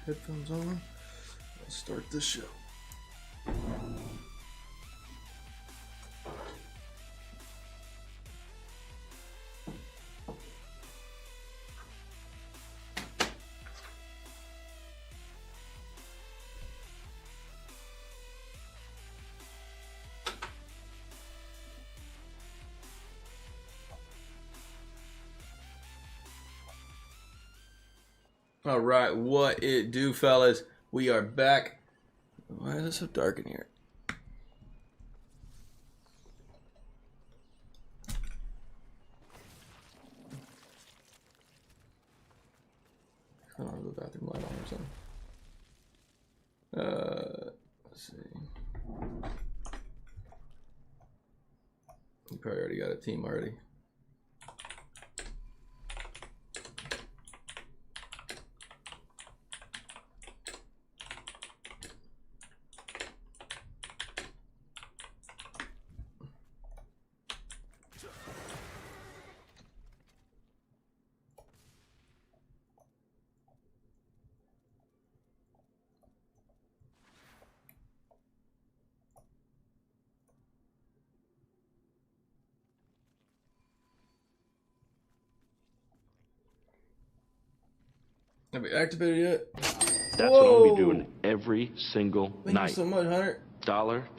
headphones on. Let's start this show. All right, what it do, fellas? We are back. Why is it so dark in here? I don't have the bathroom light on or something. Let's see. You probably already got a team already. Have we activated yet? That's what I'm gonna be doing every single night. Thank you so much, Hunter. Dollar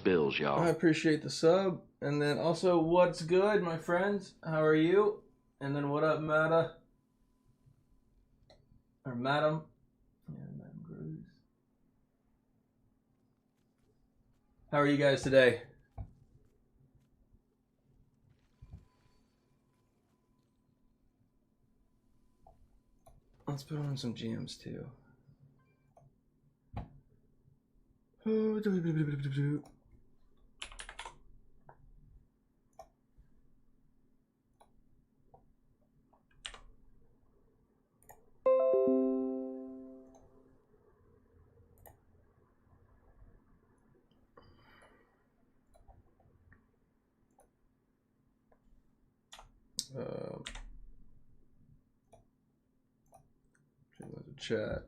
bills, y'all. I appreciate the sub. And then also, what's good, my friends? How are you? And then what up, Mata? Or Madam? Yeah, Madam Cruz. How are you guys today? Let's put on some jams too. Chat,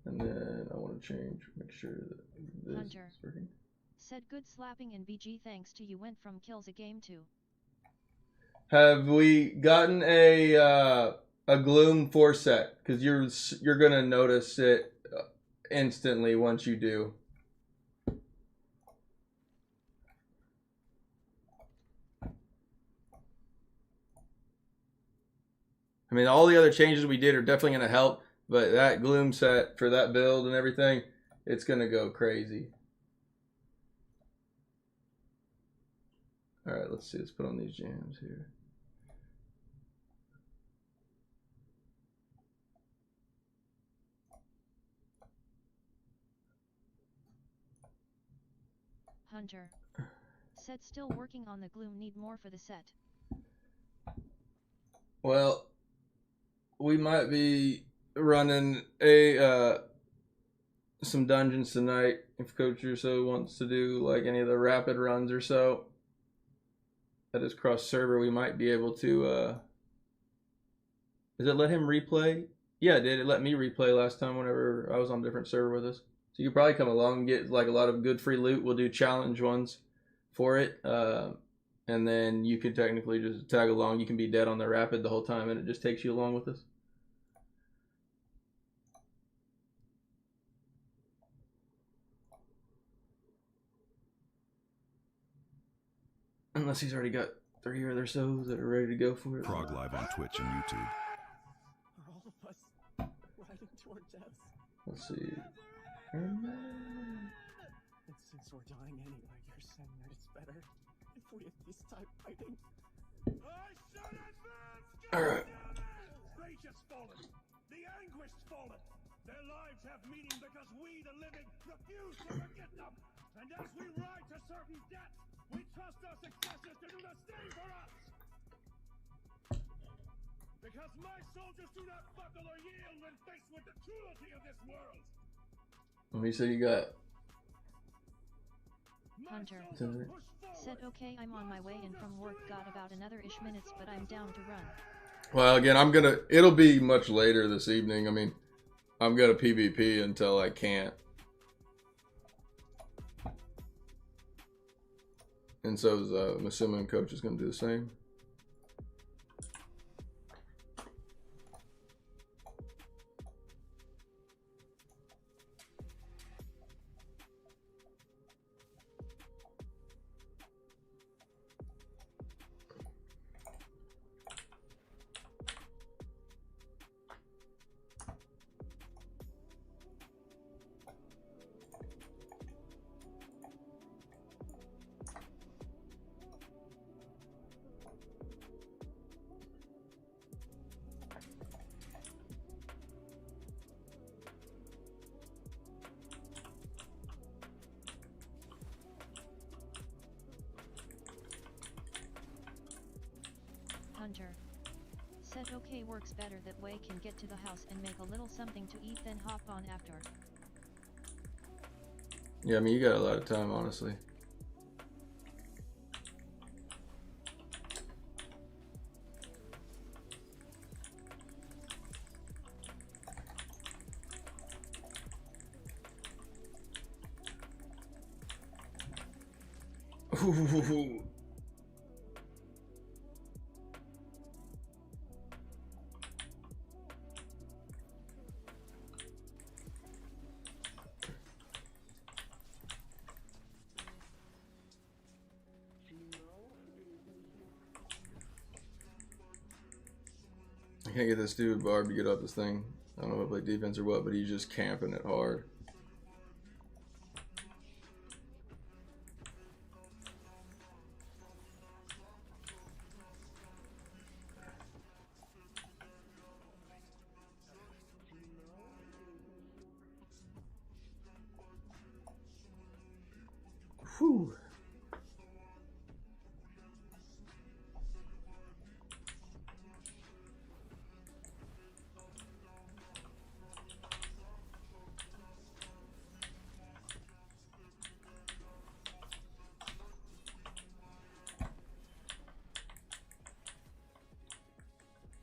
and then I want to change, make sure that this Hunter is working. Said good slapping in BG thanks to you went from kills a game to. Have we gotten a gloom force set? Because you're gonna notice it instantly once you do. I mean, all the other changes we did are definitely gonna help. But that gloom set for that build and everything, it's going to go crazy. All right, let's see. Let's put on these jams here. Hunter said still working on the gloom, need more for the set. Well, we might be running a some dungeons tonight if Coach Russo wants to do like any of the rapid runs or so. That is cross server. We might be able to does it let him replay? Yeah, it did. It let me replay last time whenever I was on a different server with us. So you could probably come along and get like a lot of good free loot. We'll do challenge ones for it. And then you could technically just tag along. You can be dead on the rapid the whole time and it just takes you along with us. Unless he's already got 3 or so that are ready to go for it. Krog live on Twitch and YouTube. Are all of us riding to our deaths? Let's see. And since we're dying anyway, you're saying that it's better if we at least die fighting? Alright. Rage has fallen. The anguished fallen. Their lives have meaning because we, the living, refuse to forget them. And as we ride to certain death, we trust our successors to do the same for us! Because my soldiers do not buckle or yield when faced with the cruelty of this world! Let me see, you got... Hunter said okay, I'm on my way in from work, got about another ish minutes, but I'm down to run. Well, again, it'll be much later this evening. I mean, I'm gonna PvP until I can't. And so is, I'm assuming coach is gonna do the same. Hunter. Said okay works better that way, can get to the house and make a little something to eat then hop on after. Yeah, I mean, you got a lot of time, honestly. Ooh. I can't get this dude Barb to get up this thing. I don't know if I play defense or what, but he's just camping it hard. Whew.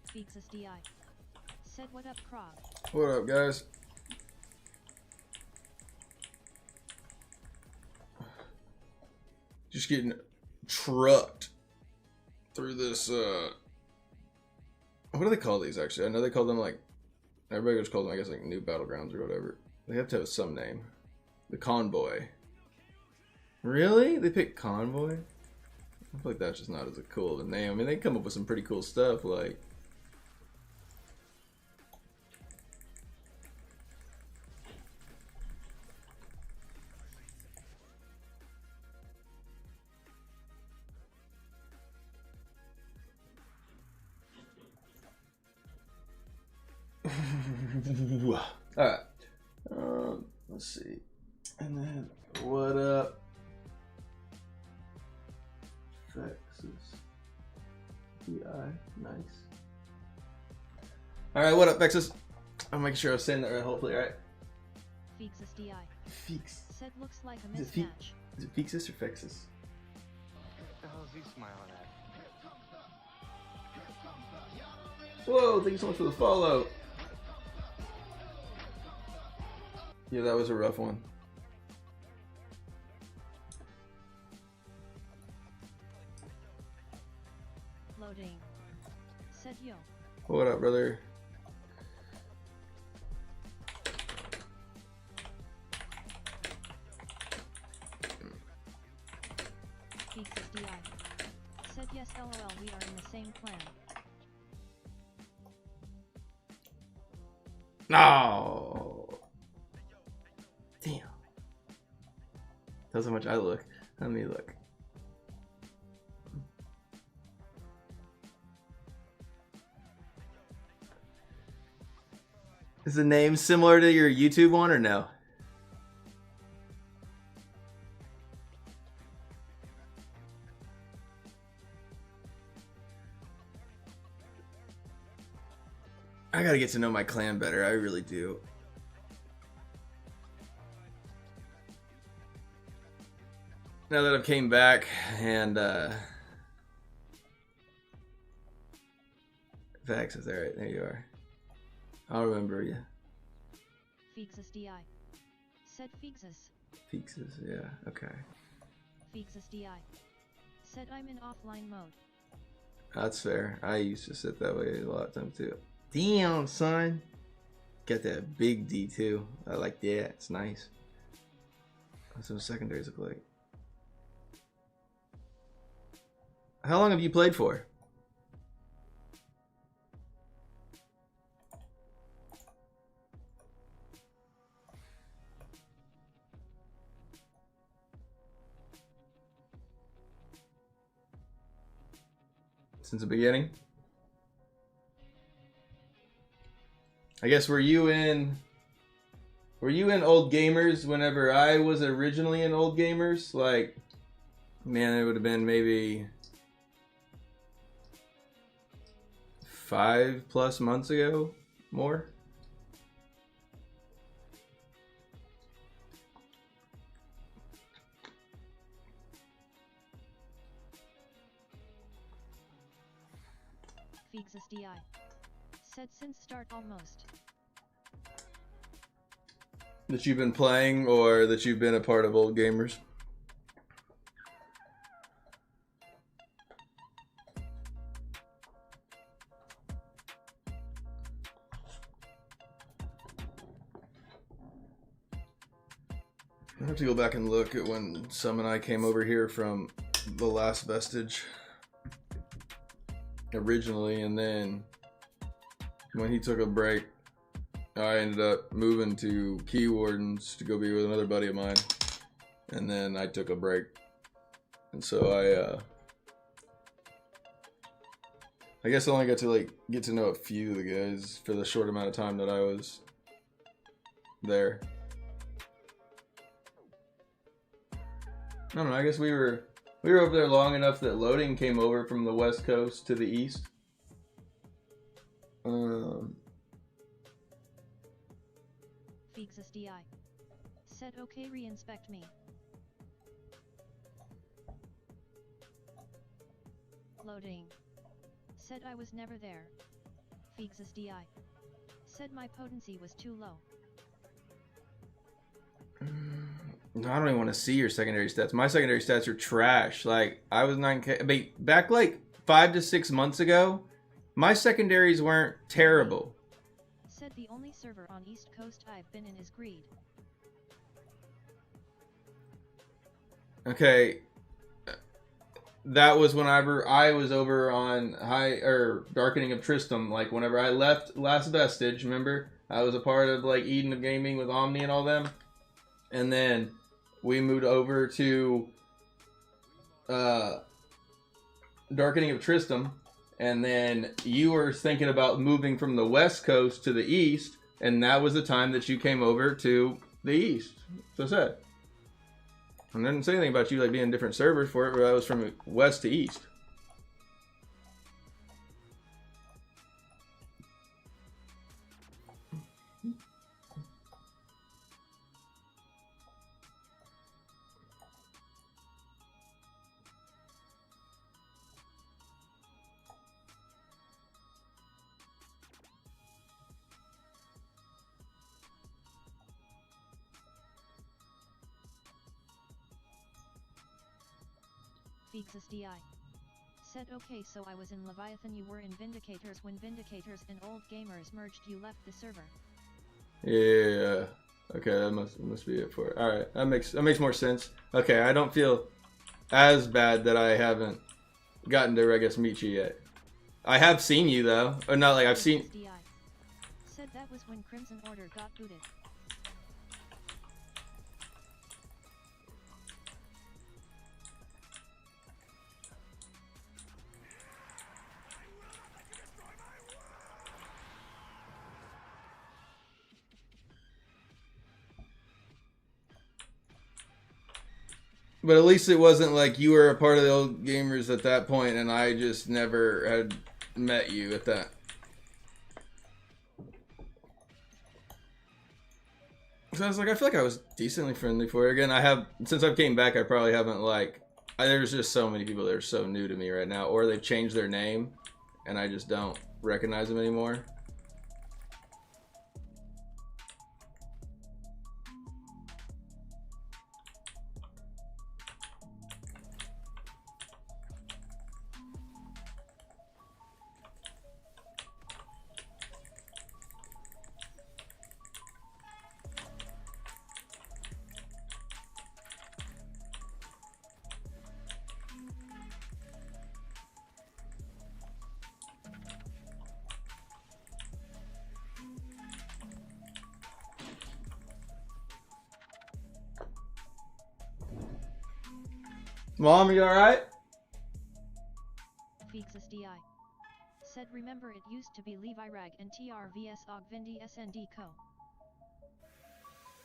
Speaks as DI. Said what up, Krog? What up, guys? Just getting trucked through this, what do they call these, actually? I know they call them, like, everybody just calls them, I guess, like, new battlegrounds or whatever. They have to have some name. The Convoy. Really? They picked Convoy? I feel like that's just not as cool of a name. I mean, they come up with some pretty cool stuff, like... Alright. Let's see. And then, what up? Vexus. DI. Nice. Alright, what up, Vexus? I'm making sure I was saying that right, hopefully, right? Speaks as DI. Feeks. Said looks like a Is it Feek? mismatch. Is it Feexus or Fexus? What the hell is he smiling at? Whoa, thank you so much for the follow. Yeah, that was a rough one. Loading. Said yo. What up, brother? Speaks as DI. Said yes lol, we are in the same clan. No. Damn. That's how much I look. Let me look. Is the name similar to your YouTube one or no? I gotta get to know my clan better. I really do. Now that I've came back and Vax is alright, there you are. I'll remember you. Fixus DI. Said Fixus. Fixes, yeah, okay. Fixus DI. Said I'm in offline mode. That's fair. I used to sit that way a lot of times too. Damn, son. Got that big D too. I like that. It's nice. What's those secondaries look like? How long have you played for? Since the beginning? I guess were you in Old Gamers whenever I was originally in Old Gamers? Like, man, it would have been maybe 5+ months ago, more. Fixus DI. Said since start almost. That you've been playing or that you've been a part of Old Gamers? I have to go back and look at when Sam and I came over here from the Last Vestige originally, and then when he took a break, I ended up moving to Key Wardens to go be with another buddy of mine, and then I took a break, and so I guess I only got to like get to know a few of the guys for the short amount of time that I was there. I don't know, I guess we were over there long enough that loading came over from the west coast to the east. Fixus DI. Said okay, re-inspect me. Loading. Said I was never there. Fixus DI. Said my potency was too low. No, I don't even want to see your secondary stats. My secondary stats are trash. Like, I was 9K. I mean, back like 5 to 6 months ago, my secondaries weren't terrible. Said the only server on East Coast I've been in is Greed. Okay. That was whenever I was over on Darkening of Tristram. Like, whenever I left Last Vestige, remember? I was a part of, like, Eden of Gaming with Omni and all them. And then we moved over to Darkening of Tristram, and then you were thinking about moving from the west coast to the east, and that was the time that you came over to the east. So I said. I didn't say anything about you like being different servers for it, but I was from west to east. Fixus DI. Said okay, so I was in Leviathan, you were in Vindicators. When Vindicators and Old Gamers merged, you left the server. Yeah. Okay, that must be it for it. Alright, that makes more sense. Okay, I don't feel as bad that I haven't gotten to, I guess, meet you yet. I have seen you though. Or not like I've seen. Fixus DI. Said that was when Crimson Order got booted. But at least it wasn't like you were a part of the Old Gamers at that point and I just never had met you at that. So I was like, I feel like I was decently friendly for it. Again, since I've came back, I probably haven't there's just so many people that are so new to me right now, or they've changed their name and I just don't recognize them anymore. Mom, you alright? Feexus DI. Said remember it used to be Levi Rag and TR vs Og Vindi SND Co.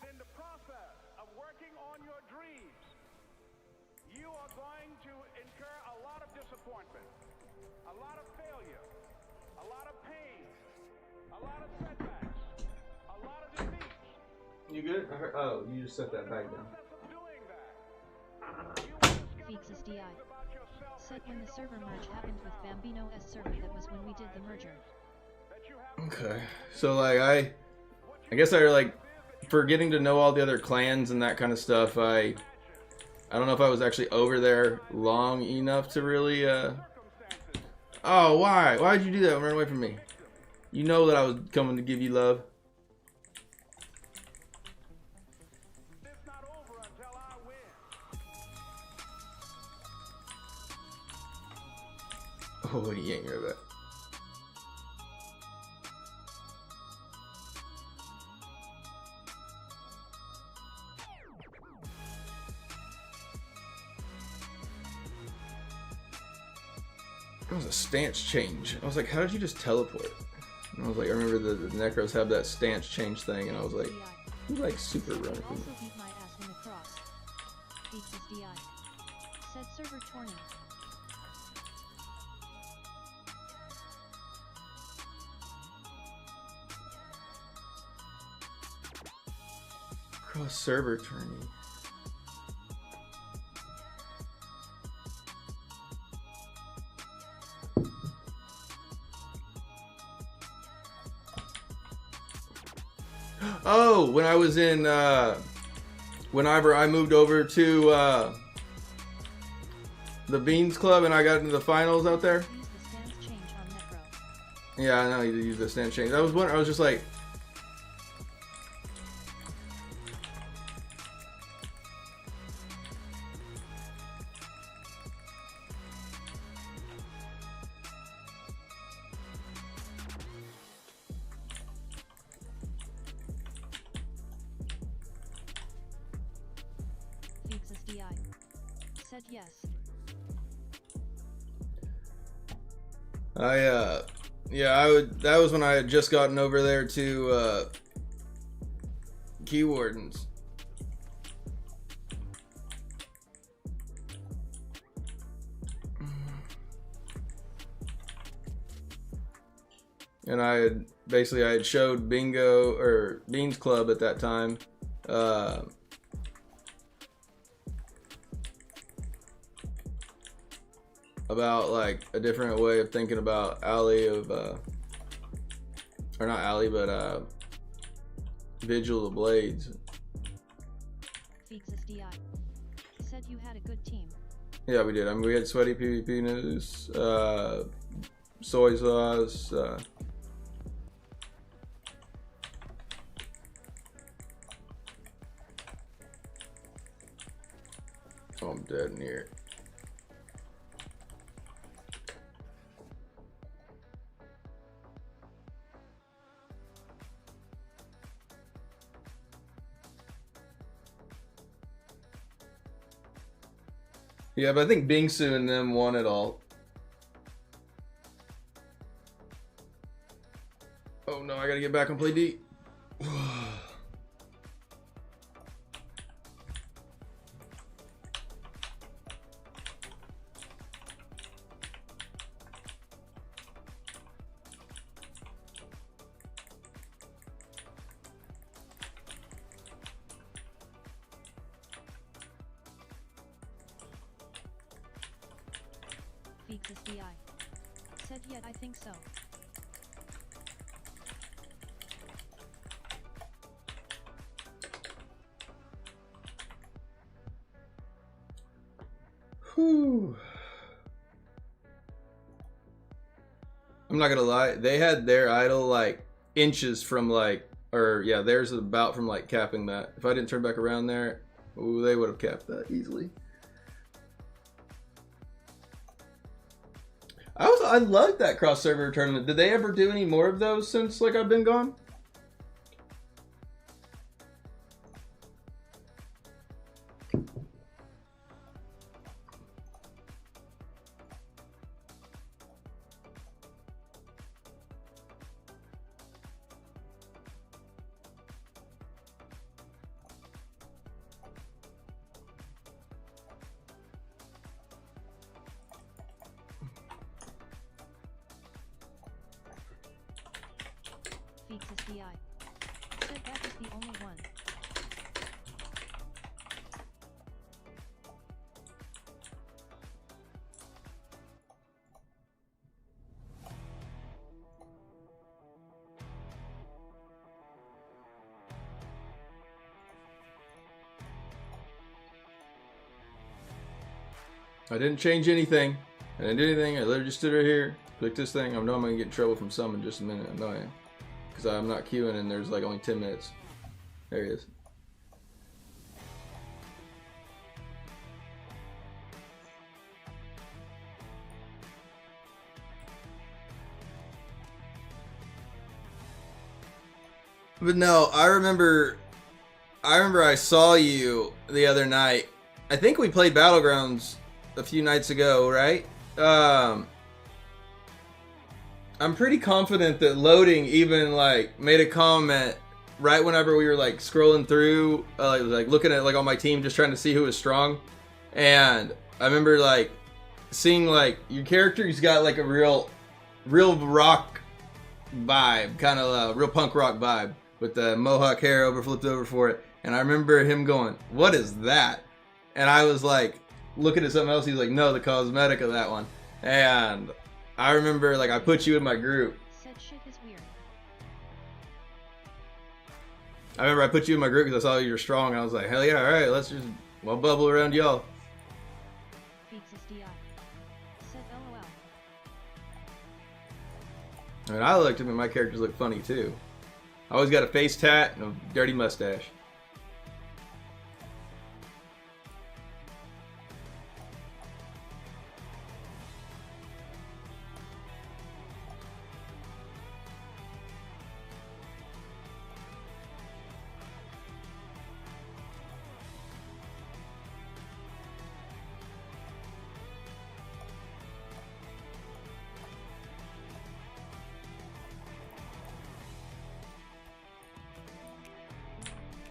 In the process of working on your dreams, you are going to incur a lot of disappointment, a lot of failure, a lot of pain, a lot of setbacks, a lot of defeats. You good? Oh, you just set that back down. Feexus DI. Said when the server merge happened with Bambino's server, that was when we did the merger. Okay, so like I guess I like for getting to know all the other clans and that kind of stuff. I don't know if I was actually over there long enough to really. Oh, why? Why'd you do that? Run away from me. You know that I was coming to give you love. Oh, he ain't hear that. It was a stance change. I was like, how did you just teleport? And I was like, I remember the Necros have that stance change thing, and I was like, you like super running. Also beat my ass in the cross. Feexus DI. Said server tourney. Cross server tourney. Oh, when I was in, whenever I moved over to the Beans Club and I got into the finals out there. Use the stance change on Necro. Yeah, I know you use the stance change. That was one. I was just like, Feexus DI. Said yes. that was when I had just gotten over there to Key Wardens. And I had showed Bingo or Beans Club at that time about like a different way of thinking about Alley of or not Alley, but Vigil of the Blades. Feexus DI. Said you had a good team. Yeah, we did. I mean, we had Sweaty PvP News, Soy Sauce, oh, I'm dead in here. Yeah, but I think Bingsu and them won it all. Oh no, I gotta get back and play D. Feexus DI. Said yet I think so. Whew. I'm not gonna lie, they had their idol like inches from like, or yeah, theirs is about from like capping that. If I didn't turn back around there, ooh, they would have capped that easily. I loved that cross server tournament. Did they ever do any more of those since like I've been gone? Feats is DI. Said that is the only one. I didn't change anything. I didn't do anything. I literally just stood right here, clicked this thing. I know I'm gonna get in trouble from some in just a minute. I know I am, because I'm not queuing and there's like only 10 minutes. There he is. But no, I remember I saw you the other night. I think we played Battlegrounds a few nights ago, right? I'm pretty confident that Loading even like made a comment right whenever we were like scrolling through, like looking at like on my team, just trying to see who was strong. And I remember like seeing like your character's got like a real rock vibe, kind of a real punk rock vibe with the mohawk hair flipped over for it. And I remember him going, "What is that?" And I was like looking at something else. He's like, "No, the cosmetic of that one." And I remember like I put you in my group. Said shit is weird. I remember I put you in my group because I saw you were strong. I was like, hell yeah, all right, let's just bubble around y'all. Feats is DI. Said LOL. I mean, I looked at me, my characters look funny too. I always got a face tat and a dirty mustache.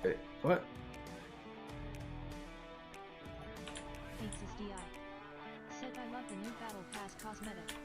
Wait, what? Feats is DI. Said I love the new Battle Pass cosmetic.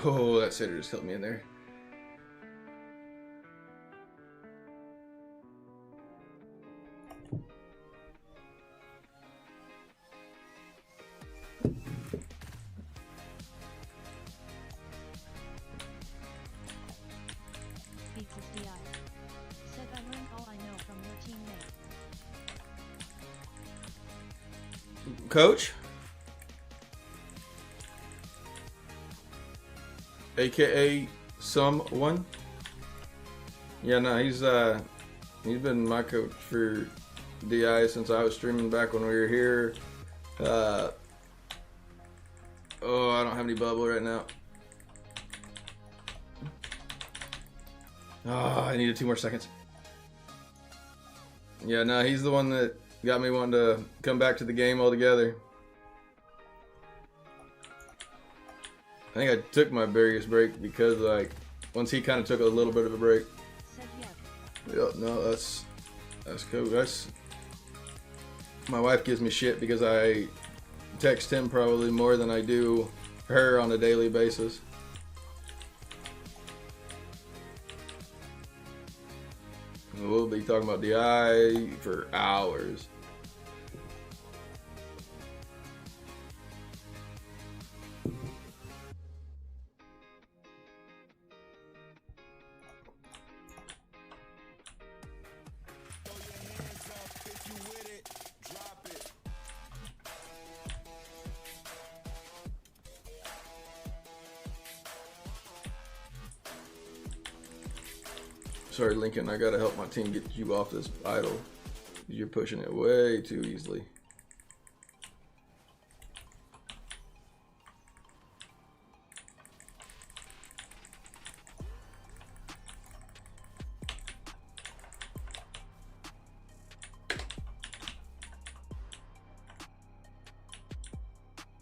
Oh, that sitter just killed me in there. Feats is DI. Said I learned all I know from your teammate. Coach? AKA someone? Yeah, no, he's been my coach for DI since I was streaming back when we were here. Oh, I don't have any bubble right now. Oh, I needed 2 more seconds. Yeah, no, he's the one that got me wanting to come back to the game altogether. I think I took my biggest break because, like, once he kind of took a little bit of a break. Said yes. Yeah, no, that's That's cool. That's my wife gives me shit because I text him probably more than I do her on a daily basis. We'll be talking about DI for hours. Sorry, Lincoln, I gotta help my team get you off this idol. You're pushing it way too easily.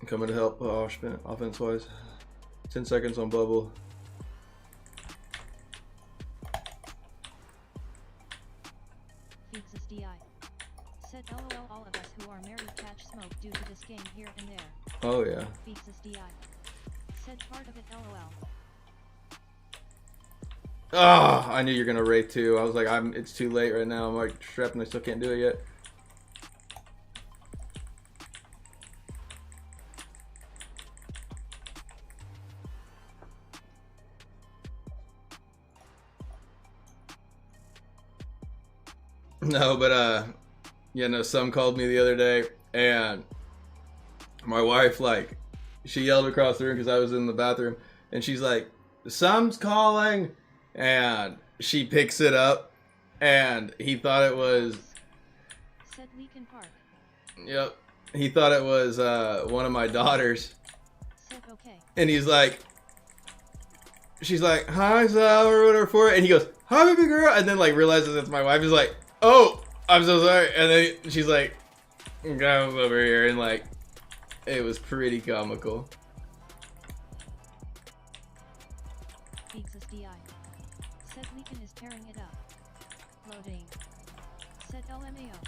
I'm coming to help offense-wise. 10 seconds on bubble. Said LOL, all of us who are married catch smoke due to this game here and there. Oh yeah. Said part of it LOL. Ah, I knew you were gonna Wraith too. I was like, it's too late right now. I'm like strapped and I still can't do it yet. No, but yeah, no, some called me the other day and my wife, like, she yelled across the room because I was in the bathroom and she's like, "Some's calling," and she picks it up and he thought it was Said Leakin Park. Yep. He thought it was one of my daughters. Said okay. And he's like, she's like, "Hi, Sal," or whatever for it, and he goes, "Hi, baby girl," and then like realizes it's my wife. He's like, "Oh, I'm so sorry," and then she's like, "Guys over here," and like, it was pretty comical. Said Leakin is tearing it up. Loading. Said LMAO.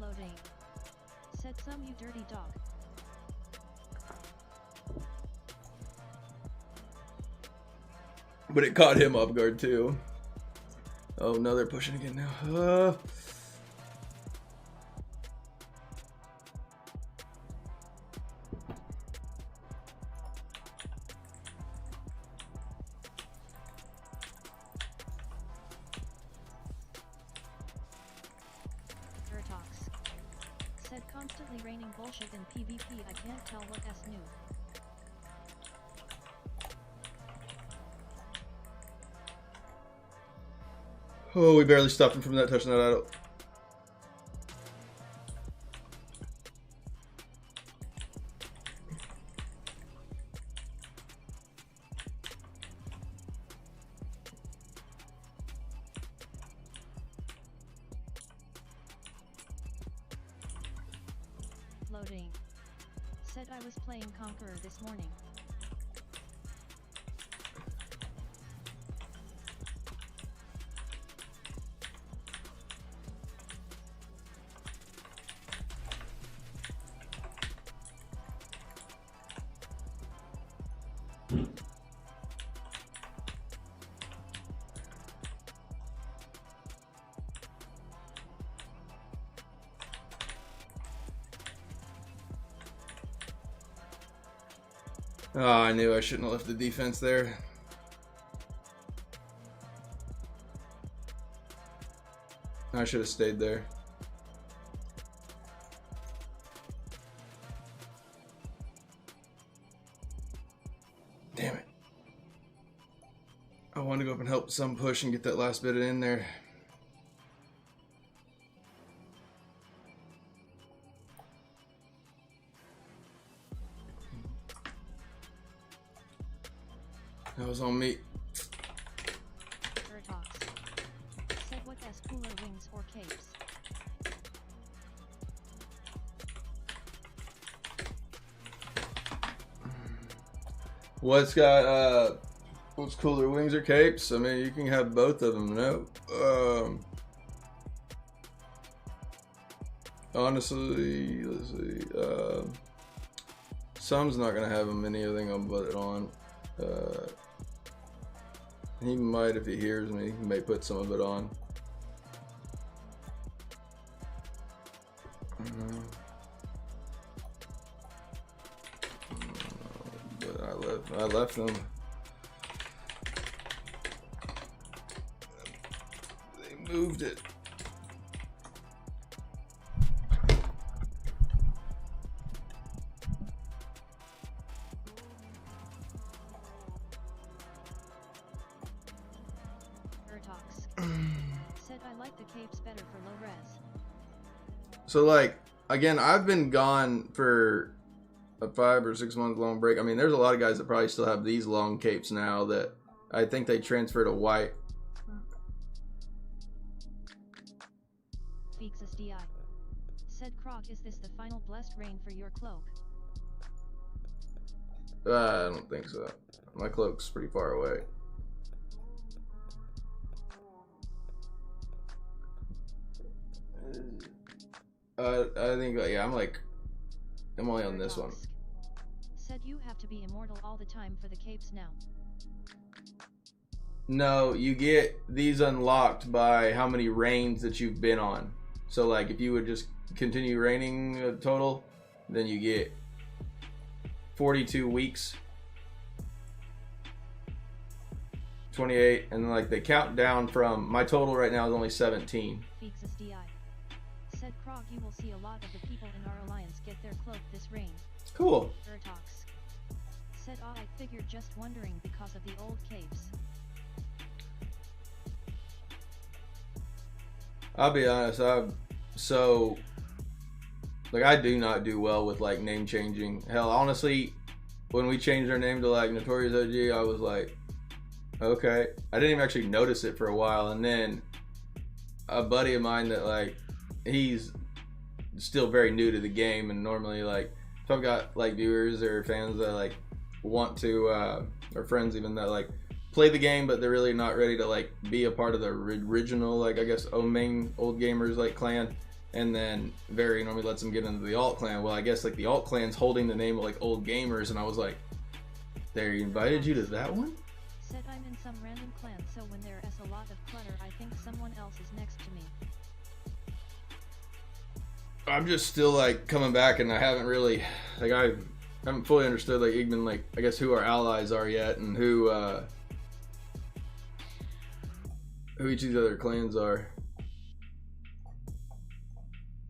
Loading. Said some you dirty dog. But it caught him off guard too. Oh no, they're pushing again now. Said constantly raining bullshit in PvP. I can't tell what S new. Oh, we barely stopped him from that touching that idol. Loading. Said I was playing Conqueror this morning. Oh, I knew I shouldn't have left the defense there. I should have stayed there. Damn it. I wanted to go up and help some push and get that last bit in there. That was on me. Said what has cooler wings or capes. What's got What's cooler, wings or capes? I mean, you can have both of them. No. Honestly, let's see. Some's not gonna have them anything. I'll put it on. He might, if he hears me, he may put some of it on. But I left them. They moved it. Said I like the capes better for low res. So like again, I've been gone for a 5 or 6 month long break. I mean, there's a lot of guys that probably still have these long capes now that I think they transfer to white. Feexus DI. Said Krog, is this the final blessed rain for your cloak? I don't think so. My cloak's pretty far away. I think, yeah, I'm only on this one. Said you have to be immortal all the time for the capes now. No, you get these unlocked by how many reigns that you've been on. So like if you would just continue reigning total, then you get 42 weeks, 28, and like they count down from, my total right now is only 17. Feexus DI. Said Krog, you will see a lot of the people in our alliance get their cloak this reign. Cool. Urtox. Said I figured, just wondering because of the old capes. I'll be honest, I do not do well with like name changing. Hell, honestly, when we changed our name to like Notorious OG, I was like, okay. I didn't even actually notice it for a while, and then a buddy of mine that like, he's still very new to the game, and normally like if I've got like viewers or fans that like want to or friends even that like play the game but they're really not ready to like be a part of the original, like I guess main old gamers like clan, and then very normally lets them get into the alt clan. Well, I guess like the alt clan's holding the name of like old gamers, and I was like, they invited you to that one? Said I'm in some random clan, so when there is a lot of clutter I think someone else is next to me. I'm just still like coming back, and I haven't really like I haven't fully understood like even like I guess who our allies are yet, and who each of these other clans are.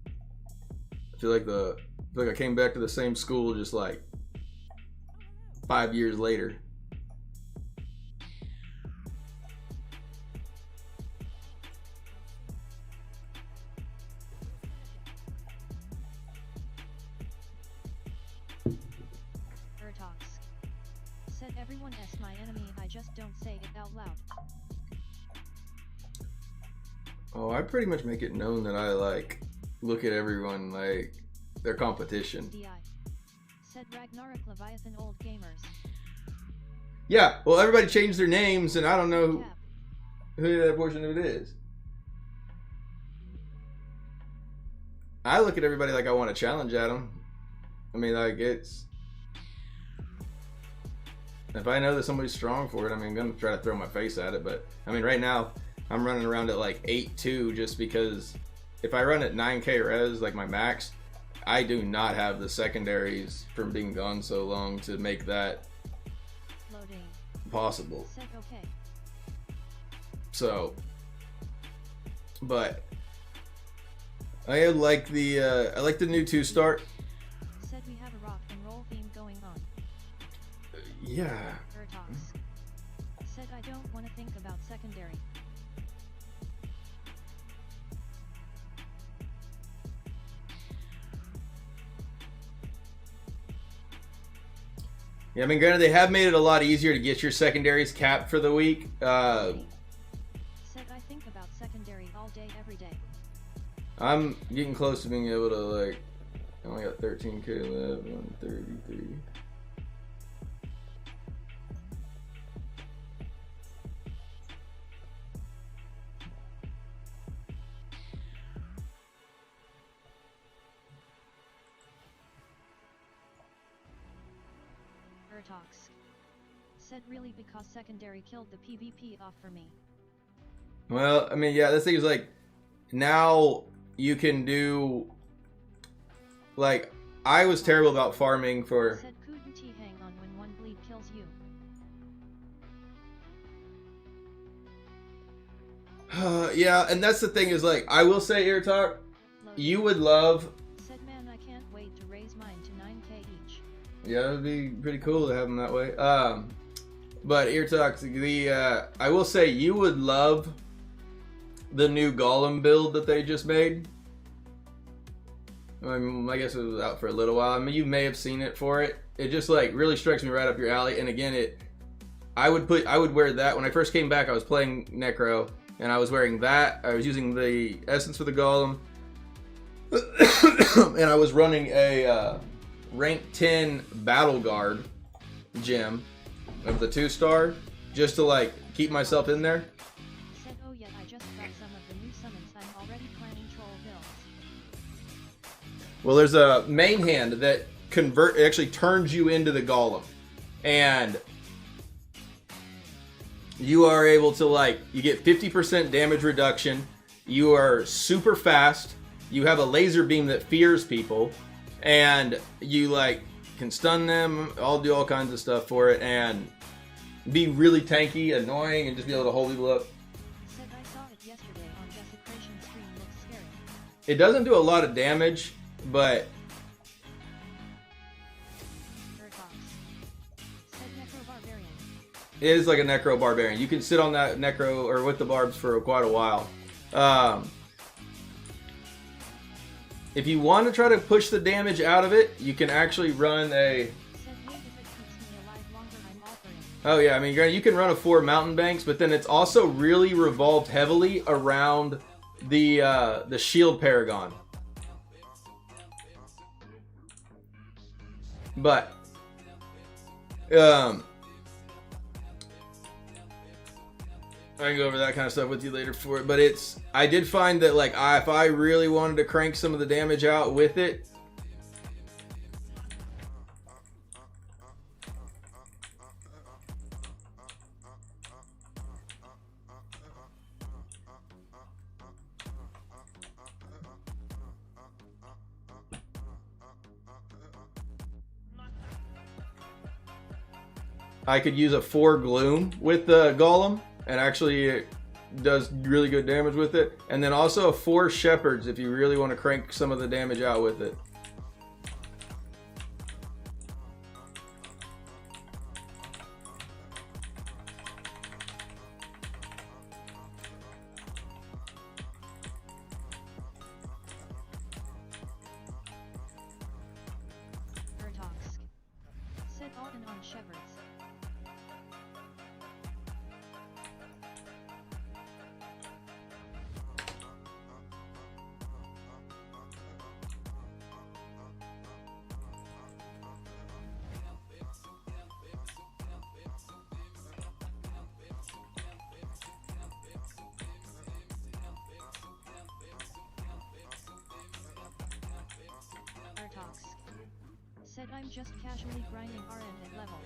I feel like I came back to the same school just like 5 years later. Said everyone is my enemy, I just don't say it out loud. Oh, I pretty much make it known that I like look at everyone like their competition. DI. Said Ragnarok Leviathan old gamers. Yeah, well everybody changed their names, and I don't know who that portion of it is. I look at everybody like I want to challenge at them. I mean, like it's, if I know that somebody's strong for it, I mean, I'm gonna try to throw my face at it. But I mean, right now I'm running around at like 8.2 just because if I run at 9k res, like my max, I do not have the secondaries from being gone so long to make that Loading. Possible. Said okay. So, but I like the new 2 start. Said we have a rock and roll theme going on. Yeah. Urtox. Said I don't want to think about secondary. Yeah, I mean, granted, they have made it a lot easier to get your secondaries capped for the week. Said I think about secondary all day, every day. I'm getting close to being able to, like, I only got 13k left, 133. Ertox. Said really because secondary killed the PvP off for me. Well, I mean, yeah, this thing is like, now you can do, like, I was terrible about farming for... Said couldn't he hang on when one bleed kills you? Yeah, and that's the thing is, like, I will say, Eartalk, you would love... Said man, I can't wait to raise mine to 9k each. Yeah, it would be pretty cool to have them that way. But Eartalk, I will say you would love the new Golem build that they just made. I mean, I guess it was out for a little while. I mean, you may have seen it for it. It just like really strikes me right up your alley. And again, I would wear that when I first came back. I was playing Necro, and I was wearing that. I was using the essence for the Golem, and I was running a rank 10 Battle Guard gem of the 2-star just to like keep myself in there. Said oh yeah, I just got some of the new summons. I'm already planning troll builds. Well, there's a main hand that actually turns you into the Golem, and you are able to like, you get 50% damage reduction. You are super fast. You have a laser beam that fears people, and you like can stun them. I'll do all kinds of stuff for it and be really tanky, annoying, and just be able to hold people up. Said I saw it yesterday on Desecration stream. Looks scary. It doesn't do a lot of damage, but Ertox. Said Necro Barbarian. it is like a Necro Barbarian. You can sit on that Necro or with the barbs for quite a while. If you want to try to push the damage out of it, you can actually run a... Said hey, if it keeps me alive longer, I'm all for it. Oh yeah, I mean, granted, you can run a 4 mountain banks, but then it's also really revolved heavily around the shield paragon. But I can go over that kind of stuff with you later for it. But I did find that like if I really wanted to crank some of the damage out with it, I could use a 4 Gloom with the Golem, and actually it does really good damage with it. And then also a 4 Shepherds if you really want to crank some of the damage out with it. Ertox. Said Alden on Shepherds. Ertox. Said I'm just casually grinding RN at level.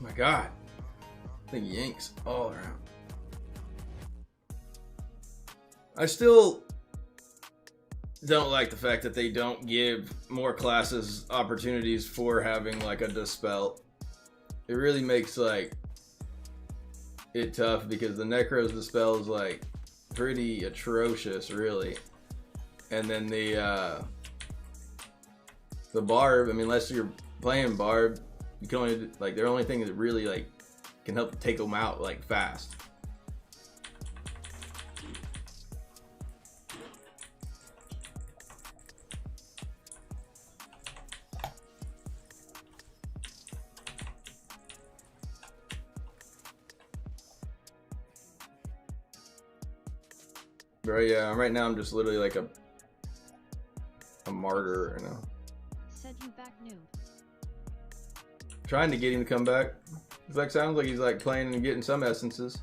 My God, I think yanks all around. I still don't like the fact that they don't give more classes opportunities for having like a dispel. It really makes like it tough because the Necro's dispel is like pretty atrocious, really. And then the barb, I mean, unless you're playing barb, you can only, like, they're the only thing that really, like, can help take them out, like, fast. Right, yeah, right now I'm just literally like a martyr, you know. Said you back noob. Trying to get him to come back. It's like, sounds like he's like playing and getting some essences.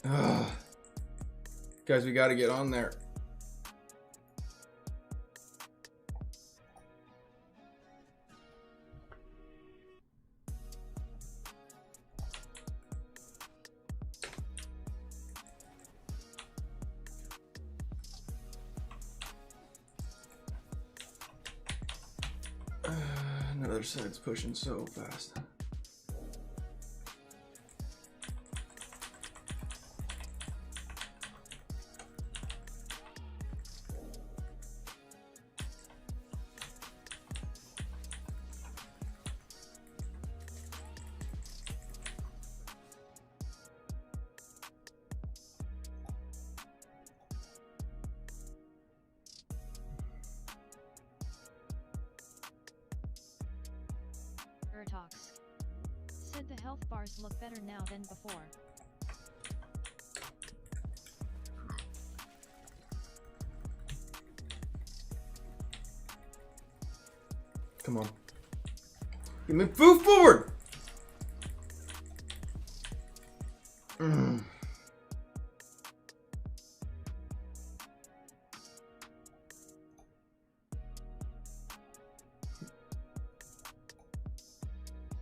Ugh. Guys, we got to get on there. Another side's pushing so fast. Talks. Said the health bars look better now than before. Come on. Move forward!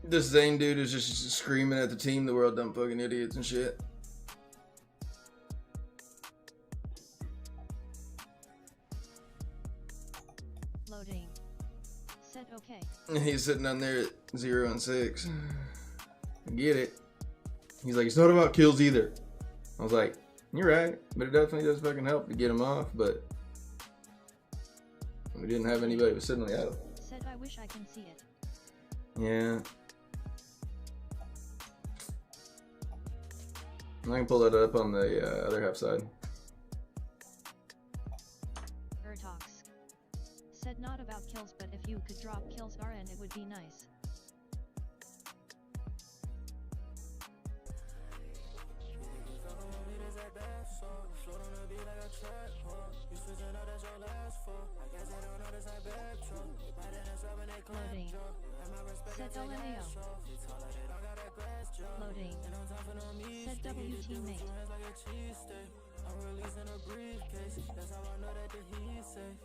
This Zane dude is just screaming at the team, the world dumb fucking idiots and shit. Loading. Said okay. And he's sitting down there at 0 and 6. I get it. He's like, it's not about kills either. I was like, you're right, but it definitely does fucking help to get him off, but we didn't have anybody who was sitting on the idle. Said I wish I can see it. Yeah. I can pull that up on the other half side. Talks. Said not about kills, but if you could drop kills RN it would be nice. Loading. Said LMAO. Loading. Said W teammate. I'm releasing a briefcase. That's how I know that the heat safe.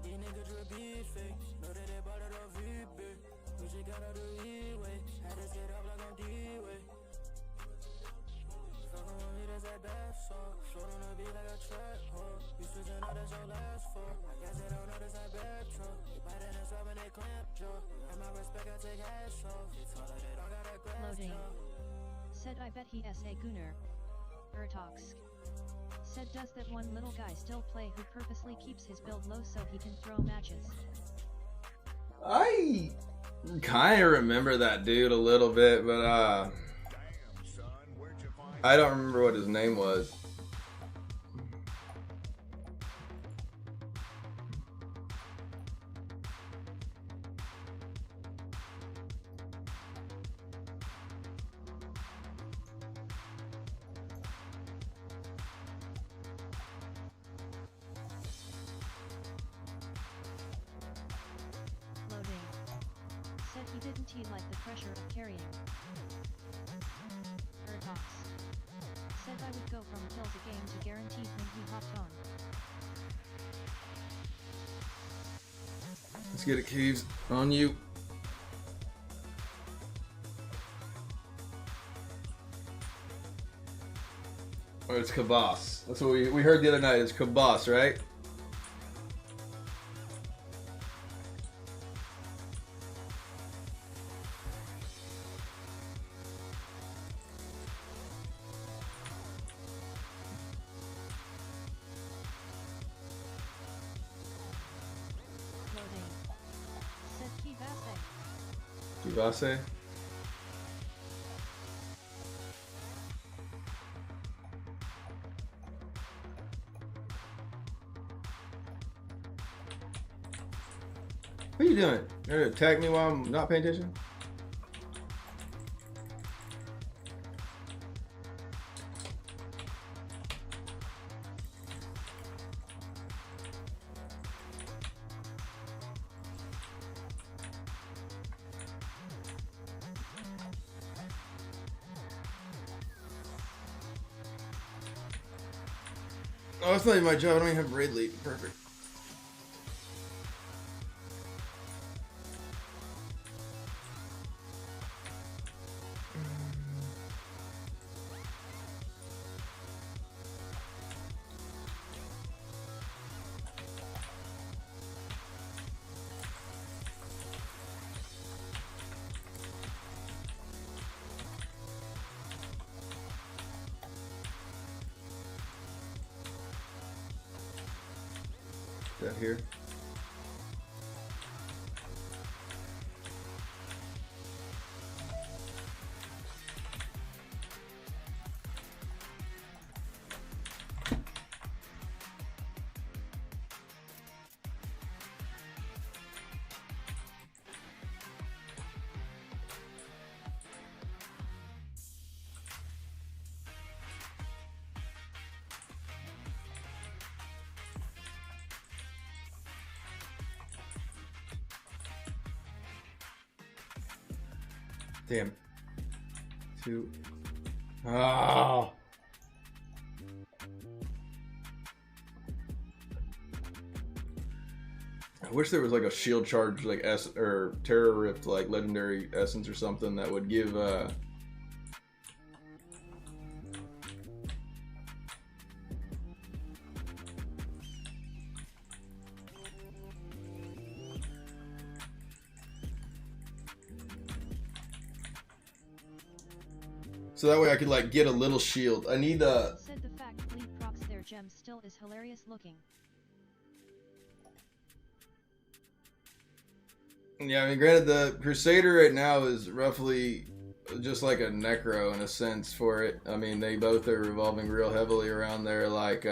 These niggas real beefy. Know that they bought it on VB. We just got out the E-way. Had to set up like I'm D-way. Fuckin' with me, that's that bath song. Float on the beat like a track hole. You switching up, that's your last four. I guess they don't know that's that bad troll. They bite in us up and they clamp jaw. And my respect, I take hash off. They told her they don't got that grass. Loading. Said I bet he S.A. Gunner. Talks. Said does that one little guy still play who purposely keeps his build low so he can throw matches? I kind of remember that dude a little bit, but I don't remember what his name was. He didn't he like the pressure of carrying. Talks. Said I would go from kills a game to guaranteed when he hopped on. Let's get it, Keeves. On you. Or it's Kabas. That's what we heard the other night. It's Kabas, right? Ivase. What are you doing? You're gonna attack me while I'm not paying attention? Oh, it's not even my job. I don't even have raid lead. Perfect. That here. Damn. 2. Oh. I wish there was like a shield charge, like or Terror Rift, like legendary essence or something that would give so that way I could like get a little shield. I need Said the fact Fleet procs their gems still is hilarious looking. Yeah, I mean, granted, the Crusader right now is roughly just like a Necro in a sense for it. I mean, they both are revolving real heavily around there, like,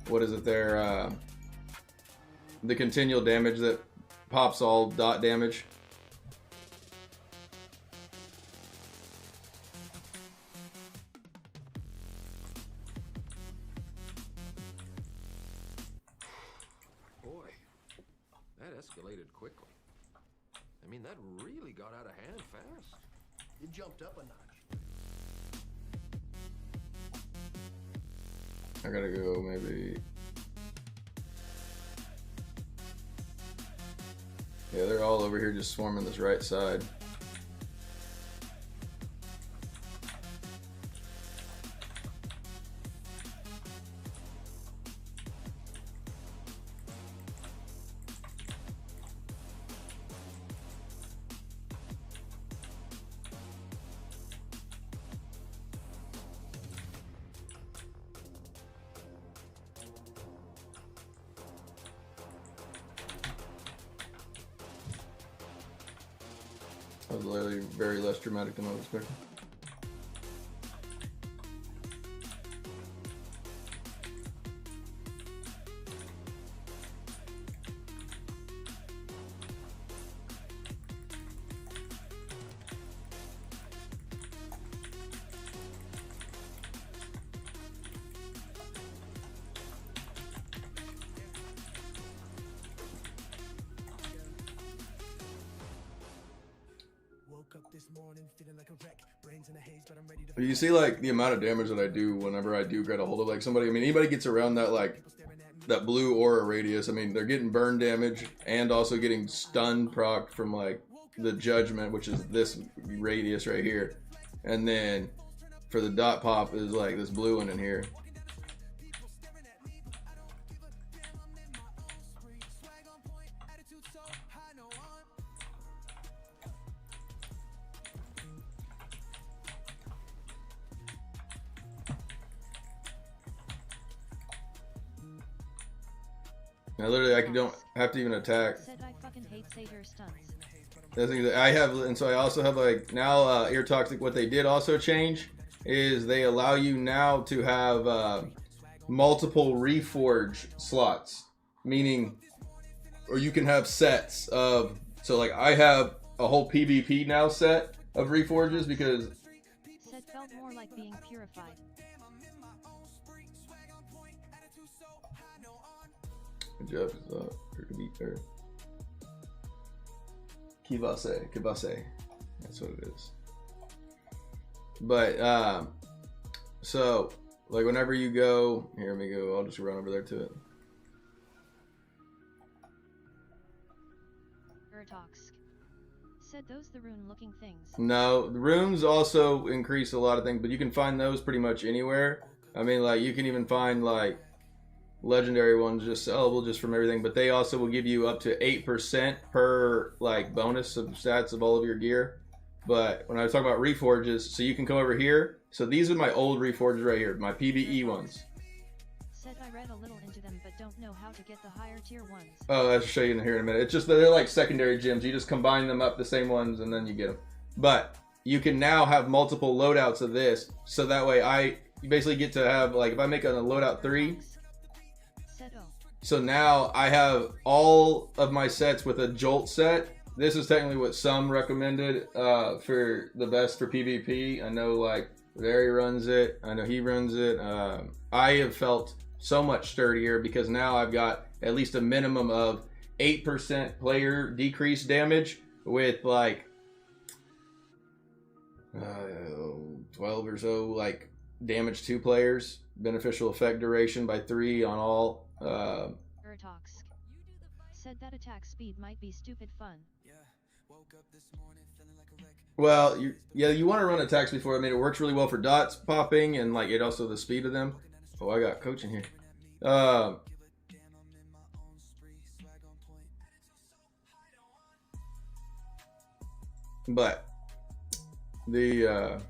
what is it there? The continual damage that pops all dot damage. Escalated quickly. I mean, that really got out of hand fast. You jumped up a notch. I gotta go maybe. Yeah, they're all over here just swarming this right side. That was literally very less dramatic than I was expecting. You see, like, the amount of damage that I do whenever I do get a hold of, like, somebody. I mean, anybody gets around that, like, that blue aura radius. I mean, they're getting burn damage and also getting stun proc from, like, the judgment, which is this radius right here. And then for the dot pop is, like, this blue one in here. I literally, don't have to even attack. Said I fucking hate Satyr stunts. That's exactly, I have, and so I also have like now ear toxic. What they did also change is they allow you now to have multiple reforge slots, meaning, or you can have sets of. So like I have a whole PvP now set of reforges because. Said felt more like being purified. Good job. Kibase. That's what it is. But so like whenever you go here, let me go. I'll just run over there to it. Urtox. Said those the rune looking things. No, the runes also increase a lot of things, but you can find those pretty much anywhere. I mean, like you can even find like legendary ones just sellable just from everything, but they also will give you up to 8% per like bonus of stats of all of your gear. But when I was talking about reforges, so you can come over here. So these are my old reforges right here, my PVE ones. Said I read a little into them but don't know how to get the higher tier ones. Oh, I'll show you in here in a minute. It's just that they're like secondary gems. You just combine them up, the same ones, and then you get them. But you can now have multiple loadouts of this, so that way you basically get to have, like, if I make a loadout 3, so now I have all of my sets with a jolt set. This is technically what some recommended for the best for PvP. I know like Larry runs it. I know he runs it. I have felt so much sturdier because now I've got at least a minimum of 8% player decrease damage with like 12 or so like damage to players. Beneficial effect duration by 3 on all. Urtox. Said that attack speed might be stupid fun. Well, you want to run attacks before. I mean, it works really well for dots popping and like it also the speed of them. Oh, I got coaching here. But the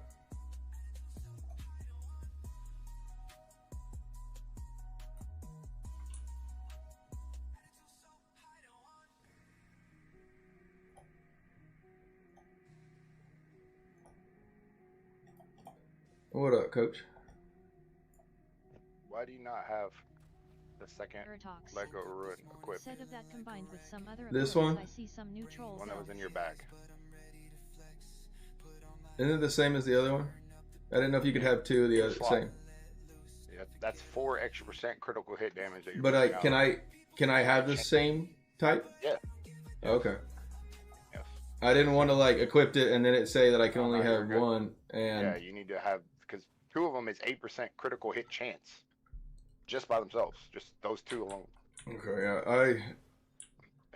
what up, coach? Why do you not have the second Urtox. Lego Ruin equipped? Said of that combined with some other This abilities, one? I see some new trolls. One that was in your bag. Isn't it the same as the other one? I didn't know if you could have 2 of the other same. Yeah, that's 4 extra % critical hit damage that you're But putting out. can I have the same type? Yeah. Okay. Yes. I didn't want to like equip it and then it say that I can only no, have you're good. 1. And Yeah, you need to have, because 2 of them is 8% critical hit chance. Just by themselves. Just those 2 alone. okay, yeah,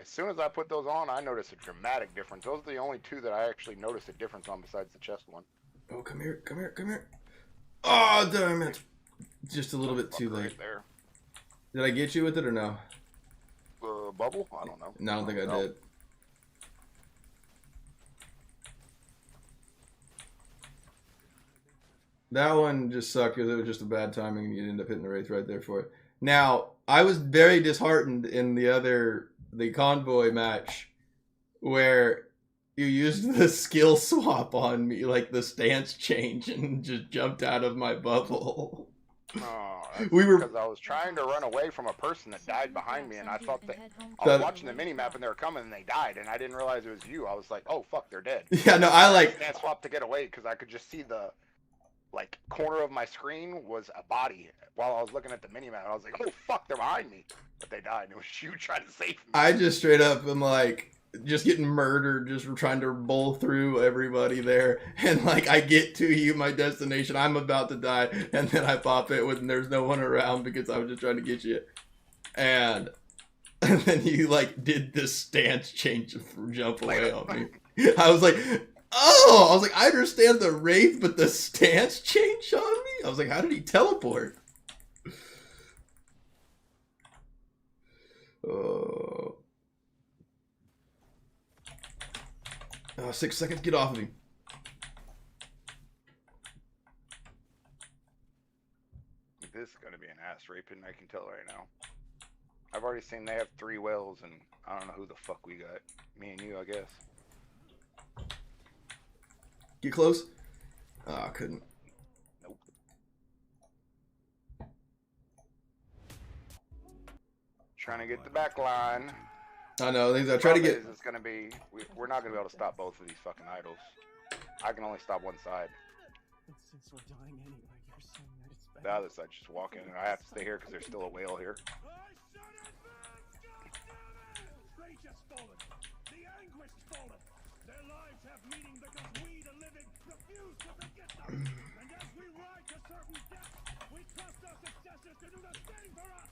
As soon as I put those on, I noticed a dramatic difference. Those are the only 2 that I actually noticed a difference on besides the chest one. oh, come here. Oh, damn it! Just a little bit too late. Right there. Did I get you with it or no? Bubble? I don't know. No, I don't think I No. did. That one just sucked because it was just a bad timing and you ended up hitting the wraith right there for it. Now, I was very disheartened in the convoy match where you used the skill swap on me, like the stance change, and just jumped out of my bubble. Oh, We were- because I was trying to run away from a person that died behind me, and I thought that I was watching the mini map and they were coming and they died, and I didn't realize it was you. I was like, oh fuck, they're dead. Yeah, no, I like. Stance swap to get away because I could just see the like corner of my screen was a body while I was looking at the mini map. I was like, oh fuck, they're behind me, but they died. And it was you trying to save me. I just straight up am like just getting murdered, just trying to bowl through everybody there, and like I get to you, my destination, I'm about to die, and then I pop it when there's no one around because I was just trying to get you, and then you like did this stance change for jump away on me. I was like, oh, I was like, I understand the wraith, but the stance change on me. I was like, how did he teleport? Oh. Oh, 6 seconds, get off of me. This is gonna be an ass raping, I can tell right now. I've already seen they have 3 whales, and I don't know who the fuck we got. Me and you, I guess. Get close. Oh, I couldn't. Nope. Trying to get the back line. I know. Things I try to get. It's gonna be. We're not gonna be able to stop both of these fucking idols. I can only stop one side. And since we're dying anyway, you're saying that it's The better. other side just walk in, and I have to stay here because there's still a whale here. Nature's fallen. The anguished fallen. Their lives have meaning because we, the living, refuse to forget them. And as we ride to certain death, we trust our successors to do the same for us.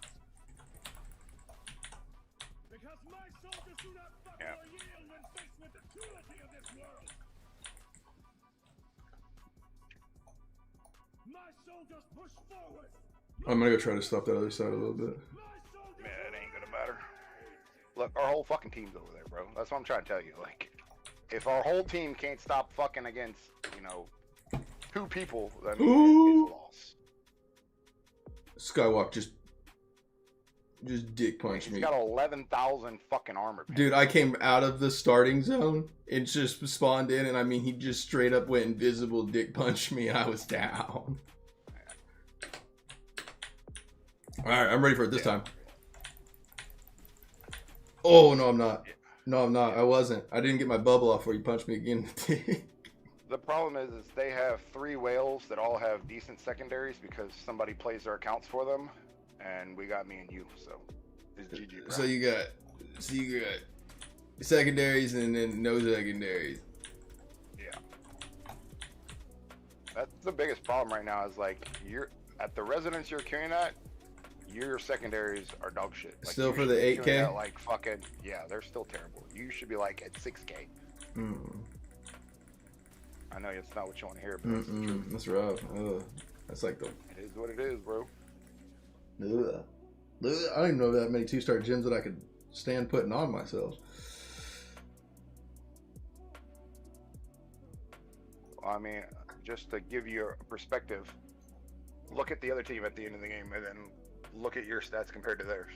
Because my soldiers do not buckle or yield when faced with the cruelty of this world. My soldiers push forward. I'm gonna go try to stop that other side a little bit. Man, it ain't gonna matter. Look, our whole fucking team's over there, bro. That's what I'm trying to tell you. Like, if our whole team can't stop fucking against, you know, 2 people, then it's a loss. Skywalk just dick punched He's me. got 11,000 fucking armor. Dude, I came out of the starting zone and just spawned in, and I mean, he just straight up went invisible, dick punched me, and I was down. Alright, I'm ready for it this time. Oh, no, I'm not. No, I'm not. I wasn't. I didn't get my bubble off before you punched me again. The problem is they have 3 whales that all have decent secondaries because somebody plays their accounts for them, and we got me and you, so it's GG, bro. So you got secondaries and then no secondaries. Yeah. That's the biggest problem right now is like you're at the residence you're queuing at, your secondaries are dog shit. Like, Still you for the should be 8K? queuing at, like fucking yeah, they're still terrible. You should be like at 6K. I know it's not what you want to hear, but that's the truth. That's rough. Ugh. That's like the. It is what it is, bro. Ugh. Ugh. I don't even know that many 2-star gyms that I could stand putting on myself. I mean, just to give you a perspective, look at the other team at the end of the game, and then look at your stats compared to theirs.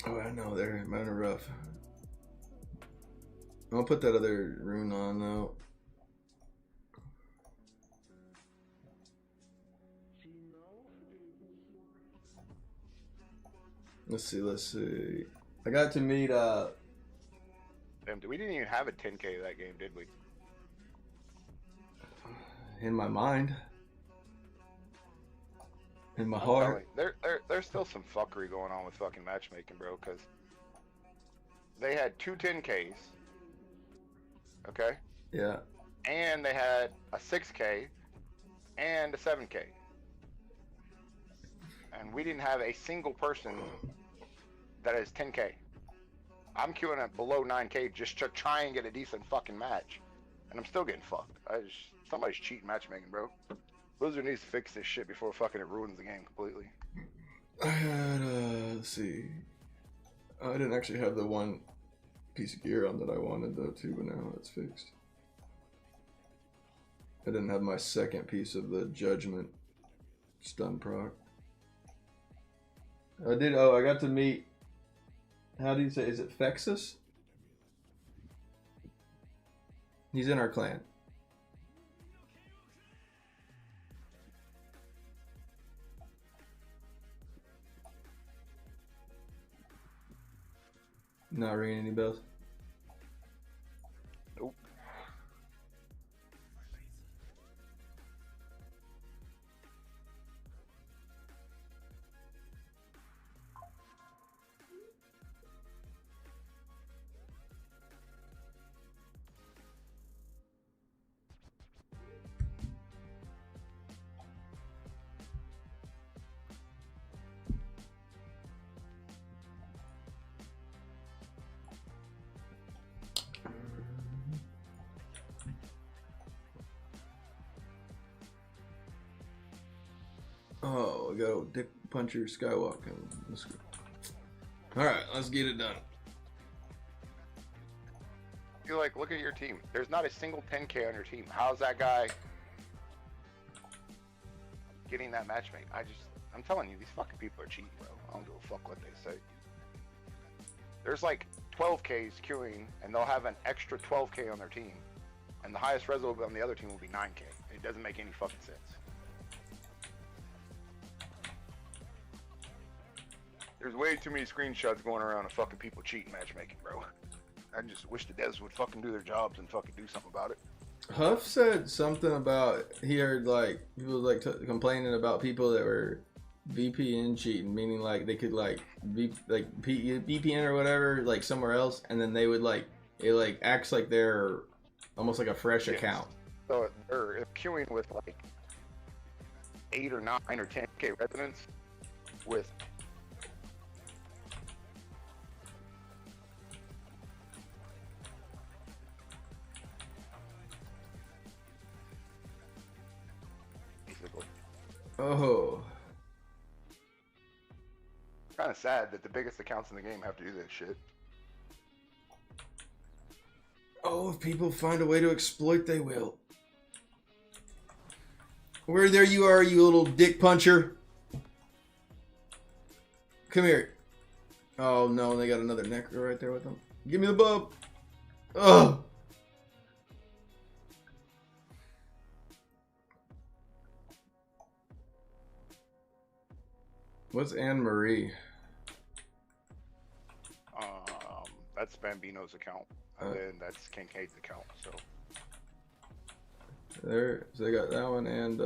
Oh, I know they're kind of rough. I'll put that other rune on though. Let's see. I got to meet Damn, we didn't even have a 10K that game, did we? in my mind. In my I'm heart. telling you, there's still some fuckery going on with fucking matchmaking, bro, because they had 2 10Ks, okay? Yeah. And they had a 6K and a 7K. And we didn't have a single person that is 10K. I'm queuing at below 9K just to try and get a decent fucking match. And I'm still getting fucked. Somebody's cheating matchmaking, bro. Blizzard needs to fix this shit before fucking it ruins the game completely. I had, let's see. I didn't actually have the one piece of gear on that I wanted though too, but now it's fixed. I didn't have my second piece of the Judgment stun proc. I did, I got to meet, how do you say, is it Fexus? He's in our clan. Not ringing any bells. Nope. Oh, we go Dick Puncher Skywalker. Let's go. Alright, let's get it done. You're like, look at your team. There's not a single 10K on your team. How's that guy getting that matchmate? I'm telling you, these fucking people are cheating, bro. I don't give a fuck what they say. There's like 12Ks queuing, and they'll have an extra 12K on their team, and the highest res on the other team will be 9K. It doesn't make any fucking sense. There's way too many screenshots going around of fucking people cheating matchmaking, bro. I just wish the devs would fucking do their jobs and fucking do something about it. Huff said something about he heard like people like complaining about people that were VPN cheating, meaning like they could like VPN or whatever like somewhere else, and then they would like it like acts like they're almost like a fresh account. So they're queuing with like 8 or 9 or 10K residents with. Oh. Kind of sad that the biggest accounts in the game have to do this shit. Oh, if people find a way to exploit, they will. Where there you are, you little dick puncher. Come here. Oh no, they got another necro right there with them. Give me the bub. Ugh. What's Anne Marie? That's Bambino's account, and then that's Kincaid's account. So there, so they got that one and.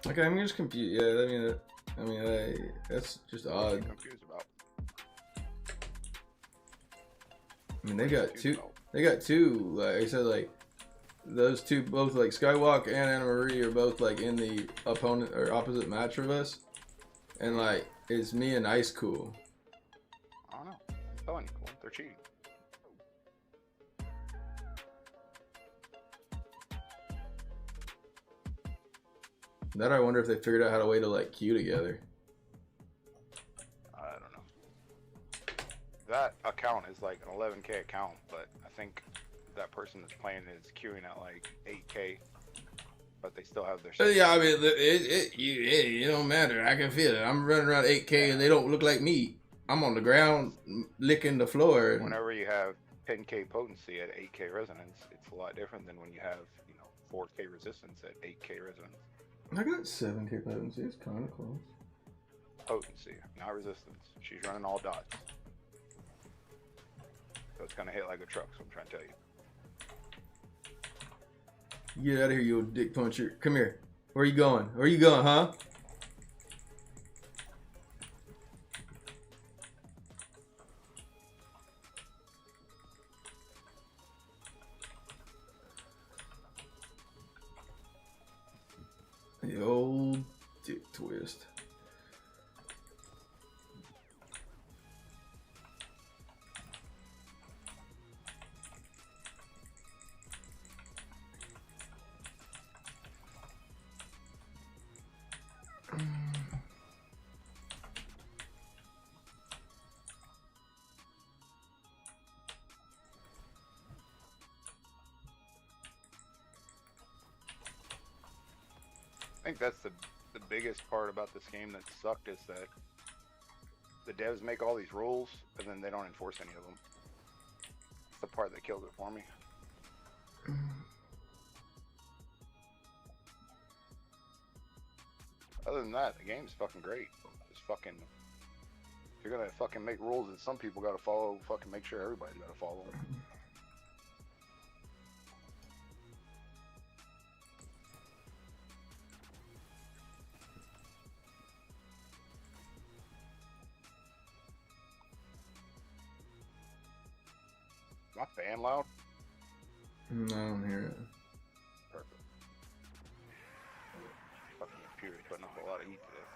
Okay, I'm just confused. Yeah, I mean, that's just odd. confused about. I mean, they got two. They got two. Like I said, like those two, both like Skywalk and Anna Marie are both like in the opponent or opposite match of us, and like it's me and Ice Cool. I don't know. I'm telling you, cool. They're cheating. Then I wonder if they figured out how to way to like queue together. I don't know. That account is like an 11K account, but I think that person that's playing is queuing at like 8K, but they still have their. Yeah, I mean, it don't matter. I can feel it. I'm running around 8K and they don't look like me. I'm on the ground licking the floor. Whenever you have 10K potency at 8K resonance, it's a lot different than when you have 4K resistance at 8K resonance. I got 7K potency. It's kind of close. Potency, not resistance. She's running all dots. So it's gonna hit like a truck, so I'm trying to tell you. Get out of here, you old dick puncher. Come here. Where you going? Where you going, huh? The old dick twist. I think that's the biggest part about this game that sucked is that the devs make all these rules and then they don't enforce any of them. It's the part that killed it for me. Other than that, the game's fucking great. Just fucking, if you're gonna fucking make rules that some people gotta follow, fucking make sure everybody's gotta follow them. My fan loud? No, I don't hear it. Perfect. Fucking computer's putting off a lot of heat today.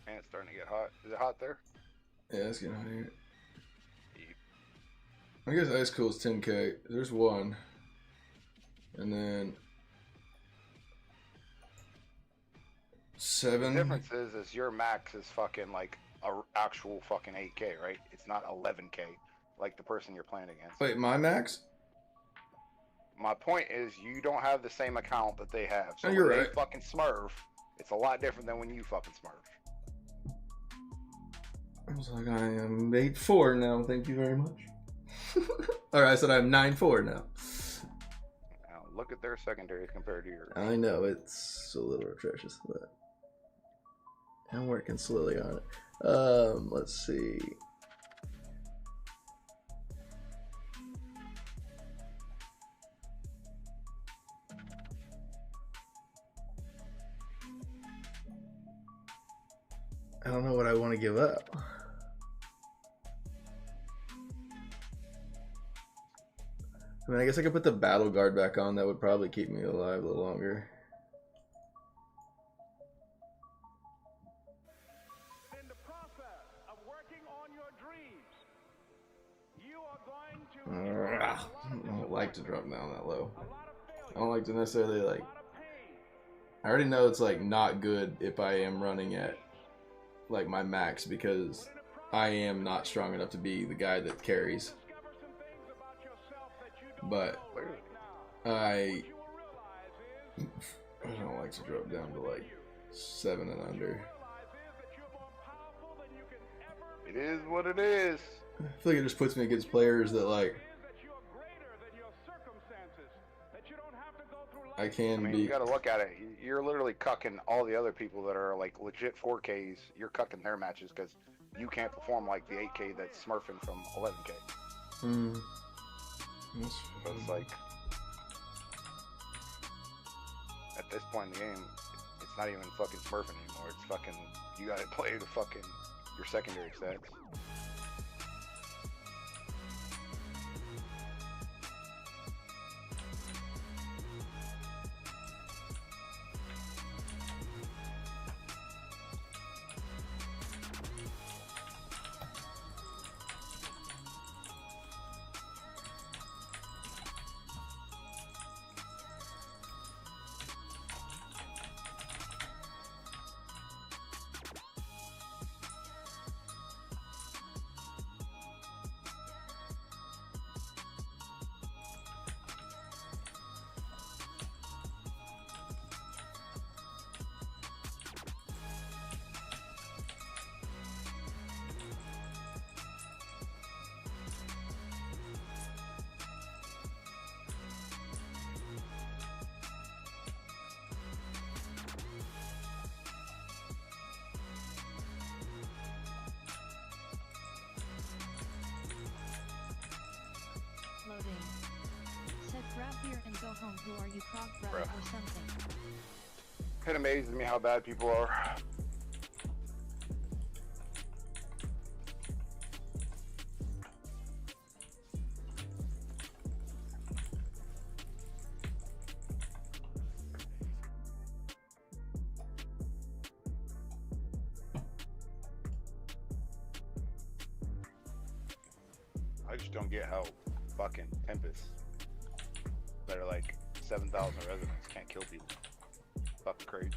And it's starting to get hot. Is it hot there? Yeah, it's getting hot here. I guess ice cool is 10k. There's one. And then 7. The difference is your max is fucking like a actual fucking 8k, right? It's not 11k like the person you're playing against. Wait, my max? My point is you don't have the same account that they have. So Oh, you're when right. they fucking smurf, it's a lot different than when you fucking smurf. I was like, I am 8-4 now. Thank you very much. Alright, I said I'm 9-4 now. Now look at their secondaries compared to yours. I know, it's a little atrocious, but I'm working slowly on it. Let's see. I don't know what I want to give up. I mean, I guess I could put the battle guard back on. That would probably keep me alive a little longer. In the process of working on your dreams, you are going to I don't like to drop down that low. I don't like to necessarily like. I already know it's like not good if I am running at like my max because I am not strong enough to be the guy that carries. But I don't like to drop down to like 7 and under. It is what it is. I feel like it just puts me against players that like I can I mean, be. you gotta look at it. You're literally cucking all the other people that are like legit 4Ks. You're cucking their matches because you can't perform like the 8K that's smurfing from 11K. So it's like, at this point in the game, it's not even fucking smurfing anymore. It's fucking, you gotta play the fucking, your secondary stats. Loading. Said grab beer and go home. Who are you, Krog brother Bruh. or something? It amazes me how bad people are. I just don't get how fucking Tempests that are like 7,000 residents can't kill people. Fucking crazy.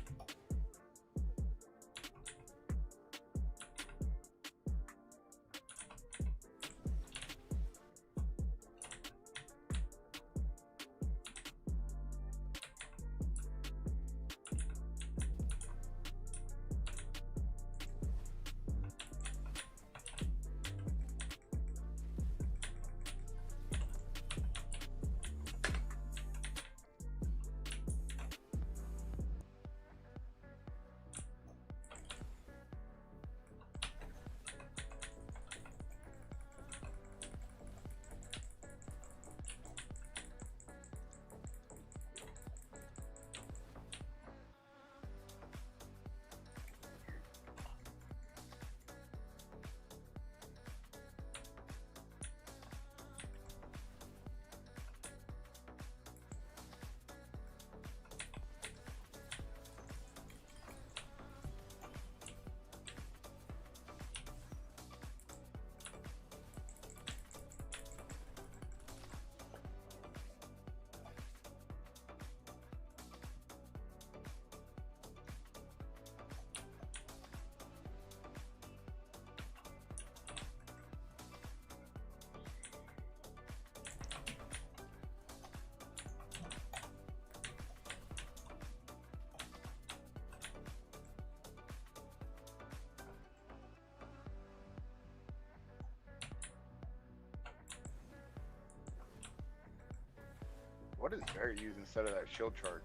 What does Barry use instead of that shield charge?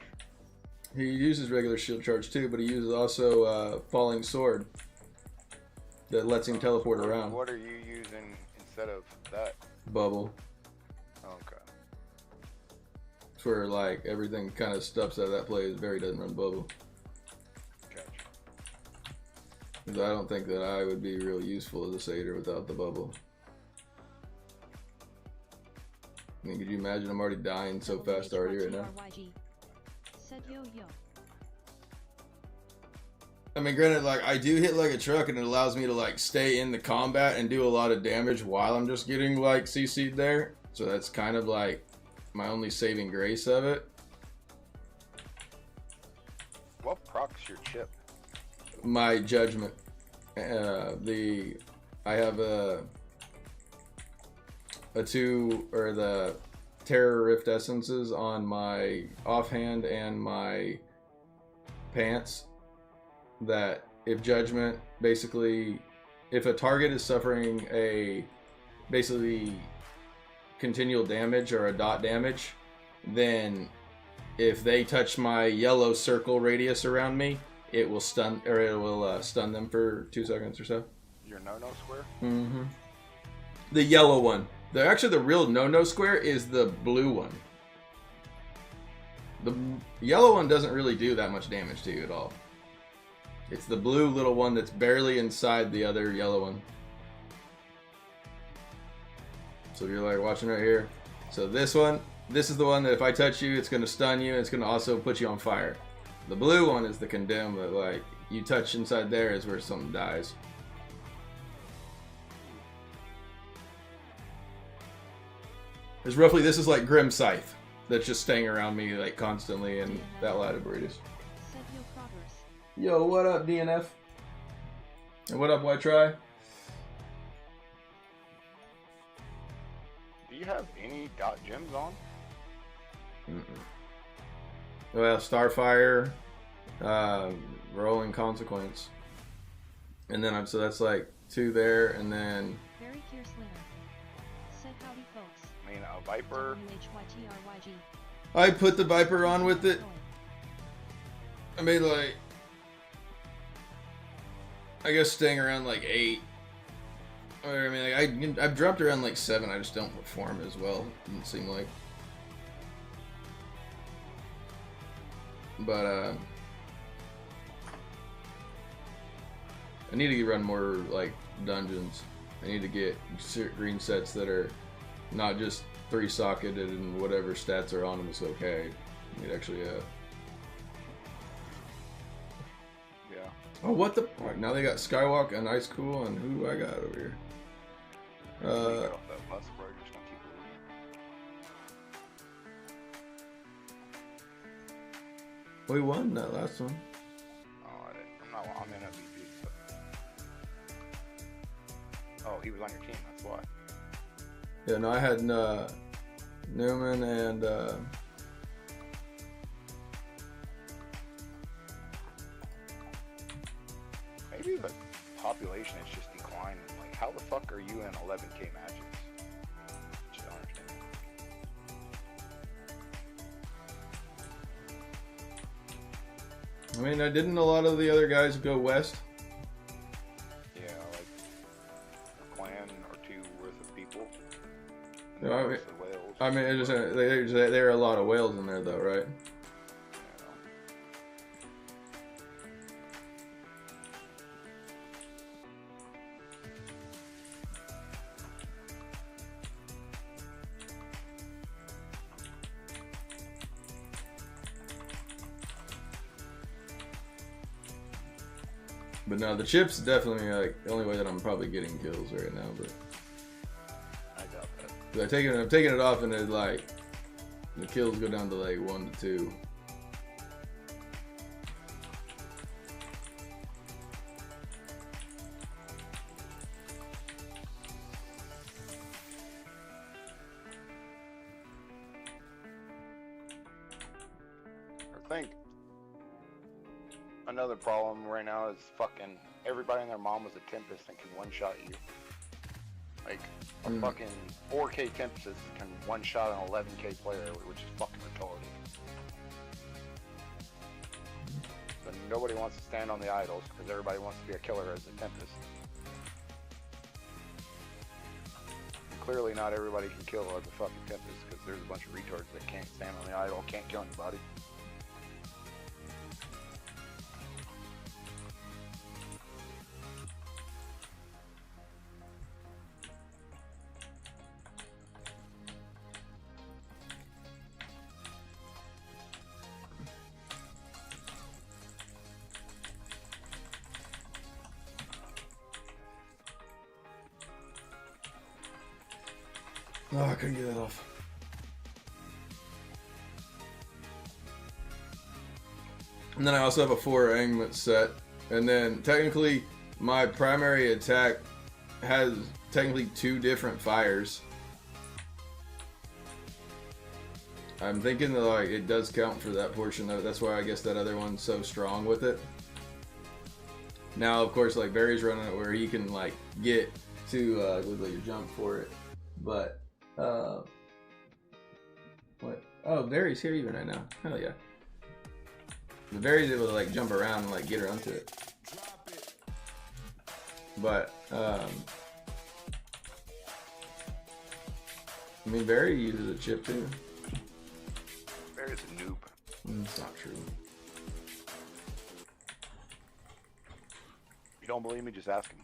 He uses regular shield charge too, but he uses also falling sword that lets him teleport around. What are you using instead of that? Bubble. Okay. For like everything kind of stuffs out of that plays. Barry doesn't run bubble. Gotcha. 'Cause I don't think that I would be real useful as a satyr without the bubble. I mean, could you imagine? I'm already dying so fast already right now. Said yo yo. I mean, granted, like, I do hit like a truck and it allows me to like stay in the combat and do a lot of damage while I'm just getting like CC'd there. So that's kind of like my only saving grace of it. What procs your chip? My judgment. I have a 2 or the Terror Rift essences on my offhand and my pants. That if judgment, basically, if a target is suffering a basically continual damage or a dot damage, then if they touch my yellow circle radius around me, it will stun, or it will stun them for 2 seconds or so. Your no-no square? Mm-hmm. The yellow one. Actually, the real no-no square is the blue one. The yellow one doesn't really do that much damage to you at all. It's the blue little one that's barely inside the other yellow one. So if you're like watching right here. So this is the one that if I touch you, it's going to stun you. And it's going to also put you on fire. The blue one is the condemn that like you touch inside there is where something dies. There's roughly, this is like Grim Scythe that's just staying around me like constantly in that Latiburitas. Yo, what up, DNF? And what up, White Try? Do you have any dot gems on? Well, Starfire, Rolling Consequence. And then so that's like 2 there, and then... Very fierce winner. Said howdy folks. I mean, a Viper. WHYTRYG. I put the Viper on with it. I made like... I guess staying around like 8. Or, I mean, like, I've dropped around like 7. I just don't perform as well. Doesn't seem like. But I need to run more like dungeons. I need to get green sets that are not just 3-socketed and whatever stats are on them is okay. I need actually Oh, what the? Right, now they got Skywalk and Ice Cool, and who do I got over here? We won that last one. Oh, I'm in MVP. So. Oh, he was on your team. That's why. Yeah, no, I had Newman and maybe the population is just declining. Like, how the fuck are you in 11K matches? Just don't understand. I mean, didn't a lot of the other guys go west? Yeah, like a clan or 2 worth of people. No, I mean, it's just, there are a lot of whales in there, though, right? But no, the chips definitely like the only way that I'm probably getting kills right now. But I doubt that. I'm taking it off, and it like the kills go down to like 1 to 2. I think another problem right now is fucking everybody and their mom was a Tempest and can one-shot you. Like a fucking 4K Tempest can one shot an 11K player, which is fucking retarded. So nobody wants to stand on the idols because everybody wants to be a killer as a Tempest. And clearly, not everybody can kill as a fucking Tempest because there's a bunch of retards that can't stand on the idol, can't kill anybody. Oh, I couldn't get that off. And then I also have a 4 anglement set. And then technically my primary attack has technically 2 different fires. I'm thinking that like it does count for that portion of it. That's why I guess that other one's so strong with it. Now of course like Barry's running it where he can like get to with your jump for it. But what? Oh, Barry's here even right now. Hell yeah. Barry's able to like jump around and like get her onto it. But I mean Barry uses a chip too. Barry's a noob. It's not true. You don't believe me? Just ask him.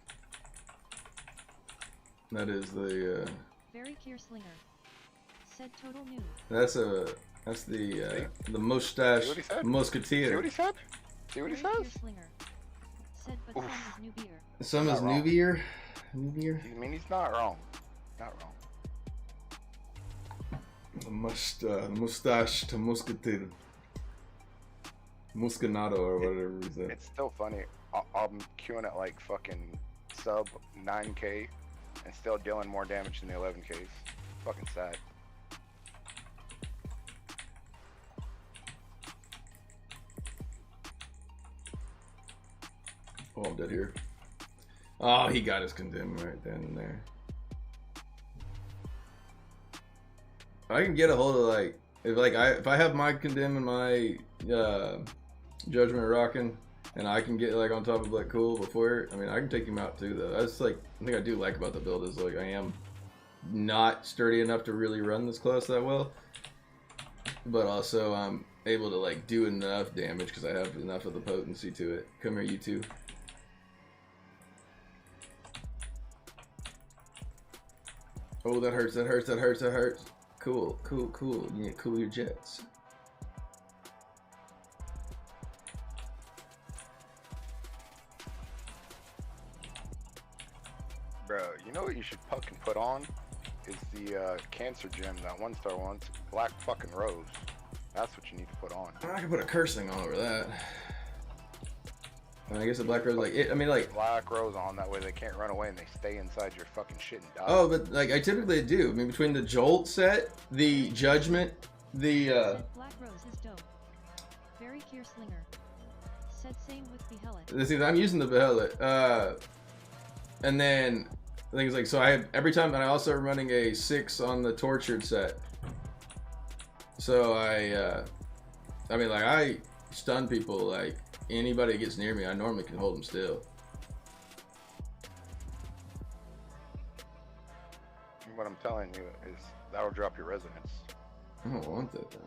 That is the Very Slinger. Said total noob. that's the mustache See what he said? musketeer. See what he said? See what he Very says? Slinger. Said but some is noobier. Some is Not wrong. noobier. Noobier. I mean, he's not wrong. Not wrong. The mustache to musketeer. Muscanado or whatever he said. It's still funny. I'm queuing at like fucking sub 9K and still dealing more damage than the 11Ks. Fucking sad. Oh, I'm dead here. Oh, he got his condemn right then and there. I can get a hold of like if I have my condemn and my judgment rocking, and I can get like on top of like cool before. I mean, I can take him out too though. That's like I think I do like about the build is like I am not sturdy enough to really run this class that well, but also I'm able to like do enough damage because I have enough of the potency to it. Come here, you two. Oh, that hurts, that hurts, that hurts, that hurts. Cool, cool, cool. You need to cool your jets. Bro, you know what you should fucking put on? Is the cancer gem, that 1-star one. It's black fucking rose. That's what you need to put on. I can put a cursing all over that. I guess the black rose, like, I mean, like... Black rose on, that way they can't run away and they stay inside your fucking shit and die. Oh, but, like, I typically do. I mean, between the Jolt set, the Judgment, the, Said Black Rose is dope. Very Slinger. Said same with Behelit. I'm using the Behelit. And then, things like, so I have, every time, and I also am running a 6 on the Tortured set. So I mean, like, I stun people, like, anybody that gets near me, I normally can hold them still. What I'm telling you is that'll drop your resonance. I don't want that, though.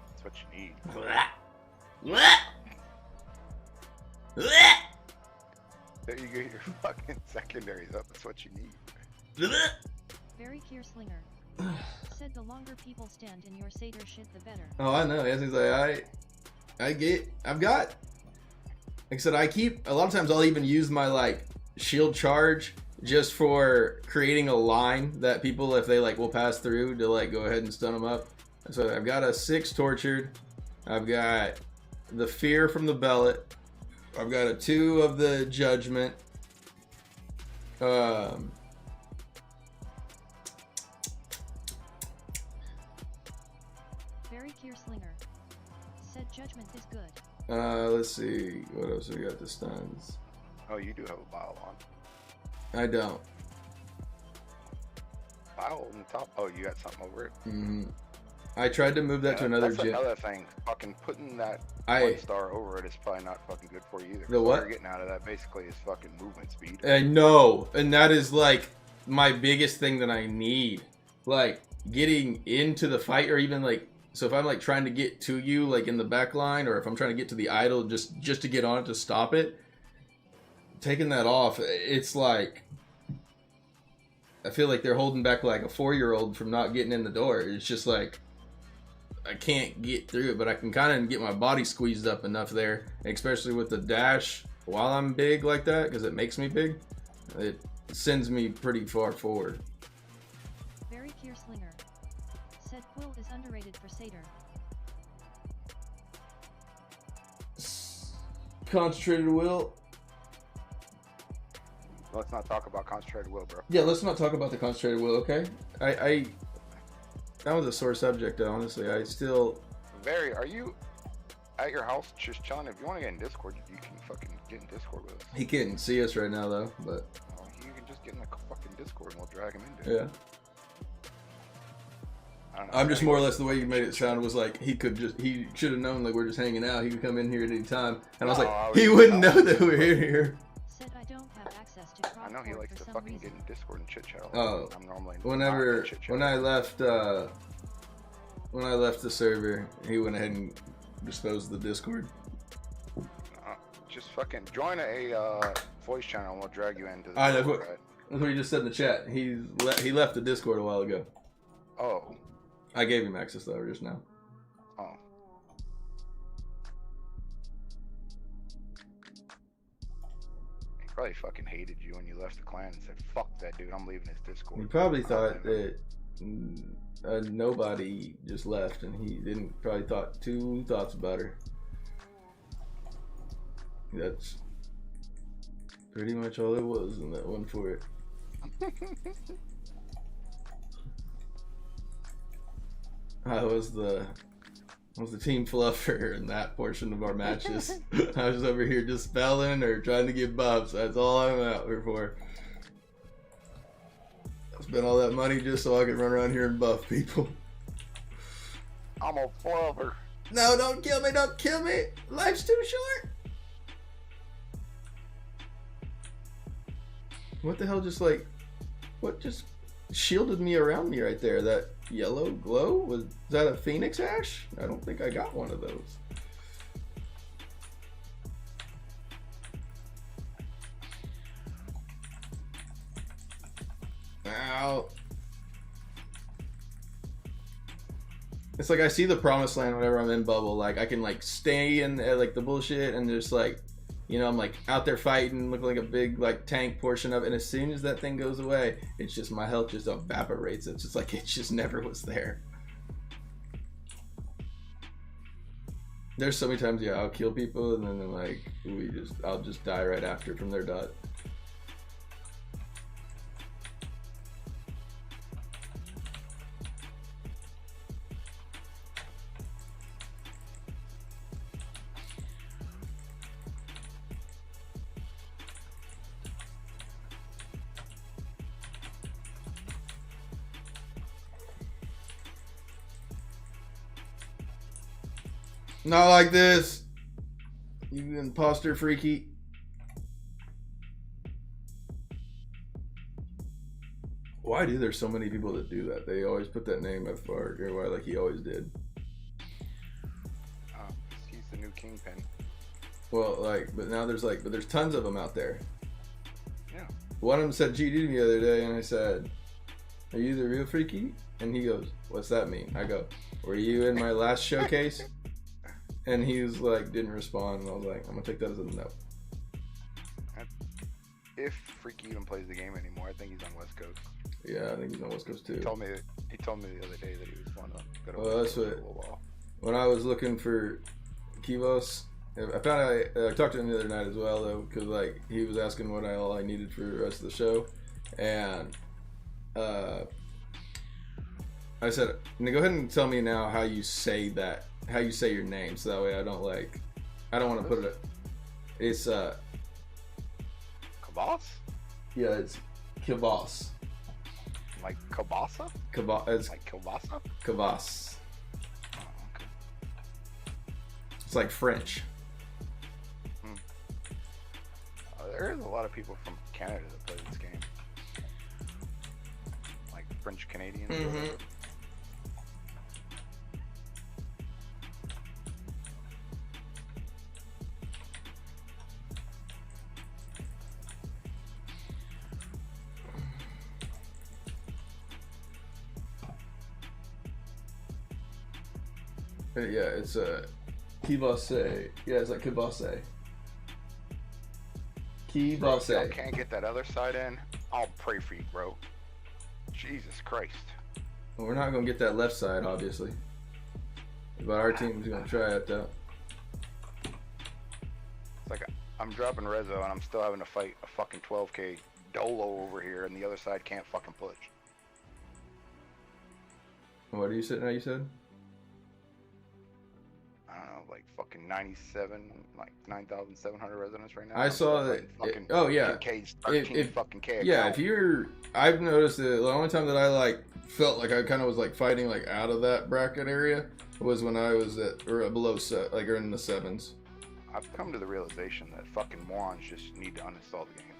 That's what you need. There you get your fucking secondaries up. That's what you need. Very Slinger. Said the longer people stand in your Seder shit, the better. Oh, I know. Yes, he's like, I've got, like I said, a lot of times I'll even use my like shield charge just for creating a line that people, if they like will pass through to like go ahead and stun them up. So I've got a 6 tortured. I've got the fear from the bellet. I've got a 2 of the judgment. Very Slinger. Said judgment is good. Let's see what else we got. The stuns. Oh, you do have a bile on. I don't. File on the top. Oh, you got something over it. I tried to move that to another That's gym. another thing. Fucking putting that I- one star over it is probably not fucking good for you either. The All what? you're getting out of that basically is fucking movement speed. I know, and that is like my biggest thing that I need. Like getting into the fight, or even like, so if I'm like trying to get to you like in the back line, or if I'm trying to get to the idol just to get on it to stop it, taking that off, it's like I feel like they're holding back like a 4-year-old from not getting in the door. It's just like I can't get through it, but I can kind of get my body squeezed up enough there, especially with the dash while I'm big like that, because it makes me big. It sends me pretty far forward. Very Kier Slinger. Said Quill is underrated for Crusader. Concentrated will. Let's not talk about concentrated will, bro. Yeah, let's not talk about the concentrated will, okay? I that was a sore subject, honestly. I still... Are you at your house just chilling? If you want to get in Discord, you can fucking get in Discord with us. He can't see us right now, though, but... Oh, you can just get in the fucking Discord and we'll drag him into it. Yeah. I don't know. I'm just more or less, the way you made it sound was like he should have known like we're just hanging out. He could come in here at any time. And I was like, he wouldn't know that we're here. Said I don't have access to Krog I know he for likes to some fucking reason. get in Discord and chit chat. Oh, I'm normally when I left the server, he went ahead and disposed of the Discord. Just fucking join a voice channel and we'll drag you into the That's Discord, what, right? that's what he just said in the chat. He left the Discord a while ago. Oh. I gave him access though just now. Oh. He probably fucking hated you when you left the clan and said, "Fuck that dude, I'm leaving his Discord." He probably thought that nobody just left, and he didn't probably thought two thoughts about her. That's pretty much all it was in that one for it. I was the team fluffer in that portion of our matches. I was over here just spelling or trying to get buffs. That's all I'm out here for. I spent all that money just so I could run around here and buff people. I'm a fluffer. No, don't kill me, don't kill me. Life's too short. What the hell what just shielded me around me right there? That yellow glow? Was that a Phoenix Ash? I don't think I got one of those. Ow. It's like I see the promised land whenever I'm in bubble. Like I can like stay in like the bullshit and just like, you know, I'm like out there fighting, looking like a big like tank portion of it. And as soon as that thing goes away, it's just my health just evaporates. It's just like it just never was there. There's so many times, yeah, I'll kill people and then like I'll just die right after from their dot. Not like this, you imposter freaky. Why do there's so many people that do that? They always put that name at far, why like he always did. He's the new kingpin. Well, like, but now there's tons of them out there. Yeah. One of them said GD to me the other day, and I said, "Are you the real freaky?" And he goes, "What's that mean?" I go, "Were you in my last showcase?" And he was like, didn't respond, and I was like, I'm gonna take that as a no. If Freaky even plays the game anymore, I think he's on West Coast. Yeah, I think he's on West Coast too. He told me the other day that he was going to go to Well, West that's Coast for a little while. When I was looking for Kivos, I found I talked to him the other night as well though, because like he was asking what all I needed for the rest of the show, and I said, "Now go ahead and tell me now how you say that, how you say your name, so that way I don't want to put it. It's Kavos? Yeah, it's kibas. Like kielbasa? It's Like kielbasa? kibas. Oh, okay. It's like French. There is a lot of people from Canada that play this game. Like French Canadians. Or whatever. Yeah, it's a kibase. Yeah, it's like kibase. Bro, if y'all can't get that other side in, I'll pray for you, bro. Jesus Christ. Well, we're not gonna get that left side, obviously. But our team's gonna try it though. It's like I'm dropping Rezo and I'm still having to fight a fucking 12k Dolo over here, and the other side can't fucking push. What are you sitting at? You said? I don't know, like fucking 97, like 9,700 residents right now. I saw that. Oh yeah. 13 fucking K. Yeah, if you're, I've noticed that the only time that I like felt like I kind of was like fighting like out of that bracket area was when I was at or below like or in the 7s. I've come to the realization that fucking morons just need to uninstall the game.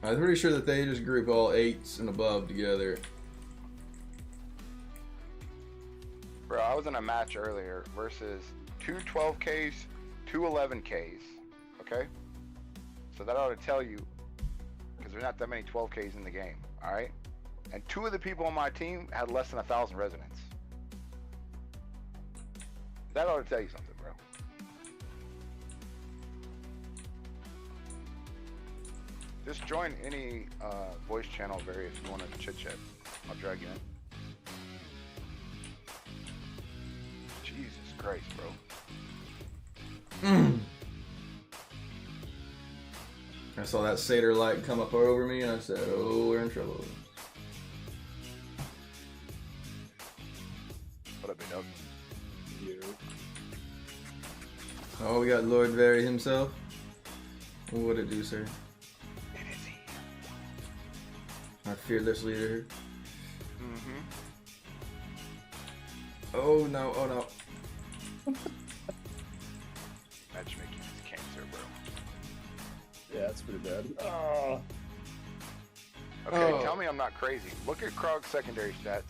I'm pretty sure that they just group all 8s and above together. Bro, I was in a match earlier versus two 12Ks, two 11Ks, okay? So that ought to tell you, because there's not that many 12Ks in the game, alright? And 2 of the people on my team had less than 1,000 residents. That ought to tell you something, bro. Just join any voice channel, Barry, if you want to chit-chat. I'll drag you in. Jesus Christ, bro. I saw that Satyr light come up over me and I said, oh, we're in trouble. What up, big dog? Oh, we got Lord Very himself. What it do, sir? It is he. Our fearless leader. Mm-hmm. Oh no, oh no. Matchmaking is cancer, bro. Yeah, that's pretty bad. Okay, tell me I'm not crazy. Look at Krog's secondary stats.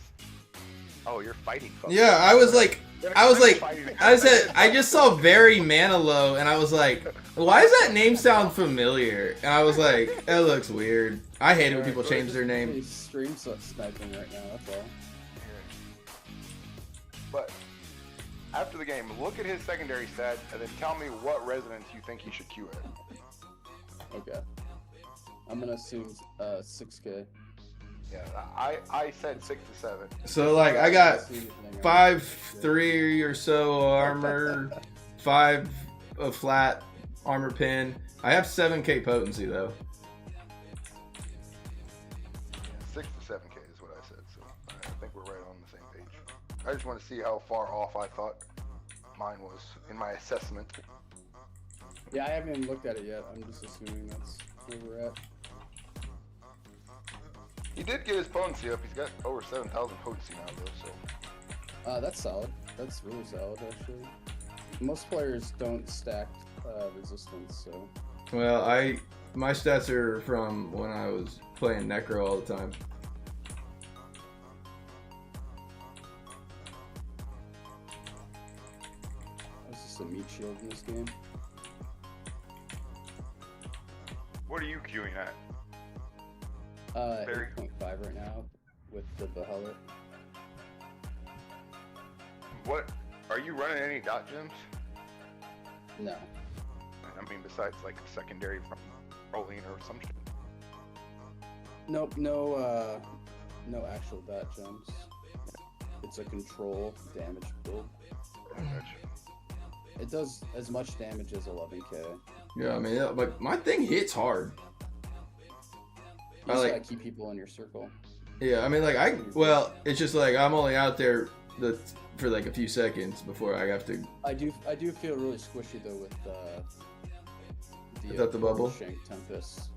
Oh, you're fighting. Yeah, I said, I just saw Very Mana Low, and I was like, why does that name sound familiar? And I was like, that looks weird. I hate it when people change their name. He's stream sniping right now, that's all. But after the game, look at his secondary stats, and then tell me what residence you think he should queue at. Okay. I'm gonna assume 6K. Yeah, I said 6 to 7. So like I got 5'3" or so armor, 5 flat armor pin. I have 7k potency though. Yeah, 6 to 7k is what I said. So I think we're right on the same page. I just want to see how far off I thought mine was in my assessment. Yeah, I haven't even looked at it yet. I'm just assuming that's where we're at. He did get his potency up. He's got over 7,000 potency now, though. So That's solid. That's really solid, actually. Most players don't stack resistance, so. Well, my stats are from when I was playing Necro all the time. That's just a meat shield in this game. what are you queuing at? 8.5 right now with the Beheller. What are you running any dot gems? No. I mean, besides like a secondary from Rolling or some shit. Nope, no actual dot gems. It's a control damage build. It does as much damage as 11k. Yeah, I mean, like my thing hits hard. You just gotta keep people in your circle. Yeah, I mean, like it's just like I'm only out there for like a few seconds before I have to. I do feel really squishy though with the bubble? Shank Tempest.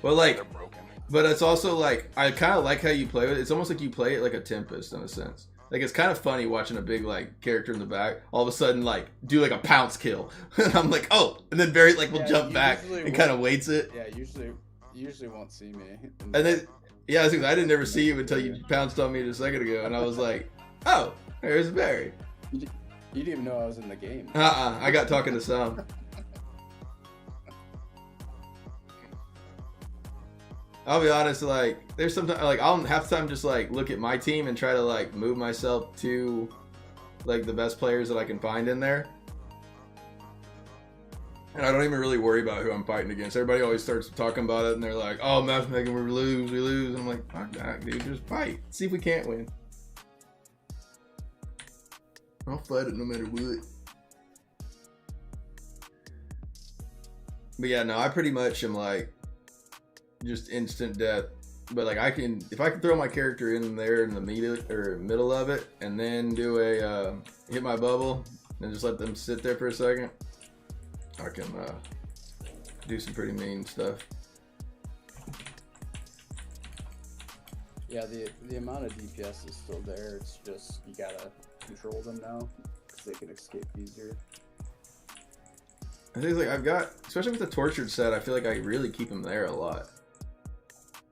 Well, like, They're broken. but it's also like I kind of like how you play with it. It's almost like you play it like a Tempest in a sense. Like it's kind of funny watching a big like character in the back all of a sudden like do like a pounce kill, and I'm like, oh, and then Barry like will jump back and kind of waits it. Yeah, usually won't see me. And then yeah, I didn't ever see you until you pounced on me just a second ago, and I was like, oh, there's Barry. You didn't even know I was in the game. I got talking to some. I'll be honest, like, there's sometimes, like, I'll half the time just, like, look at my team and try to, like, move myself to, like, the best players that I can find in there. And I don't even really worry about who I'm fighting against. Everybody always starts talking about it, and they're like, oh, matchmaking, we lose. And I'm like, fuck that, dude, just fight. See if we can't win. I'll fight it no matter what. But yeah, no, I pretty much am, like, just instant death, but like if I can throw my character in there in the middle of it, and then do a hit my bubble and just let them sit there for a second, I can do some pretty mean stuff. Yeah, the amount of DPS is still there. It's just you gotta control them now because they can escape easier. I think like I've got, especially with the tortured set, I feel like I really keep them there a lot.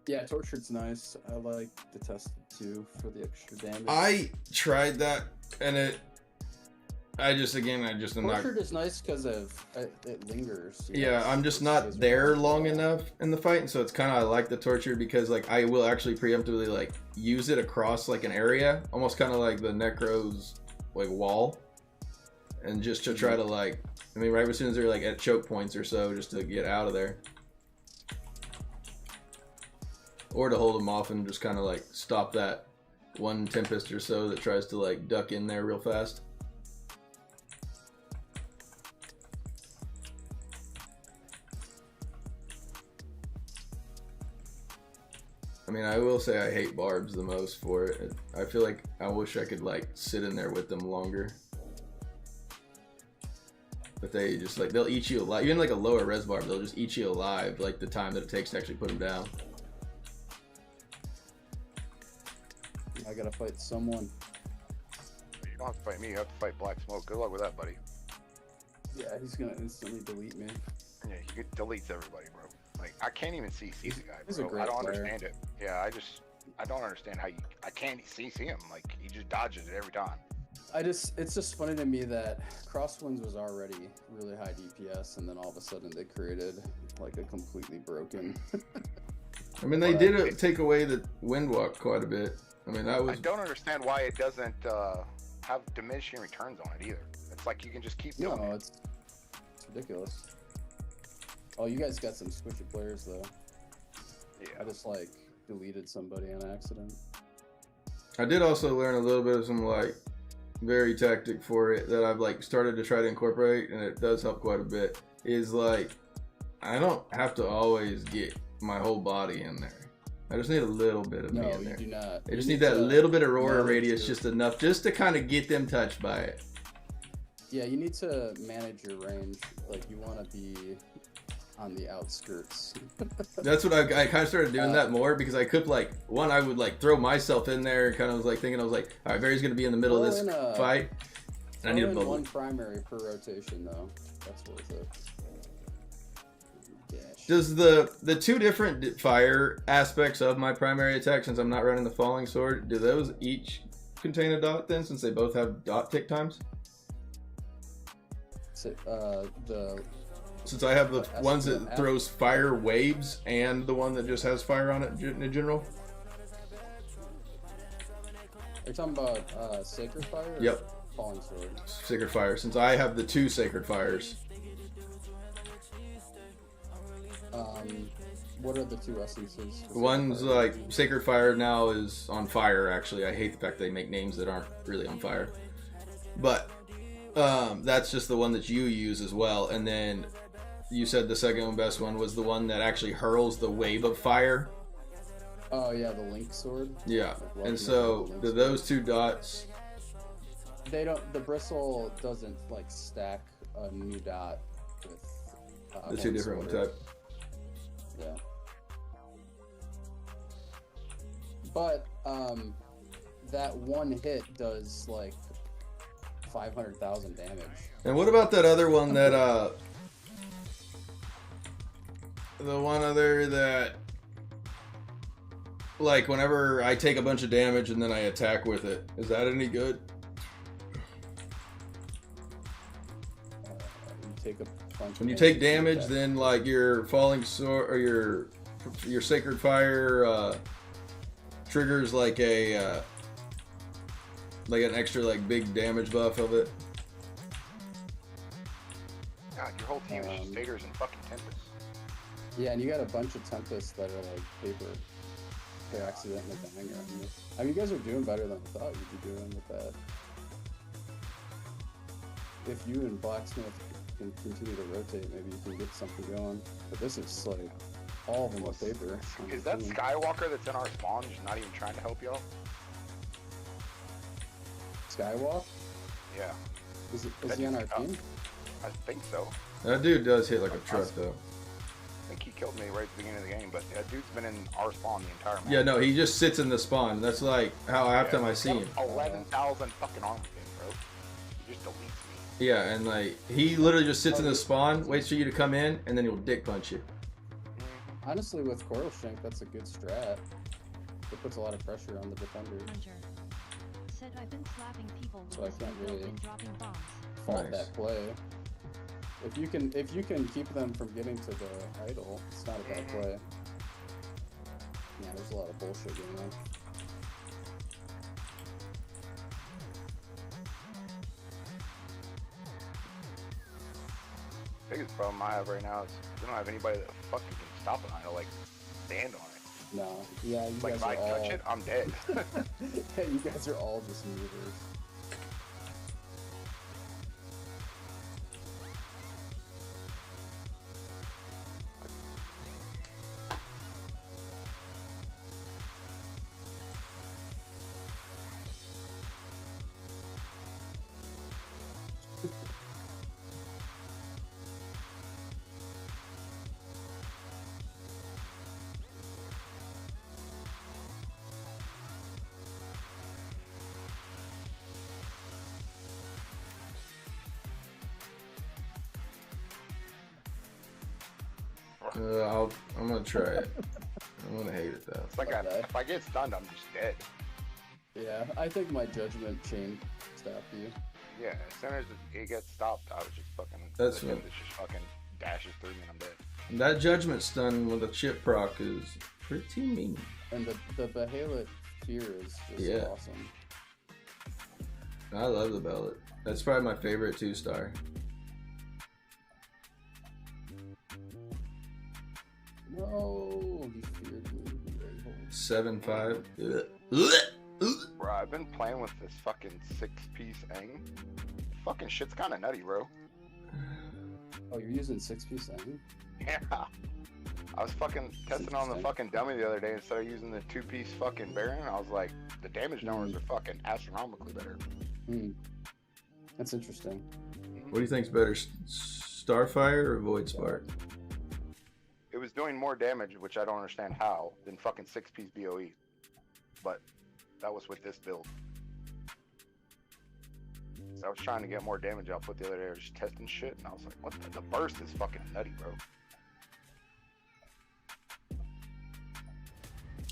Yeah, Tortured's nice. I like the Tested too for the extra damage. I tried that, and I just am not. Tortured is nice because of it lingers. Yeah, I'm just not there long enough in the fight, and so it's kind of I like the Tortured because like I will actually preemptively like use it across like an area, almost kind of like the Necro's like wall, and just to try to like, I mean, right as soon as they're like at choke points or so, just to get out of there. Or to hold them off and just kind of like stop that one Tempest or so that tries to like duck in there real fast. I mean, I will say I hate barbs the most for it. I feel like I wish I could like sit in there with them longer. But they just like, they'll eat you alive. Even like a lower res barb, they'll just eat you alive like the time that it takes to actually put them down. I gotta fight someone. You don't have to fight me, you have to fight Black Smoke. Good luck with that, buddy. Yeah, he's gonna instantly delete me. Yeah, he deletes everybody, bro. Like, I can't even CC the guy, He's a bro. great I don't player. understand it. Yeah, I don't understand how I can't CC him. Like, he just dodges it every time. It's just funny to me that Crosswinds was already really high DPS, and then all of a sudden they created like a completely broken. I mean, they did take away the Windwalk quite a bit. I mean, that was. I don't understand why it doesn't have diminishing returns on it either. It's like you can just keep doing it. It's ridiculous. Oh, you guys got some squishy players though. Yeah. I just like deleted somebody on accident. I did also learn a little bit of some like very tactic for it that I've like started to try to incorporate, and it does help quite a bit. Is like I don't have to always get my whole body in there. I just need a little bit of me in there. No, you do not. I just need that little bit of aurora radius, just enough, just to kind of get them touched by it. Yeah, you need to manage your range. Like you want to be on the outskirts. That's what I kind of started doing that more because I could like I would like throw myself in there and kind of was like thinking I was like, all right, Barry's gonna be in the middle of this fight. And I need a bubble. One primary per rotation though. That's worth it. Does the two different fire aspects of my primary attack, since I'm not running the falling sword, do those each contain a dot then, since they both have dot tick times? So, since I have the ones that throws fire waves and the one that just has fire on it in general? Are you talking about Sacred Fire? Or Yep. Falling Sword. Sacred Fire, since I have the two Sacred Fires. What are the two essences? One's like Sacred Fire now is on fire. Actually, I hate the fact they make names that aren't really on fire, but that's just the one that you use as well. And then you said the second best one was the one that actually hurls the wave of fire. Oh yeah, the Link Sword. Yeah, and so those two dots. They don't. The bristle doesn't like stack a new dot with the two different type. Yeah. But that one hit does like 500,000 damage. And what about that other one that the one other that, like, whenever I take a bunch of damage and then I attack with it, is that any good? When you take damage, then like your falling sword or your sacred fire triggers like a like an extra like big damage buff of it. God, your whole team is just Satyrs and fucking Tempests. Yeah, and you got a bunch of Tempests that are like paper. They accidentally bang on you. I mean, you guys are doing better than I thought you'd be doing with that. If you and Blacksmith can continue to rotate, maybe you can get something going. But this is like all of them with paper. Is that Skywalker that's in our spawn just not even trying to help y'all? Skywalk? Yeah. Is he on our team? I think so. That dude does hit like a truck though. I think he killed me right at the beginning of the game, but that dude's been in our spawn the entire match. Yeah, no, he just sits in the spawn. That's like how after I see him. 11,000 fucking armor game, bro. He just deletes me. Yeah, and like he literally just sits in the spawn, waits for you to come in, and then he'll dick punch you. Honestly, with Coral Shank, that's a good strat. It puts a lot of pressure on the defender. Hunter said I've been slapping people with So I this can't new build really and dropping bombs. fault that play. If you can keep them from getting to the idol, it's not a bad play. Yeah, there's a lot of bullshit going on. Biggest problem I have right now is we don't have anybody that fucking can stop an idol, like stand on it. No, yeah, you Like guys if I are all... touch it, I'm dead. Yeah, you guys are all just movers. I'm gonna try it. I'm gonna hate it though. It's like if I get stunned, I'm just dead. Yeah, I think my judgment chain stopped you. Yeah, as soon as it gets stopped, I was just fucking. That's it what. just fucking dashes through me and I'm dead. That judgment stun with a chip proc is pretty mean. And the Behelit fear is just awesome. I love the Bellet. That's probably my favorite 2-star. No, he feared me. 7-5. Bro, I've been playing with this fucking 6-piece Aang. Fucking shit's kind of nutty, bro. Oh, you're using 6-piece Aang? Yeah. I was fucking testing on the fucking dummy the other day instead of using the 2-piece fucking Baron. I was like, the damage numbers are fucking astronomically better. That's interesting. What do you think's better, Starfire or Void Spark? It was doing more damage, which I don't understand how, than fucking 6-piece BOE. But that was with this build. So I was trying to get more damage output the other day. I was just testing shit, and I was like, what the burst is fucking nutty, bro.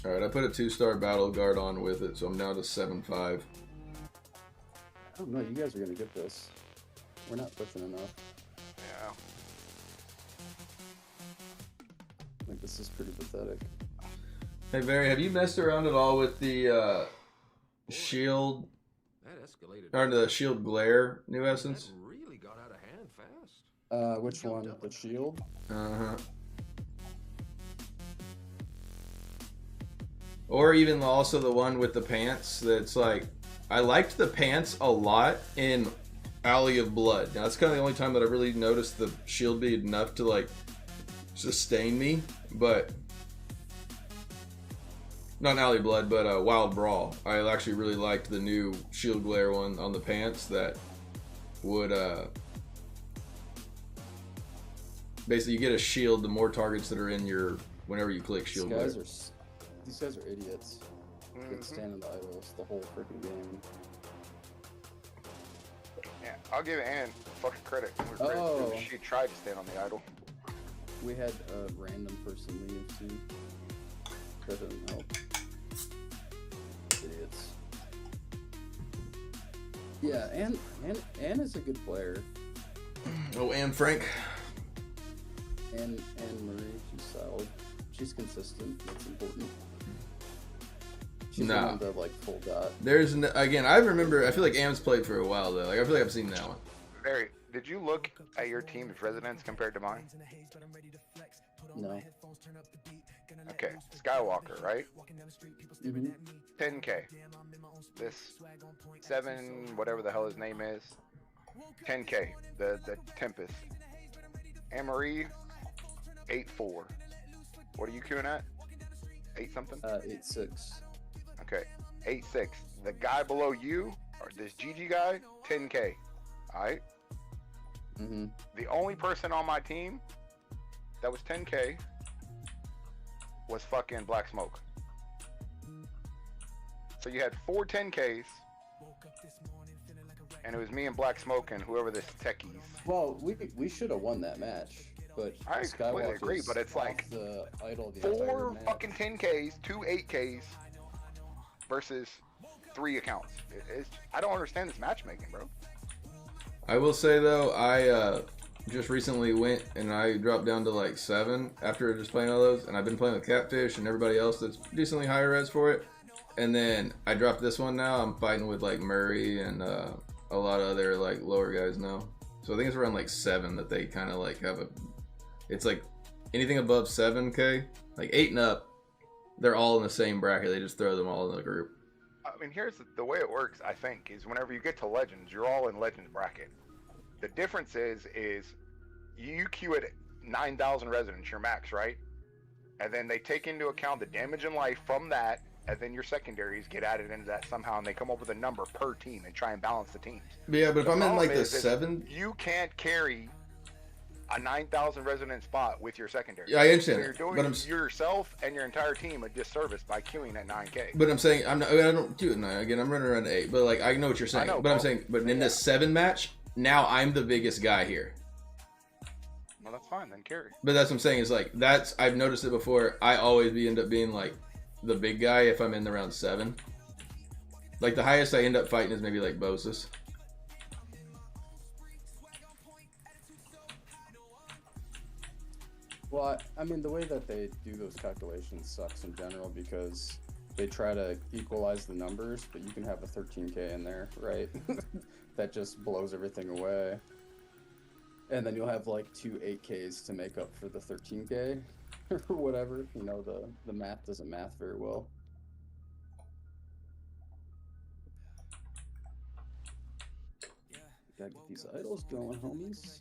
Alright, I put a 2-star Battle Guard on with it, so I'm down to 7-5. I don't know, you guys are gonna get this. We're not pushing enough. Yeah. Like, this is pretty pathetic. Hey Barry, have you messed around at all with the shield That escalated. or the shield glare new essence? That really got out of hand fast. Which one? The shield? Uh-huh. Or even also the one with the pants that's like, I liked the pants a lot in Alley of Blood. Now that's kind of the only time that I really noticed the shield being enough to like sustain me, but not Alley of Blood, but Wild Brawl. I actually really liked the new shield glare one on the pants that would basically you get a shield the more targets that are in your whenever you click shield glare. These guys are idiots. It's standing the idols the whole freaking game. Yeah, I'll give Ann fucking credit. Oh. She tried to stand on the idol. We had a random person leave too. That didn't help. Idiots. Yeah, Ann is a good player. Oh, Anne Frank. And Marie, she's solid. She's consistent. That's important. She's Nah. the like full dot. There's again. I remember. I feel like Am's played for a while though. Like I feel like I've seen that one. Barry, did you look at your team's residents compared to mine? No. Okay, Skywalker, right? Mm-hmm. 10K. This 7, whatever the hell his name is, 10K. The Tempest. Anne-Marie, 8.4. What are you queuing at? 8 something? 8.6. Okay, 8.6. The guy below you, or this GG guy, 10K. Alright? Mm-hmm. The only person on my team that was 10K was fucking Black Smoke. So you had 4 10Ks, and it was me and Black Smoke and whoever this techies. Well, we should have won that match, but I completely agree, Skywalker's but it's like the idol the entire 4 match. fucking 10Ks, 2 8Ks versus 3 accounts. I don't understand this matchmaking, bro. I will say though, I just recently went and I dropped down to like 7 after just playing all those, and I've been playing with Catfish and everybody else that's decently higher res for it. And then I dropped this one now. I'm fighting with like Murray and a lot of other like lower guys now. So I think it's around like 7 that they kind of like have a. It's like anything above 7K, like 8 and up, they're all in the same bracket. They just throw them all in the group. I mean, here's the way it works, I think, is whenever you get to Legends, you're all in Legends bracket. The difference is you queue at 9,000 residents, your max, right? And then they take into account the damage in life from that, and then your secondaries get added into that somehow, and they come up with a number per team and try and balance the teams. Yeah, but if I'm in like the is 7, you can't carry a 9,000 resident spot with your secondary. Yeah, I understand So you're that, doing but I'm yourself and your entire team a disservice by queuing at 9K. But I'm saying I don't do it 9 again. I'm running around 8, but like I know what you're saying. I know, but I'm bro. saying, but in this 7 match, now I'm the biggest guy here. Well, that's fine, then carry. But that's what I'm saying is like I've noticed it before. I always end up being like the big guy if I'm in the round 7. Like the highest I end up fighting is maybe like Bosus. Well, I mean, the way that they do those calculations sucks in general because they try to equalize the numbers, but you can have a 13K in there, right? That just blows everything away. And then you'll have like 2 8Ks to make up for the 13K or whatever. You know, the math doesn't math very well. Gotta get these idols going, homies.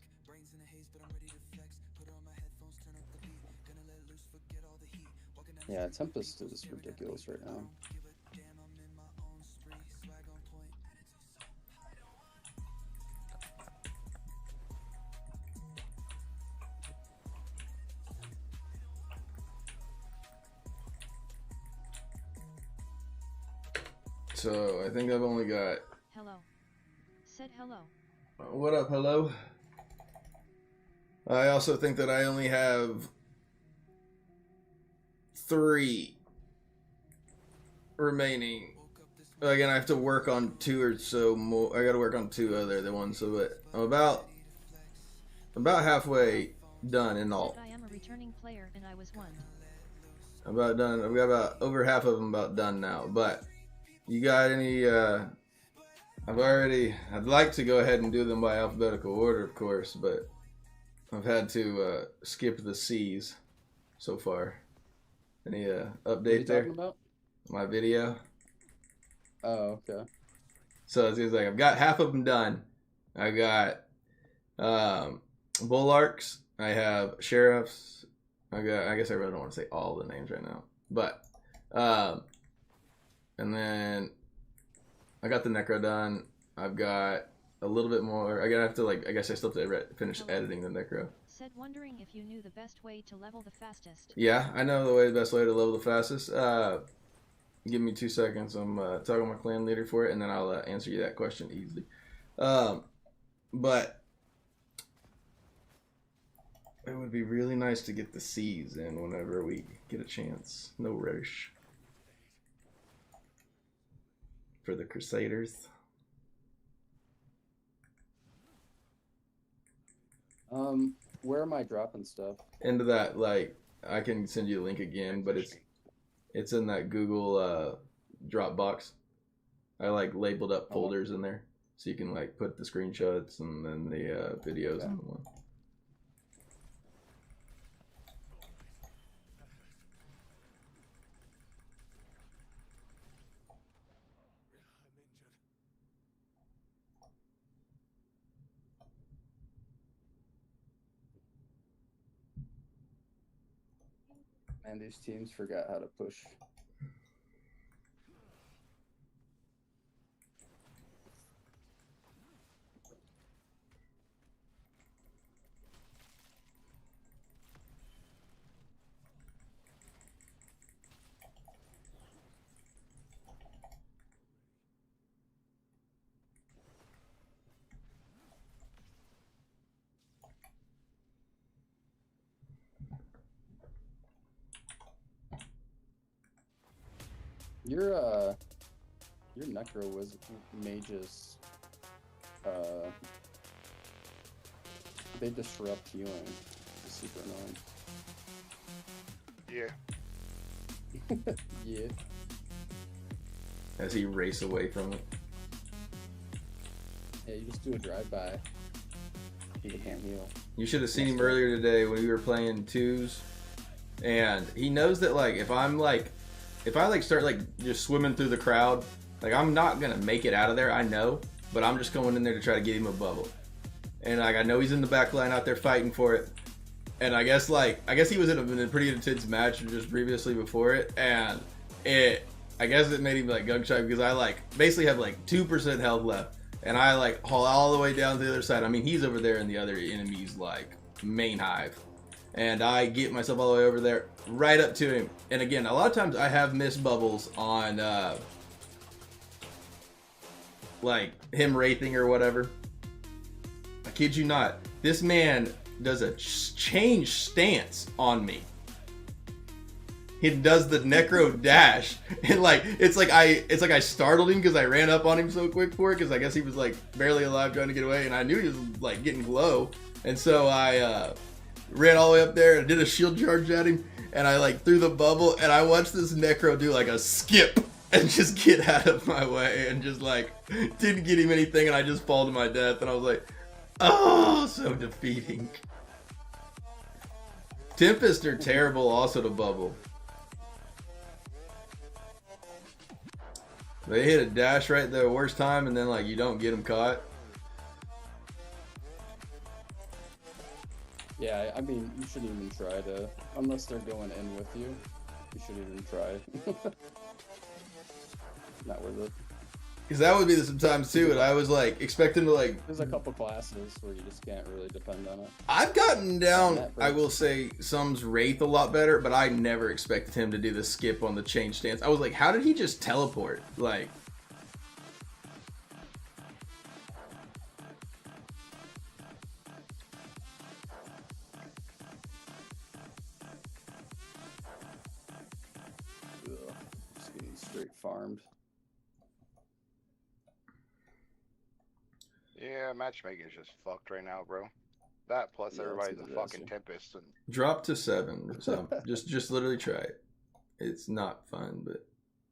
Yeah, Tempest is ridiculous right now. So I think I've only got. Hello. Said hello. What up, hello? I also think that I only have 3 remaining. Again, I have to work on 2 or so more. I got to work on 2 other ones. So, but I'm about halfway done in all. I am a returning player and I was one. I'm about done. I've got about over half of them about done now. But you got any? I'd like to go ahead and do them by alphabetical order, of course, but I've had to skip the C's so far. Any What are you update there? talking about? My video. Oh, okay. So it's like I've got half of them done. I got Bullarks. I have Sheriffs. I guess I really don't want to say all the names right now, but and then I got the Necro done. I've got a little bit more. I have to I guess I still have to finish editing the Necro. Said wondering if you knew the best way to level the fastest. Yeah, I know the best way to level the fastest. Give me 2 seconds. I'm talking to my clan leader for it, and then I'll answer you that question easily. But it would be really nice to get the C's in whenever we get a chance. No rush. For the Crusaders. Where am I dropping stuff? Into that, like, I can send you a link again, but it's in that Google Dropbox. I like labeled up folders in there, so you can like put the screenshots and then the videos in one. And these teams forgot how to push. Your necro was mages. They disrupt healing. It's super annoying. Yeah. Yeah. As he race away from it. Yeah, you just do a drive-by. He can't heal. You should have seen him earlier today when we were playing twos, and he knows that like if I start like just swimming through the crowd, like I'm not gonna make it out of there. I know, but I'm just going in there to try to get him a bubble. And like I know he's in the back line out there fighting for it. And I guess he was in a pretty intense match just previously before it, and I guess it made him like gun shy because I like basically have like 2% health left, and I like haul all the way down to the other side. I mean, he's over there in the other enemy's like main hive, and I get myself all the way over there right up to him. And again, a lot of times I have missed bubbles on like him wraithing or whatever. I kid you not, this man does a change stance on me. He does the necro dash, and like it's like I startled him because I ran up on him so quick for it, because I guess he was like barely alive trying to get away, and I knew he was like getting low, and so I ran all the way up there and did a shield charge at him, and I like threw the bubble, and I watched this necro do like a skip and just get out of my way, and just like didn't get him anything, and I just fall to my death, and I was like, oh, so defeating. Tempest are terrible also to bubble. They hit a dash right at the worst time, and then like you don't get them caught. Yeah, I mean, you shouldn't even try to, unless they're going in with you. You shouldn't even try. Not worth it. Because that would be sometimes too, and I was like expecting to like. There's a couple classes where you just can't really depend on it. I've gotten down, I will say, some's Wraith a lot better, but I never expected him to do the skip on the change stance. I was like, how did he just teleport? Like. Ugh, just getting straight farmed. Yeah, matchmaking is just fucked right now, bro. That plus Yeah, everybody's that's a what it is, fucking yeah. tempest, and Drop to 7. So just literally try it. It's not fun, but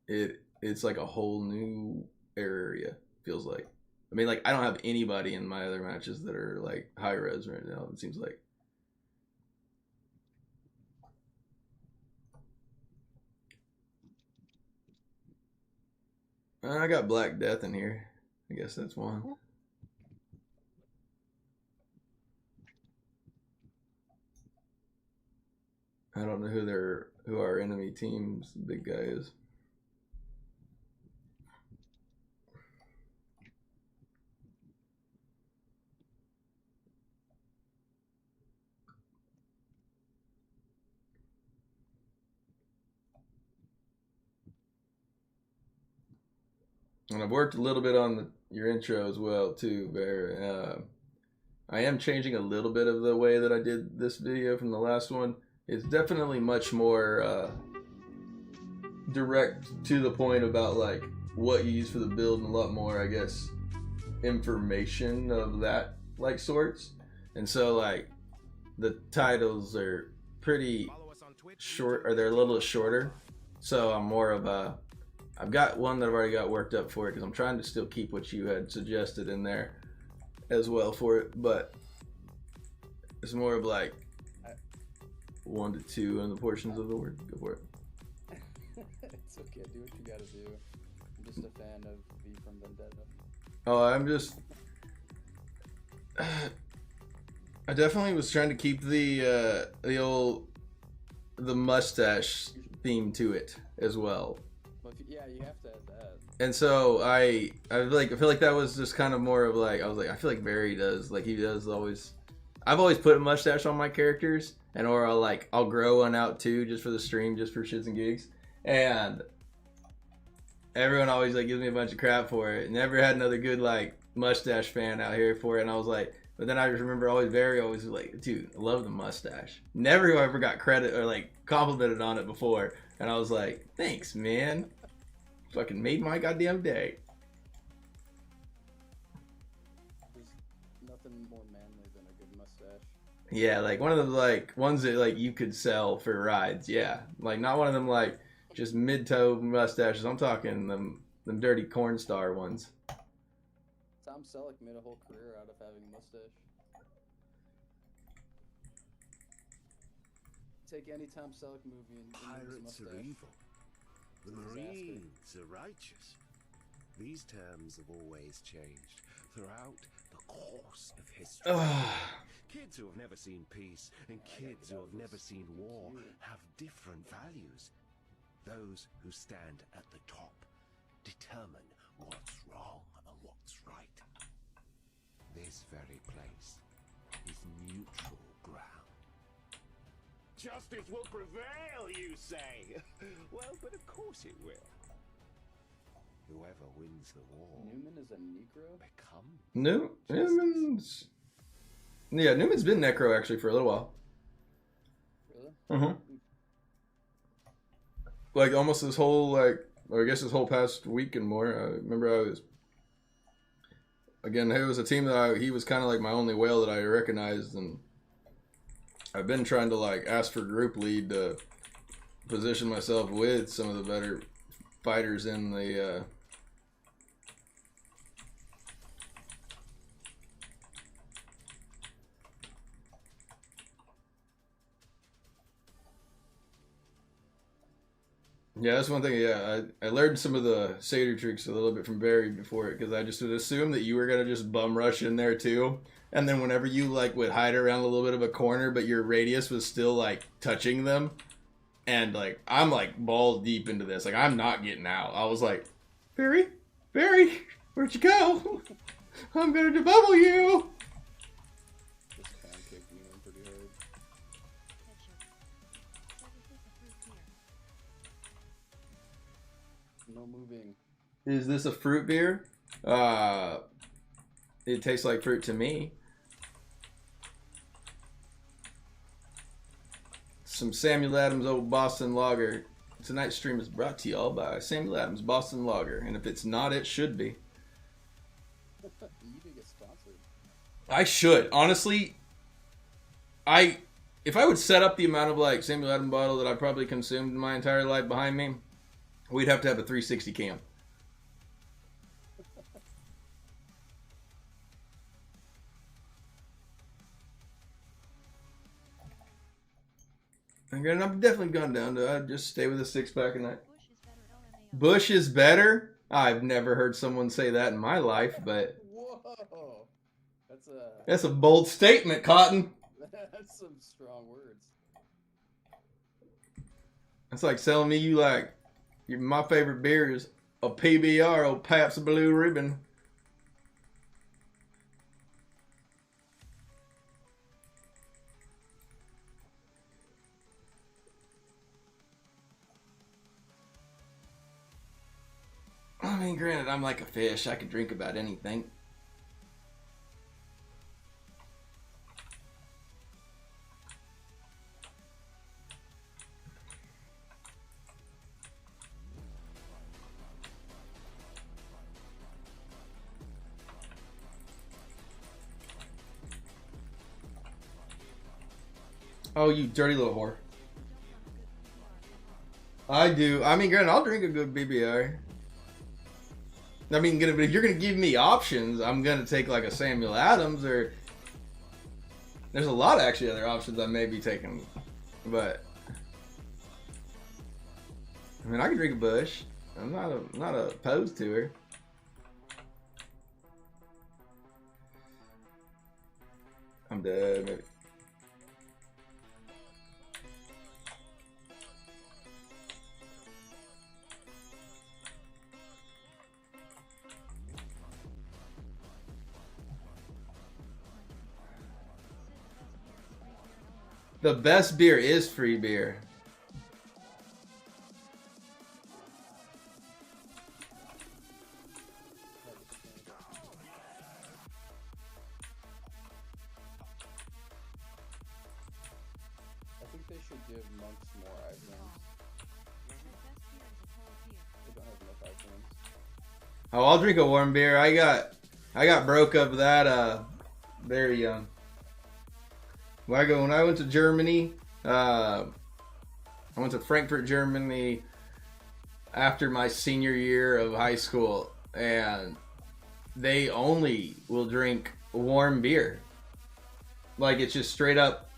it's like a whole new area, feels like. I mean, like I don't have anybody in my other matches that are like high res right now, it seems like. I got Black Death in here. I guess that's one. I don't know who our enemy team's big guy is. and I've worked a little bit on your intro as well too, Bear. I am changing a little bit of the way that I did this video from the last one. It's definitely much more direct to the point about like what you use for the build, and a lot more, I guess, information of that like sorts. And so like the titles are pretty short, or they're a little shorter. So I'm more of a, I've got one that I've already got worked up for it because I'm trying to still keep what you had suggested in there as well for it, but it's more of like 1 to 2 on the portions of the word. Go for it. It's okay, do what you gotta do. I'm just a fan of V from Vendetta. Oh, I'm just I definitely was trying to keep the mustache theme to it as well. Well, yeah, you have to add that. And so I feel like that was just kind of more of like, I was like, I feel like Barry does, like he does always. I've always put a mustache on my characters, and or I'll grow one out too, just for the stream, just for shits and gigs. And everyone always like gives me a bunch of crap for it. Never had another good like mustache fan out here for it. And I was like, but then I just remember Barry always was like, dude, I love the mustache. Never ever got credit or like complimented on it before. And I was like, thanks, man. Fucking made my goddamn day. There's nothing more manly than a good mustache. Yeah, like one of those like ones that like you could sell for rides. Yeah, like not one of them like just mid-toe mustaches. I'm talking them dirty corn star ones. Tom Selleck made a whole career out of having a mustache. Take any Tom Selleck movie and Pirates are evil. The Marines are righteous. These terms have always changed throughout the course of history. Kids who have never seen peace and kids who have never seen war have different values. Those who stand at the top determine what's wrong and what's right. This very place is neutral ground. Justice will prevail, you say? Well, but of course it will. Whoever wins the war. Newman is a Negro? Newman's... Yeah, Newman's been Necro actually for a little while. Really? Like almost this whole or I guess this whole past week and more. I remember I was, again, it was a team that he was kind of like my only whale that I recognized, and I've been trying to like ask for group lead to position myself with some of the better fighters in the yeah, that's one thing. Yeah, I learned some of the Seder tricks a little bit from Barry before it, because I just would assume that you were gonna just bum rush in there too, and then whenever you like would hide around a little bit of a corner, but your radius was still like touching them, and like I'm like balls deep into this, like I'm not getting out. I was like, Barry, where'd you go? I'm gonna debubble you. This pancake me in pretty hard. No moving. Is this a fruit beer? It tastes like fruit to me. Some Samuel Adams Old Boston Lager. Tonight's stream is brought to y'all by Samuel Adams Boston Lager, and if it's not, it should be. You need to get sponsored. I should, honestly. If I would set up the amount of like Samuel Adams bottle that I probably consumed in my entire life behind me, we'd have to have a 360 cam. Again, I've definitely gone down to I'd just stay with a 6-pack a night. Bush is better? I've never heard someone say that in my life, but Whoa, that's a bold statement, Cotton. that's some strong words. It's like telling me you like my favorite beer is a PBR, old Pabst Blue Ribbon. I mean, granted, I'm like a fish. I could drink about anything. Oh, you dirty little whore. I do. I mean, granted, I'll drink a good BBR. I mean, but if you're gonna give me options, I'm gonna take like a Samuel Adams, or there's a lot of actually other options I may be taking, but I mean, I can drink a Bush. I'm not opposed to her. I'm dead, maybe. The best beer is free beer. I think they should give monks more items. They don't have enough items. Oh, I'll drink a warm beer. I got broke up that very young. When I went to Germany, I went to Frankfurt, Germany after my senior year of high school, and they only will drink warm beer. Like, it's just straight up,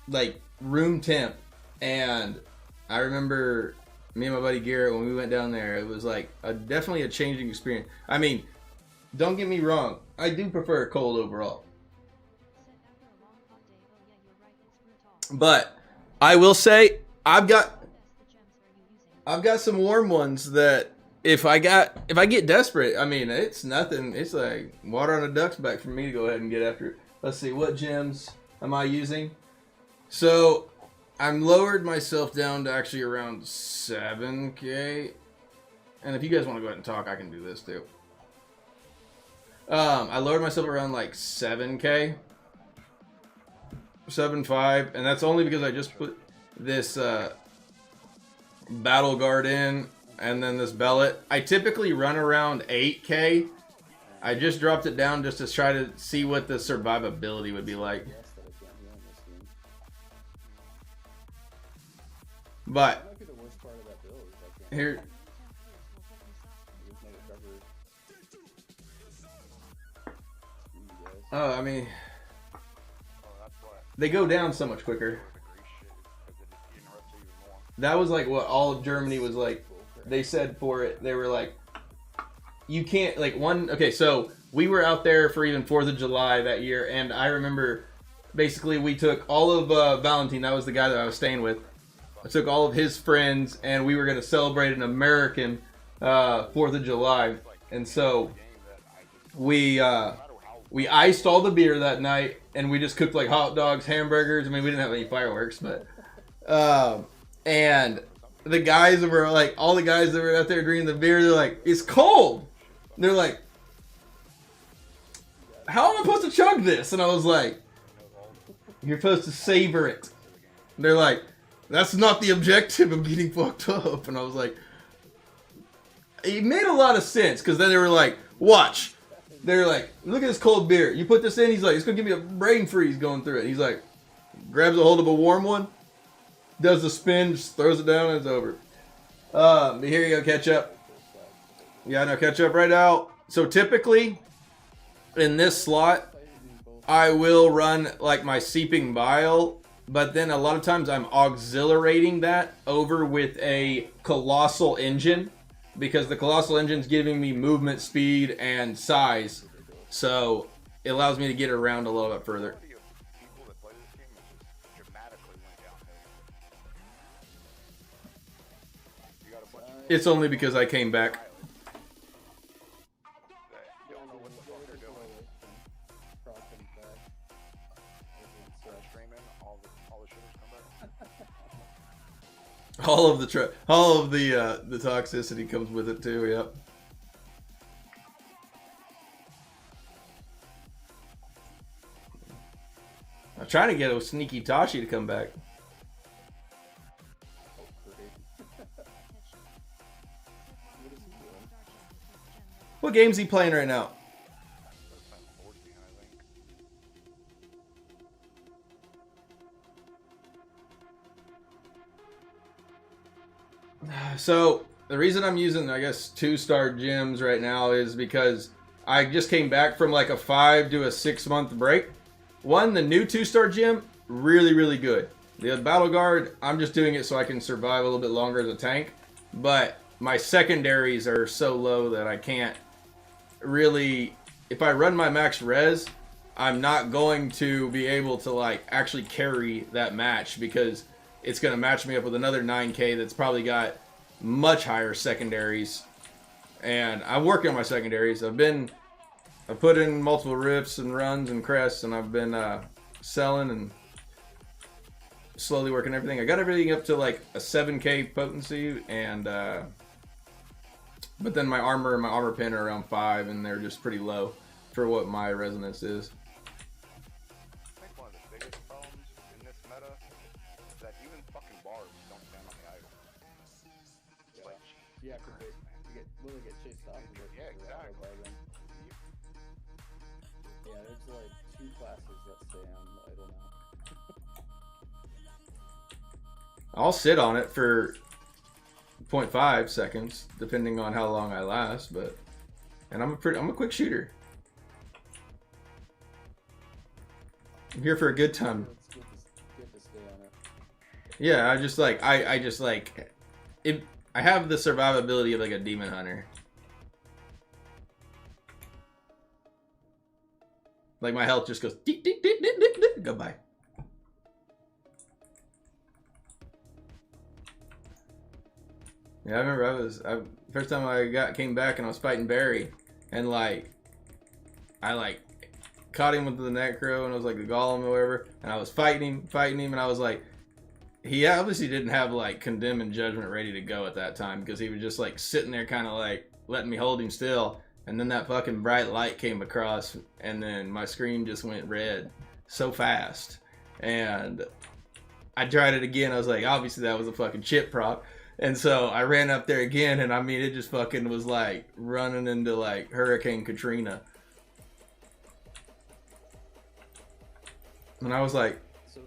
like, room temp. And I remember me and my buddy Garrett, when we went down there, it was like definitely a changing experience. I mean, don't get me wrong, I do prefer cold overall. But I will say I've got some warm ones that if I get desperate, I mean, it's nothing. It's like water on a duck's back for me to go ahead and get after it. Let's see, what gems am I using? So I'm lowered myself down to actually around 7K. And if you guys want to go ahead and talk, I can do this too. I lowered myself around like 7K. 7.5, and that's only because I just put this battle guard in, and then this bellet. I typically run around 8K. I just dropped it down just to try to see what the survivability would be like. But here, oh, I mean, they go down so much quicker. That was like what all of Germany was like. They said for it, they were like, you can't, like, okay, so we were out there for even 4th of July that year, and I remember basically we took all of Valentine, that was the guy that I was staying with. I took all of his friends, and we were going to celebrate an American 4th of July. And so we iced all the beer that night, and we just cooked like hot dogs, hamburgers. I mean, we didn't have any fireworks, but and the guys that were like, all the guys that were out there drinking the beer, they're like, it's cold. They're like, how am I supposed to chug this? And I was like, you're supposed to savor it. And they're like, that's not the objective of getting fucked up. And I was like, it made a lot of sense, because then they were like, watch. They're like, look at this cold beer. You put this in, he's like, it's going to give me a brain freeze going through it. He's like, grabs a hold of a warm one, does the spin, just throws it down, and it's over. But here you go, ketchup. Yeah, no, ketchup right now. So typically, in this slot, I will run like my seeping bile, but then a lot of times I'm auxiliating that over with a colossal engine, because the colossal engine's giving me movement speed and size, so it allows me to get around a little bit further. It's only because I came back. All of the toxicity comes with it too. Yep. I'm trying to get a sneaky Tashi to come back. What game's he playing right now? So the reason I'm using, I guess, 2-star gyms right now is because I just came back from like a 5 to a 6 month break. One, the new 2-star gym, really good. The Battle Guard, I'm just doing it so I can survive a little bit longer as a tank. But my secondaries are so low that I can't really, if I run my max res, I'm not going to be able to like actually carry that match because it's going to match me up with another 9K that's probably got much higher secondaries. And I'm working on my secondaries. I've put in multiple rifts and runs and crests, and I've been selling and slowly working everything. I got everything up to like a 7K potency, and but then my armor and my armor pin are around 5, and they're just pretty low for what my resonance is. I think one of the biggest problems in this meta is that even fucking barbs don't stand on the item. Yeah, because they literally get chased off. Yeah, exactly. Yeah, there's like 2 classes that stay on the idle now. I'll sit on it for 0.5 seconds, depending on how long I last, and I'm a quick shooter. I'm here for a good time. It's good to stay on it. Yeah, I just like it. I have the survivability of like a demon hunter. Like my health just goes goodbye. Yeah, I remember first time I came back and I was fighting Barry, and like I caught him with the necro and I was like the golem or whatever, and I was fighting him, and I was like, he obviously didn't have like condemn and judgment ready to go at that time because he was just like sitting there kind of like letting me hold him still, and then that fucking bright light came across and then my screen just went red so fast, and I tried it again. I was like, obviously that was a fucking chip prop. And so I ran up there again, and I mean, it just fucking was like running into like Hurricane Katrina. And I was like, so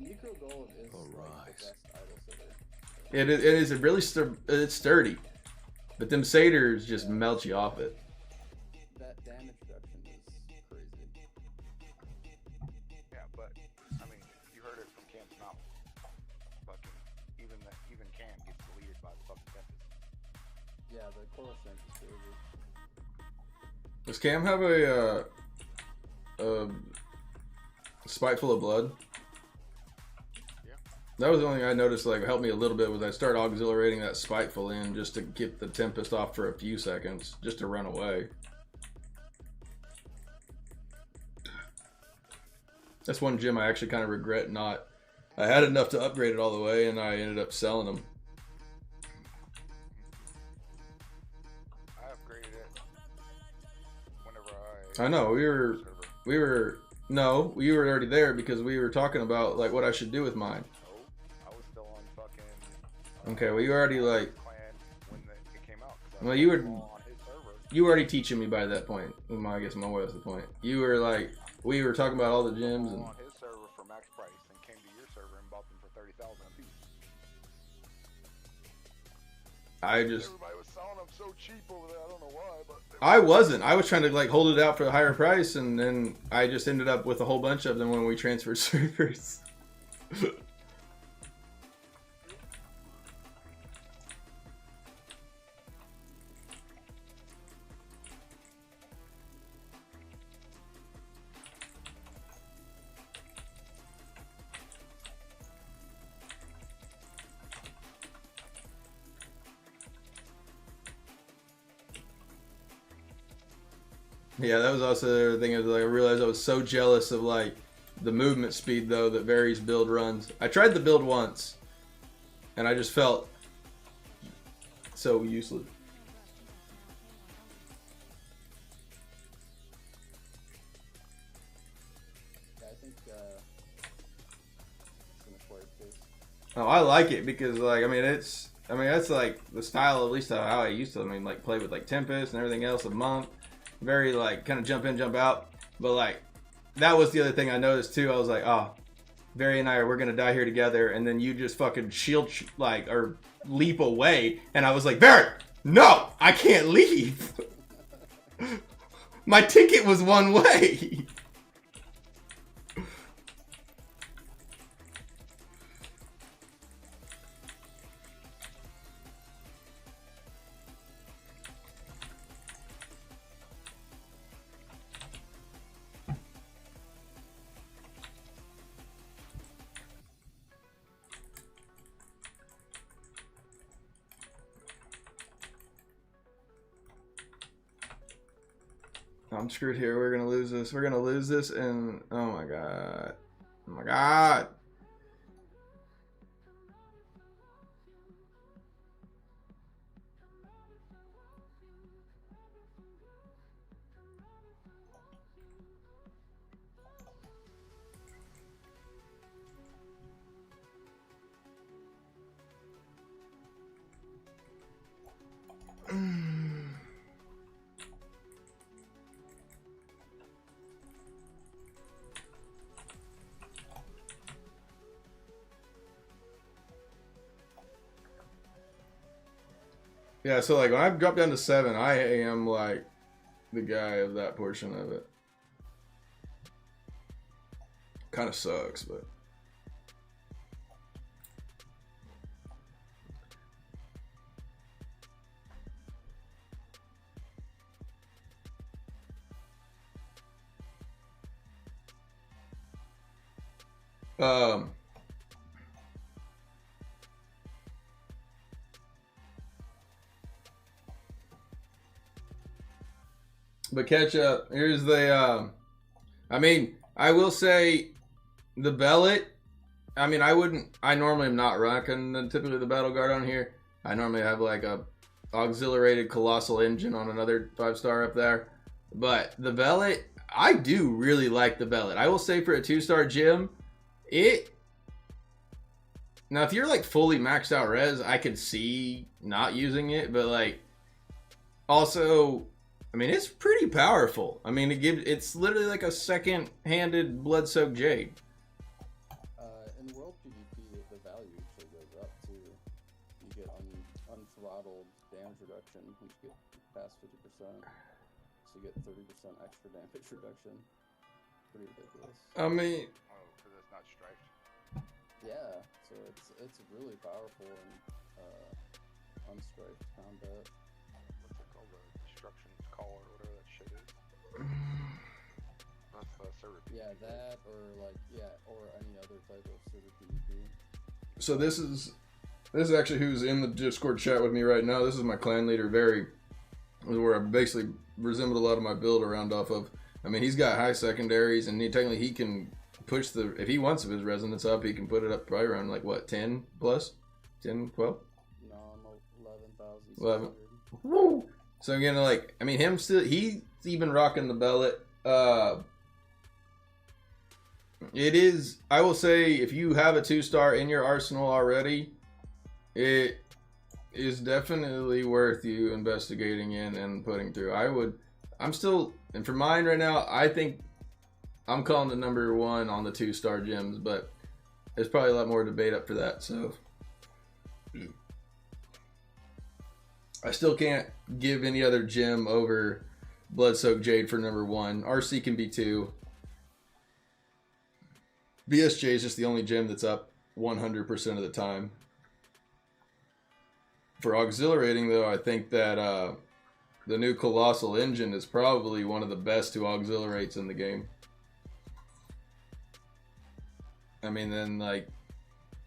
Necro Gold is like the best idle sitter. it is really it's sturdy, but them satyrs just melt you off it. That damage reduction is crazy. Yeah, but I mean, you heard it from Cam's mouth. Fucking even Cam gets deleted by the fucking Tempest. Yeah, the coral strength is crazy. Does Cam have a Spiteful of Blood? Yeah. That was the only thing I noticed like helped me a little bit was I started auxiliating that Spiteful in just to get the Tempest off for a few seconds, just to run away. That's one gym I actually kind of regret not. I had enough to upgrade it all the way, and I ended up selling them. I upgraded it whenever I know we were no, you were already there because we were talking about like what I should do with mine. No, I was still on fucking. Okay, well you already like. Clan when it came out. Well, you were. On his server. You were already teaching me by that point. I guess my was the point. You were like, we were talking about all the gyms and. On his server for max price and came to your server and bought them for 30,000 a piece. I just. Everybody was selling them so cheap over there. I don't know why, but. I wasn't. I was trying to like hold it out for a higher price, and then I just ended up with a whole bunch of them when we transferred servers. Yeah, that was also the other thing. Is like I realized I was so jealous of like the movement speed though that Varys build runs. I tried the build once, and I just felt so useless. Yeah, I think it's an acquired taste. Oh, I like it because, like, I mean, that's like the style, at least how I used to. I mean, like, play with like Tempest and everything else, a monk, very like kind of jump in, jump out. But like, that was the other thing I noticed too. I was like, oh, Barry and we're gonna die here together, and then you just fucking shield like or leap away, and I was like, Barry, no, I can't leave. My ticket was one way. I'm screwed here. We're gonna lose this. We're gonna lose this, and oh my god, oh my god. Yeah, so like when I drop down to 7, I am like the guy of that portion of it. Kind of sucks, but. But catch up. Here's the, I mean, I will say the Bellet, I mean, I normally am not rocking typically the Battle Guard on here. I normally have like a auxiliated Colossal Engine on another 5-star up there. But the Bellet, I do really like the Bellet. I will say for a 2-star gym, now if you're like fully maxed out res, I could see not using it, but like, also, I mean, it's pretty powerful. I mean, it's literally like a second-handed Blood-Soaked Jade. In World PvP, the value actually goes up too. You get unthrottled damage reduction once you get past 50%. So you get 30% extra damage reduction. Pretty ridiculous. I mean, Oh, because it's not striped. Yeah, so it's really powerful in unstriped combat. What's it called? The destruction call or whatever that shit is. That's server PvP. Yeah, that or any other type of server PvP. so this is actually who's in the Discord chat with me right now. This is my clan leader, Barry. This is where I basically resembled a lot of my build around off of. I mean, he's got high secondaries, and technically he can push if he wants his resonance up, he can put it up probably around like what, 10 plus? 10, 12? No, I'm 11,000. 11. Woo! So again, like, I mean, he's even rocking the Bellet. It is, I will say, if you have a 2-star in your arsenal already, it is definitely worth you investigating in and putting through. I'm still, and for mine right now, I think I'm calling the number 1 on the 2-star gyms, but there's probably a lot more debate up for that, so. I still can't give any other gym over Blood-Soaked Jade for number 1. RC can be 2. BSJ is just the only gym that's up 100% of the time. For auxiliating, though, I think that the new Colossal Engine is probably one of the best who auxiliates in the game. I mean, then, like,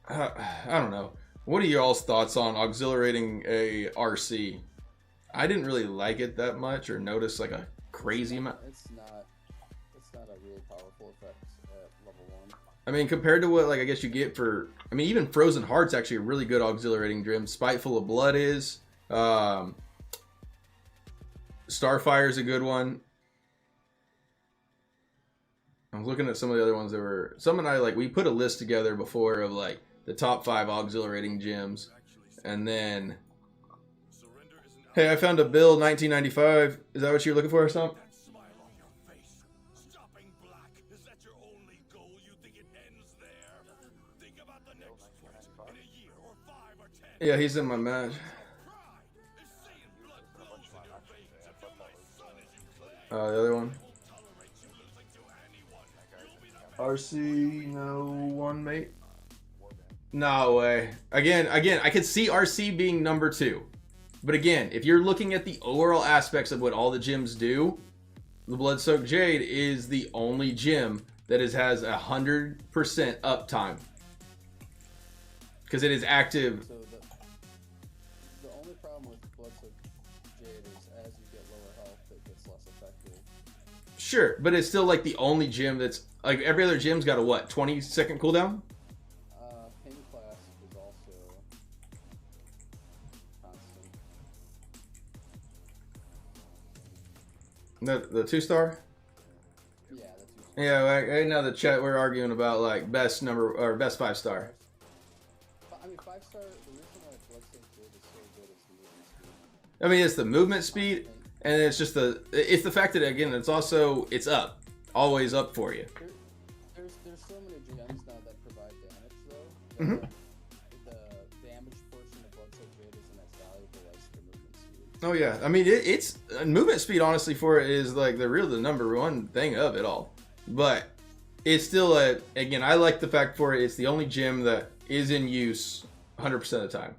I don't know. What are y'all's thoughts on auxiliating a RC? I didn't really like it that much or notice like a crazy amount. It's not a real powerful effect at level 1. I mean, compared to what, like, I guess you get for, I mean, even Frozen Heart's actually a really good auxiliating gym. Spiteful of Blood is. Starfire's a good one. I'm looking at some of the other ones that were, some and I, like, we put a list together before of, like, the top 5 auxiliating gyms. And then, hey, I found a build 1995. Is that what you're looking for or something? Yeah, he's in my match. The other one. RC, no one, mate. No way. Again, I could see RC being number 2. But again, if you're looking at the overall aspects of what all the gyms do, the Blood-Soaked Jade is the only gym that has 100% uptime. Because it is active. So the only problem with Blood-Soaked Jade is as you get lower health, it gets less effective. Sure, but it's still like the only gym that's, like, every other gym's got a what, 20-second cooldown? Ping class is also constant. The 2-star? Yeah, the 2-star. Yeah, right now the chat we're arguing about like best 5-star. I mean, 5-star. The reason why Blood-Soaked Jade is so good is the movement speed. I mean, it's the movement speed, and it's just the fact that again it's up, always up for you. There's so many gems now that provide damage though. Mm-hmm. The damage portion of Blood-Soaked Jade isn't as valuable as the movement speed. Oh yeah, I mean it's movement speed honestly for it is like the number one thing of it all, but it's still again I like the fact for it it's the only gem that is in use 100% of the time.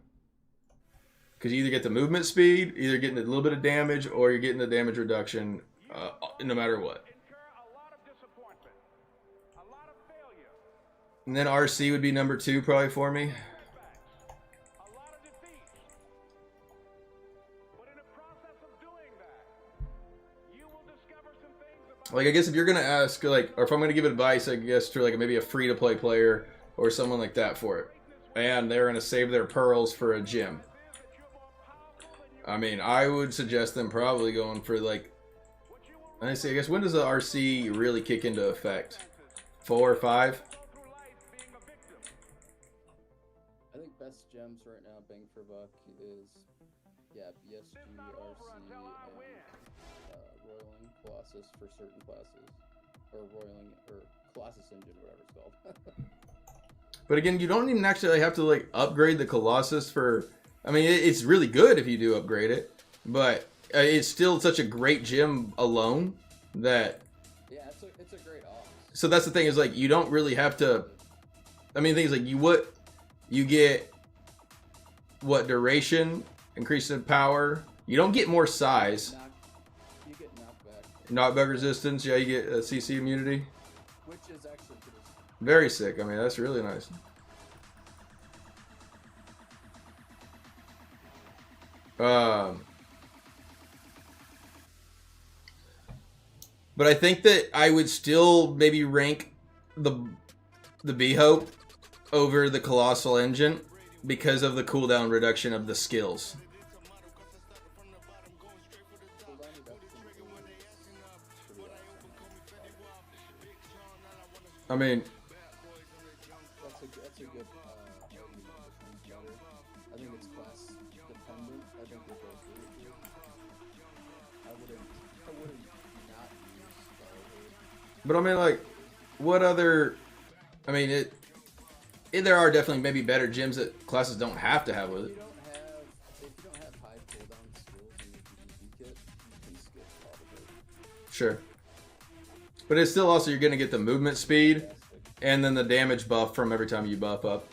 Because you either get the movement speed, either getting a little bit of damage, or you're getting the damage reduction, no matter what. And then RC would be number 2 probably for me. Like, I guess if you're gonna ask, like, or if I'm gonna give advice, I guess to like maybe a free-to-play player or someone like that for it, and they're gonna save their pearls for a gym. I mean, I would suggest them probably going for like, I guess when does the RC really kick into effect? 4 or 5? I think best gems right now, bang for buck, is BSG, RC, and Roiling Colossus for certain classes, or Roiling or Colossus Engine, whatever it's called. But again, you don't even actually have to like upgrade the Colossus for. I mean, it's really good if you do upgrade it, but it's still such a great gym alone that. Yeah, it's a great off. So that's the thing is like you don't really have to. I mean, things like you get what duration, increase in power. You don't get more size. You get knockback. Knockback resistance. Yeah, you get CC immunity. Which is actually pretty sick. Very sick. I mean, that's really nice. But I think that I would still maybe rank the B-Hope over the Colossal Engine because of the cooldown reduction of the skills. I mean, that's a good argument. I think it's class dependent. I think we're both agree with you. I wouldn't not use Starwood. but I mean, like, what other? I mean, there are definitely maybe better gyms that classes don't have to have with it. If you don't have high cooldown skills in your PvP kit, you can skip probably. Sure. But it's still also you're going to get the movement speed and then the damage buff from every time you buff up.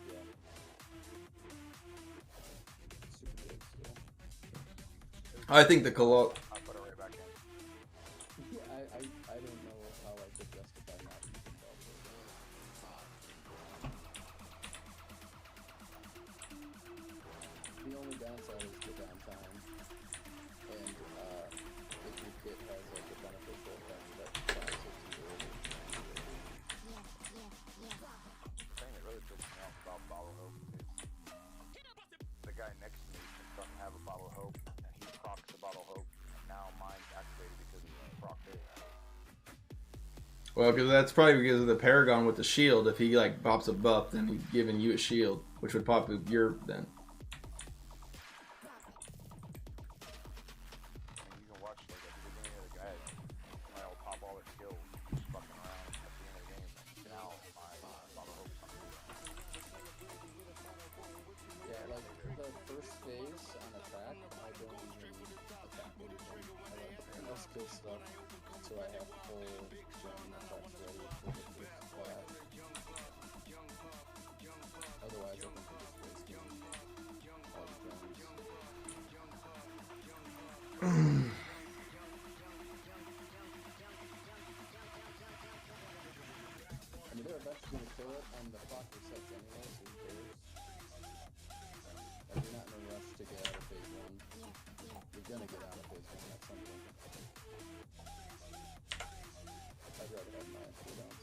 Yeah. Super good skill. I think the Colossal. I'll put it right back in. Yeah, I don't know how I could justify not using Starwood. The only downside is the downtime, and if your kit has like a beneficial effect that class is Well, because that's probably because of the Paragon with the shield. If he like pops a buff, then he's giving you a shield, which would pop your then. You can watch like at the beginning of the guy, I'll pop all their skills, just fucking around at the end of the game. Now my Baba Hope's on the Yeah, like the first phase on attack, I don't even attack anything. I like no skill stuff, so I have full gem attacks ready for the first class. Otherwise, I think we're just wasting all the gems. I mean, they're eventually gonna kill it, and the clock resets anyway, so who cares? Like, you're not in a rush to get out of phase 1. You're gonna get out of phase 1 at some point. I'd rather have my cooldowns.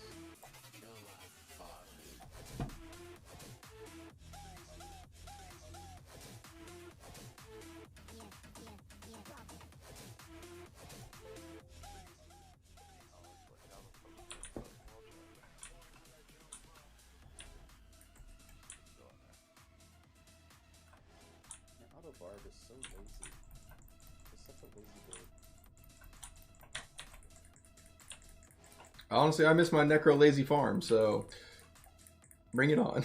Auto Barb is so lazy. It's such a lazy build. Honestly, I miss my Necro Lazy farm, so bring it on.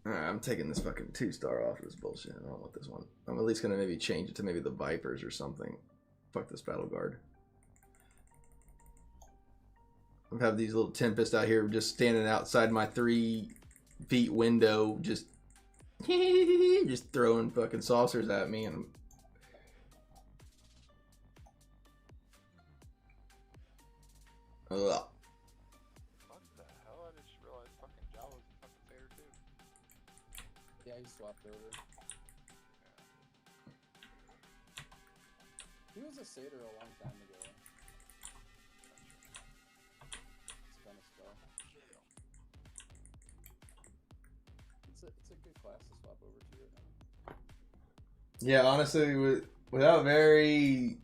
Alright, I'm taking this fucking 2-star off of this bullshit. I don't want this one. I'm at least gonna maybe change it to maybe the Vipers or something. Fuck this Battle Guard. I have these little Tempests out here just standing outside my 3 feet window, just throwing fucking saucers at me, and ugh. What the hell? I just realized fucking Java's a fucking Vader too. Yeah, he swapped over. He was a satyr a long time ago. It's kind of spell. It's a good class to swap over to right now. Yeah, honestly, without very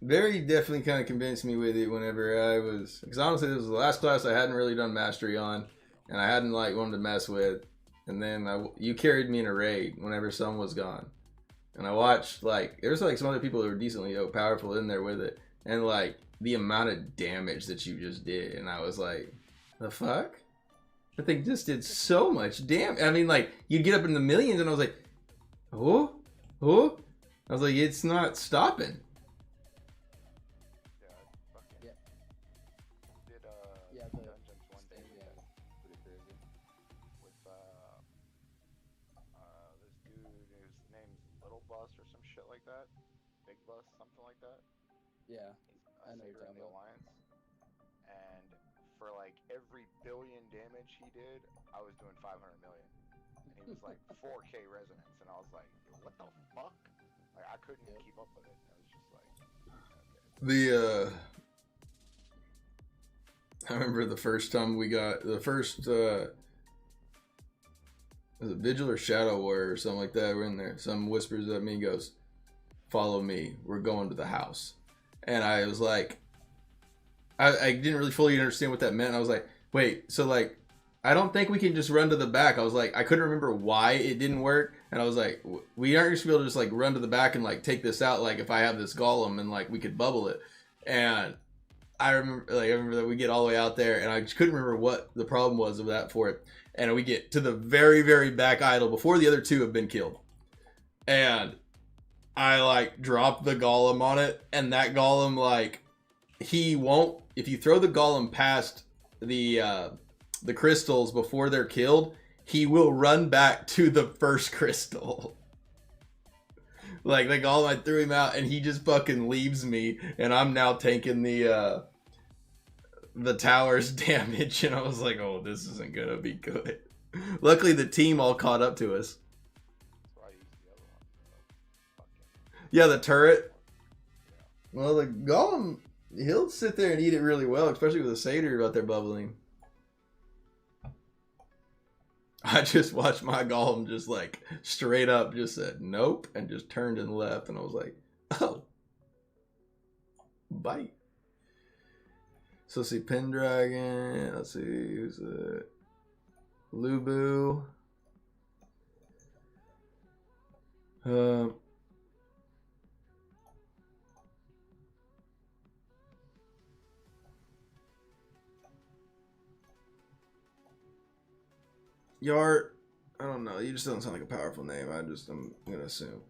definitely kind of convinced me with it whenever I was, because honestly, this was the last class I hadn't really done mastery on, and I hadn't like wanted to mess with, and then you carried me in a raid whenever Sun was gone. And I watched, like, there's like some other people who were decently powerful in there with it. And like the amount of damage that you just did. And I was like, the fuck? That thing just did so much damage. I mean, like, you'd get up in the millions and I was like, oh? I was like, it's not stopping. Yeah, did Yeah, the dungeons one day yeah, pretty crazy. with this dude whose name's Little Bus or some shit like that. Big Bus, something like that. Yeah, He's I know Satyr you're in the talking about. Alliance. And for like every billion damage he did, I was doing 500 million. And he was like 4K resonance, and I was like, what the fuck? Like, I couldn't keep up with it. I was just like, okay. I remember the first time we got the first was it Vigil or Shadow Warrior or something like that. We're in there. Some whispers at me and goes, follow me, we're going to the house. And I was like, I didn't really fully understand what that meant. I was like, wait, so like, I don't think we can just run to the back. I was like, I couldn't remember why it didn't work. And I was like, we aren't just be able to just like run to the back and like take this out. Like if I have this golem and like we could bubble it. And I remember that we get all the way out there and I just couldn't remember what the problem was of that for it. And we get to the very, very back idol before the other two have been killed. And I like dropped the golem on it, and that golem, like, he won't, if you throw the golem past the crystals before they're killed, he will run back to the first crystal. Like, the golem, I threw him out and he just fucking leaves me, and I'm now taking the tower's damage, and I was like, oh, this isn't gonna be good. Luckily the team all caught up to us. Yeah, the turret. Well, the golem, he'll sit there and eat it really well, especially with a satyr out there bubbling. I just watched my golem just like straight up just said nope and just turned and left, and I was like, oh, bite. So let's see, Pendragon. Let's see, who's it? Lubu. Yart, I don't know. You just don't sound like a powerful name. I'm gonna assume.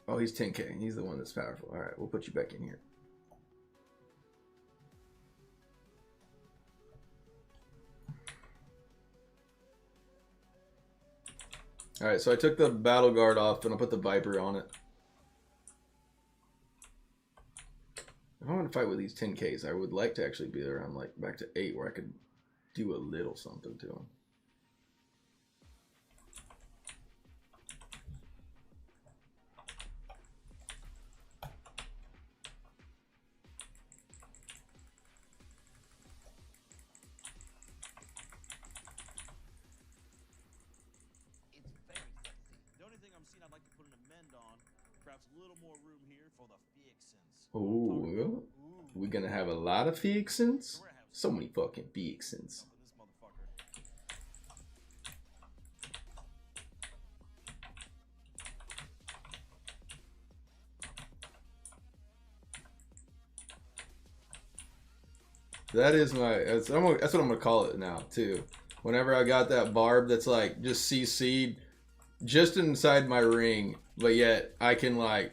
Oh, he's 10k. He's the one that's powerful. All right, we'll put you back in here. All right, so I took the battle guard off and I put the Viper on it. If I want to fight with these 10ks, I would like to actually be around like back to 8 where I could do a little something to them. Oh, we're gonna have a lot of Fiexins? So many fucking Fiexins. That is my, that's what I'm gonna call it now too. Whenever I got that barb that's like just CC'd just inside my ring, but yet I can like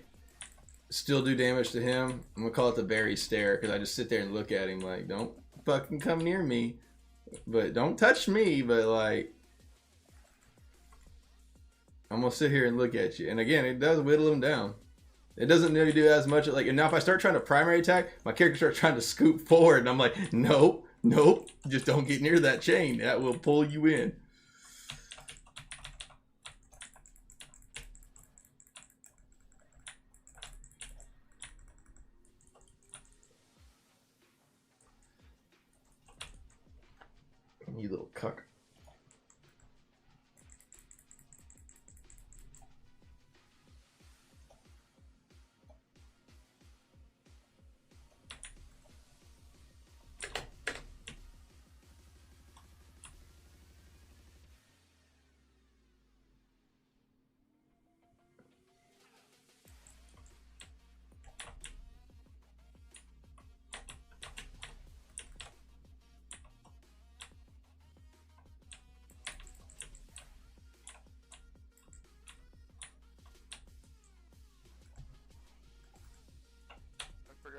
still do damage to him, I'm gonna call it the Barry stare, because I just sit there and look at him like, don't fucking come near me, but don't touch me, but like I'm gonna sit here and look at you. And again, it does whittle him down. It doesn't really do as much. Like, and now if I start trying to primary attack, my character starts trying to scoop forward, and I'm like, nope, nope, just don't get near that chain. That will pull you in. You little cuck.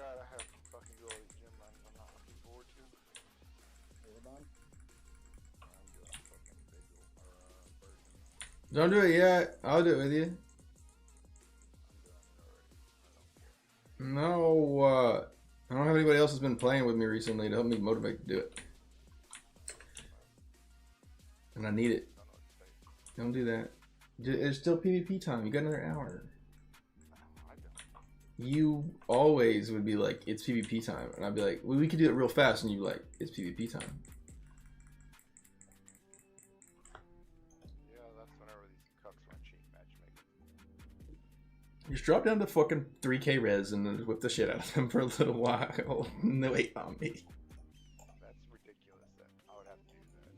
I have to fucking do all these gym runs I'm not looking forward to. Don't do it yet. I'll do it with you. No, I don't have anybody else who's been playing with me recently to help me motivate to do it. And I need it. Don't do that. It's still PvP time. You got another hour. You always would be like, it's PvP time. And I'd be like, well, we could do it real fast. And you'd be like, it's PvP time. Yeah, that's whenever these cucks run cheap matchmaking. Just drop down to fucking 3k res and then whip the shit out of them for a little while. No, wait on me. That's ridiculous that I would have to do that.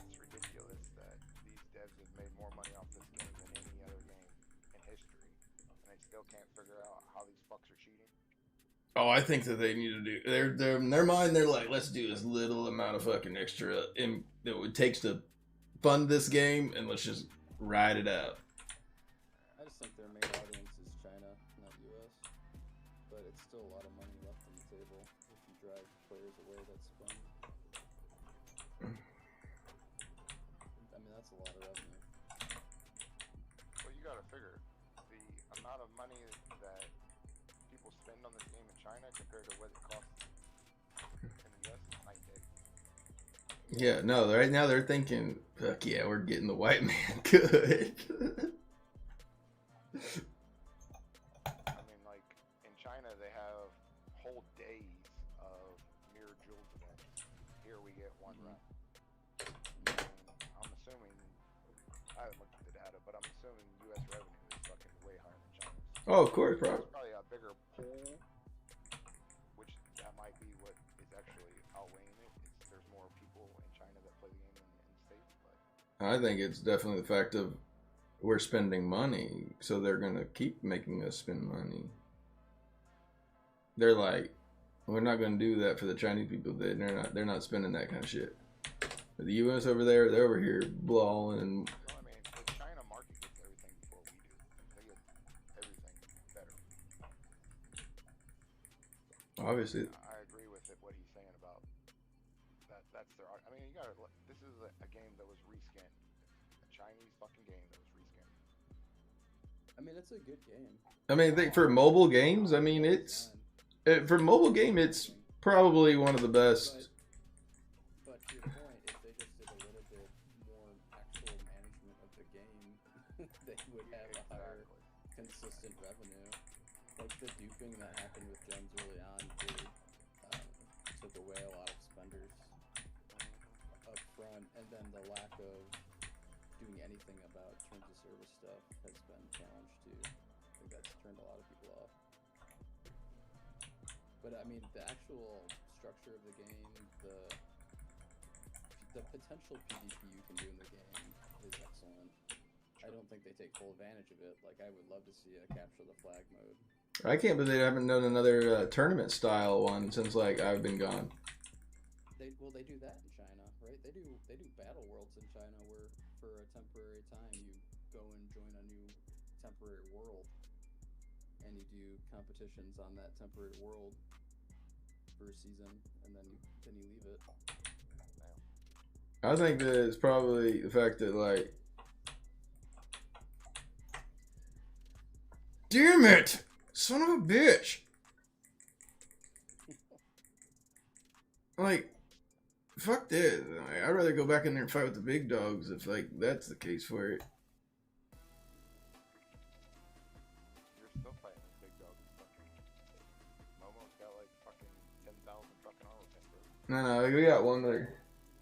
It's ridiculous that these devs have made more money off this game than any other game in history, and they still can't figure out how these fucks are cheating. Oh, I think that they need to do. They're in their mind. They're like, let's do this little amount of fucking extra that it takes to fund this game, and let's just ride it out. I just think their main audience is China, not US. But it's still a lot of money left on the table if you drive players away. That's fun. I mean, that's a lot of revenue. Well, you gotta figure the amount of money that people spend on this game in China compared to what it costs in the US is night and day. Yeah, no. Right now they're thinking, fuck yeah, we're getting the white man good. I mean, like in China, they have whole days one run. And I'm assuming, I haven't looked at the data, but I'm assuming U.S. revenue is fucking way higher than China's. Oh, of course, There's probably. probably a bigger pool, which that might be what is actually outweighing it. There's more people in China that play the game in the States, but I think it's definitely the fact of we're spending money, so they're gonna keep making us spend money. They're like, we're not gonna do that for the Chinese people. They're not spending that kind of shit. But the U.S. over there, they're over here blowing and. no, I mean, the China market gets everything before we do. They get everything better. Obviously. I agree with what he's saying about that. That's their. I mean, you gotta. This is a game that was reskinned. A Chinese fucking game that was reskinned. I mean, it's a good game. I mean, I think for mobile games, I mean, it's for mobile game, it's probably one of the best. But to your point, if they just did a little bit more actual management of the game, they would have a higher consistent revenue. Like the duping that happened with gems early on took away a lot of spenders up front, and then the lack of doing anything about terms of service stuff has been challenged too. I think that's turned a lot of people off. But I mean, the actual structure of the game, the potential PvP you can do in the game is excellent. I don't think they take full advantage of it. Like, I would love to see a capture the flag mode. I can't believe they haven't done another tournament style one since like I've been gone. They do that in China, right? They do battle worlds in China where for a temporary time you go and join a new temporary world, and you do competitions on that temporary world for a season, and then you leave it. I think that it's probably the fact that like, damn it, son of a bitch. Like, fuck this. I'd rather go back in there and fight with the big dogs if like that's the case for it. You're still fighting with big dogs. Momo's got like fucking 10,000 fucking armor pins. No, we got one there.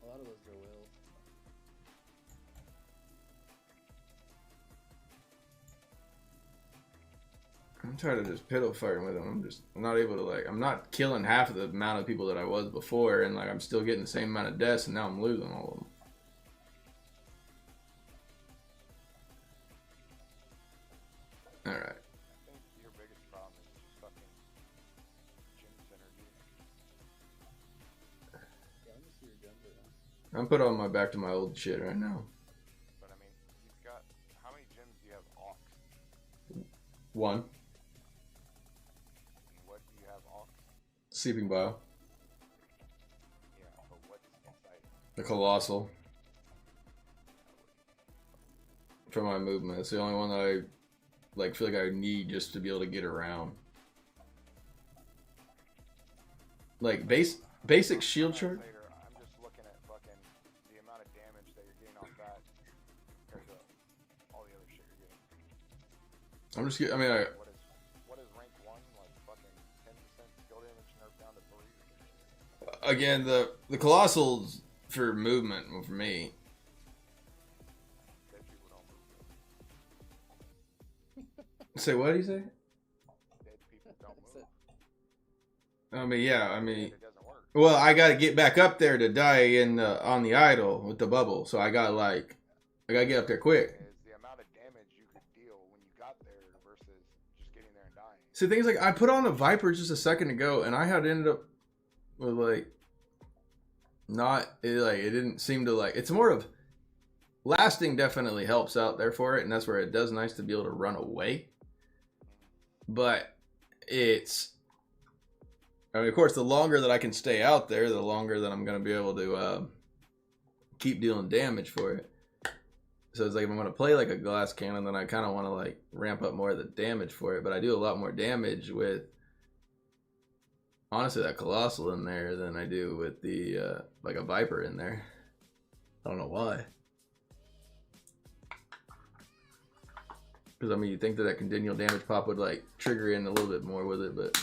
A lot of those are whales. I'm trying to just piddle fighting with them. I'm not able to like. I'm not killing half of the amount of people that I was before, and like I'm still getting the same amount of deaths, and now I'm losing all of them. All right. I think your biggest problem is just fucking gym synergy. Yeah, let me see your gems right now. I'm put on my back to my old shit right now. But I mean, you've got how many gyms do you have? Ox. One. What do you have? Ox. Sleeping Bio. Yeah, but what's inside? The Colossal. For my movement. It's the only one that I like feel like I need just to be able to get around. Like basic shield charge. Later, I'm just looking at fucking the amount of damage that you're getting off that compared to all the other shit you're getting. I'm just I mean What is rank 1? Like fucking 10% skill damage nerfed down to 3? again the Colossals for movement for me. Dead people don't move. Say what do you say? Dead people don't move. I mean yeah, I mean It doesn't work. well I gotta get back up there to die in on the idol with the bubble, so I gotta get up there quick. Is the amount of damage you could deal when you got there versus just getting there and dying. See things like I put on a Viper just a second ago and I had ended up with like it didn't seem to like it's more of lasting definitely helps out there for it, and that's where it does nice to be able to run away. But it's I mean of course the longer that I can stay out there, the longer that I'm gonna be able to keep dealing damage for it. So it's like if I'm gonna play like a glass cannon, then I kinda wanna like ramp up more of the damage for it. But I do a lot more damage with honestly that Colossal in there than I do with the like a Viper in there. I don't know why. Because I mean you think that continual damage pop would like trigger in a little bit more with it, but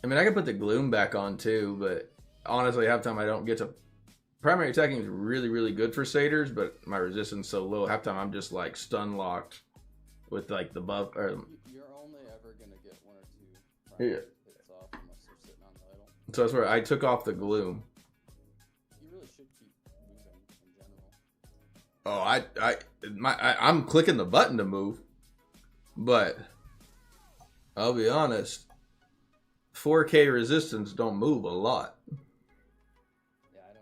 I mean, I can put the gloom back on too, but honestly, half time I don't get to. Primary attacking is really, really good for satyrs, but my resistance is so low. Half time I'm just like stun locked with like the buff. Or, You're only ever gonna get 1 or 2 primary hits off unless they're sitting on the idle. so that's where I took off the gloom. You really should keep moving in general. Oh, I'm clicking the button to move, but I'll be honest, 4K resistance don't move a lot. Yeah, I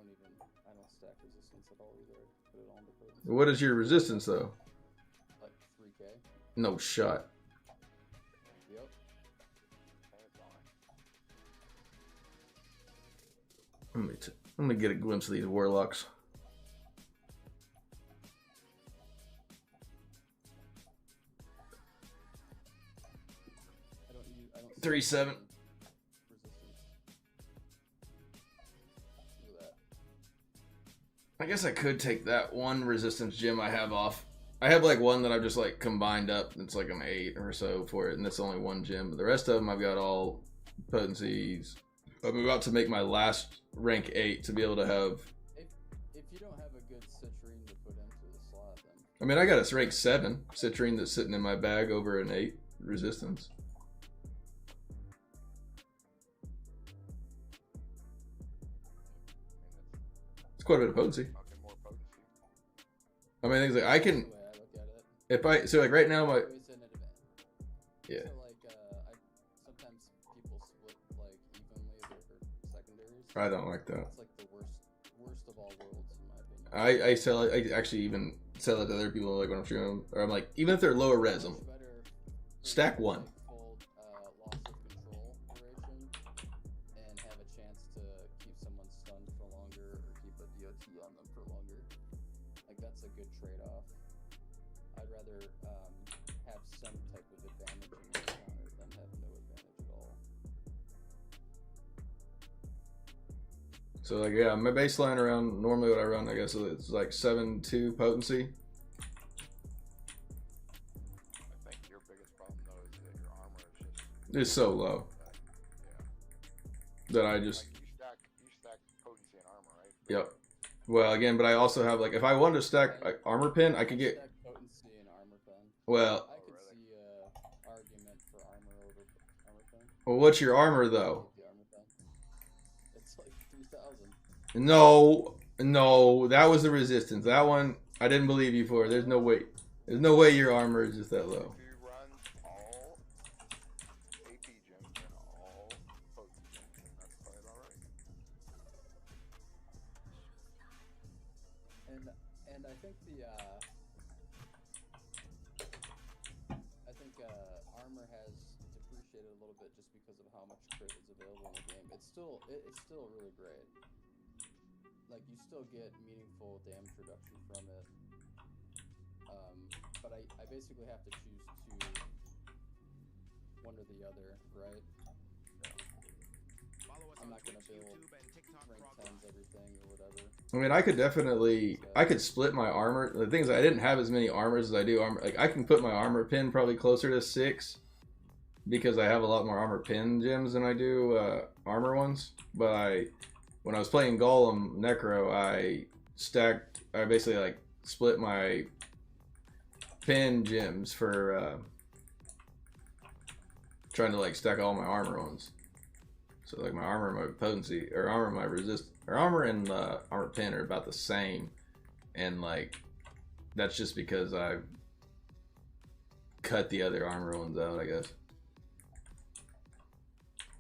don't stack resistance at all either. Put it on the potency. What is your resistance though? Like 3K. No shot. Yep. Let me get a glimpse of these warlocks. I don't 3-7. resistance. Look at that. I guess I could take that one resistance gem I have off. I have like one that I've just like combined up. It's like an 8 or so for it, and that's only one gem. But the rest of them I've got all potencies. I'm about to make my last rank 8 to be able to have. If you don't have a good citrine to put into the slot, then I mean, I got a rank 7 citrine that's sitting in my bag over an 8 resistance. It's quite a bit of potency. Fucking more potency. I mean, things like I can. that's the way I look at it. If I so like right now my Always an advantage. yeah. So like, sometimes people split like evenly their secondaries. I don't like that. It's like the worst of all worlds in my opinion. I sell it. I actually even sell it to other people like when I'm shooting them. Or I'm like, even if they're lower res, I'm Much better stack one. full loss of control duration and have a chance to keep someone stunned for longer or keep a DOT on them for longer. Like that's a good trade-off. I'd rather have some type of advantage in the counter than have no advantage at all. So like yeah, my baseline around normally what I run I guess it's like 7-2 potency. I think your biggest problem though is that your armor is just It's so low yeah. that I just Like you stack potency and armor, right? yep. Well again, but I also have like if I wanted to stack like, armor pin, I could get Stack potency and armor pen. well. I could see argument for armor over armor pen. Well, what's your armor though? The armor pen. It's like 3,000. No, that was the resistance. That one I didn't believe you for. There's no way. There's no way your armor is just that low. If you run all AP gems and all potency gems, then that's probably about right. And I think armor has depreciated a little bit just because of how much crit is available in the game. It's still really great. Like you still get meaningful damage reduction from it. But I basically have to choose one or the other, right? I'm not gonna build rank 10s everything or whatever. I mean, I could split my armor. The thing is, I didn't have as many armors as I do armor. Like, I can put my armor pin probably closer to 6 because I have a lot more armor pin gems than I do armor ones. But when I was playing Golem Necro, I basically like split my pin gems for trying to like stack all my armor ones. So like my armor and my potency, or armor and my resist, or armor and armor pin are about the same, and like that's just because I cut the other armor ones out, I guess.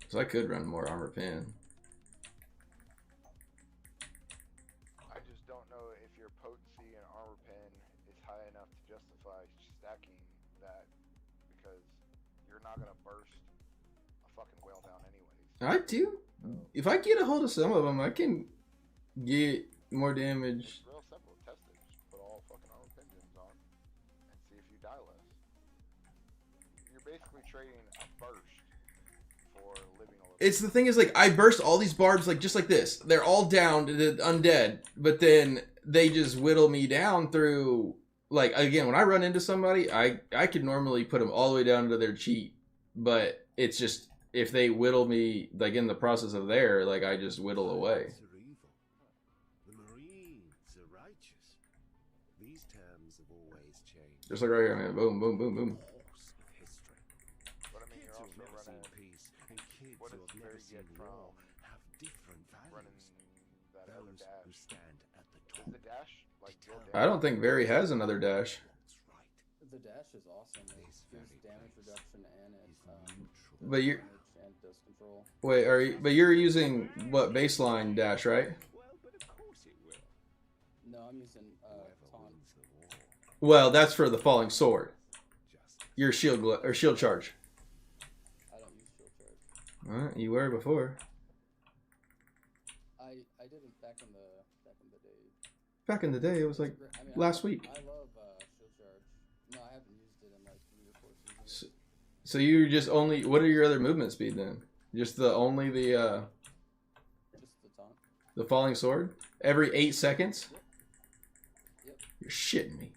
So I could run more armor pin. I just don't know if your potency and armor pin is high enough to justify stacking that, because you're not gonna burst a fucking whale down anyways. I do. If I get a hold of some of them, I can get more damage. It's real simple. Test it. Just put all fucking armor pin gems on and see if you die less. You're basically trading a burst for living a little. It's the thing is like I burst all these barbs like just like this. They're all down to the undead, but then they just whittle me down through. Like again, when I run into somebody, I could normally put them all the way down to their cheat, but it's just if they whittle me, like in the process of there, like I just whittle away. Are evil. The Marines are righteous. These terms have always changed. Just like right here, man. Boom, boom, boom, boom. Course of history. But I mean, Kids you're who have also never seen running peace and kids what who is have never very seen good war from have different running values. that other Those who dash. stand at the Is top. the dash like built in? I don't think Very has another dash. What's right The dash is awesome. It This gives very damage place reduction and it is neutral. But you're damage and does control. wait, are you? But you're using what baseline dash, right? Well, but of course it will. No, I'm using Whoever taunt. wins the war. Well, that's for the falling sword. Justice. Your shield or shield charge. I don't use shield charge. Alright, you were before. I did it back in the day. Back in the day, it was like I mean, last week. I love shield charge. No, I haven't used it in like 3 or 4 seasons. So you just only. What are your other movement speed then? Just the only Just the taunt. the falling sword every 8 seconds. Yep. You're shitting me,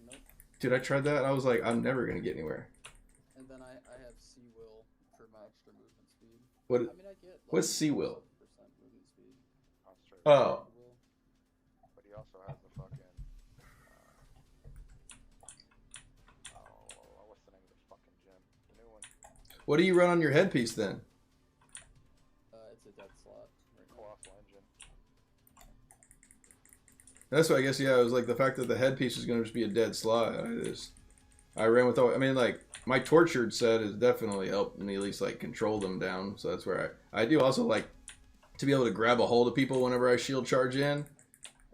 Nope. dude. I tried that. And I was like, I'm never gonna get anywhere. And then I have C will for my extra movement speed. What? I mean, I get like What's C will? 7% movement speed. Concentrate. Oh, Will. But he also has the fucking. What's the name of the fucking gym? The new one. what do you run on your headpiece then? It's a dead slot. Right now. Colossal engine. That's what I guess. Yeah, it was like the fact that the headpiece is gonna just be a dead slot. I ran with all. I mean, like my tortured set has definitely helped me at least like control them down. So that's where I do also like to be able to grab a hold of people whenever I shield charge in,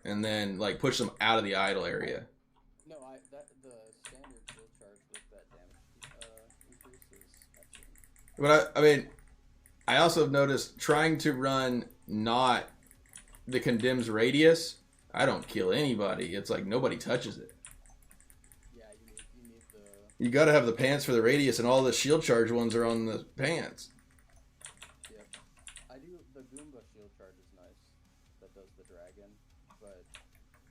and then like push them out of the idle area. No, the standard shield charge with that damage increase is excellent. But I mean, I also have noticed trying to run not the condemns radius. I don't kill anybody. It's like nobody touches it. Yeah, you need the. You got to have the pants for the radius, and all the shield charge ones are on the pants. Yep. I do the Goomba shield charge is nice. That does the dragon, but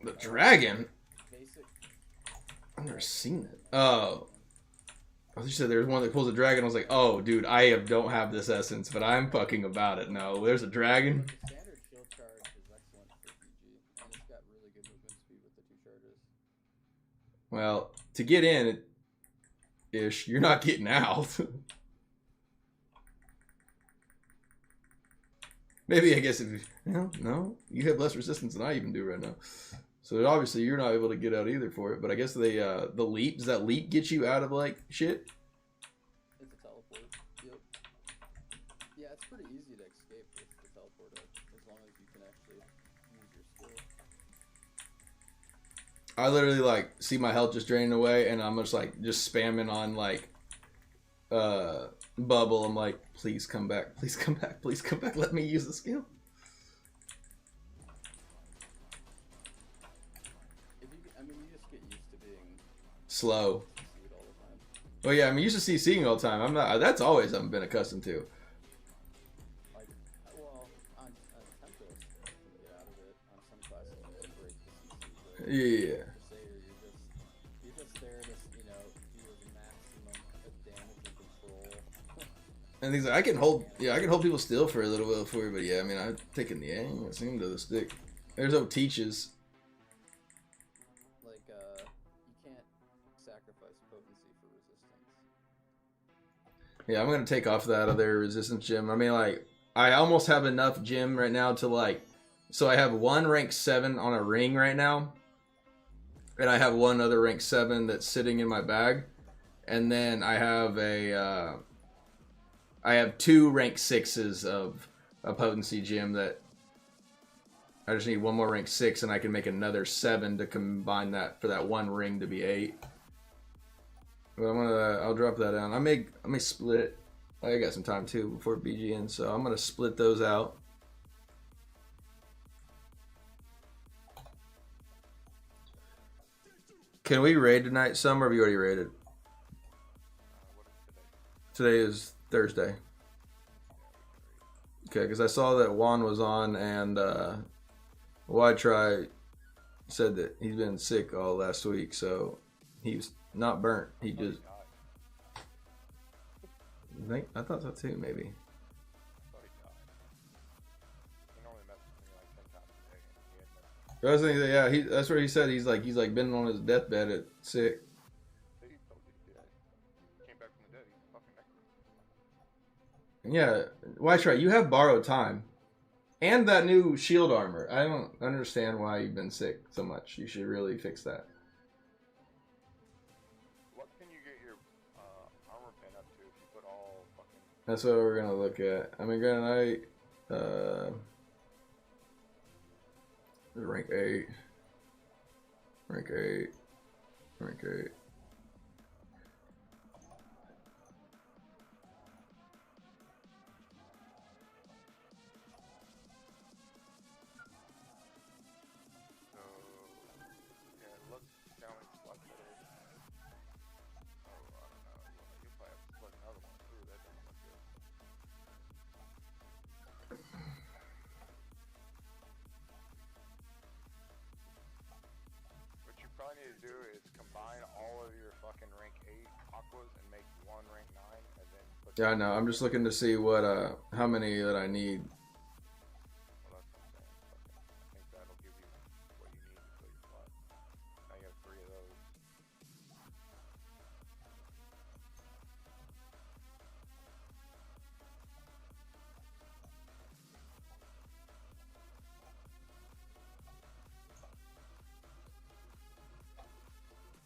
The dragon? basic. I've never seen it. Oh. I thought you said there's one that pulls a dragon. I was like, oh, dude, don't have this essence, but I'm fucking about it. No, there's a dragon. The standard shield charge is excellent for PG, and it's got really good movement speed with the 2 charges. Well, to get in, ish, you're not getting out. Maybe, I guess, if you... No, you have less resistance than I even do right now. So obviously you're not able to get out either for it. But I guess the leap, does that leap get you out of, like, shit? It's a teleport. Yep. Yeah, it's pretty easy to escape with the teleport up, as long as you can actually use your skill. I literally, like, see my health just draining away, and I'm just, like, just spamming on, like, bubble. I'm like, please come back, please come back, please come back, let me use the skill. I mean, you just get used to being Slow. CC'd all the time. Well, yeah, I'm used to CCing all the time. I'm not. That's always I've been accustomed to. Like, well, on Tempest, you can get out of it. On some classes, you can break the CC. But Yeah. Crusader, you're just there to, do a maximum of damage and control. And things like, I can hold. Yeah, I can hold people still for a little while for you. But yeah, I mean, I'm taking the aim. It seemed to the stick. There's no teaches. Like, you can't sacrifice potency for resistance. Yeah, I'm gonna take off that other resistance gem. I mean, like, I almost have enough gem right now to like. So I have one rank 7 on a ring right now, and I have one other rank 7 that's sitting in my bag, and then I have I have 2 rank 6s of a potency gem that I just need one more rank 6, and I can make another 7 to combine that for that one ring to be 8. But I'll drop that down. I may split it. I got some time too before BGN, so I'm gonna split those out. Can we raid tonight, Summer? Or have you already raided? What is Today today? is Thursday. Okay, because I saw that Juan was on, and Y-Try said that he's been sick all last week, so he was not burnt. He just I thought so too, maybe. I thought he died. He normally messes with me like 10 times a day. And he had messed I was thinking that, yeah, that's what he said. He's like been on his deathbed at sick. See, he told you he did. Came back from the dead. He's fucking necro. Yeah, White Stripe, you have borrowed time. And that new shield armor. I don't understand why you've been sick so much. You should really fix that. What can you get your armor pin up to if you put all fucking... That's what we're gonna look at. I mean, granted, rank 8. Rank 8. Rank 8. So, yeah, look down and select it. Oh, I don't know. You'll probably have to select another one. Ooh, that doesn't look good. What you probably need to do is combine all of your fucking rank 8 aquas and make one rank 9 and then put... Yeah, I know. I'm just looking to see what how many that I need. Well, that's what I'm saying. I think that'll give you what you need to fill your slot. Now you have 3 of those.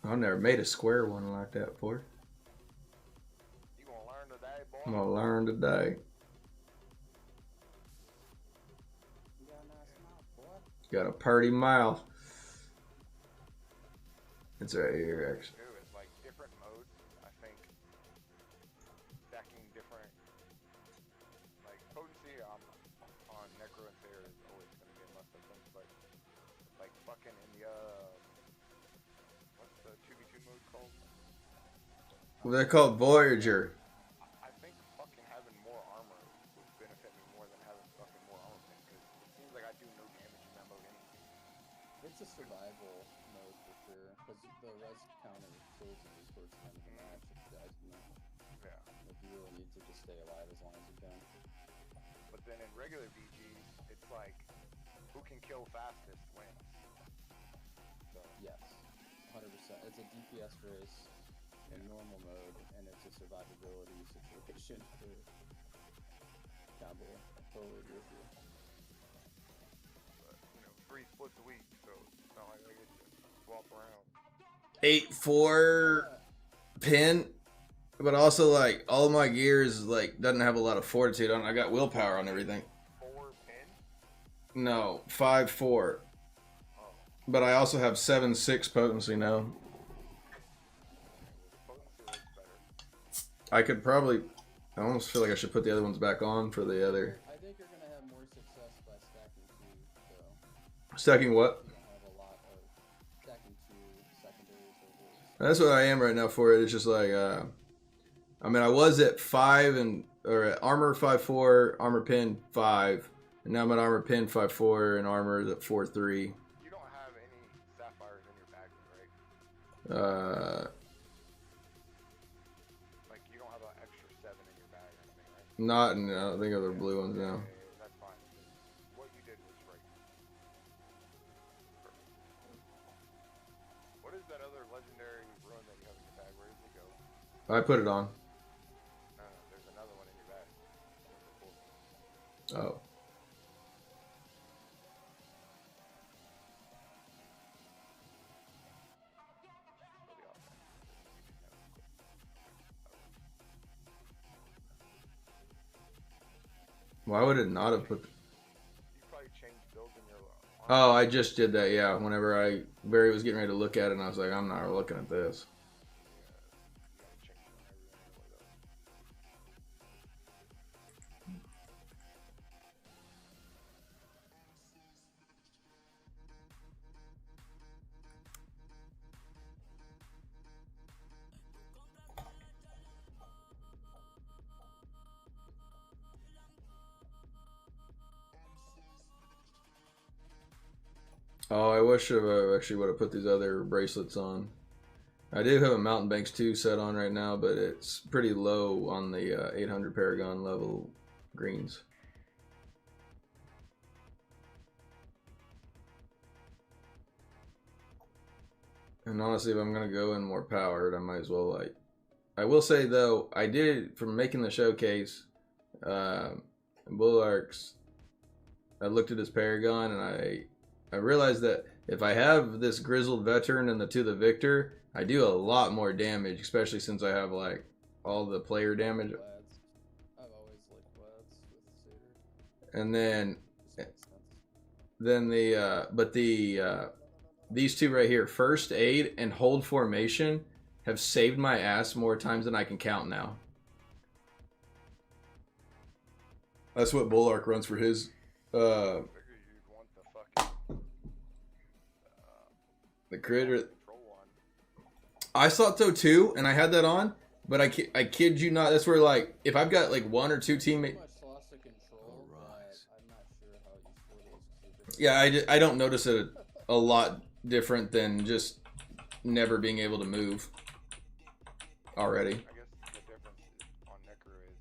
I've never made a square one like that before. You gonna learn today, boy? I'm gonna learn today. You got a nice mouth, boy. Got a purty mouth. It's right here, actually. Too, it's like different modes. I think stacking different, like potency on Necro and Thayer is always gonna get less of things, but like fucking in the what's the 2v2 mode called? Well, they're called Voyager. I think fucking having more armor would benefit me more than having fucking more armor because it seems like I do no damage in that mode anyway. It's a survival mode for sure, because the res counter kills you towards the end of the match if you die too much. Yeah. Like you really need to just stay alive as long as you can. But then in regular BGs, it's like who can kill fastest wins. So Yes, 100%. It's a DPS race in normal mode, and it's a survivability situation for combo. I totally agree with you. but, 3 splits a week, so it's not like I get to swap around. 8-4 pin, but also like all my gears like doesn't have a lot of fortitude on. I got willpower on everything. 4 pin? No, 5-4. Oh. But I also have 7-6 potency now. Potency looks better. I could probably. I almost feel like I should put the other ones back on for the other. I think you're gonna have more success by stacking 2, though. Stacking what? You don't have a lot of stacking 2 secondaries over. That's what I am right now for it. It's just like, I mean, I was at 5 or at armor 5-4, armor pin 5, and now I'm at armor pin 5-4, and armor is at 4-3. You don't have any sapphires in your bag, right? Like you don't have an extra 7 in your bag or anything, right? Not in, I don't think of the blue ones now. Yeah, that's fine. What you did was right. Perfect. What is that other legendary rune that you have in your bag? Where did it go? I put it on. No, there's another one in your bag. Oh. For the offense. Why would it not have put... You probably changed builds in your Oh, I just did that, yeah. Whenever Barry was getting ready to look at it, and I was like, I'm not looking at this. Oh, I wish I actually would have put these other bracelets on. I do have a Mountain Banks 2 set on right now, but it's pretty low on the 800 Paragon level greens. And honestly, if I'm going to go in more powered, I might as well, like... I will say, though, I did, from making the showcase, Bulwark's, I looked at his Paragon, and I realized that if I have this Grizzled Veteran and the Victor, I do a lot more damage, especially since I have, like, all the player damage. I've always liked Lads with Crusader. And then these two right here, First Aid and Hold Formation, have saved my ass more times than I can count now. That's what Bulwark runs for his. The critter. I thought so too, and I had that on, but I kid you not. That's where, like, if I've got like one or two teammates. Yeah, I don't notice it a lot different than just never being able to move already. I guess the difference on Necro is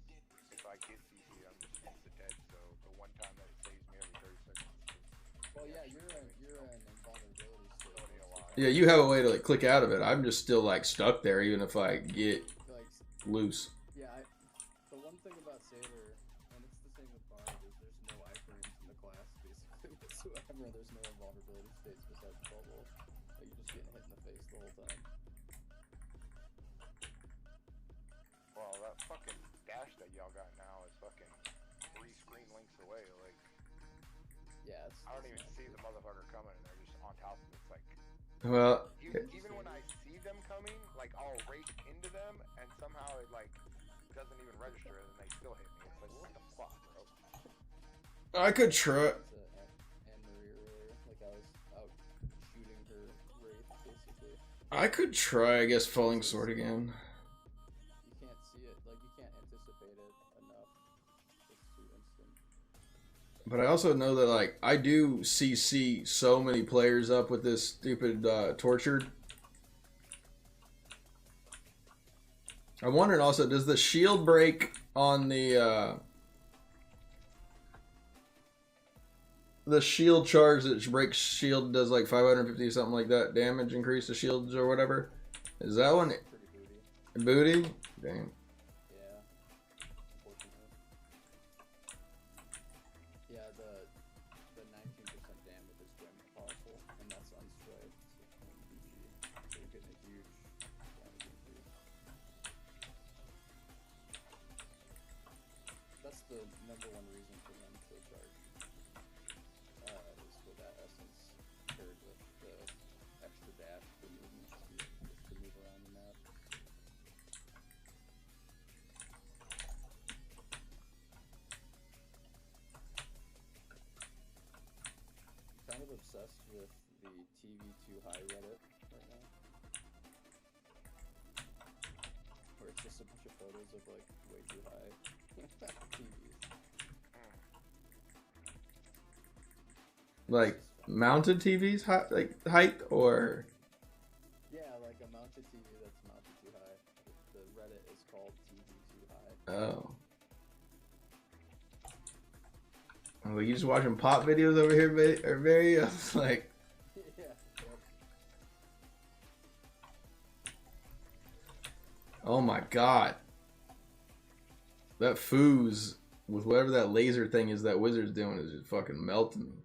if I get CC, I'm just insta dead. So the one time that it saves me every 30 seconds. Well, yeah, you're an invulnerability state a lot. Yeah, you have a way to like click out of it. I'm just still like stuck there, even if I get loose. Yeah, the one thing about Satyr, and it's the same with Bard, is there's no iframes in the class basically whatsoever. There's no invulnerability states besides bubble. Like, you're just getting hit in the face the whole time. Well, that fucking dash that y'all got now is fucking 3 screen links away. Like, yeah, I don't even see the motherfucker coming, and they're just on top of it. It's like, well, even when I see them coming, like, I'll race into them, and somehow it like doesn't even register, and they still hit me. It's like, what the fuck, bro? I could try. I could try, I guess, Falling Sword again. You can't see it, like, you can't anticipate it enough. It's too instant. But I also know that, like, I do CC so many players up with this stupid Tortured. I'm wondering also, does the shield break on the shield charge that breaks shield does like 550 something like that damage increase to shields or whatever? Is that one booty? Damn. Yeah. Unfortunately. Yeah, the 19% damage is way more powerful, and that's unswayed. So you're getting a huge damage increase. That's the number one reason for them to charge. Is for that essence paired with the extra dash for movement speed, just to move around the map. I'm kind of obsessed with the TV Too High Reddit right now. Where it's just a bunch of photos of like way too high TVs. Like mounted TVs, like height, or yeah, like a mounted TV that's mounted too high. The Reddit is called TV Too High. oh. Oh, you just watching pop videos over here, or Barry? I was like, Yeah. Yep. oh my god, that foos with whatever that laser thing is that wizard's doing is just fucking melting me.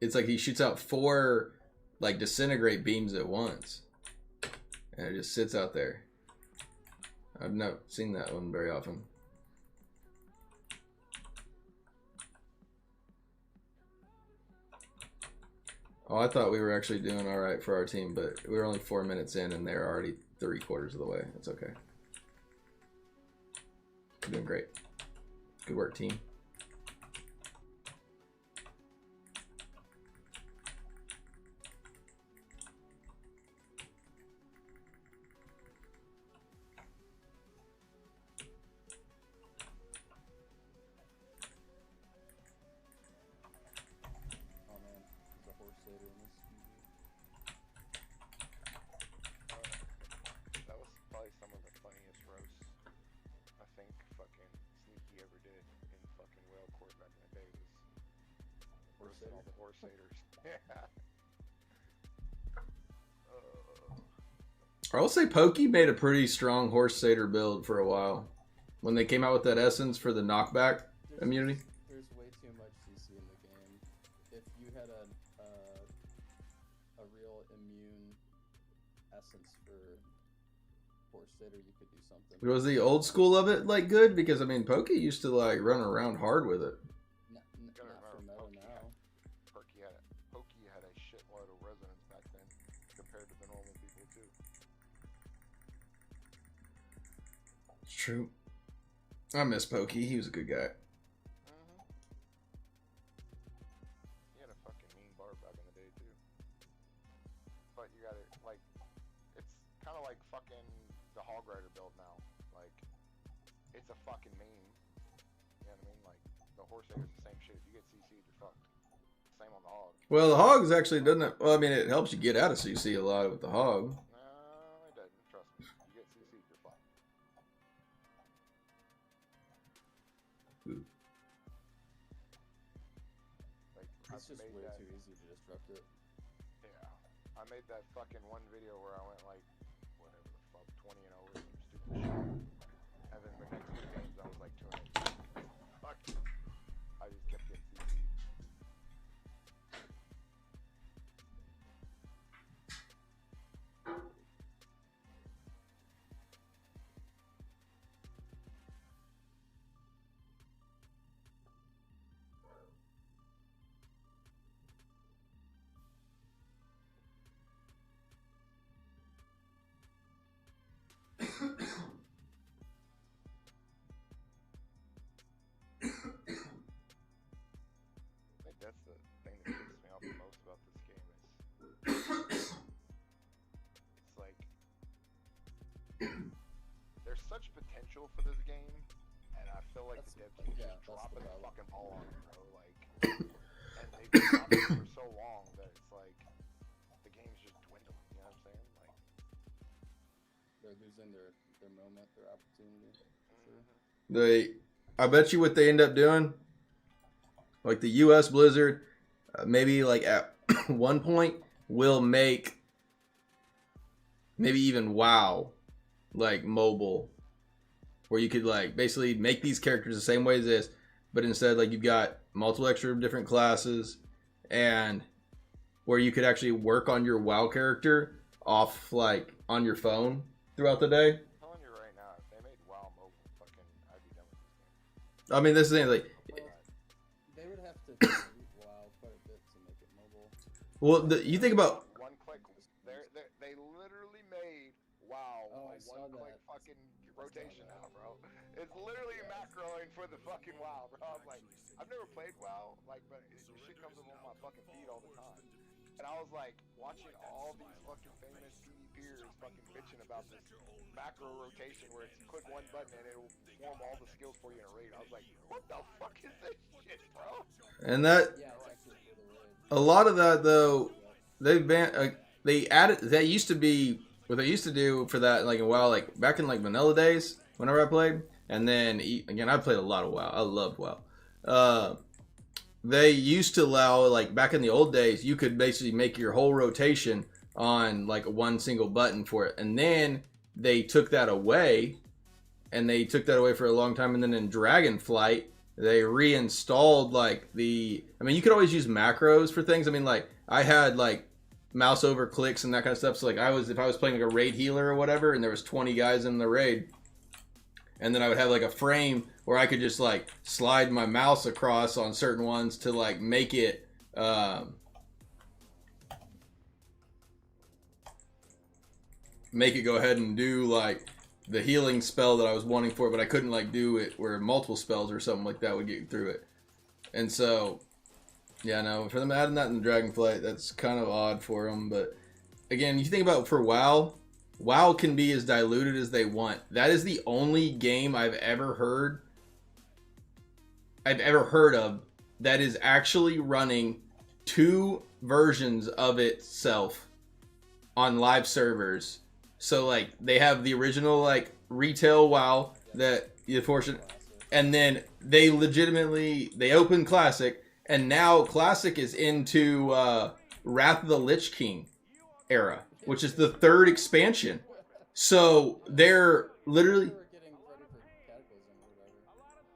It's like he shoots out 4 like disintegrate beams at once, and it just sits out there. I've not seen that one very often. Oh, I thought we were actually doing all right for our team, but we were only 4 minutes in, and they're already 3/4 of the way. It's okay. We're doing great. Good work, team. Personal Crusaders. Yeah. I will say Pokey made a pretty strong Horse Satyr build for a while. When they came out with that essence for the knockback immunity. There's way too much CC in the game. If you had a real immune essence for Horse Satyr, you could do something. Was the old school of it like good? Because I mean, Pokey used to like run around hard with it. Not for meta now. Pokey had a shitload of resonance back then compared to the normal people too. It's true. I miss Pokey. He was a good guy. He had a fucking mean bar back in the day too. But you gotta like, it's kind of like fucking the Hog Rider build now. Like, it's a fucking meme. You know what I mean? Like, the Horse Satyr is the same shit. If you get CC'd, you're fucked. Same on the Hog. Well, the Hog's actually doesn't. Well, I mean, it helps you get out of CC a lot with the Hog. No, it doesn't. Trust me. You get CC'd, you're fucked. Like, It's just way too easy to disrupt it. Yeah. I made that fucking one video where I went like, whatever the fuck, 20 and over, some stupid shit. And then the next two games I was like 2 and 8. Fuck. I just kept getting CC'd. I think that's the thing that pisses me off the most about this game is it's like there's such potential for this game, and I feel like the dev team's just dropping the fucking ball on it, bro. Like, and they've been dropping it for so long that it's like the game's just dwindling. You know what I'm saying? Like, They're losing their moment, their opportunity. Sure. I bet you what they end up doing, like the U.S. Blizzard, maybe like at one point will make maybe even WoW like mobile, where you could like basically make these characters the same way as this, but instead like you've got multiple extra different classes, and where you could actually work on your WoW character off like on your phone throughout the day. I'm telling you right now, if they made WoW mobile, fucking, I'd be done with this game. I mean, this is the thing, like. They would have to delete WoW quite a bit to make it mobile. Well, you think about. One click. They literally made WoW a one-click fucking rotation now, bro. It's literally macroing for the fucking WoW, bro. I'm like, I've never played WoW, like, but this shit comes up on my fucking feed all the time. And I was like, watching all these fucking famous PvPers fucking bitching about this macro rotation where it's click one button and it will form all the skills for you in a raid. I was like, what the fuck is this shit, bro? And that, a lot of that though, they added, that used to be what they used to do for that, like in WoW, like back in like vanilla days, whenever I played. And then again, I played a lot of WoW. I loved WoW. They used to allow, like back in the old days, you could basically make your whole rotation on like one single button for it. And then they took that away, and they took that away for a long time. And then in Dragonflight, they reinstalled like I mean, you could always use macros for things. I mean, like I had like mouse over clicks and that kind of stuff. So like if I was playing like a raid healer or whatever, and there was 20 guys in the raid, and then I would have like a frame where I could just like slide my mouse across on certain ones to like make it go ahead and do like the healing spell that I was wanting for it, but I couldn't like do it where multiple spells or something like that would get through it. And so, yeah, no, for them adding that in the Dragonflight, that's kind of odd for them. But again, you think about for WoW, WoW can be as diluted as they want. That is the only game I've ever heard of that is actually running 2 versions of itself on live servers. So like they have the original like retail WoW that you fortunate, and then they open Classic, and now Classic is into Wrath of the Lich King era, which is the 3rd expansion. So they're literally They were getting ready for Cataclysm or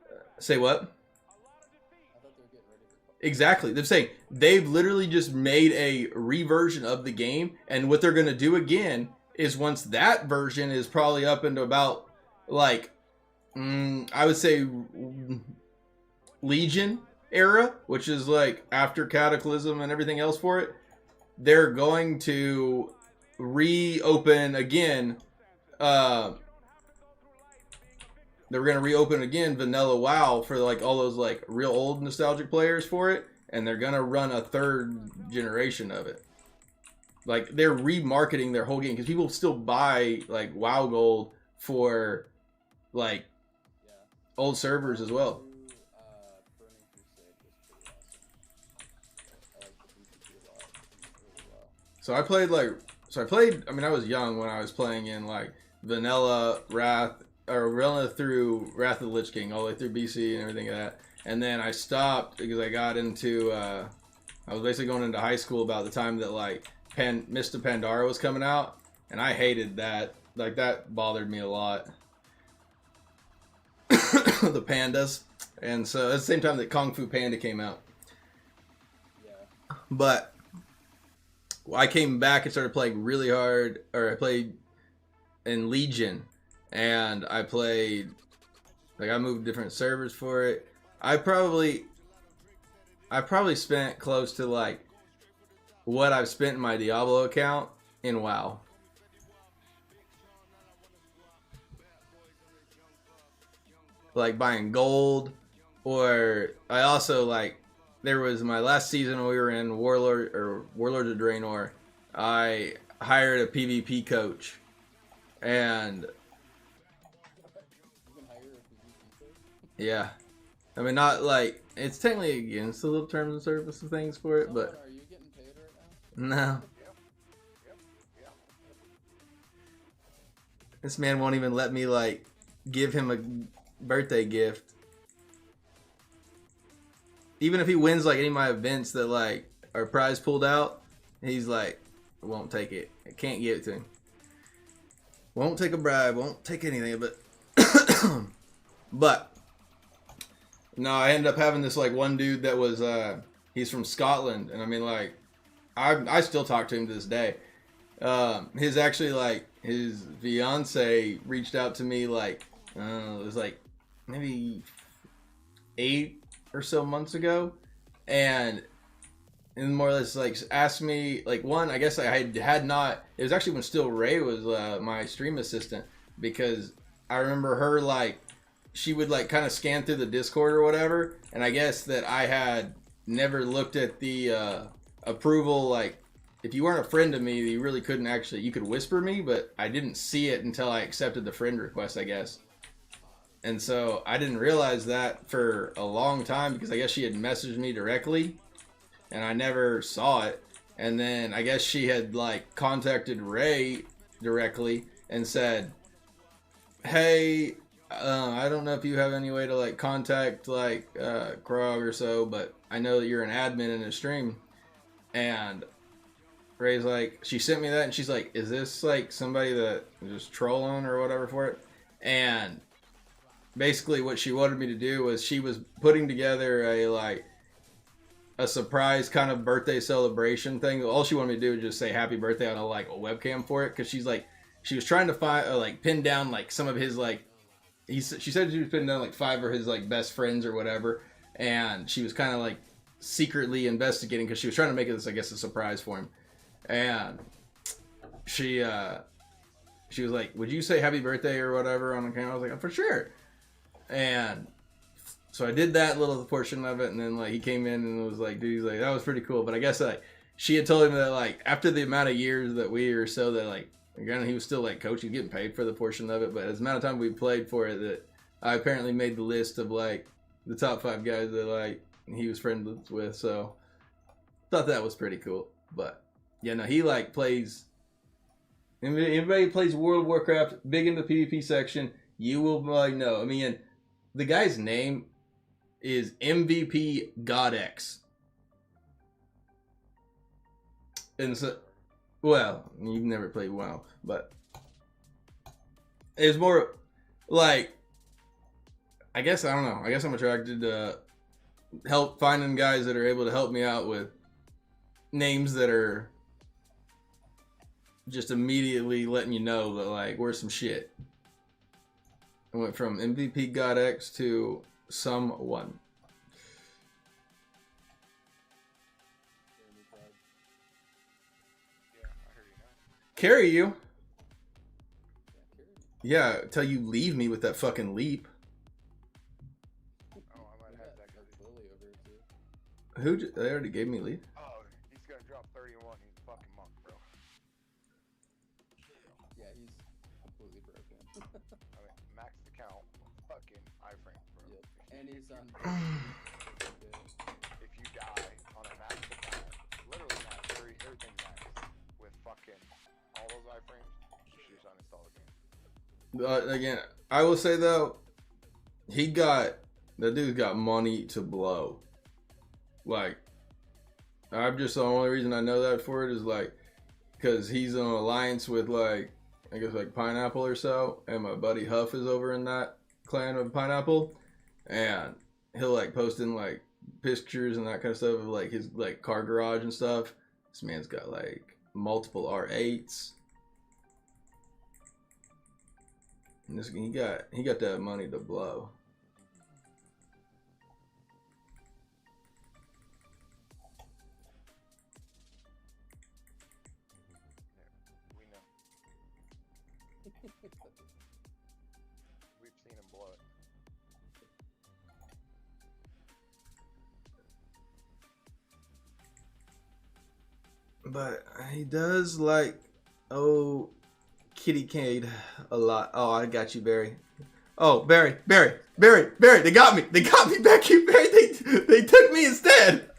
whatever. say what? I thought they were getting ready for. Exactly. They're saying they've literally just made a reversion of the game, and what they're gonna do again is once that version is probably up into about like I would say Legion era, which is like after Cataclysm and everything else for it, they're going to reopen again. They're going to reopen again Vanilla WoW for like all those like real old nostalgic players for it, and they're going to run a 3rd generation of it. Like they're remarketing their whole game because people still buy like WoW Gold for like old servers as well. Burning Crusade was pretty awesome. I like the PvP a lot. It was really well. So I mean, I was young when I was playing in like Vanilla through Wrath of the Lich King, all the way through BC and everything like that. And then I stopped because I got into, I was basically going into high school about the time that like Mist of Pandora was coming out. And I hated that. Like that bothered me a lot. The pandas. And so at the same time that Kung Fu Panda came out. Yeah. But I came back and started playing really hard, or I played in Legion, and I played, like I moved different servers for it. I probably spent close to like what I've spent in my Diablo account in WoW. Like buying gold, or I also like, there was my last season when we were in Warlords of Draenor. I hired a PvP coach, and You can hire a PvP coach? yeah, I mean not like it's technically against the little terms and service of things for it, but Are you getting paid right now? no. This man won't even let me like give him a birthday gift. Even if he wins like any of my events that like are prize pulled out, he's like, won't take it. I can't give it to him. Won't take a bribe. Won't take anything. But no, I ended up having this like one dude that was he's from Scotland, and I mean like I still talk to him to this day. His actually like his fiance reached out to me like it was like maybe 8 or so months ago, and more or less like asked me like, one, I guess I had not, it was actually when Still Ray was my stream assistant, because I remember her like she would like kind of scan through the Discord or whatever, and I guess that I had never looked at the approval, like if you weren't a friend of me, you really couldn't actually, you could whisper me, but I didn't see it until I accepted the friend request, I guess. And so I didn't realize that for a long time, because I guess she had messaged me directly and I never saw it. And then I guess she had like contacted Ray directly and said, hey, I don't know if you have any way to like contact like Krog or so, but I know that you're an admin in a stream. And Ray's like, she sent me that, and she's like, is this like somebody that was just trolling or whatever for it? And basically what she wanted me to do was, she was putting together a surprise kind of birthday celebration thing. All she wanted me to do was just say happy birthday on a webcam for it, because she's like, she was trying to find pin down like some of his like, she said she was pinning down like 5 of his like best friends or whatever, and she was kind of like secretly investigating because she was trying to make this, I guess, a surprise for him. And she was like, would you say happy birthday or whatever on the camera? I was like, oh, for sure. And so I did that little portion of it, and then like he came in and was like, dude, he's like, that was pretty cool. But I guess like she had told him that like after the amount of years that we were, so that like, again, he was still like coach, he's getting paid for the portion of it, but as the amount of time we played for it, that I apparently made the list of like the top 5 guys that like he was friends with. So thought that was pretty cool. But yeah, no, he like plays, anybody who plays World of Warcraft, big in the PvP section, you will like know. I mean, the guy's name is MVP God X. And so, well, you've never played WoW, but it's more like, I guess, I don't know. I guess I'm attracted to help finding guys that are able to help me out with names that are just immediately letting you know that, like, we're some shit. I went from MVP God X to someone. Carry you? Yeah, till you leave me with that fucking leap. Oh, I might have that guy. Who? They already gave me leap. Oh, he's gonna drop 31. He's a fucking monk, bro. Yeah, he's completely broken. I mean, max the count. Fucking iframes, bro. Yep. And he's on. If you die on a max account, literally max, everything max, with fucking all those iframes, you should just uninstall the game. Again, I will say though, the dude got money to blow. Like, I'm just, the only reason I know that for it is like, because he's in an alliance with, like, I guess like Pineapple or so, and my buddy Huff is over in that clan of Pineapple, and he'll like post in like pictures and that kind of stuff of like his like car garage and stuff. This man's got like multiple R8s. And this, he got that money to blow. We know. We've seen him blow it. But he does like, oh, Kitty Cade a lot. Oh, I got you, Barry. Oh, Barry. They got me back here, Barry. They took me instead.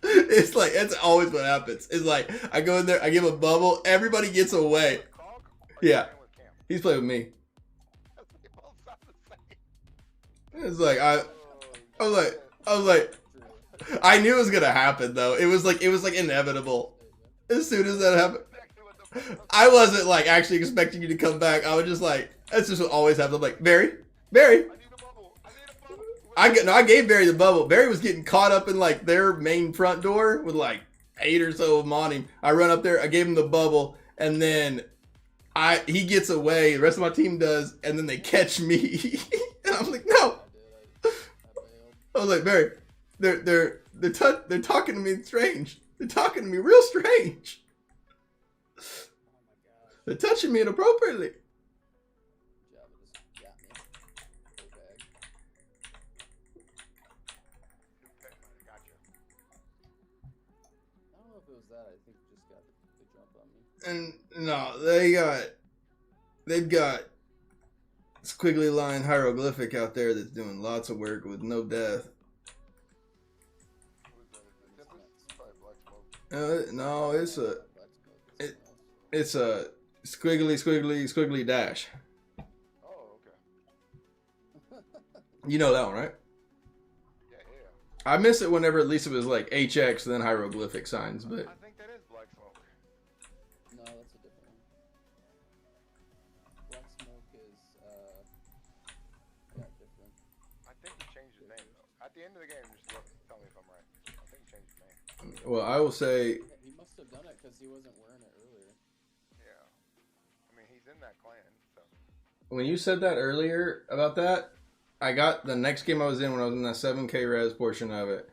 It's like, that's always what happens. It's like, I go in there, I give a bubble, everybody gets away. Yeah, he's playing with me. It's like, I was like, I knew it was gonna happen though. It was like inevitable. As soon as that happened, I wasn't like actually expecting you to come back. I was just like, that's just what always happens. I'm like, Barry. I gave Barry the bubble. Barry was getting caught up in like their main front door with like 8 or so of them on him. I run up there, I gave him the bubble, and then he gets away. The rest of my team does, and then they catch me. And I'm like, no. I was like, Barry, they're talking to me strange. They're talking to me real strange. They're touching me inappropriately. And no, they've got squiggly line hieroglyphic out there that's doing lots of work with no death. No, it's a squiggly dash. Oh, okay. You know that one, right? Yeah. I miss it whenever at least it was like HX then hieroglyphic signs, but I think that is Black Smoke. No, that's a different one. Black Smoke is different. I think he changed his name though. At the end of the game, just tell me if I'm right. I think he changed his name. well, I will say Yeah, he must have done it because he wasn't wearing it earlier. Yeah. I mean, he's in that clan, so. when you said that earlier about that, I got the next game I was in when I was in that 7K res portion of it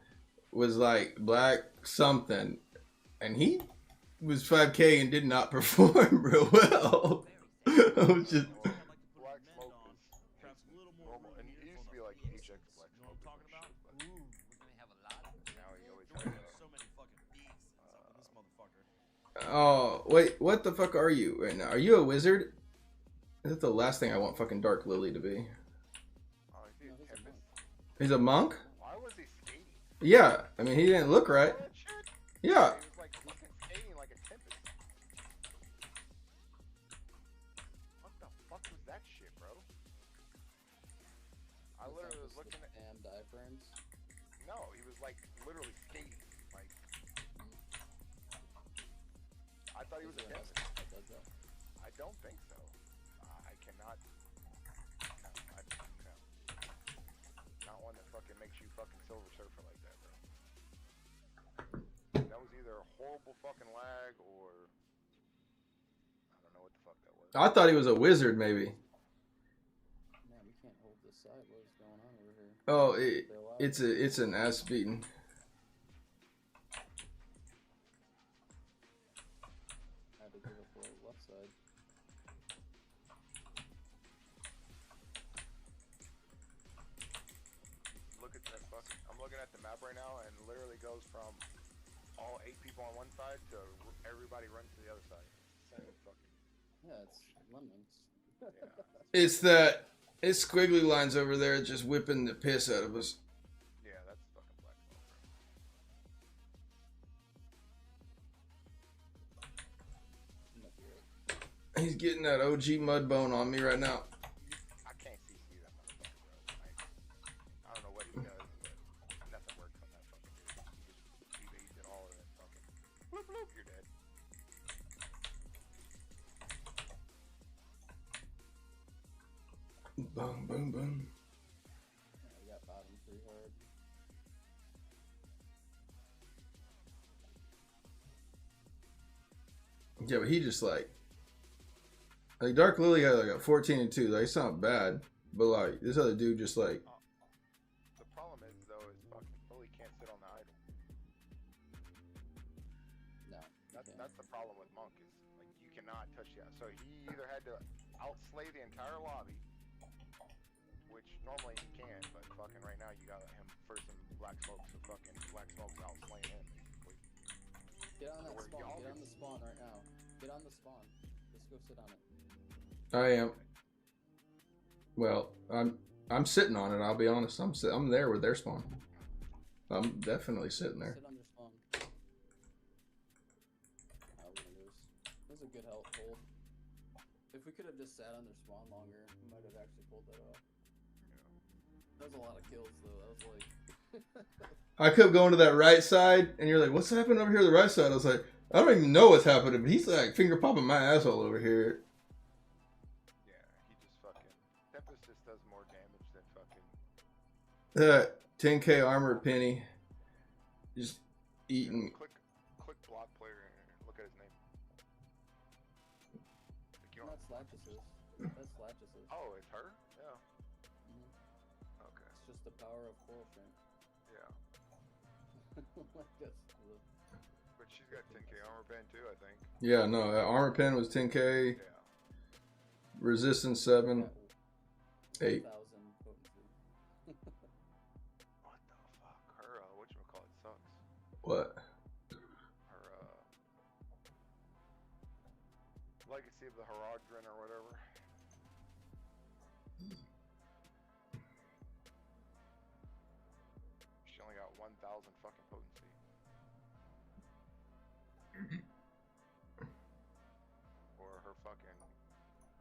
was like Black something, and he was 5K and did not perform real well. I was just. Black Smoke is normal, and he used to be like HX Black Smoke. Now he always has Oh, wait, what the fuck are you right now? Are you a wizard? Is that the last thing I want fucking Dark Lily to be? Oh, is he a tempest? He's a monk? Why was he skating? Yeah, I mean, he didn't look right. Yeah. He was like fucking skating like a tempest. What the fuck was that shit, bro? I literally was looking at. Damn diaphragms. No, he was like literally skating. Like, I thought he was a dentist. I don't think so. I cannot. No, no. Not one that fucking makes you fucking Silver Surfer like that, bro. That was either a horrible fucking lag or I don't know what the fuck that was. I thought he was a wizard, maybe. Man, we can't hold this side. What is going on over here? Oh, it's an ass beating. I had to give it for the left side. Look at that fucking. I'm looking at the map right now, and it literally goes from all 8 people on one side to everybody runs to the other side. Same fucking. Yeah, it's lemmings. It's squiggly lines over there just whipping the piss out of us. Yeah, that's fucking black smoke, bro. He's getting that OG mud bone on me right now. I can't see that motherfucker, bro. Like, I don't know what he does, but nothing works on that fucking dude. He just PVEs and all of that fucking. Bloop, bloop, you're dead. Boom, boom, boom. Yeah, we got bottom pretty hard. Yeah, but he just like Dark Lily had like a 14 and 2. Like, it's not bad, but like this other dude just like. The problem is though, is fucking Lily can't sit on the idol. No, that's the problem with Monk is like you cannot touch that. So he either had to outslay the entire lobby, which normally he can, but fucking right now you got him first in Black Smoke, so fucking Black Smoke's outslaying him. Get on that spawn. Get on the spawn right now. Get on the spawn. Let's go sit on it. I am. Well, I'm sitting on it. I'll be honest. I'm there with their spawn. I'm definitely sitting there. Sit on your spawn. We're gonna lose. That was a good hold. If we could have just sat on their spawn longer, we might have actually pulled that off. That was a lot of kills though. That was like. I kept going to that right side, and you're like, "What's happening over here to the right side?" I was like, "I don't even know what's happening." But he's like finger popping my asshole over here. Yeah, he just fucking. Tempest just does more damage than fucking. That 10k armor penny, just eating. Click block player and look at his name. That's Latches'. That's Latches'. Oh, it's her? Yeah. Okay. It's just the power of coral strength. Yeah. That's But she's got 10k armor pen too, I think. Yeah, no, armor pen was 10k. Yeah. Resistance 7. 8. potency. What the fuck? Her, whatchamacallit sucks. What? Her, Legacy of the Herodrin or whatever. She only got 1,000 fucking potency. Or her fucking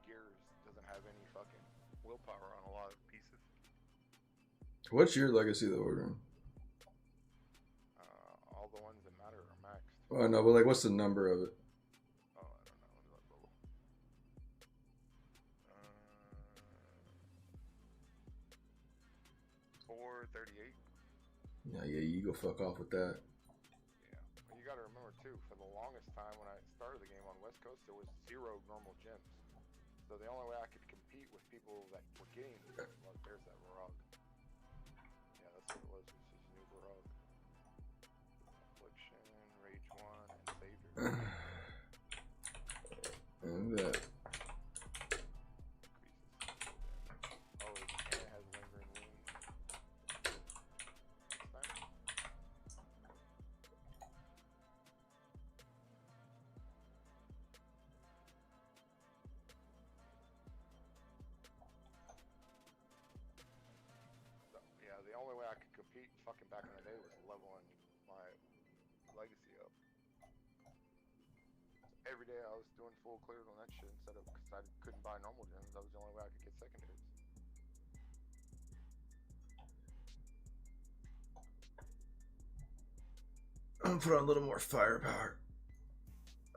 gears doesn't have any fucking willpower on a lot of pieces. What's your legacy of the order? All the ones that matter are maxed. Oh no, but like, what's the number of it? Oh, I don't know. Let me look, Bubble. 438. Yeah, you go fuck off with that. Yeah. Well, you gotta remember too, for the longest time when I started the game on West Coast, there was 0 normal gems. So the only way I could compete with people that were getting the gems was there's that Varog. Yeah, that's what it was. It was just new Varog. Affliction, Rage 1, and Savior. And that. Oh, it has lingering wounds. The only way I could compete fucking back in the day was leveling my legacy up. Every day I was doing full clears on that shit instead of, because I couldn't buy normal gems, that was the only way I could get secondaries. put on a little more firepower.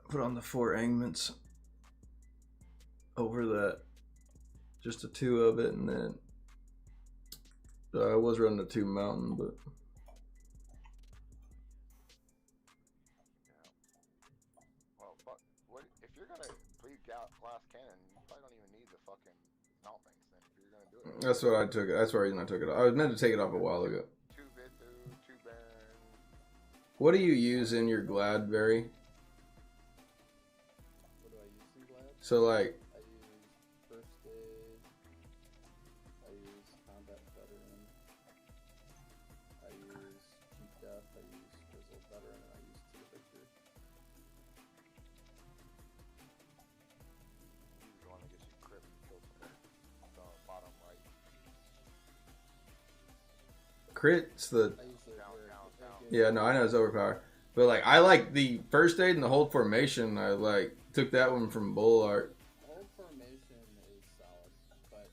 Put on the 4 angments over that. Just the 2 of it, and then I was running the 2 mountain, but well, fuck. What if you're gonna bleed glass cannon? You probably don't even need the fucking mount things. Then if you're gonna do it, that's what I took. That's the reason I took it off. I was meant to take it off a while ago. 2 Vithu, 2 Baron. What do you use in your Gladberry? What do I use in Glad? So like, I use first aid. I use combat veteran. I use cheap death. I use grizzled veteran, and I use to the victor. Use the one that gets you crit and kill somebody. The bottom right. crit's the I usually yeah, no, I know it's overpowered. But like I like the first aid and the hold formation. I like took that one from Bull Art. Hold formation is solid, but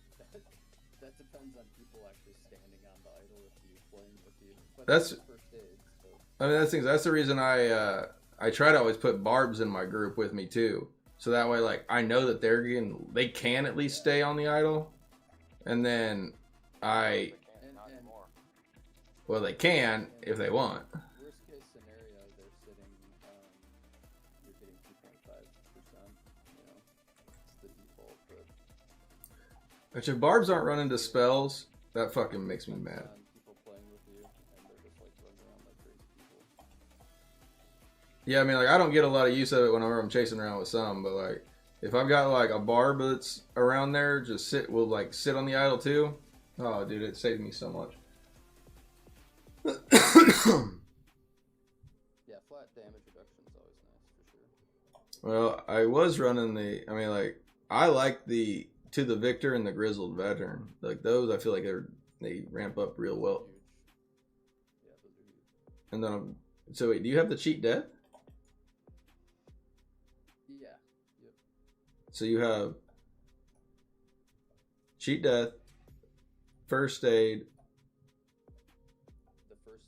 that depends on people actually standing on the idol with you, playing with you. But That's first aid. So. I mean that's the reason I try to always put barbs in my group with me too. So that way like I know that they can at least stay on the idol. And then well they can if they want. Worst case scenario, they're sitting, you're getting 2.5%, you know, it's the default, But if barbs aren't running to spells, that fucking makes me mad. people playing with you, and they're just like running around like crazy people. Yeah, I mean like I don't get a lot of use of it whenever I'm chasing around with some, but like if I've got like a barb that's around there, just sit on the idle too. Oh dude, it saved me so much. Yeah, flat damage reduction is always nice, for sure. Well, I was running I like the To the Victor and the Grizzled Veteran. Like those, I feel like they ramp up real well. Yeah, those are huge. And then, so wait, do you have the Cheat Death? Yeah, yep. So you have Cheat Death, First Aid,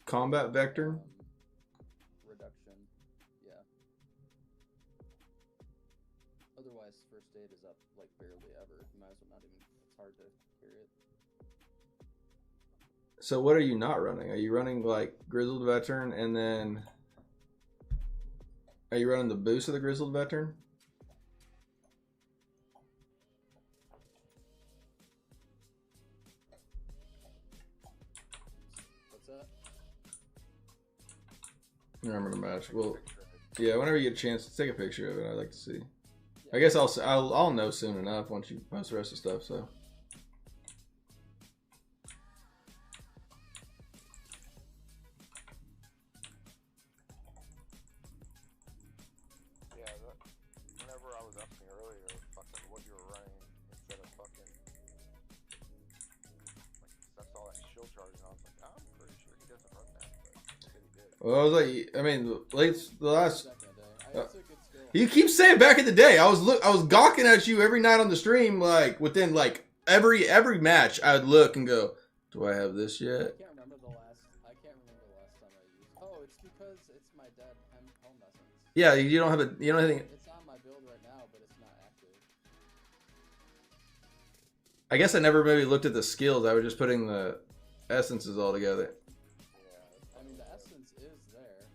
Combat Vector. Reduction, yeah. Otherwise, first aid is up like barely ever. You might as well not even. It's hard to carry it. So what are you not running? Are you running like Grizzled Veteran and then are you running the boost of the Grizzled Veteran? What's that? Remember the match. Well, yeah. Whenever you get a chance to take a picture of it, I'd like to see. I guess I'll know soon enough once you post the rest of the stuff. So. Yeah, whenever I was asking earlier, fucking what you were running instead of fucking like that's all that shield charge, and I was like, I'm pretty sure he doesn't run that. But he said he did. Well, I was like, I mean, the last. It's a good skill. You keep saying back in the day. I was gawking at you every night on the stream. Like within like every match, I would look and go, "Do I have this yet?" I can't remember the last time I used. Oh, it's because it's my dead home essence. Yeah, you don't have anything. It's on my build right now, but it's not active. I guess I never maybe looked at the skills. I was just putting the essences all together. Yeah, I mean the essence is there,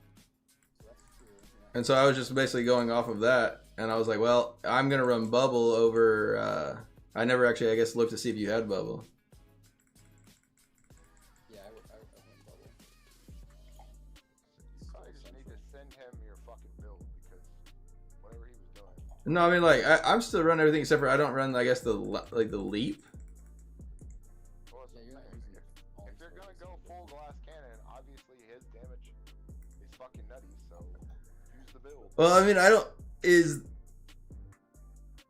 so that's true. Yeah. And so I was just basically going off of that, and I was like, well, I'm gonna run bubble over. I never actually, I guess, looked to see if you had bubble. Yeah, I run bubble. I just need to send him your fucking build because whatever he was doing. No, I mean like I'm still running everything except for I don't run, I guess, the leap. Well, Yeah, you're not using if they're gonna go full glass cannon, obviously his damage is fucking nutty. So use the build. Well, I mean,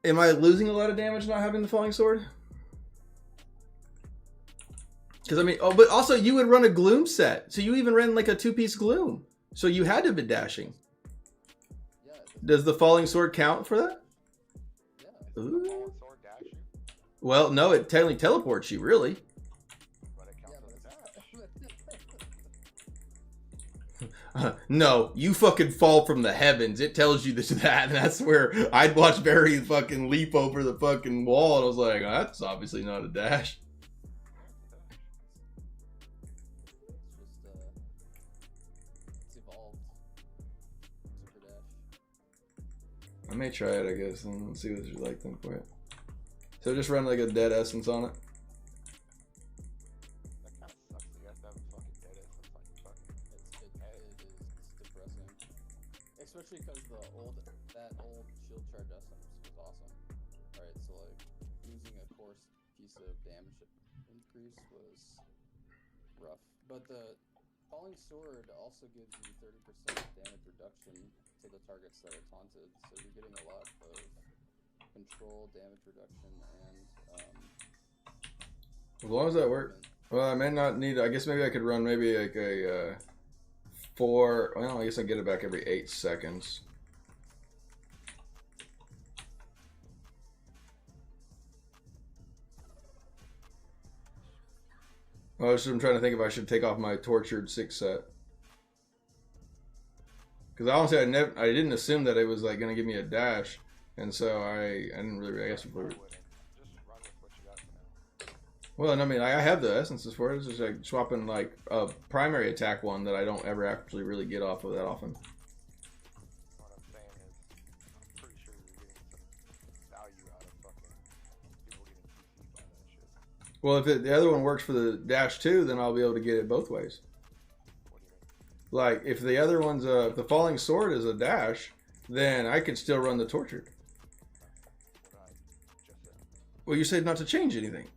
am I losing a lot of damage not having the falling sword? Because I mean, oh, but also you would run a gloom set, so you even ran like a 2-piece gloom, so you had to be dashing. Yeah. Does the falling sword count for that? Yeah. Ooh. Falling sword dash you, Well, no, it technically teleports you, really. but it counts as a dash. No, you fucking fall from the heavens. It tells you this that, and that's where I'd watch Barry fucking leap over the fucking wall, and I was like, oh, that's obviously not a dash. It's evolved. Super dash. I may try it, I guess, and see what it's like then for it. So just run like a dead essence on it. That kind of sucks. You have to have a fucking dead essence on your fucking head. It is depressing. Especially because that old shield charge essence was awesome. Alright, so like losing a course piece of damage increase was rough. But the falling sword also gives you 30% damage reduction to the targets that are taunted, so you're getting a lot of control, damage reduction, and As long as that works. Well, I may not need. I guess maybe I could run maybe like a 4. Well, I guess I get it back every 8 seconds. I'm trying to think if I should take off my tortured 6 set. Because honestly, I didn't assume that it was like gonna give me a dash, and so I didn't really. I guess. Just run with what you got for now. Well, and I mean, I have the essences for it. It's just like swapping like a primary attack one that I don't ever actually really get off of that often. What I'm saying is, I'm pretty sure you're getting some value out of fucking people getting CC'd by that shit. Well, if the other one works for the dash 2, then I'll be able to get it both ways. What do you mean? Like, if the other one's if the falling sword is a dash, then I could still run the tortured. What I just said. Well, you said not to change anything.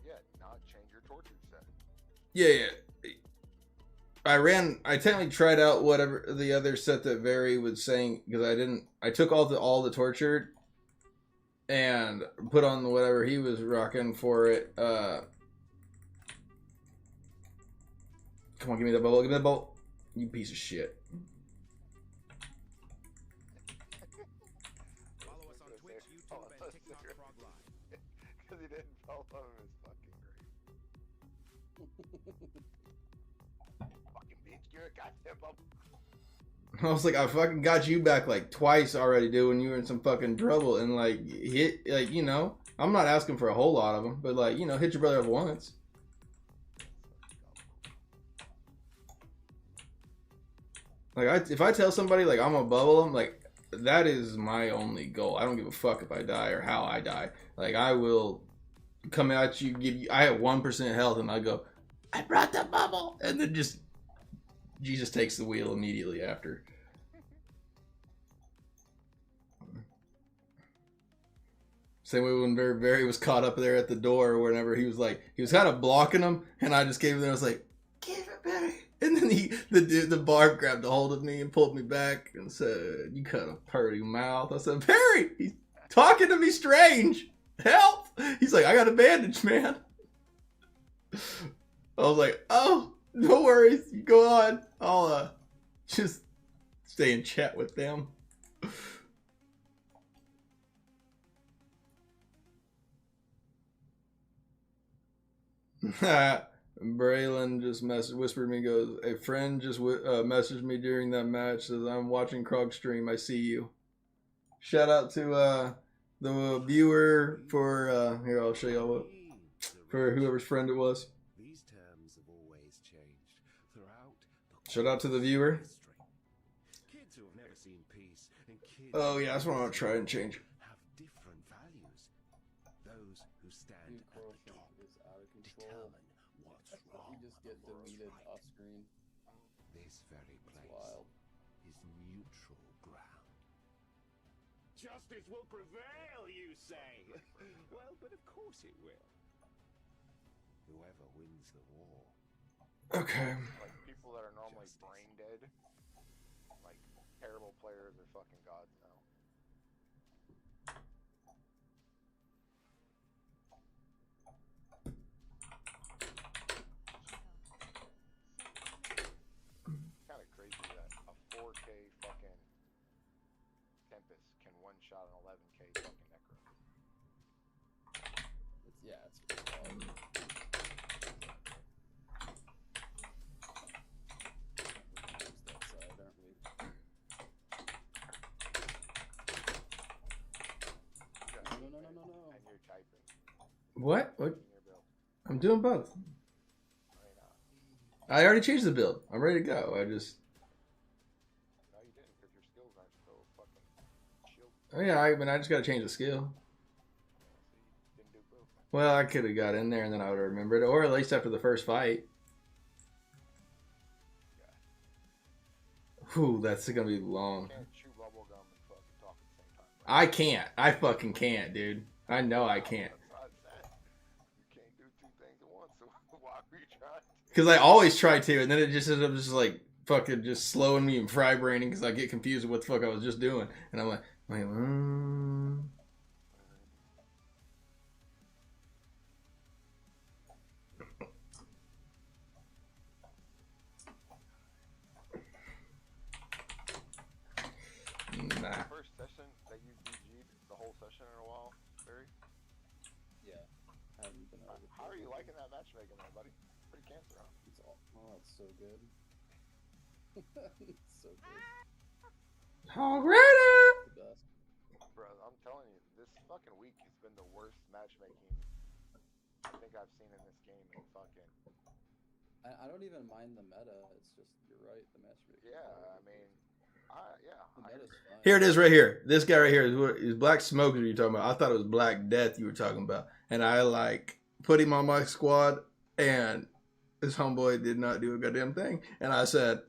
Yeah, not change your tortured set. Yeah. I technically tried out whatever the other set that Very was saying, because I took all the tortured and put on whatever he was rocking for it. Come on, give me the bubble. Give me the bubble. You piece of shit. Follow us on Twitch, YouTube, and TikTok, Krog Live. Because he didn't follow him is fucking great. Fucking bitch, you're a goddamn bubble. I was like, I fucking got you back like twice already, dude, when you were in some fucking trouble. And like, I'm not asking for a whole lot of them, but like, hit your brother up once. Like, if I tell somebody like I'm gonna bubble them, like that is my only goal. I don't give a fuck if I die or how I die. Like, I will come at you, I have 1% health, and I go, I brought the bubble, and then just Jesus takes the wheel immediately after. Same way when Barry was caught up there at the door, or whenever he was kind of blocking him, and I just came in there. I was like, "Give it, Barry!" And then the barb grabbed a hold of me and pulled me back and said, "You got a purty mouth." I said, "Barry, he's talking to me strange. Help!" He's like, "I got a bandage, man." I was like, "Oh, no worries. You go on. I'll just stay in chat with them." Braylon just whispered me, goes, "A friend just messaged me during that match, says, I'm watching Krog stream. I see you." Shout out to the viewer for here, I'll show y'all for whoever's friend it was. These terms have always changed throughout the Shout out to the viewer. kids who have never seen peace and kids Oh yeah, that's what I'm gonna try and change. have different values. Those who stand at the top is out of control. determine what's wrong. You just get deleted off screen. This very place Wild. is neutral ground. Justice will prevail, you say? Well, but of course it will. Whoever wins the war. Okay. Like, people that are normally brain dead, like, terrible players are fucking gods now. Kind of crazy that a 4K fucking Tempest can one-shot an 11K fucking Necro. It's pretty wild. What? What? I'm doing both. I already changed the build. I'm ready to go. I just. No, you didn't, because your skills aren't still fucking shield. Oh yeah, I just gotta change the skill. Didn't do both. Well, I could have got in there and then I would have remembered it, or at least after the first fight. Whew, that's gonna be long. You can't chew bubble gum and fucking talk at the same time. I can't. I fucking can't, dude. I know I can't. Besides that, you can't do two things at once, so why were you trying to? Because I always try to, and then it just ends up just like fucking just slowing me and fry braining because I get confused with what the fuck I was just doing, and I'm like. Nah. First session that you DG'd the whole session in a while, Barry? Yeah. I haven't been able to. How are you liking that matchmaking there, buddy? Pretty cancer, huh? It's all, oh, it's so good. It's so good. Alrighty. The best. Bro, I'm telling you, this fucking week has been the worst matchmaking I think I've seen in this game in fucking... I don't even mind the meta, it's just, you're right, the matchmaking. Yeah, I mean... The meta's fine. Here it is right here. This guy right here is Black Smoke that you're talking about. I thought it was Black Death you were talking about. And I like put him on my squad and this homeboy did not do a goddamn thing. And I said,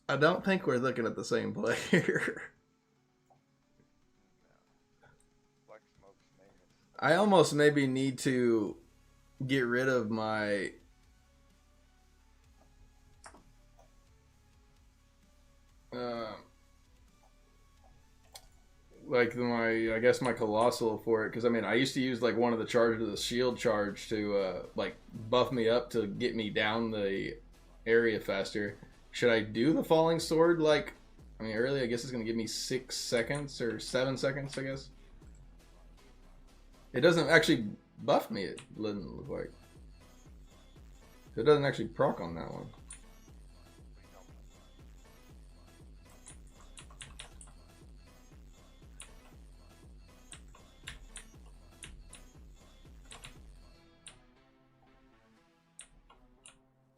I don't think we're looking at the same player. Black Smoke's name is... I almost maybe need to get rid of my... like I guess my colossal for it, because I mean I used to use like one of the charges of the shield charge to like buff me up to get me down the area faster. Should I do the falling sword like I mean early? I guess it's gonna give me 6 seconds or 7 seconds. I guess it doesn't actually buff me. It doesn't look like it doesn't actually proc on that one.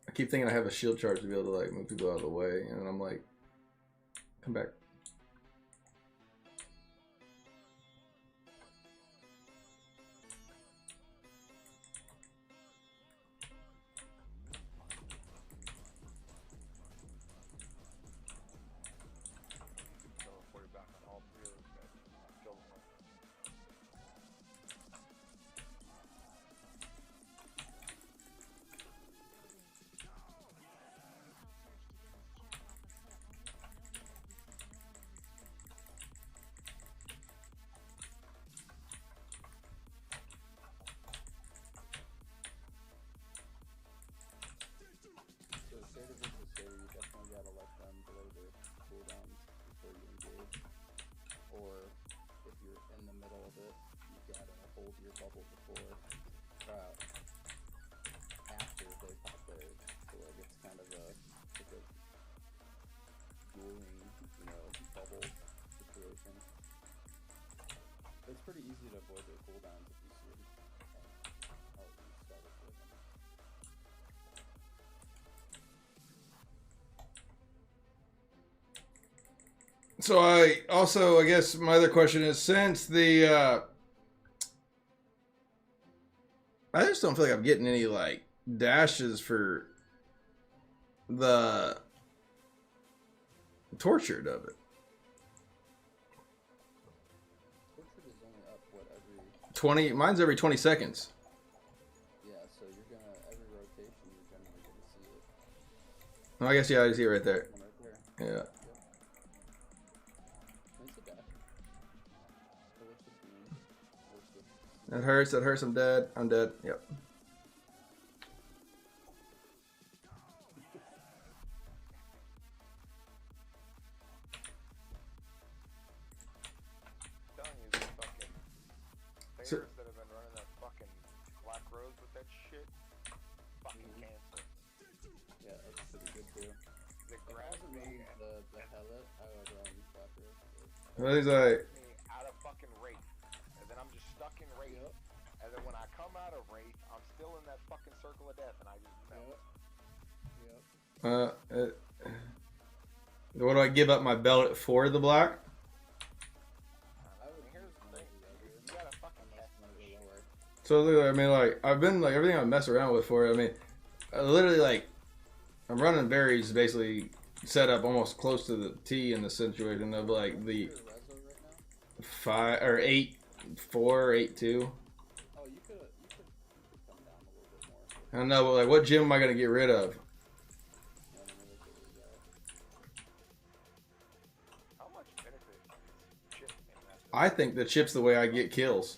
I keep thinking I have a shield charge to be able to like move people out of the way, and then I'm like, come back. You definitely gotta let them delay their cooldowns before you engage. Or if you're in the middle of it, you gotta hold your bubble before after they pop theirs. So like it's kind of a dueling, bubble situation. But it's pretty easy to avoid their cooldowns if you see them. How you started with them. So I also, I guess my other question is, since the, I just don't feel like I'm getting any like dashes for the tortured of it. Tortured is only up, what, every... 20, mine's every 20 seconds. Yeah, so you're gonna, every rotation, you're generally gonna see it. Oh, I guess, yeah, I see it right there. Right there. Yeah. That hurts, I'm dead. I'm dead. Yep. telling you, these fucking players that have been running that fucking Black Rose with that shit, fucking cancer. Yeah, that's pretty good too. They grabbed me and the helmet, I would run Black Rose. Well, he's like... me out of fucking Wraith. And then I'm just stuck in Wraith. And then when I come out of Wraith, I'm still in that fucking circle of death, and I just melt. What do I give up my belt for the black? Here's the thing, you gotta fucking test this shit. So I mean, like I've been like everything I mess around with for it. I mean, I literally like I'm running berries basically set up almost close to the T in the situation of like the 5 or 8-4, 8-2. Oh, you could come down a little bit more. I don't know, but like what gym am I gonna get rid of? How much benefit is chip in that? I think the chip's the way I get kills.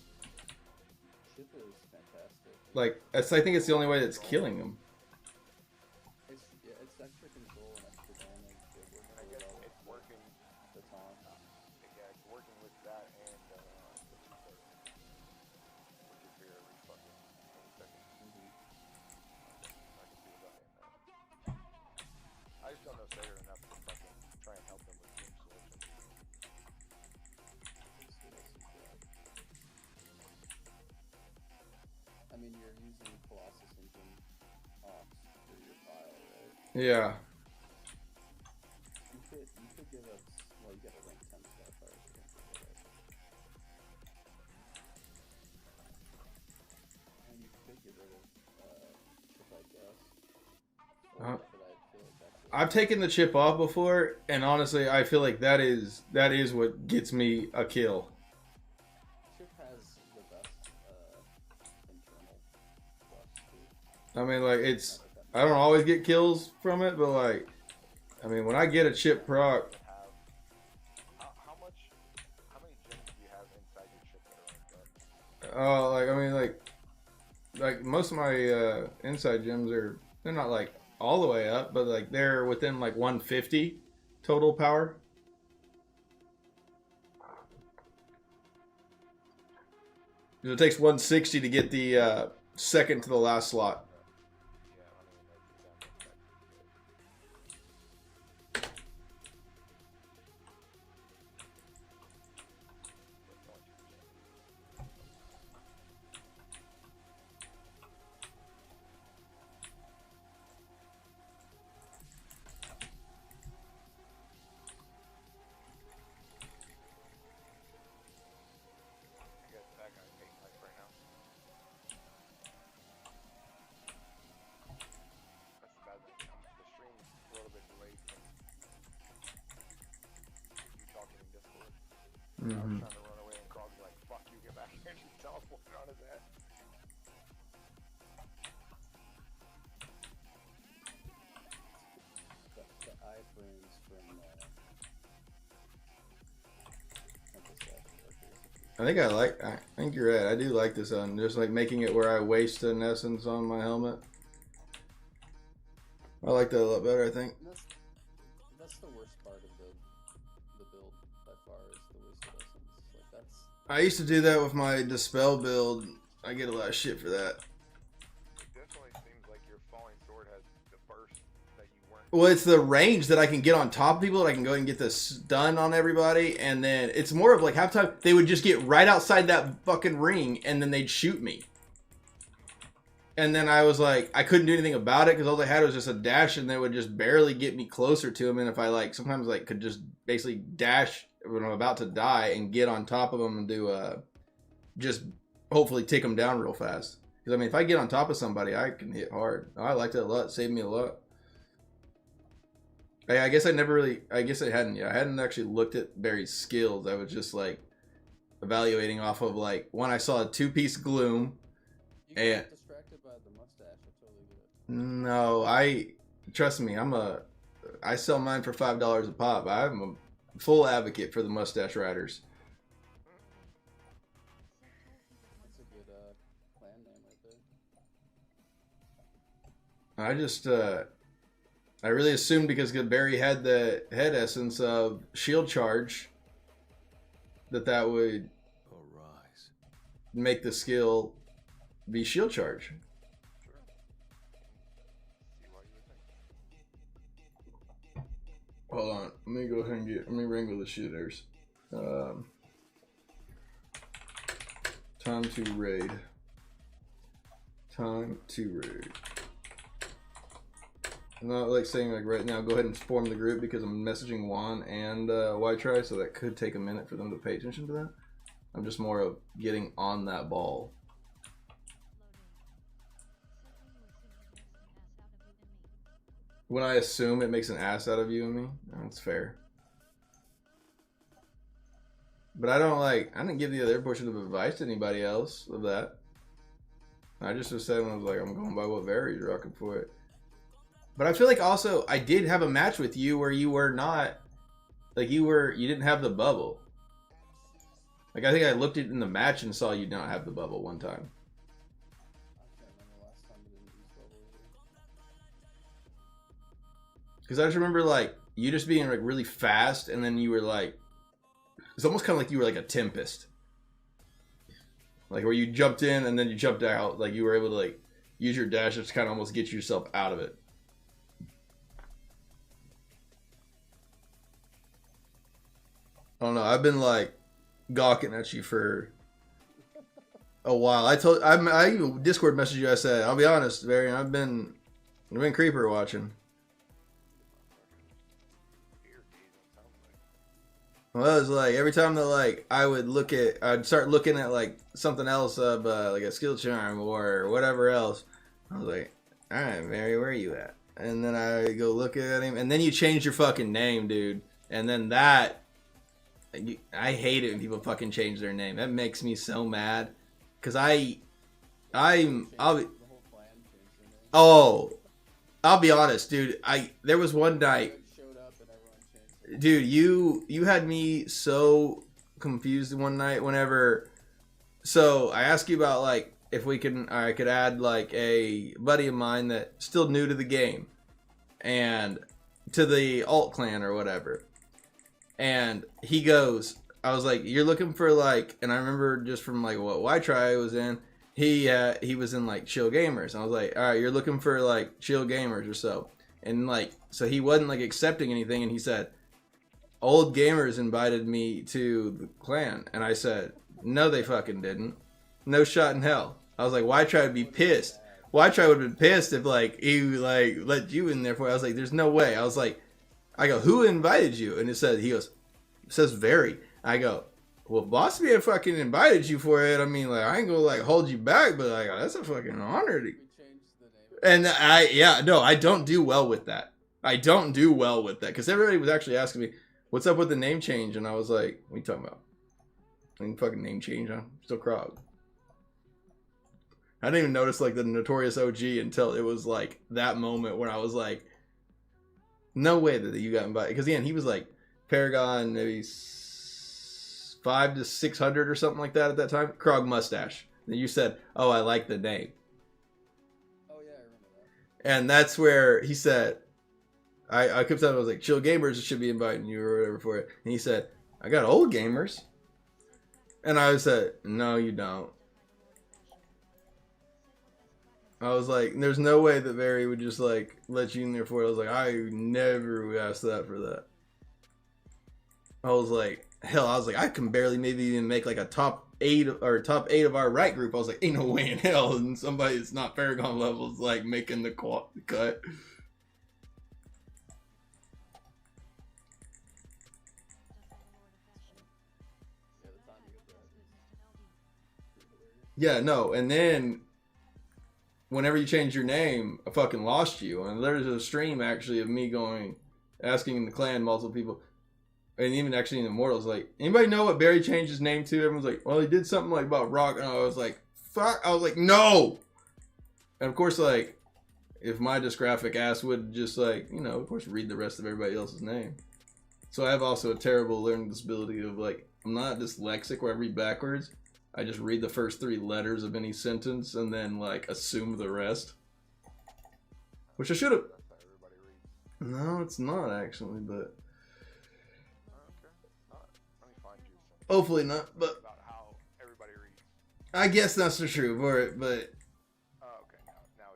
Chip is fantastic. Like I think it's the only way that's killing them. It's extra control and extra damage. I guess it's working. The taunt. Yeah, it's working with that and the two-thirds, which is here every fucking 20 seconds. I can see about it now. I just don't know Sayer enough to fucking try and help them with team solutions. I mean, you're using Colossus Engine ops for your file, right? Yeah. You could give us, well, you get a rank 10 Starfire. And you could get rid of chip, I guess. But I feel like that's I've taken the chip off before, and honestly, I feel like that is what gets me a kill. Chip has the best internal stuff too. I mean, like I don't always get kills from it, but like, I mean, when I get a chip proc, How many gyms do you have inside your chip that are like that? like I mean, like most of my inside gyms they're not like all the way up, but like they're within like 150 total power. It takes 160 to get the second to the last slot. I was trying to run away and Krog's like, fuck you, get back here, and he teleported on his ass. The iframes from I think you're right. I do like this on just like making it where I waste an essence on my helmet. I like that a lot better, I think. That's the worst part of the build by far is the wasted essence. Like that's. I used to do that with my Dispel build. I get a lot of shit for that. It definitely seems like your falling sword has the burst that you weren't. Well, it's the range that I can get on top of people. That I can go and get the stun on everybody, and then it's more of like half time they would just get right outside that fucking ring, and then they'd shoot me. And then I was like, I couldn't do anything about it because all I had was just a dash, and they would just barely get me closer to them. And if I like sometimes like could just basically dash when I'm about to die and get on top of them and do just hopefully take them down real fast. Because I mean, if I get on top of somebody, I can hit hard. I liked it a lot. It saved me a lot. I guess I hadn't yet. I hadn't actually looked at Barry's skills. I was just like evaluating off of like when I saw a 2-piece gloom. You get distracted by the mustache. I totally get it. No, trust me. I sell mine for $5 a pop. I'm a full advocate for the mustache riders. That's a good clan name right there. I just I really assumed because Barry had the head essence of shield charge that would make the skill be shield charge. Hold on, let me go ahead and let me wrangle the shooters. Time to raid. Time to raid. I'm not like saying like right now, go ahead and form the group because I'm messaging Juan and Y-Try, so that could take a minute for them to pay attention to that. I'm just more of getting on that ball. When I assume it makes an ass out of you and me, that's fair. But I didn't give the other portion of advice to anybody else of that. I just was saying, I was like, I'm going by what Vary's rocking for it. But I feel like also, I did have a match with you where you were not, like you didn't have the bubble. Like I think I looked in the match and saw you not have the bubble one time. Because I just remember like, you just being like really fast and then you were like, it's almost kind of like you were like a Tempest. Like where you jumped in and then you jumped out. Like you were able to like use your dash to kind of almost get yourself out of it. I don't know. I've been like gawking at you for a while. I Discord messaged you. I said, I'll be honest, Varian. I've been creeper watching. Well, it was like every time that like I'd start looking at like something else of like a skill charm or whatever else. I was like, all right, Mary, where are you at? And then I go look at him, and then you change your fucking name, dude. And then that, I hate it when people fucking change their name. That makes me so mad, cause I'll be honest, dude. There was one night. Dude, you had me so confused one night whenever. So I asked you about like if I could add like a buddy of mine that's still new to the game and to the alt clan or whatever. And he goes, I was like, you're looking for like, and I remember just from like what Y-Try was in, he was in like Chill Gamers. And I was like, all right, you're looking for like Chill Gamers or so. And like, so he wasn't like accepting anything, and he said, Old Gamers invited me to the clan. And I said, no, they fucking didn't. No shot in hell. I was like, Y-Try would be pissed. Y-Try would have been pissed if like he like let you in there for it. I was like, there's no way. I go, who invited you? And he goes, it says Very. I go, well, Boss Man fucking invited you for it. I mean, like, I ain't gonna like hold you back, but like, that's a fucking honor. And I don't do well with that. I don't do well with that because everybody was actually asking me, what's up with the name change? And I was like, what are you talking about? I didn't fucking name change. I'm still Krog. I didn't even notice like the Notorious OG until it was like that moment when I was like, no way that you got invited. Because again, he was like Paragon maybe 500 to 600 or something like that at that time. Krog mustache. And you said, oh, I like the name. Oh yeah, I remember that. And that's where he said, I kept telling him, I was like, Chill Gamers should be inviting you or whatever for it. And he said, I got Old Gamers. And I said, no, you don't. I was like, there's no way that Barry would just like let you in there for it. I was like, I never would ask that for that. I was like, hell, I can barely maybe even make like a top 8 of our right group. I was like, ain't no way in hell. And somebody that's not Paragon level is like making the cut. Yeah, no, and then whenever you changed your name, I fucking lost you. And there's a stream actually of me asking in the clan multiple people, and even actually in Immortals, like, anybody know what Barry changed his name to? Everyone's like, well, he did something like about rock. And I was like, fuck. I was like, no. And of course, like, if my dysgraphic ass would just like, you know, of course, read the rest of everybody else's name. So I have also a terrible learning disability of like, I'm not dyslexic where I read backwards. I just read the first 3 letters of any sentence and then like assume the rest. Which I should have. No, it's not actually, but hopefully not. But I guess that's the truth for it. But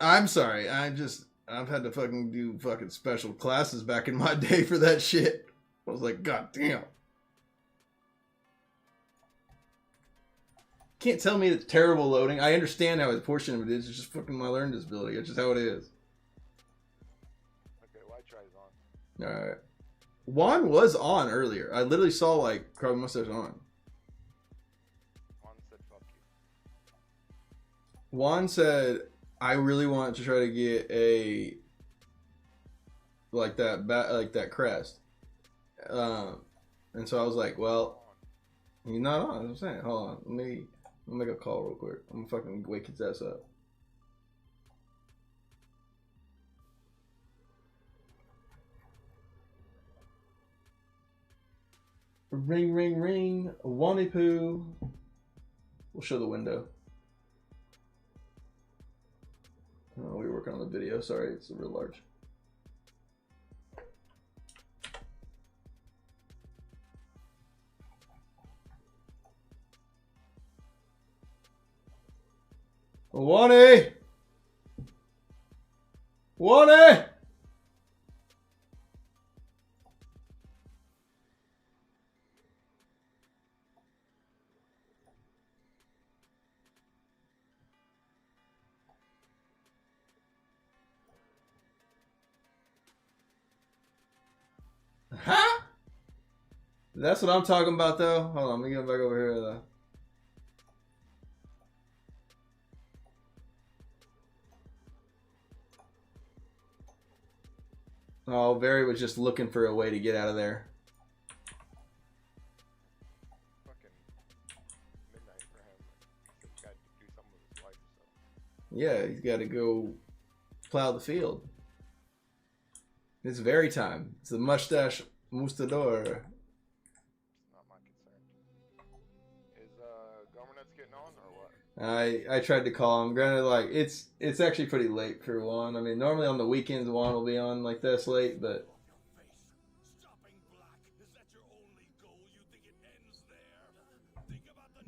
I'm sorry. I've had to fucking do fucking special classes back in my day for that shit. I was like, god damn. can't tell me it's terrible loading. I understand how a portion of it is. It's just fucking my learning disability. It's just how it is. Okay, well, I tried it on. Alright. Juan was on earlier. I literally saw like Krog Mustache on. Juan said fuck you. Juan said, I really want to try to get a like that crest. And so I was like, well, he's not on. I'm saying, hold on, let me make a call real quick. I'm gonna fucking wake his ass up. Ring, ring, ring. Wani poo. We'll show the window. Oh, we were working on the video. Sorry, it's real large. Wani! Wani! Huh? That's what I'm talking about, though. Hold on, let me get back over here, though. Oh, Barry was just looking for a way to get out of there. Fucking midnight for him. He's got to do something with his life, so. Yeah, he's got to go plow the field. It's Very time. It's the mustache mustador. Not my concern. Is governance getting on or what? I tried to call him. Granted, like it's actually pretty late for Juan. I mean, normally on the weekends Juan will be on like this late, but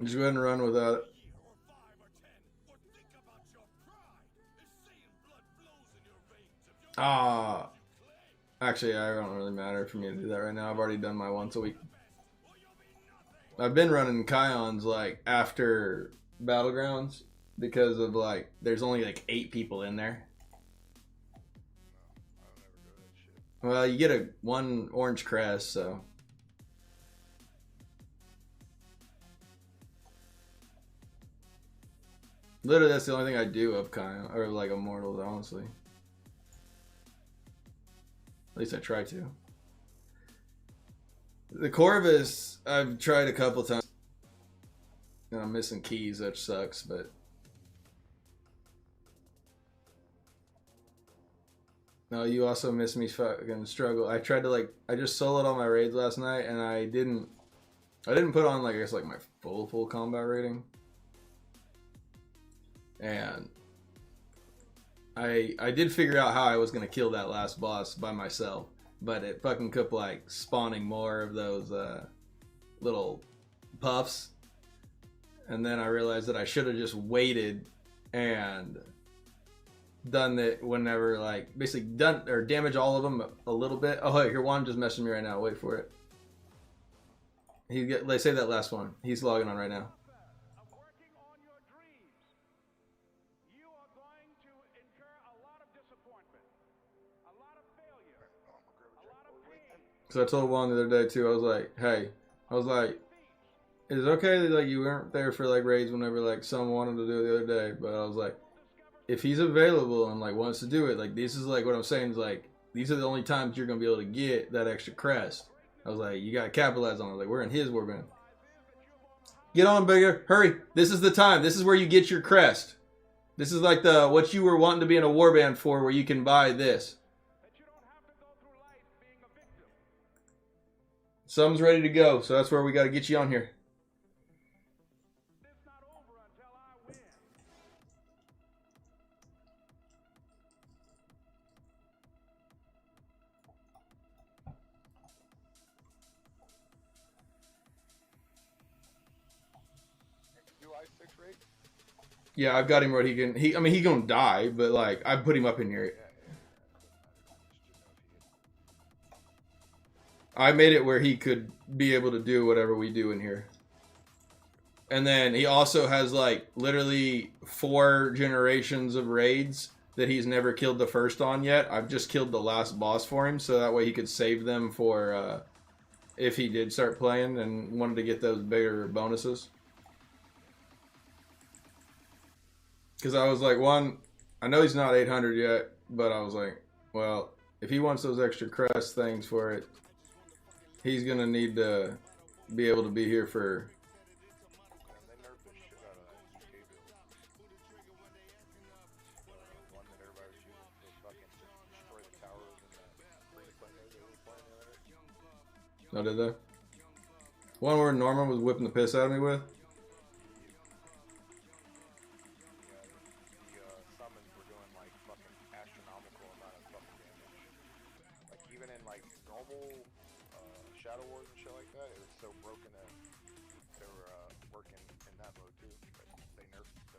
just go ahead and run without it. Ah, actually, it don't really matter for me to do that right now. I've already done my once a week. I've been running Kions like after Battlegrounds because of like there's only like 8 people in there. Well, you get one orange crest, so literally that's the only thing I do of Kion or like Immortals, honestly. At least I try to. The Corvus I've tried a couple times. And I'm missing keys, which sucks, but no, you also miss me fucking struggle. I tried to I just soloed all my raids last night and I didn't put on like I guess like my full combat rating. And I did figure out how I was gonna kill that last boss by myself, but it fucking kept like spawning more of those little puffs. And then I realized that I should have just waited and done it whenever, like, basically done or damage all of them a little bit. Oh, hey, here, Juan just messaging me right now. Wait for it. Let's say that last one. He's logging on right now. So I told Juan the other day too. I was like, hey, is it okay that like you weren't there for like raids whenever like someone wanted to do it the other day? But I was like, if he's available and like wants to do it, like this is like what I'm saying is like these are the only times you're gonna be able to get that extra crest. I was like, you gotta capitalize on it. Like we're in his warband. Get on, bigger, hurry! This is the time. This is where you get your crest. This is like what you were wanting to be in a warband for, where you can buy this. Some's ready to go, so that's where we got to get you on here. Yeah, I've got him where he can. I mean, he's gonna die, but like I put him up in here. I made it where he could be able to do whatever we do in here. And then he also has like literally 4 generations of raids that he's never killed the first on yet. I've just killed the last boss for him, so that way he could save them for if he did start playing and wanted to get those bigger bonuses. Because I was like, one, I know he's not 800 yet, but I was like, well, if he wants those extra crest things for it, he's going to need to be able to be here for... Oh, did they? One where Norman was whipping the piss out of me with? Shadow Wars and shit like that, it was so broken that they were working in that mode too. But they nerfed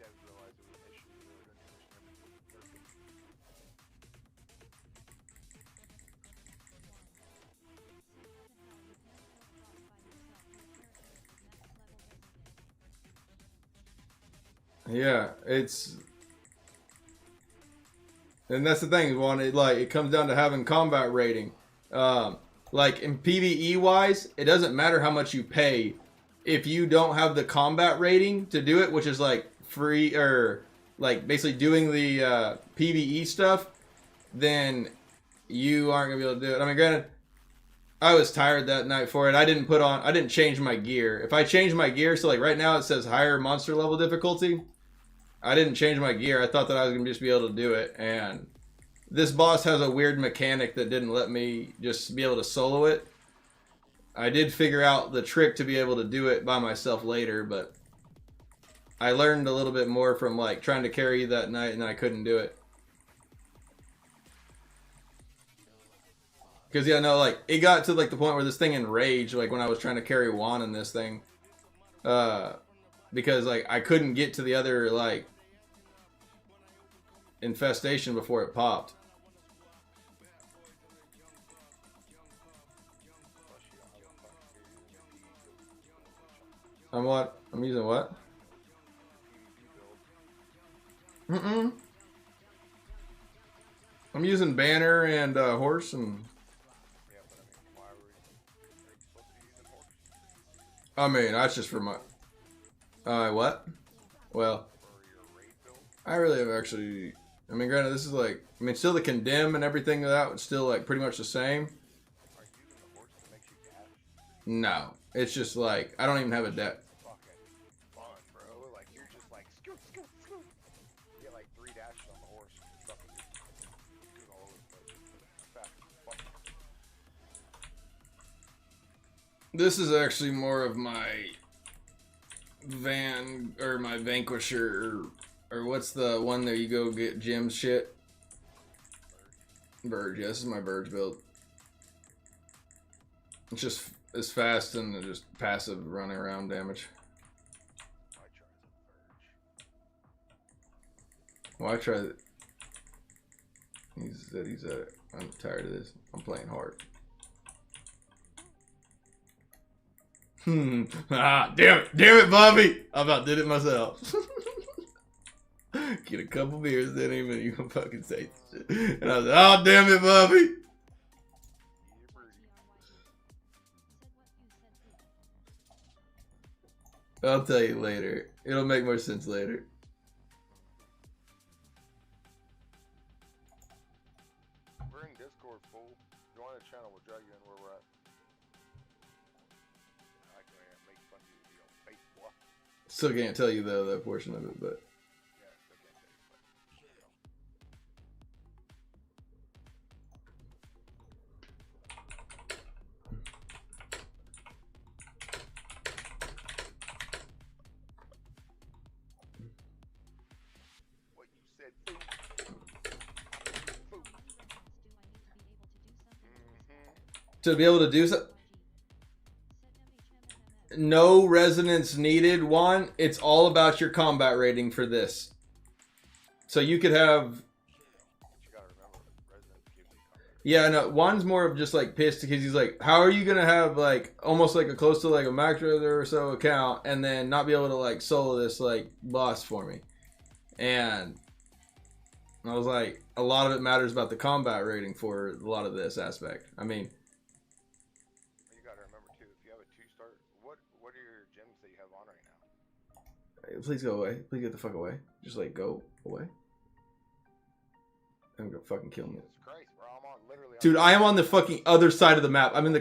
devs realized it was an issue. They were going to nerf it. Yeah, it's... And that's the thing, Juan, it comes down to having combat rating. Like in PvE wise, it doesn't matter how much you pay if you don't have the combat rating to do it, which is like free or like basically doing the PvE stuff, then you aren't gonna be able to do it. I mean, granted, I was tired that night for it. I didn't change my gear. If I change my gear, so like right now it says higher monster level difficulty. I didn't change my gear. I thought that I was gonna just be able to do it, and this boss has a weird mechanic that didn't let me just be able to solo it. I did figure out the trick to be able to do it by myself later, but I learned a little bit more from like trying to carry that night, and I couldn't do it. Because yeah, no, like it got to like the point where this thing enraged, like when I was trying to carry Juan in this thing, because like I couldn't get to the other like infestation before it popped. I'm using what? I'm using banner and horse and... I mean, that's just for my... what? Well, I really have actually... I mean, granted, this is like... I mean, still the condemn and everything of that was still like pretty much the same. No. It's just like, I don't even have a deck. This is actually more of my my Vanquisher, or what's the one there you go get gems shit? Verge, yeah, this is my Verge build. It's just as fast and just passive running around damage. Why try that? He's I'm tired of this. I'm playing hard. Damn it, Bobby! I about did it myself. Get a couple beers, then even you gonna fucking say shit. And I was like, oh, damn it, Bobby! I'll tell you later. It'll make more sense later. We're in Discord, fool. Join the channel, we'll drag you in where we're at. I can make fun of you to be on Facebook. Still can't tell you though that portion of it, but what you said, fool. to be able to do so. No resonance needed. One, it's all about your combat rating for this. So you could have... Yeah, no, Juan's more of just like pissed because he's like, how are you gonna have like almost like a close to like a max or so account and then not be able to like solo this like boss for me? And I was like, a lot of it matters about the combat rating for a lot of this aspect. I mean, You gotta remember too, if you have a 2-star, what are your gems that you have on right now? please go away. Please get the fuck away. Just like go away. I'm gonna fucking kill me. Jesus Christ, bro, I'm on literally. Dude, I am on the fucking other side of the map. I'm in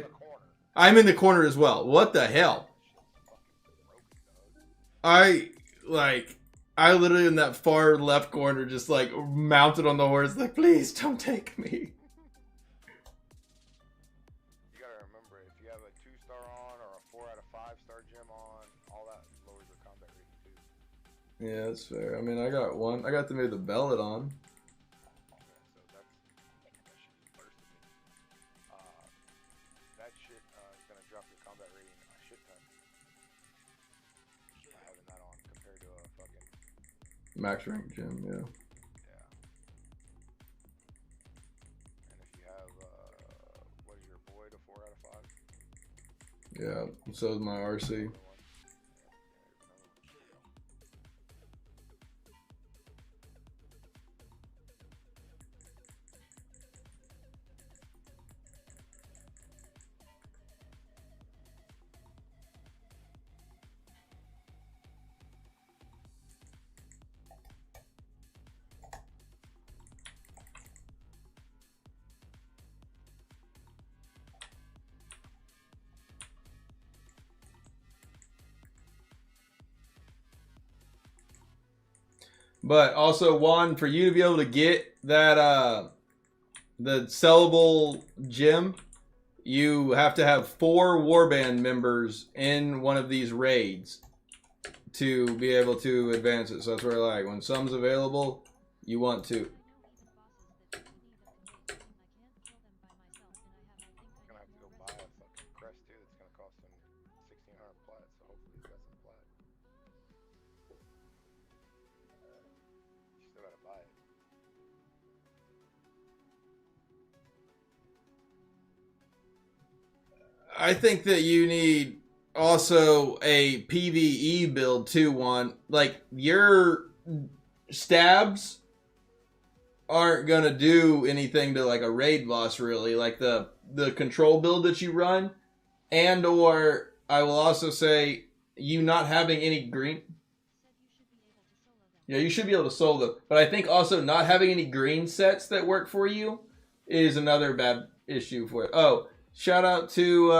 the corner as well. What the hell? I literally in that far left corner just like mounted on the horse like, please don't take me. You gotta remember, if you have a 2-star on or a 4 out of 5-star gem on, all that lowers your combat rating too. Yeah, that's fair. I mean, I got one. I got to make the bellet on. That shit is gonna drop your combat rating a shit ton. Having that on compared to a fucking Max rank gym, yeah. yeah. And if you have what is your Void a 4 out of 5? Yeah, so is my RC. But also, Juan, for you to be able to get that the sellable gem, you have to have 4 warband members in one of these raids to be able to advance it. So that's where, like, when some's available, you want to. Gonna have to go buy a fucking crest too. That's gonna cost him 1,600 plat. So hopefully he's got some plat. You still gotta buy it. I think that you need also a PVE build too, Juan. Like, your stabs aren't gonna do anything to like a raid boss really. Like the control build that you run, and or I will also say you not having any green. Yeah, you should be able to solo them. But I think also not having any green sets that work for you is another bad issue for it. Oh, shout out to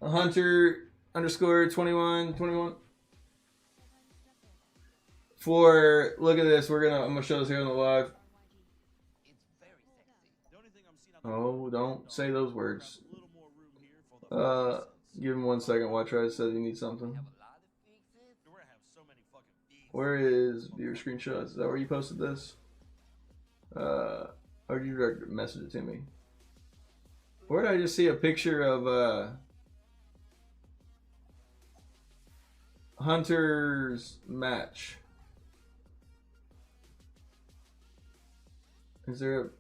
Hunter _ 21 for look at this. I'm gonna show this here on the live. Oh, don't say those words. Give him 1 second. Watch, I said you need something. Where is your screenshots? Is that where you posted this? Or did you direct message it to me? Where did I just see a picture of Hunter's match? Is there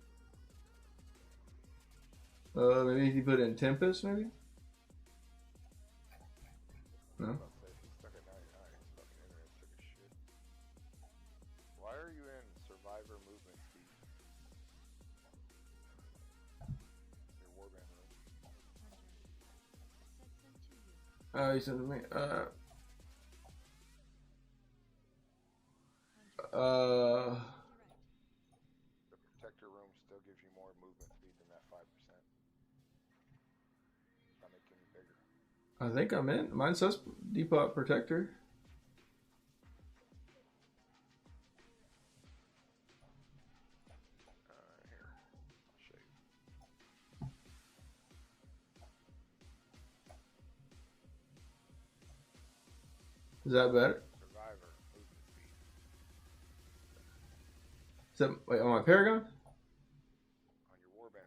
a maybe if you put in Tempest, maybe? No. Why are you in Survivor movement speed? Your warband room. You sent it to me. The protector room still gives you more movement speed than that 5%. Not making you bigger. I think I'm in. Mine says Depot Protector. Here, I'll show you. Is that better? Survivor movement speed. Is that wait, on my Paragon? On your warband room.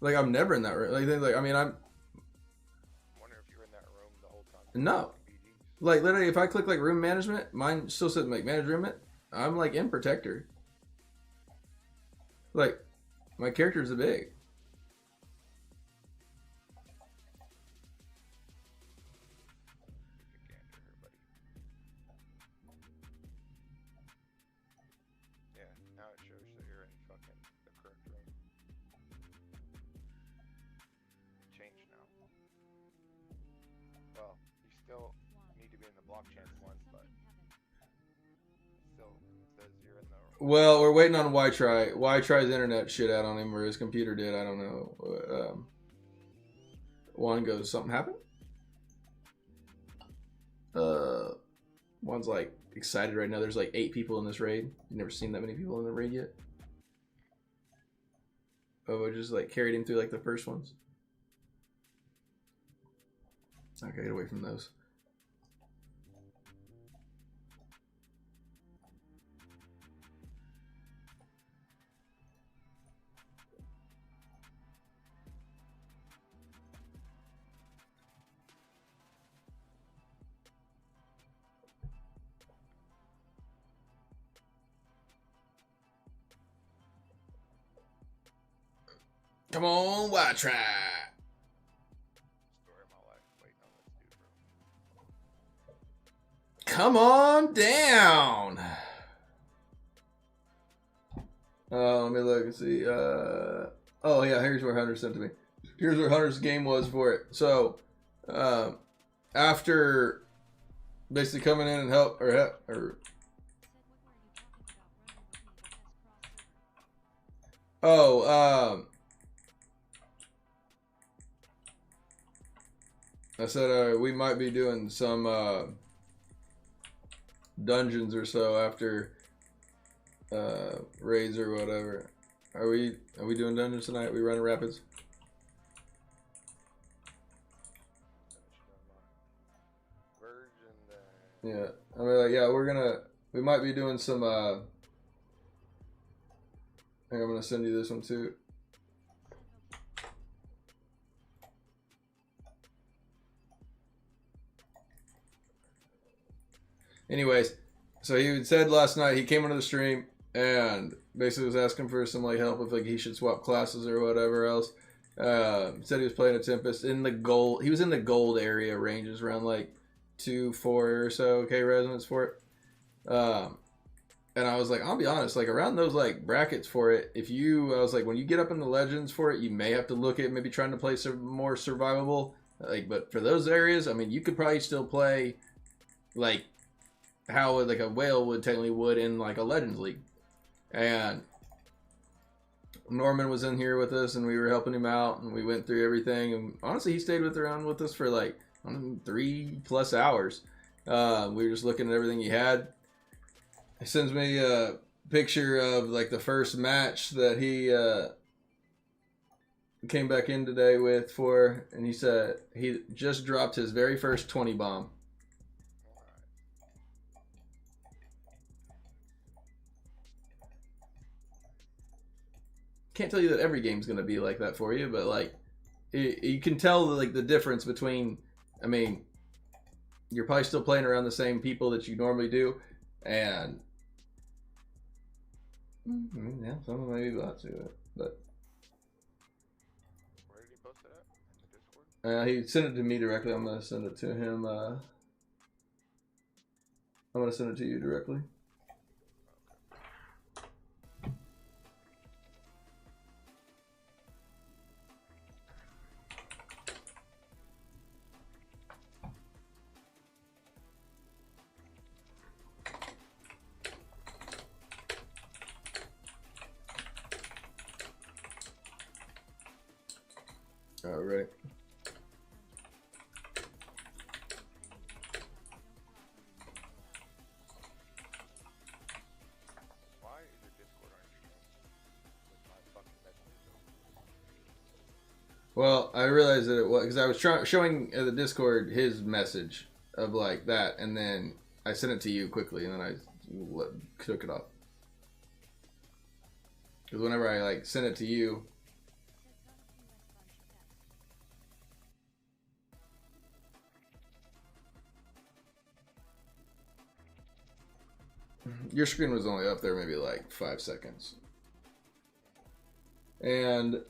Like I'm never in that room. Like I mean I'm. Wonder if you're in that room the whole time. No. Like literally, if I click like room management, mine still says like manage room. I'm like in protector. Like my character's a big. Yeah, now it shows that you're in fucking the correct room. It changed now. Well, you still need to be in the blockchain one, but still says you're in the room. Well, we're waiting on Y-Try. Y-Try's internet shit out on him, or his computer did. I don't know. One goes, something happened? One's like excited right now. There's like 8 people in this raid. You've never seen that many people in the raid yet. Oh, I just like carried him through like the first ones. Okay, get away from those. Come on, why try? Story of my life, waiting on this dude, bro. Come on down. Let me look and see. Oh yeah, here's where Hunter sent to me. Here's where Hunter's game was for it. So, after basically coming in and help. I said we might be doing some dungeons or so after raids or whatever. Are we doing dungeons tonight? We running rapids? Yeah, I mean, like, yeah, we might be doing some. I think I'm gonna send you this one too. Anyways, so he said last night he came into the stream and basically was asking for some like help if like he should swap classes or whatever else. Said he was playing a Tempest in the gold. He was in the gold area, ranges around like 2-4 or so K resonance for it. And I was like, I'll be honest, like around those like brackets for it, I was like, when you get up in the legends for it, you may have to look at maybe trying to play some more survivable. Like, but for those areas, I mean, you could probably still play like how like a whale would in like a Legends League. And Norman was in here with us and we were helping him out and we went through everything, and honestly he stayed around with us for like 3+ hours. We were just looking at everything he had. He sends me a picture of like the first match that he came back in today and he said he just dropped his very first 20 bomb. Can't tell you that every game's gonna be like that for you, but like you can tell like the difference between. I mean, you're probably still playing around the same people that you normally do, and I mean, yeah, some of them maybe got to it, but Where did he post it at? In the Discord? he sent it to me directly. I'm gonna send it to him. I'm gonna send it to you directly. All right. Why is your Discord on your screen with my fucking messages? Well, I realized that it was because I was showing the Discord his message of like that, and then I sent it to you quickly, and then I took it off. Because whenever I like sent it to you, your screen was only up there maybe like 5 seconds. And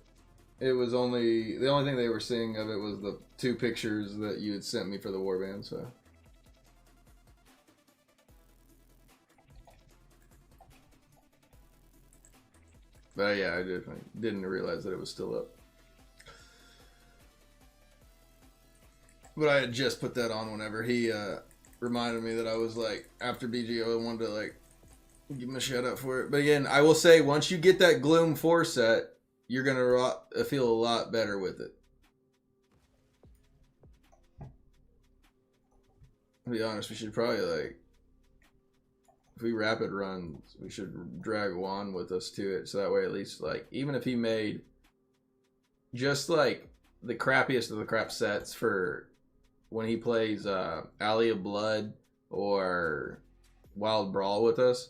it was only, the only thing they were seeing of it was the 2 pictures that you had sent me for the warband, so. But yeah, I didn't realize that it was still up. But I had just put that on whenever he reminded me that I was like, after BGO, I wanted to like give him a shout out for it. But again, I will say, once you get that Gloom 4 set, you're going to feel a lot better with it. To be honest, we should probably like, if we rapid run, we should drag Juan with us to it. So that way, at least like, even if he made just like the crappiest of the crap sets for when he plays Alley of Blood or Wild Brawl with us.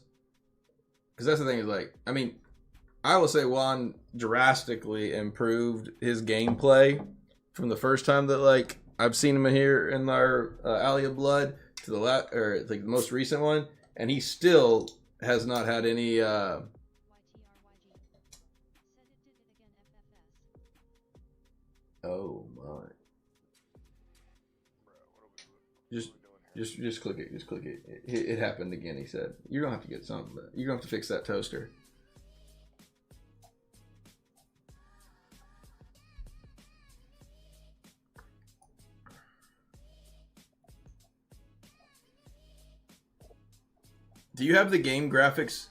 Because that's the thing is like, I mean, I will say Juan drastically improved his gameplay from the first time that like I've seen him here in our Alley of Blood to the like the most recent one, and he still has not had any. Oh my! Just click it. Just click it. It happened again. He said you're gonna have to get something. But you're gonna have to fix that toaster. Do you have the game graphics?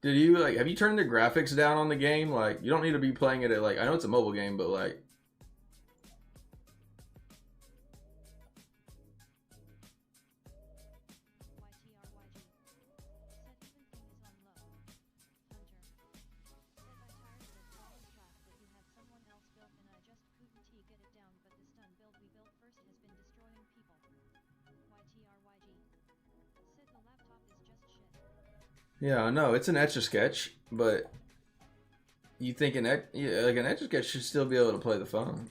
Did you like? Have you turned the graphics down on the game? Like, you don't need to be playing it at like. I know it's a mobile game, but like. Yeah, I know it's an Etch-a-Sketch, but you think an Etch-a-Sketch should still be able to play the phone.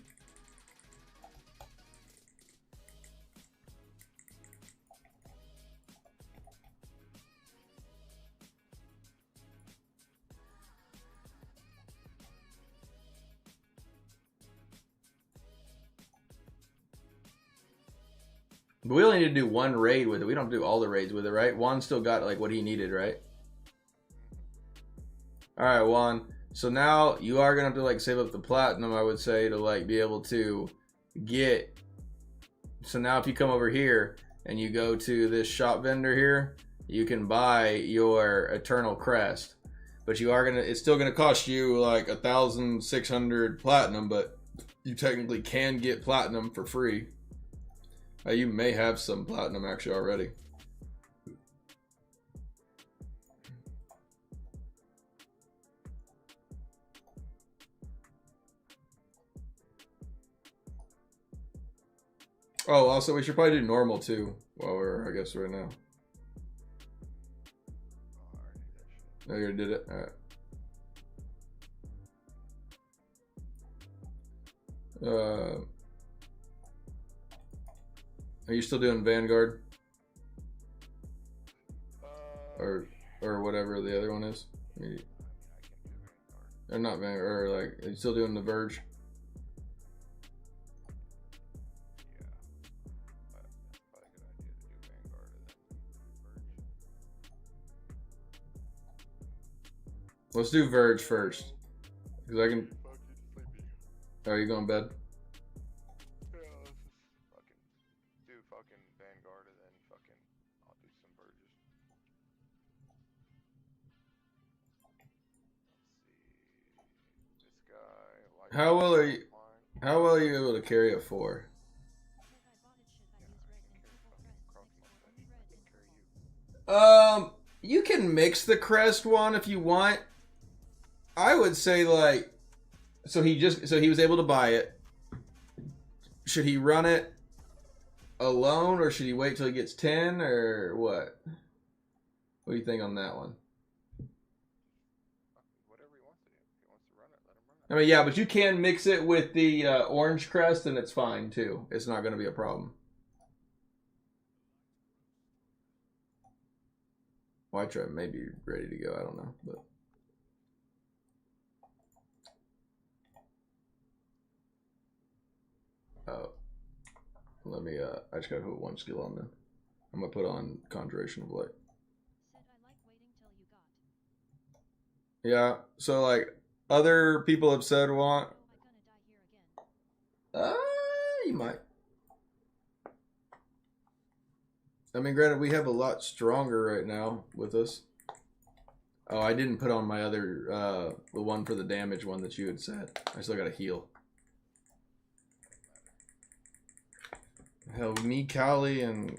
But we only need to do one raid with it. We don't do all the raids with it, right? Juan still got like what he needed, right? All right, Juan. So now you are gonna have to like save up the platinum, I would say, to like be able to get. So now if you come over here and you go to this shop vendor here, you can buy your Eternal Crest. But you are gonna, it's still gonna cost you like 1,600 platinum, but you technically can get platinum for free. You may have some platinum actually already. Oh, also we should probably do normal too while we're, I guess, right now. Oh, you already did it? Alright. Are you still doing Vanguard? Or whatever the other one is? Or not Vanguard, or like, are you still doing the Verge? Let's do Verge first. Because I can... Are you going to bed? Yeah, let's just fucking do fucking Vanguard and then fucking I'll do some Verges. Let's see. This guy... How well are you able to carry it for? You can mix the crest one if you want. I would say like, so he was able to buy it. Should he run it alone or should he wait till he gets 10 or what? What do you think on that one? Whatever he wants to do. If he wants to run it, let him run it. I mean, yeah, but you can mix it with the orange crest and it's fine too. It's not going to be a problem. White Tribe may be ready to go. I don't know, but. Oh, let me. I just gotta put one skill on then. I'm gonna put on Conjuration of Light. Said I like waiting till you got. Yeah. So like other people have said, want. Oh, I gonna die here again. You might. I mean, granted, we have a lot stronger right now with us. Oh, I didn't put on my other, the one for the damage one that you had said. I still gotta heal. Hell, me, Callie, and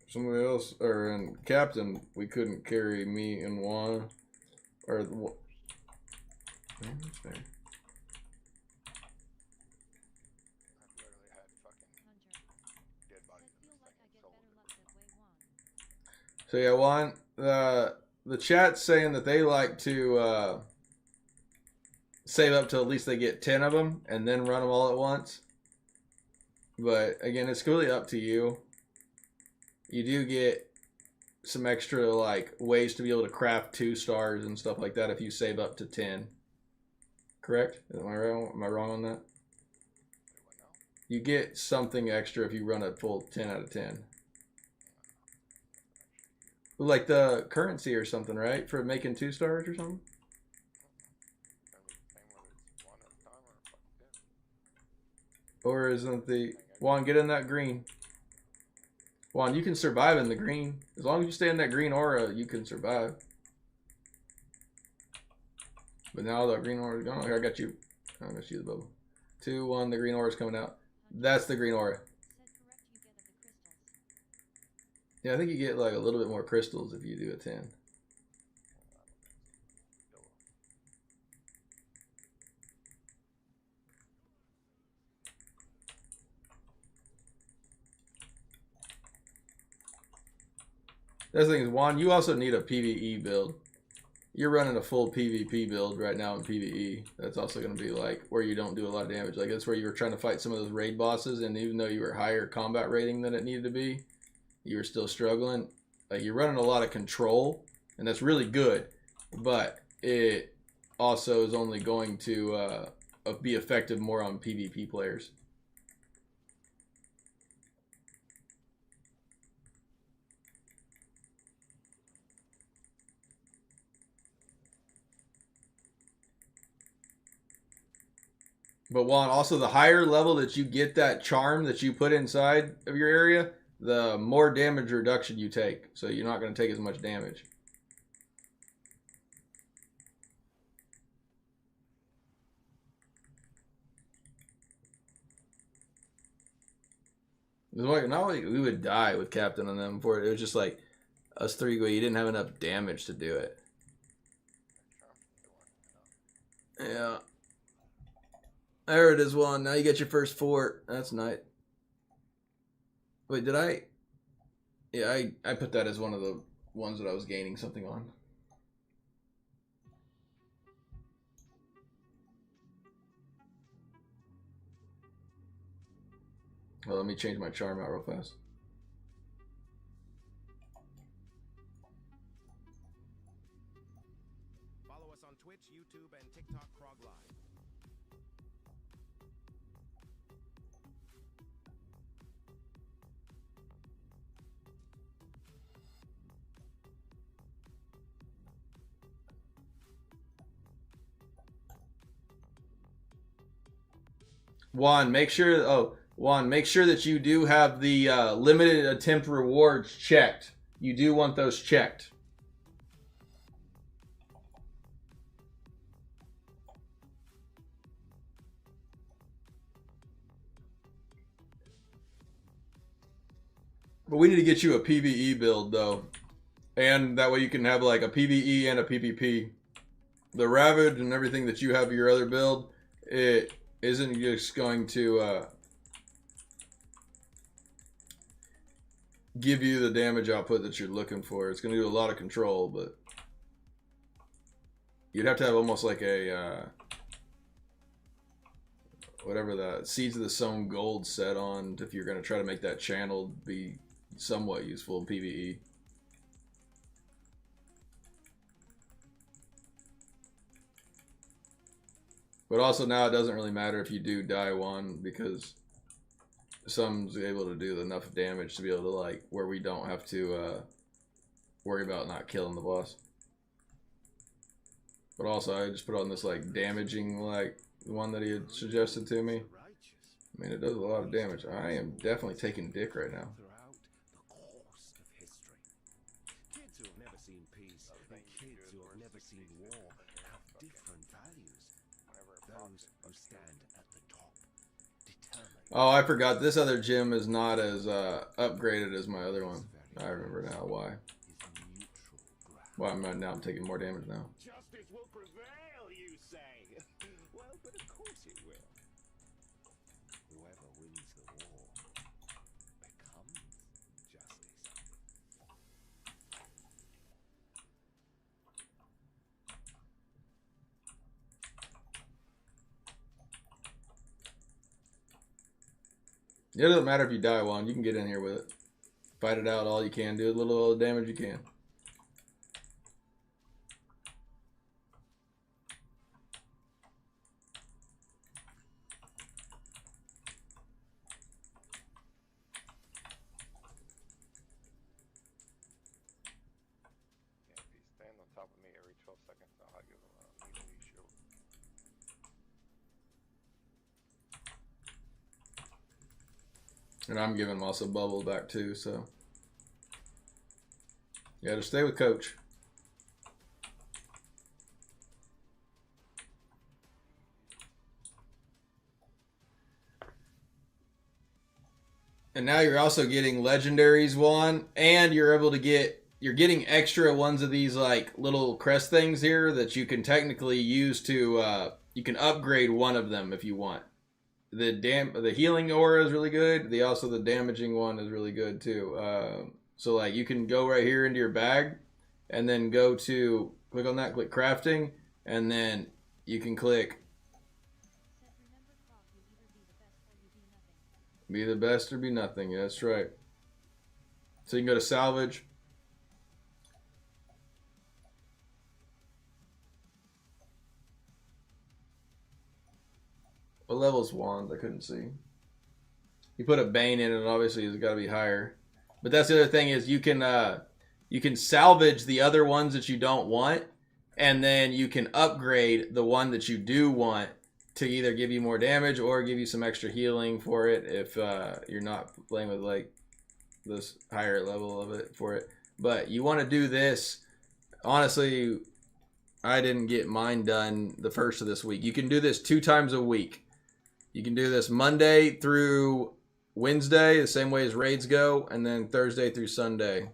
somebody else, or and Captain, we couldn't carry me and Juan, or the. Man, that's fair. So yeah, Juan, the chat's saying that they like to save up till at least they get 10 of them and then run them all at once. But again, it's really up to you. You do get some extra like ways to be able to craft 2 stars and stuff like that if you save up to 10. Correct? Am I wrong? Am I wrong on that? You get something extra if you run a full 10 out of 10. Like the currency or something, right? For making 2 stars or something? Or isn't the... Juan, get in that green. Juan, you can survive in the green. As long as you stay in that green aura, you can survive. But now the green aura is gone. I got you. I'm going to shoot the bubble. 2, 1, the green aura is coming out. That's the green aura. Yeah, I think you get like a little bit more crystals if you do a 10. The thing is, Juan, you also need a PvE build. You're running a full PvP build right now in PvE. That's also going to be like where you don't do a lot of damage. Like that's where you were trying to fight some of those raid bosses, and even though you were higher combat rating than it needed to be, you were still struggling. Like you're running a lot of control, and that's really good, but it also is only going to be effective more on PvP players. But Juan, also the higher level that you get that charm that you put inside of your area, the more damage reduction you take. So you're not going to take as much damage. Like, not like we would die with Captain on them before. It was just like us 3 go. You didn't have enough damage to do it. Yeah. There it is, Juan. Now you get your first 4. That's nice. Wait, did I? Yeah, I put that as one of the ones that I was gaining something on. Well, let me change my charm out real fast. Follow us on Twitch, YouTube, and TikTok Krog Live. Juan, make sure. Oh, Juan, make sure that you do have the limited attempt rewards checked. You do want those checked. But we need to get you a PvE build though, and that way you can have like a PvE and a PvP. The Ravage and everything that you have your other build, it isn't just going to give you the damage output that you're looking for. It's going to do a lot of control, but you'd have to have almost like a whatever the Seeds of the Sown Gold set on if you're going to try to make that channel be somewhat useful in PvE. But also now it doesn't really matter if you do die one because some's able to do enough damage to be able to like where we don't have to worry about not killing the boss. But also I just put on this like damaging like one that he had suggested to me. I mean it does a lot of damage. I am definitely taking dick right now. Throughout the course of history. Kids who have never seen peace and kids who have never seen war have different values. Those who stand at the top determine. Oh, I forgot. This other gym is not as upgraded as my other one. I remember now why. Well, now I'm taking more damage now. Justice will prevail, you say? Well, but of course it will. Whoever wins the war becomes justice. It doesn't matter if you die one. You can get in here with it. Fight it out all you can. Do a little damage you can. Top of me every 12 seconds. I'll give him a melee shield. And I'm giving him also bubble back too, so. Yeah, just stay with coach. And now you're also getting legendaries one, and you're able to get, you're getting extra ones of these like little crest things here that you can technically use to, you can upgrade one of them if you want. The healing aura is really good. The damaging one is really good too. So like you can go right here into your bag, and then go to click on that, click crafting, and then you can click be the best or be nothing. Yeah, that's right. So you can go to salvage. What level is wand? I couldn't see. You put a bane in it, obviously it's got to be higher. But that's the other thing is you can salvage the other ones that you don't want, and then you can upgrade the one that you do want to either give you more damage or give you some extra healing for it if you're not playing with like this higher level of it for it. But you want to do this. Honestly, I didn't get mine done the first of this week. You can do this 2 times a week. You can do this Monday through Wednesday, the same way as raids go, and then Thursday through Sunday.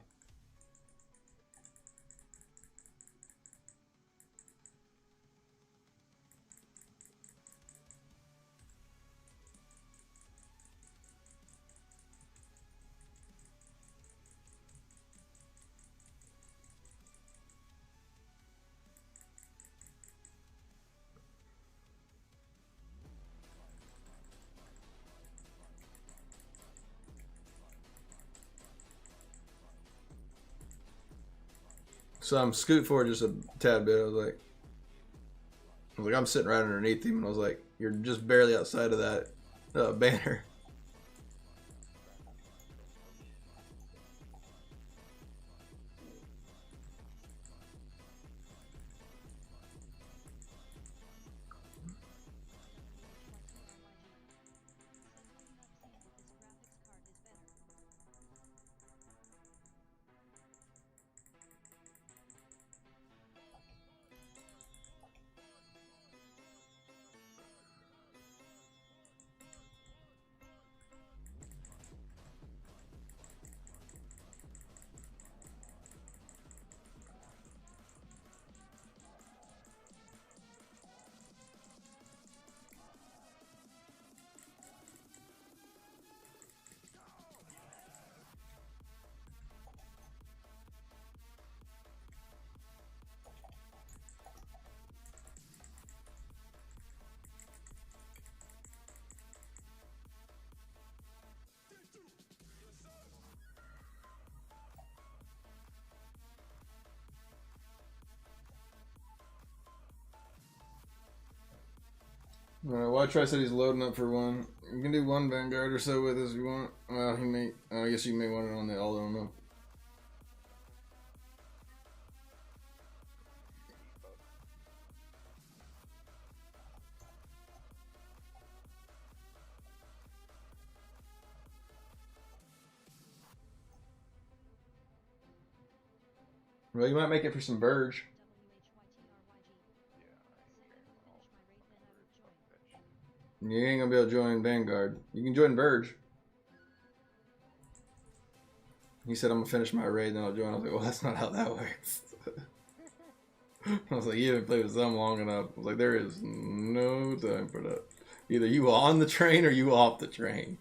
So I'm scooting forward just a tad bit. I was like, I'm sitting right underneath him, and I was like, you're just barely outside of that banner. Alright, well, Tri said he's loading up for one. You can do one Vanguard or so with us if you want. Well, he may. I guess you may want it on the all. I don't know. Well, you might make it for some Verge. You ain't gonna be able to join Vanguard. You can join Verge. He said, I'm gonna finish my raid, then I'll join. I was like, well, that's not how that works. I was like, you haven't played with them long enough. I was like, there is no time for that. Either you on the train or you off the train.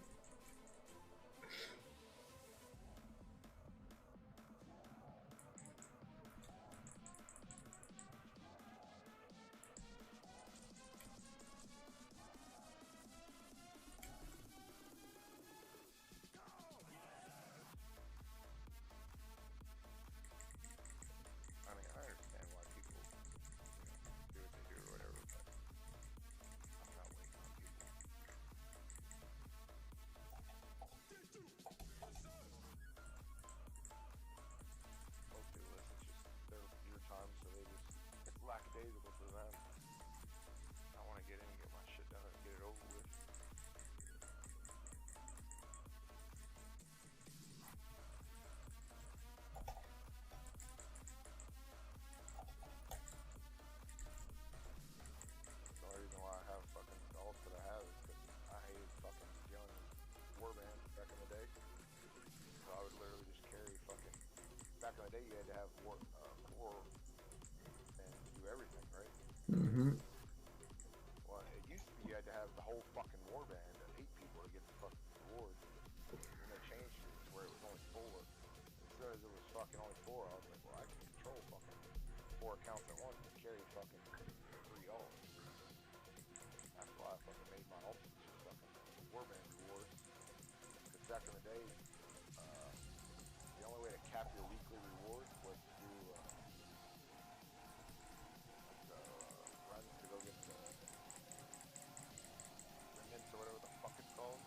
Mm-hmm. Well, it used to be you had to have the whole fucking warband of 8 people to get the fucking reward. And they changed it to where it was only 4. As soon as it was fucking only 4, I was like, well, I can control fucking 4 accounts at once and carry fucking 3 alts. That's why I fucking made my ultimate just fucking warband rewards. Because back in the day, the only way to cap your weekly rewards was to do runs to go get the remnants or whatever the fuck it's called.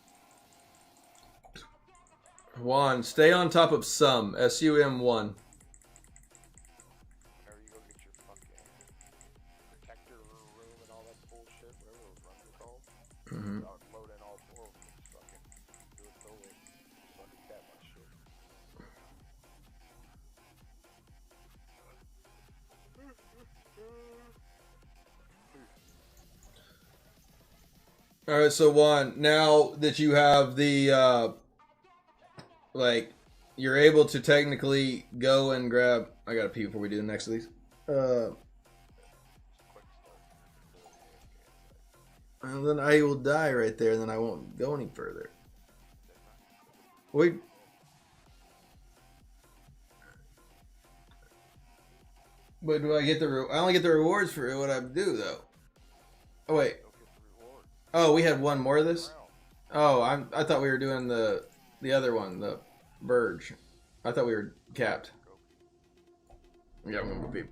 Juan, stay on top of SUM. SUM1. Whenever you go get your fucking protector room and all that bullshit, whatever those runs are called. Mm-hmm. I would load in all 4 of them and just fucking do it solo. Fucking cap my shit. All right, so Juan, now that you have the like, you're able to technically go and grab. I gotta pee before we do the next of these. And then I will die right there, and then I won't go any further. Wait. But do I get the? I only get the rewards for what I do, though. Oh wait. Oh, we had one more of this. Oh, I thought we were doing the other one, the Verge. I thought we were capped. Yeah, I'm gonna be.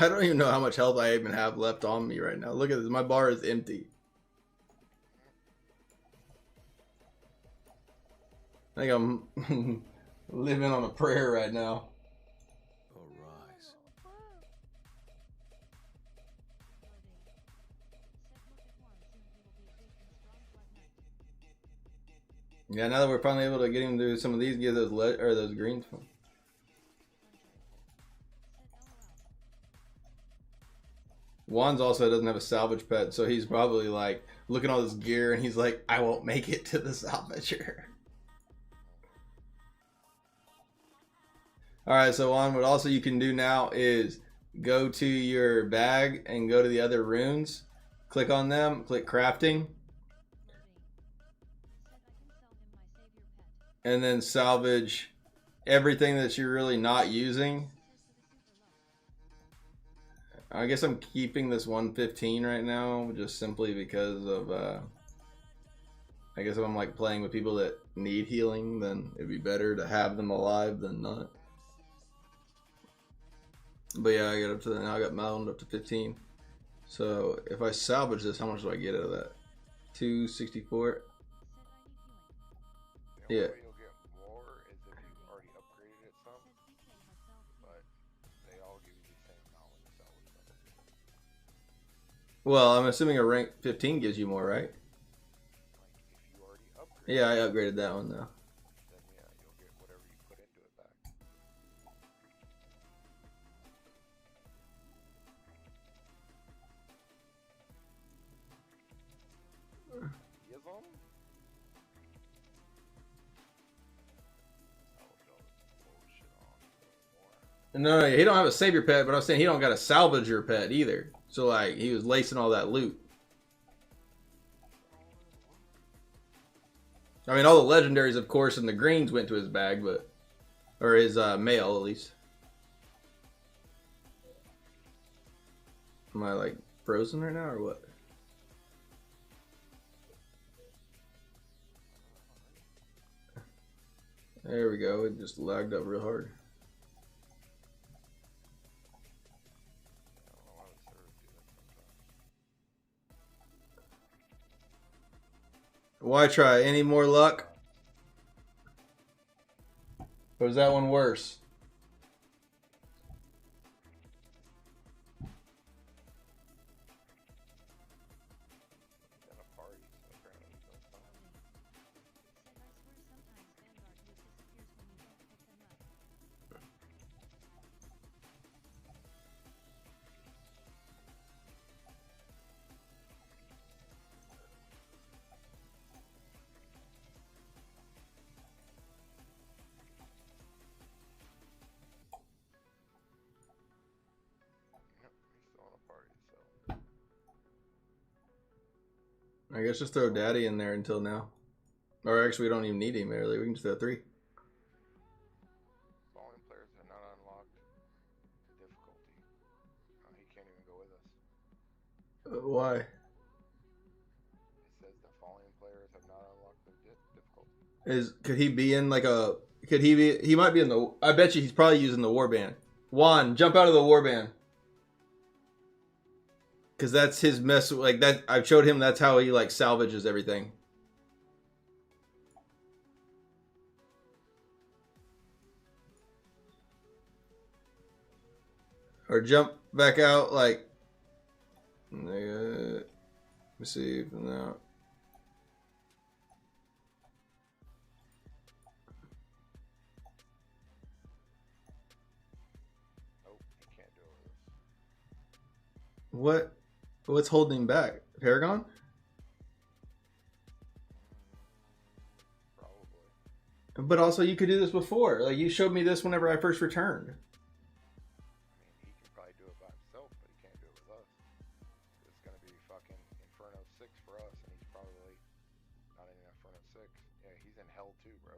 I don't even know how much health I even have left on me right now. Look at this. My bar is empty. I think I'm living on a prayer right now. Arise. Yeah, now that we're finally able to get him to do some of these, get those those greens from. Juan's also doesn't have a salvage pet, so he's probably like looking at all this gear and he's like, I won't make it to the salvager. Alright, so Juan, what also you can do now is go to your bag and go to the other runes. Click on them, click crafting. And then salvage everything that you're really not using. I guess I'm keeping this 115 right now just simply because of I guess if I'm like playing with people that need healing, then it'd be better to have them alive than not. But yeah, I got up to now I got mounted up to 15. So if I salvage this, how much do I get out of that? 264. Yeah. Well, I'm assuming a rank 15 gives you more, right? Yeah, I upgraded that one though. No, he don't have a savior pet, but I was saying he don't got a salvager pet either. So like he was lacing all that loot. I mean, all the legendaries, of course, and the greens went to his bag, but or his mail at least. Am I like frozen right now or what? There we go. It just lagged up real hard. Why try? Any more luck? Or is that one worse? I guess just throw Daddy in there until now. Or actually, we don't even need him really. We can just throw 3. Fallen players are not unlocked to difficulty. He can't even go with us. Why? It says the fallen players have not unlocked the difficulty. Could he be in like a? Could he be? He might be in the. I bet you he's probably using the warband. Juan, jump out of the warband. Because that's his mess, like that. I've showed him that's how he like salvages everything. Or jump back out, like. Let me see if now. Nope, he can't do it with us. What? What's holding him back? Paragon? Probably. But also, you could do this before. Like, you showed me this whenever I first returned. I mean, he can probably do it by himself, but he can't do it with us. It's gonna be fucking Inferno 6 for us, and he's probably not in Inferno 6. Yeah, he's in Hell 2, bro.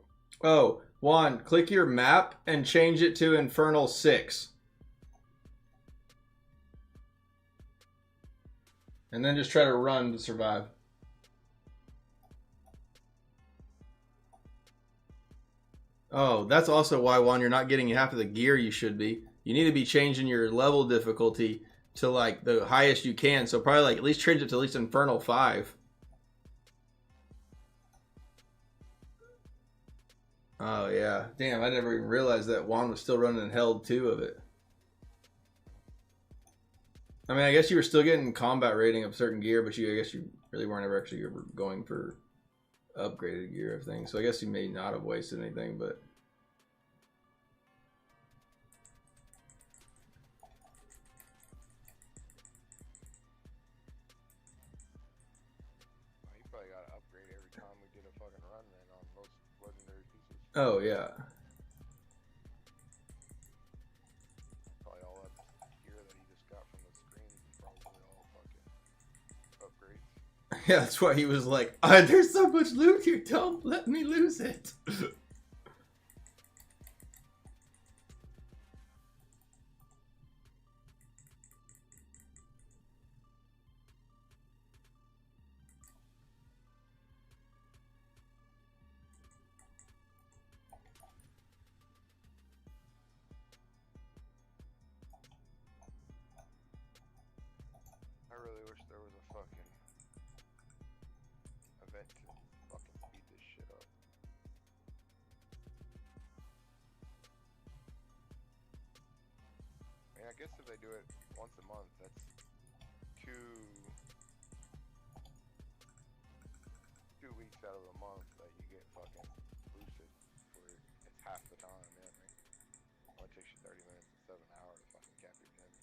Oh, Juan, click your map and change it to Infernal 6. And then just try to run to survive. Oh, that's also why, Juan, you're not getting half of the gear you should be. you need to be changing your level difficulty to like the highest you can. So probably like at least change it to at least Infernal 5. Oh yeah, damn! I never even realized that Juan was still running Held 2 of it. I mean, I guess you were still getting combat rating of certain gear, but I guess you really weren't ever actually ever going for upgraded gear of things. So I guess you may not have wasted anything, but. You probably got to upgrade every time we did a fucking run then on most legendary pieces. Oh yeah. Probably all that gear that he just got from the screen is probably all fucking upgrades. Yeah, that's why he was like, "Ah, there's so much loot here, don't let me lose it." I really wish there was a fucking event to fucking speed this shit up. I mean, I guess if they do it once a month, that's two weeks out of the month that you get fucking boosted for it's half the time. Yeah, I mean, it only takes you 30 minutes instead of an hour to fucking cap your gems.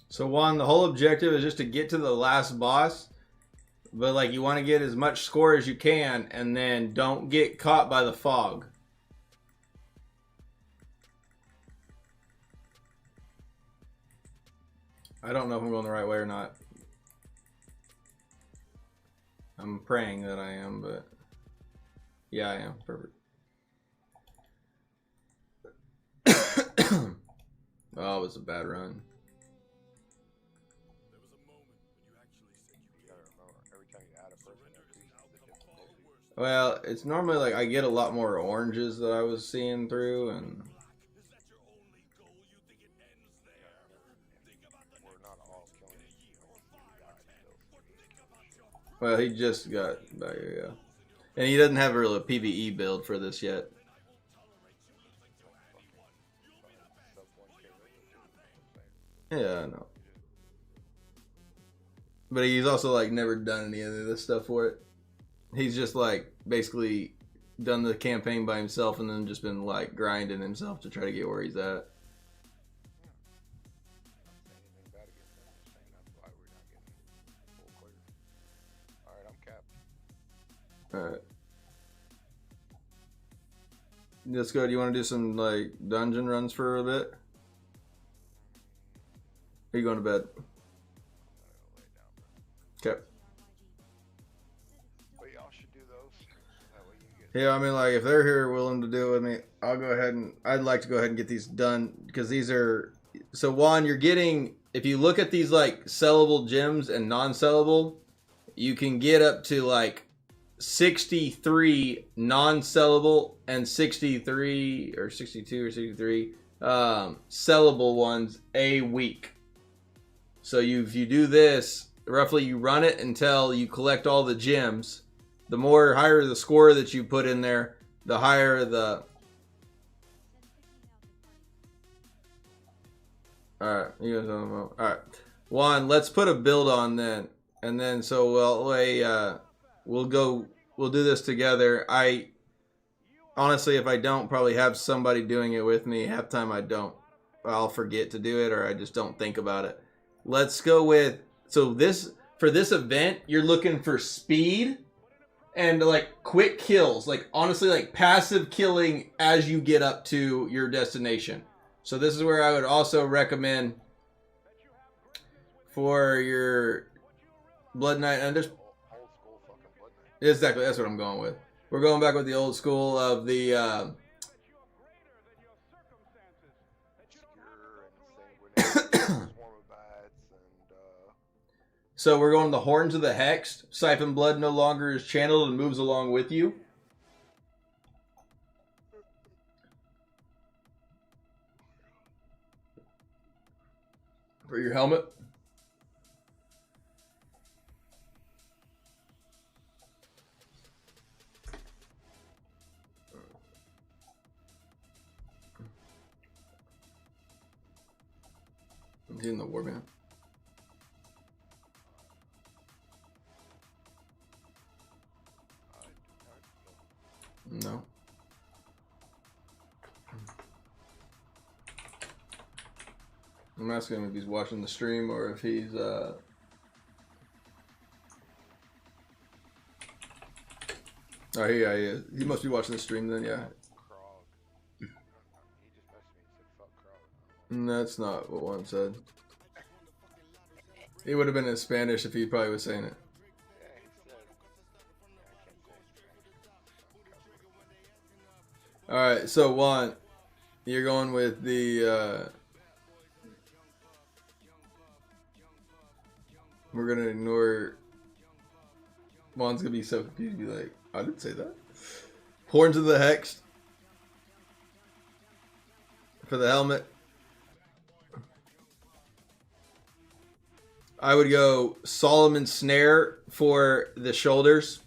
So Juan, the whole objective is just to get to the last boss, but like you want to get as much score as you can, and then don't get caught by the fog. I don't know if I'm going the right way or not. I'm praying that I am, but yeah, I am. Perfect. Oh, it was a bad run. Well, it's normally like I get a lot more oranges that I was seeing through, and well, he just got back here, yeah, and he doesn't have a real PVE build for this yet. Yeah, I know, but he's also like never done any of this stuff for it. He's just like basically done the campaign by himself and then just been like grinding himself to try to get where he's at. Alright. Let's go. Do you want to do some like dungeon runs for a bit? Are you going to bed? Okay. Yeah, I mean, like, if they're here willing to do it with me, I'll go ahead and, I'd like to go ahead and get these done, because these are, so Juan, you're getting, if you look at these, like, sellable gems and non-sellable, you can get up to, like, 63 non-sellable and 63, or 62 or 63 sellable ones a week. So if you do this, roughly you run it until you collect all the gems. The higher the score that you put in there, the higher the... Alright, you guys don't know. Alright. Juan, let's put a build on then. And then, so we'll do this together. Honestly, if I don't probably have somebody doing it with me, half time I'll forget to do it, or I just don't think about it. Let's go with, so for this event, you're looking for speed and like quick kills, like honestly, like passive killing as you get up to your destination. So this is where I would also recommend for your Blood Knight, and there's exactly, that's what I'm going with. We're going back with the old school of the So we're going the Horns of the Hex. Siphon blood no longer is channeled and moves along with you. For your helmet. He's in the warband. No. I'm asking him if he's watching the stream or if he's Oh yeah, he is. He must be watching the stream then, yeah. Krog. He just messaged me and said, fuck Krog. That's not what one said. He would have been in Spanish if he probably was saying it. Yeah, he said. I can't say it. Alright, so Juan, you're going with the we're gonna ignore Juan's gonna be so confused, be like, I didn't say that. Horns of the Hex for the helmet. I would go Solomon Snare for the shoulders.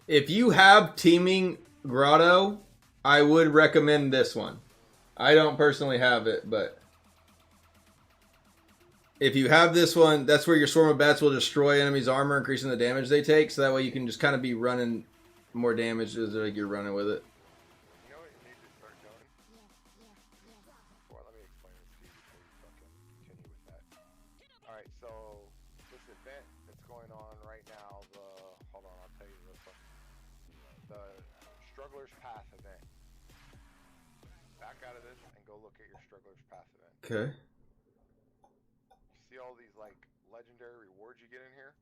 If you have Teeming Grotto, I would recommend this one. I don't personally have it, but if you have this one, that's where your Swarm of Bats will destroy enemies' armor, increasing the damage they take. So that way you can just kind of be running more damage as like you're running with it. You know what you need to start doing? Well, let me explain this to you before you fucking continue with that. Alright, so this event that's going on right now, hold on, I'll tell you real quick. The Struggler's Path event. Back out of this and go look at your Struggler's Path event. Okay. See all these like legendary rewards you get in here?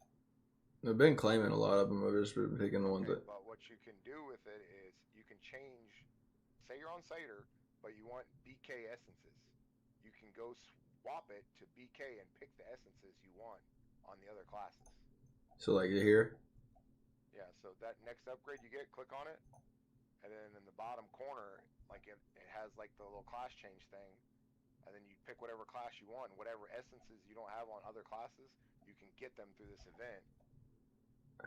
I've been claiming a lot of them. I've just been picking the ones that. But what you can do with it is you can change. Say you're on Cider, but you want BK essences. You can go swap it to BK and pick the essences you want on the other classes. So like here. Yeah. So that next upgrade you get, click on it, and then in the bottom corner, like it has like the little class change thing. And then you pick whatever class you want, and whatever essences you don't have on other classes, you can get them through this event.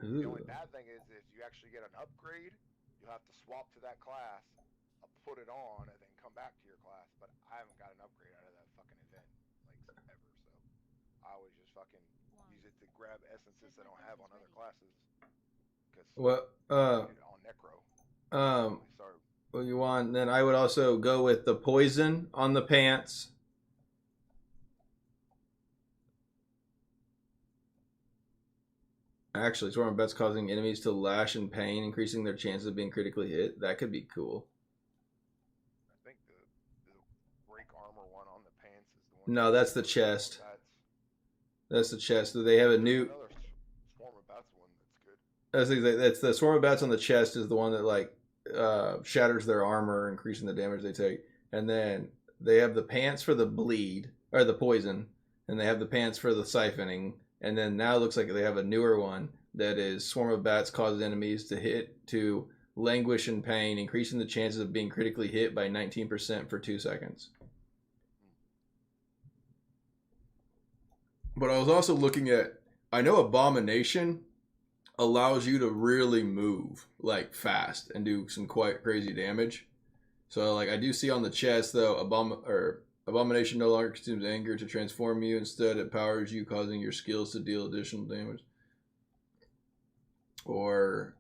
Ooh. The only bad thing is if you actually get an upgrade, you'll have to swap to that class, put it on, and then come back to your class. But I haven't got an upgrade out of that fucking event, like, ever, so I always just fucking use it to grab essences I don't have on other classes. What? On Necro. Well, you want? Then I would also go with the poison on the pants. Actually, Swarm of Bats causing enemies to lash in pain, increasing their chances of being critically hit. That could be cool. I think the break armor one on the pants is the one. No, that's the chest. That's the chest. They have a new. Another Swarm of Bats one That's that's good. exactly. That's the Swarm of Bats on the chest is the one that like shatters their armor, increasing the damage they take. And then they have the pants for the bleed or the poison, and they have the pants for the siphoning. And then now it looks like they have a newer one that is Swarm of Bats causes enemies to languish in pain, increasing the chances of being critically hit by 19% for 2 seconds. But I was also looking at, I know Abomination allows you to really move like fast and do some quite crazy damage. So like I do see on the chest though, Abomination no longer consumes anger to transform you. Instead, it powers you, causing your skills to deal additional damage. Or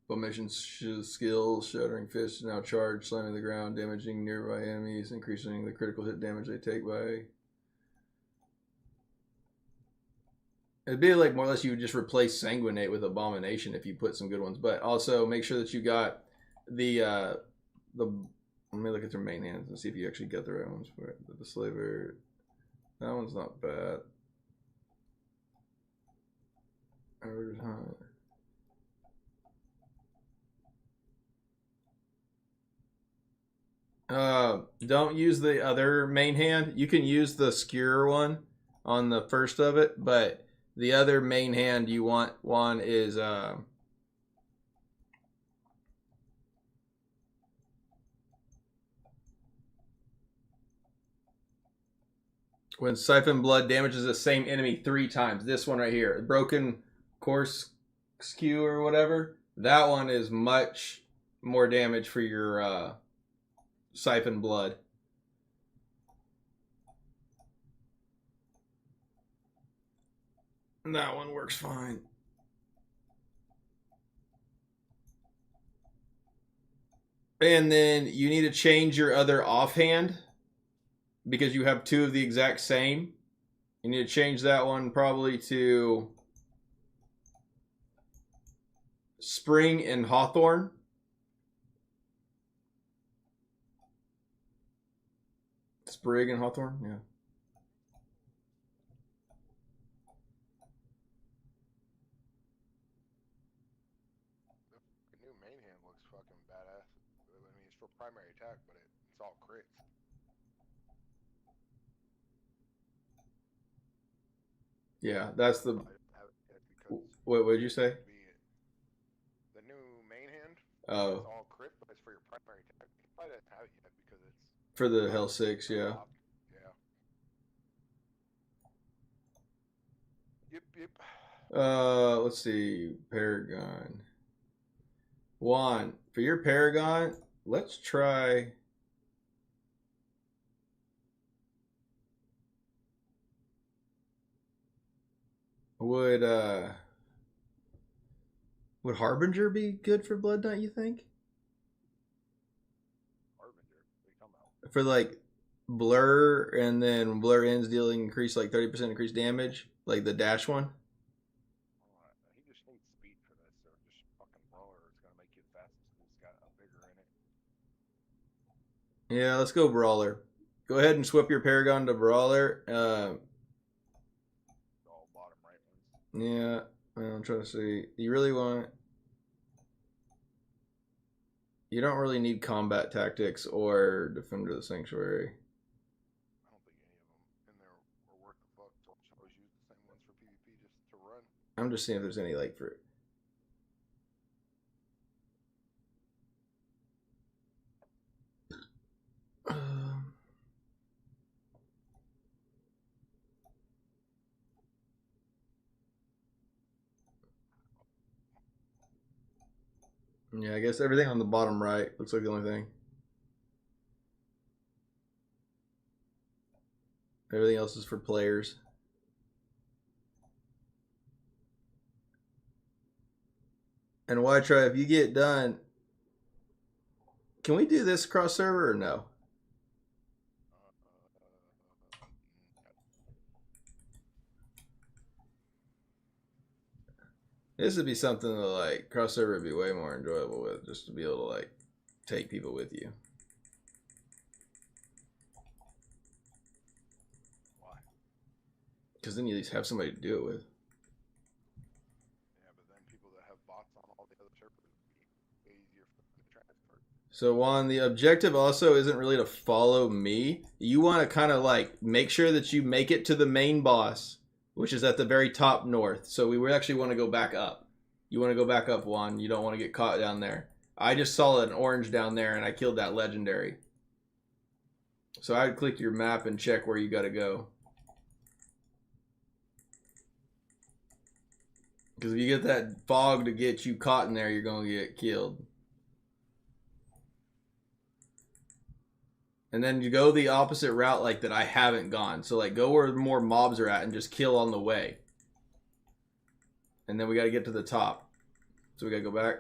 Abomination's skills, Shattering Fist, now charged, slamming the ground, damaging nearby enemies, increasing the critical hit damage they take by. It'd be like more or less you would just replace Sanguinate with Abomination if you put some good ones. But also make sure that you got the let me look at their main hands and see if you actually got the right ones for it. The Slaver, That one's not bad. Average height. Don't use the other main hand. You can use the skewer one on the first of it, but the other main hand you want one is when Siphon Blood damages the same enemy 3 times. This one right here, Broken Course Skew or whatever. That one is much more damage for your Siphon Blood. That one works fine. And then you need to change your other offhand because you have 2 of the exact same. You need to change that one probably to Spring and Hawthorne. Sprig and Hawthorne, yeah. The new main hand looks fucking badass. I mean, it's for primary attack, but it's all crits. Yeah, that's the. What would you say? The new main hand. Oh. It's all crit, but it's for your primary attack. I didn't have it yet because it's For the Hell 6, yeah. Yeah. Yep. Let's see, Paragon. Juan, for your Paragon, let's try. Would Harbinger be good for Blood Knight, you think? Harbinger, what are you talking about? For like blur, and then blur ends dealing increased like 30% increased damage, like the dash one. He just needs speed for this, or just fucking brawler. It's gonna make you the fastest. It's got a bigger in it. Yeah, let's go brawler. Go ahead and swap your Paragon to brawler. All bottom right ones. Yeah, I'm trying to see. You really want. You don't really need combat tactics or Defender of the Sanctuary. I don't think any of them in there were worth the fuck. So I always use the same ones for PvP just to run. I'm just seeing if there's any like for. Yeah, I guess everything on the bottom right looks like the only thing. Everything else is for players. And why try if you get done? Can we do this cross server or no? This would be something that like cross server would be way more enjoyable with, just to be able to like take people with you. Why? Because then you at least have somebody to do it with. Yeah, but then people that have bots on all the other servers would be way easier for them to transfer. So Juan, the objective also isn't really to follow me. You want to kind of like make sure that you make it to the main boss, which is at the very top north. So we would actually want to go back up. You want to go back up, Juan. You don't want to get caught down there. I just saw an orange down there and I killed that legendary. So I'd click your map and check where you got to go. Because if you get that fog to get you caught in there, you're going to get killed. And then you go the opposite route like that I haven't gone. So like go where more mobs are at and just kill on the way. And then we got to get to the top. So we got to go back.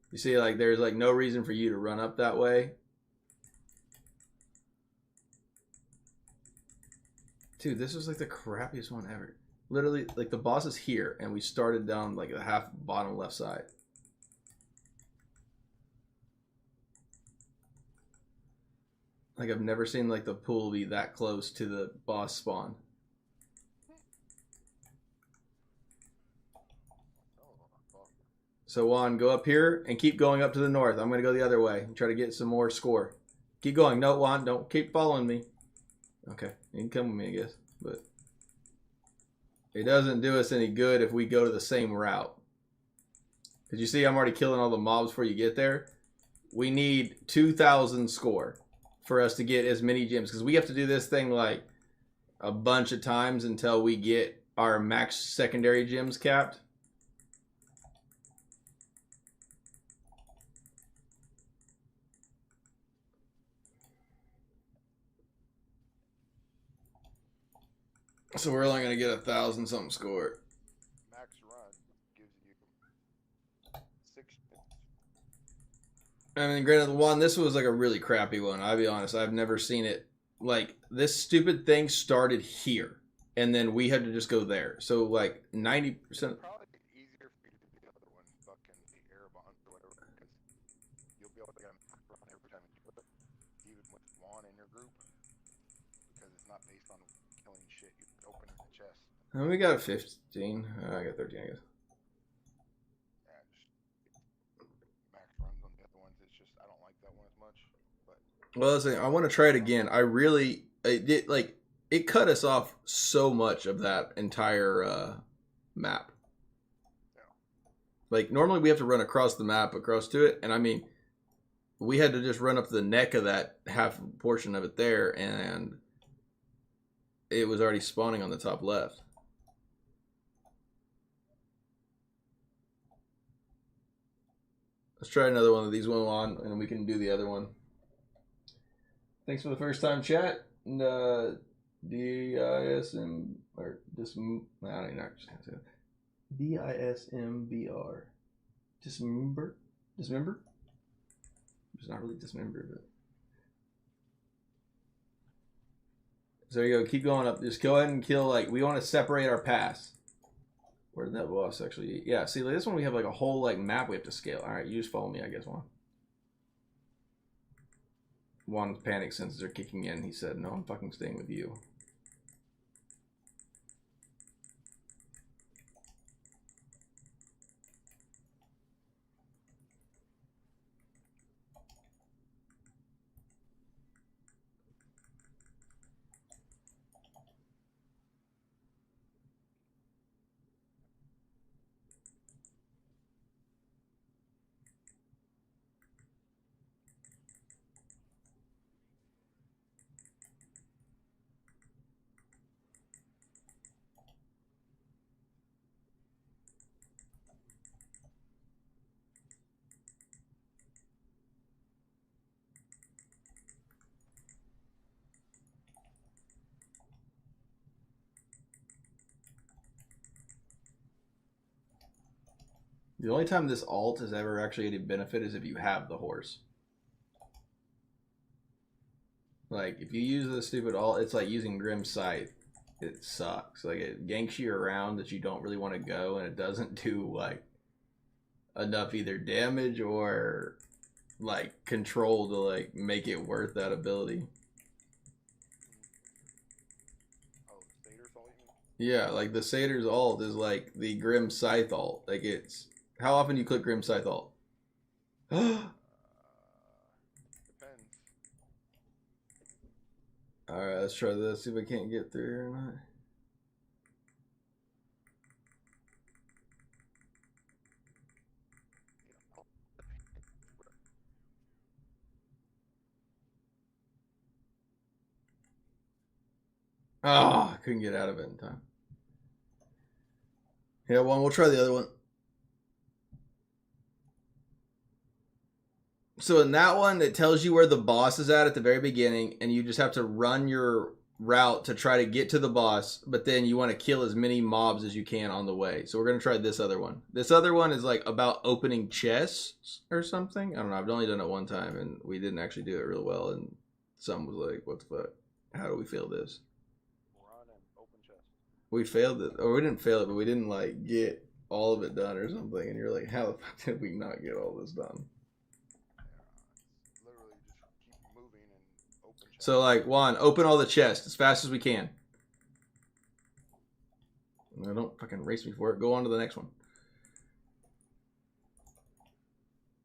You see like there's like no reason for you to run up that way. Dude, this was like the crappiest one ever. Literally like the boss is here and we started down like the half bottom left side. Like, I've never seen, like, the pool be that close to the boss spawn. So, Juan, go up here and keep going up to the north. I'm going to go the other way and try to get some more score. Keep going. No, Juan, don't keep following me. Okay, you can come with me, I guess. But it doesn't do us any good if we go to the same route. Because you see, I'm already killing all the mobs before you get there. We need 2,000 score for us to get as many gems. Because we have to do this thing like a bunch of times until we get our max secondary gems capped. So we're only gonna get 1,000 something score. Max run gives you 6. I mean, granted, the one, this was like a really crappy one. I'll be honest, I've never seen it. Like, this stupid thing started here, and then we had to just go there. So, like, 90%. Probably easier for you to do the other one, fucking the air bonds or whatever, because you'll be able to get a max run every time you do it, even with one in your group, because it's not based on killing shit. You can open the chest. And we got 15. I got 13, I guess. Yeah, just max runs on the other ones. It's just I don't like that one as much. But Well, listen, I want to try it again. It cut us off so much of that entire map. yeah. Like, normally we have to run across the map, across to it, and I mean, we had to just run up the neck of that half portion of it there, and it was already spawning on the top left. Let's try another one of these one on, and we can do the other one. Thanks for the first time chat. And DISM or dism. I don't know. Just can't say it. DISMBR. Dismember. Dismember. It's not really dismember, but. So there you go. Keep going up. Just go ahead and kill. Like, we want to separate our paths. Where did that boss actually? Yeah. See, like, this one we have like a whole like map we have to scale. All right, you just follow me, I guess. Juan's panic senses are kicking in. He said, "No, I'm fucking staying with you." The only time this alt is ever actually any benefit is if you have the horse. Like, if you use the stupid alt, it's like using Grim Scythe. It sucks. Like, it ganks you around that you don't really want to go, and it doesn't do, like, enough either damage or, like, control to, like, make it worth that ability. Oh, Satyrs all you Yeah, like, the Satyr's alt is, like, the Grim Scythe alt. Like, it's... How often do you click Grim Scythe alt? depends. Alright, let's try this. See if I can't get through here or not. Oh, I couldn't get out of it in time. Yeah, well, we'll try the other one. So in that one, it tells you where the boss is at the very beginning, and you just have to run your route to try to get to the boss, but then you want to kill as many mobs as you can on the way. So we're going to try this other one. This other one is like about opening chests or something. I don't know. I've only done it one time, and we didn't actually do it real well, and some was like, what the fuck? How do we fail this? Run and open chest. We failed it, or we didn't fail it, but we didn't like get all of it done or something, and you're like, how the fuck did we not get all this done? Literally just keep moving and open So like, Juan, open all the chests as fast as we can. No, don't fucking race me for it. Go on to the next one.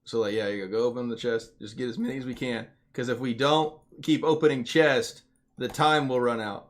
So like, yeah, you go open the chest. Just get as many as we can. Because if we don't keep opening chest, the time will run out.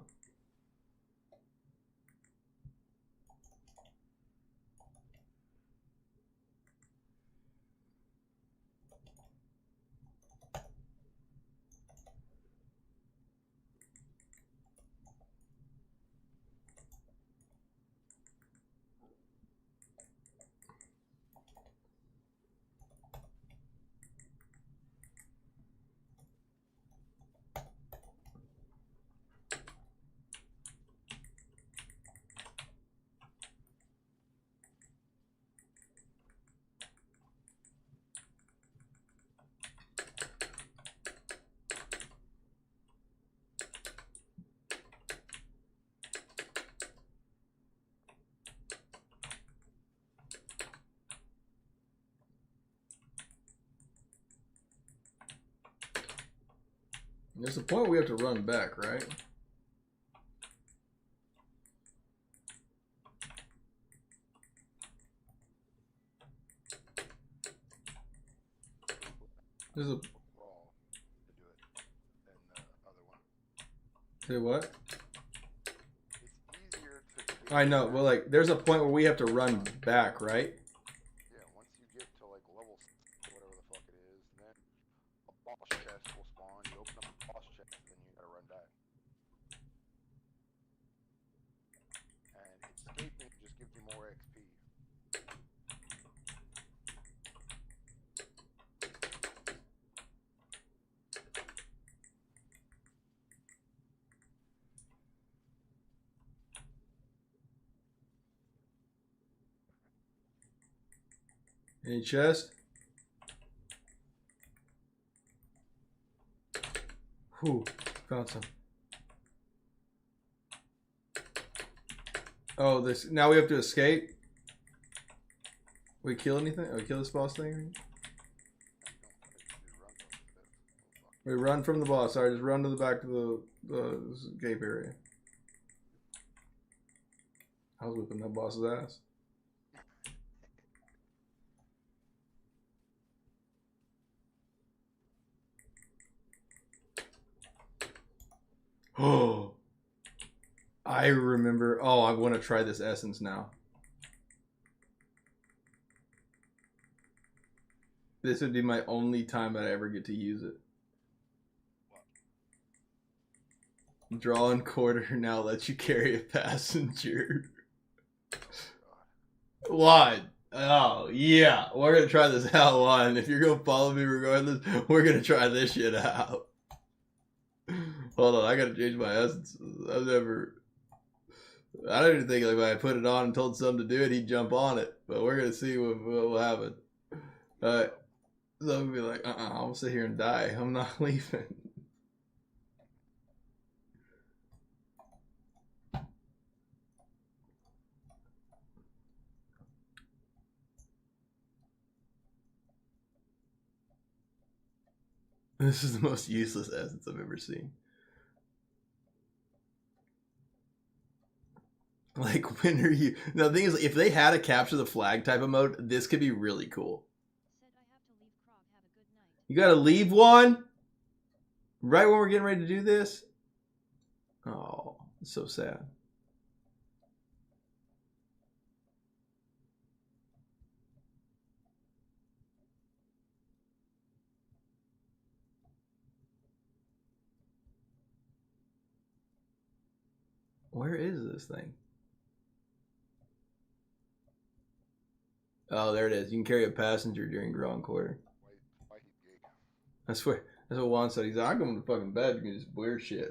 There's a point where we have to run back, right? There's a... Say what? I know, but like, there's a point where we have to run back, right? Yeah, once you get to like level whatever the fuck it is, then a boss chest will spawn. You open up a boss chest, and then you gotta run back. And escaping just gives you more XP. Any chest? Whew, found some. Oh, this, now we have to escape? We kill anything? Oh, we kill this boss thing? We run from the boss. Sorry, just run to the back of the escape area. I was whipping that boss's ass. Oh, I remember. Oh, I want to try this essence now. This would be my only time that I ever get to use it. Draw and quarter now lets you carry a passenger. What? Oh, yeah. We're going to try this out, Juan. If you're going to follow me regardless, we're going to try this shit out. Hold on, I gotta change my essence. I don't even think like if I put it on and told Sam to do it, he'd jump on it. But we're gonna see what will happen. Alright. So I'm gonna be like, I'm gonna sit here and die. I'm not leaving. This is the most useless essence I've ever seen. Like, when are you... Now, the thing is, if they had a capture the flag type of mode, this could be really cool. You gotta leave one? Right when we're getting ready to do this? Oh, it's so sad. Where is this thing? Oh, there it is. You can carry a passenger during Grand Quarter. That's what Juan said. He's like, I'm going to fucking bed. You can just weird shit.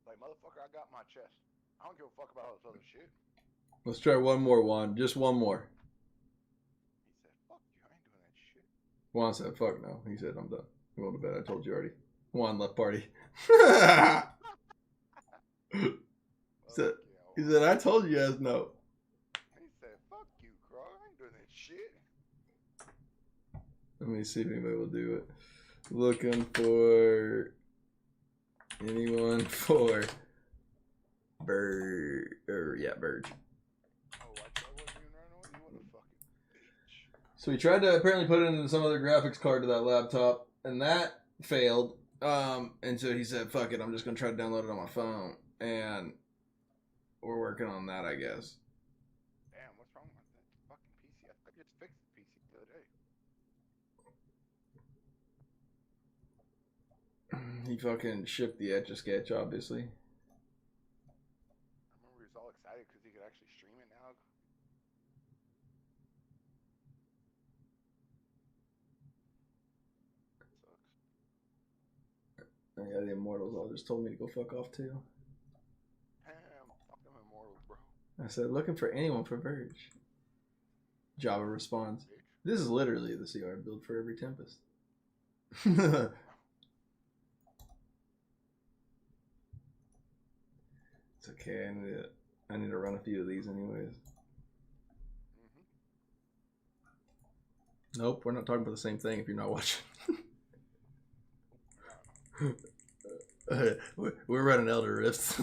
Like, motherfucker, I got my chest. I don't give a fuck about all this other shit. Let's try one more, Juan. Just one more. He said, fuck you, I ain't doing that shit. Juan said, fuck no. He said, I'm done. I'm going to bed. I told you already. Juan left party. He said, I told you guys no. He said, fuck you, Krog. I ain't doing that shit. Let me see if anybody will do it. Looking for anyone for Bird, or yeah, Bird. So we tried to apparently put in some other graphics card to that laptop, and that failed. And so he said, "Fuck it, I'm just gonna try to download it on my phone," and we're working on that, I guess. Damn, what's wrong with that fucking PC? I just fixed the PC the other day. He fucking shipped the Etch a Sketch, obviously. I remember he was all excited because he could actually stream it now. Oh, yeah, the Immortals all just told me to go fuck off too. Damn, fuck them Immortals, bro. I said, looking for anyone for Verge. Java responds, "This is literally the CR build for every Tempest." It's okay. I need to run a few of these anyways. Nope, we're not talking about the same thing if you're not watching. We're running Elder Rifts.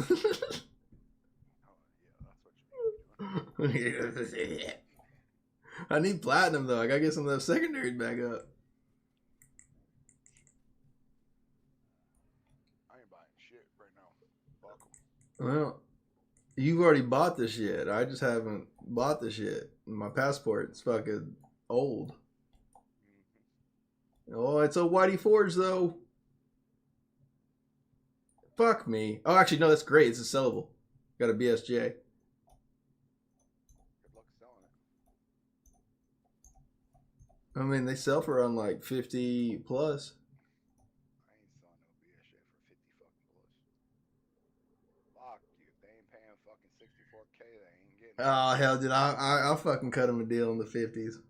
I need platinum though. I gotta get some of those secondaries back up. I ain't buying shit right now. Fuck 'em. Well, you've already bought this shit. I just haven't bought the shit. My passport's fucking old. Oh, it's a Whitey Forge though. Fuck me. Oh, actually, no, that's great. It's a sellable. Got a BSJ. Good luck selling it. I mean, they sell for around like 50 plus. I ain't selling no BSJ for 50 fucking plus. Fuck you. If they ain't paying fucking 64K, they ain't getting it. Oh, hell, dude. I'll fucking cut them a deal in the 50s.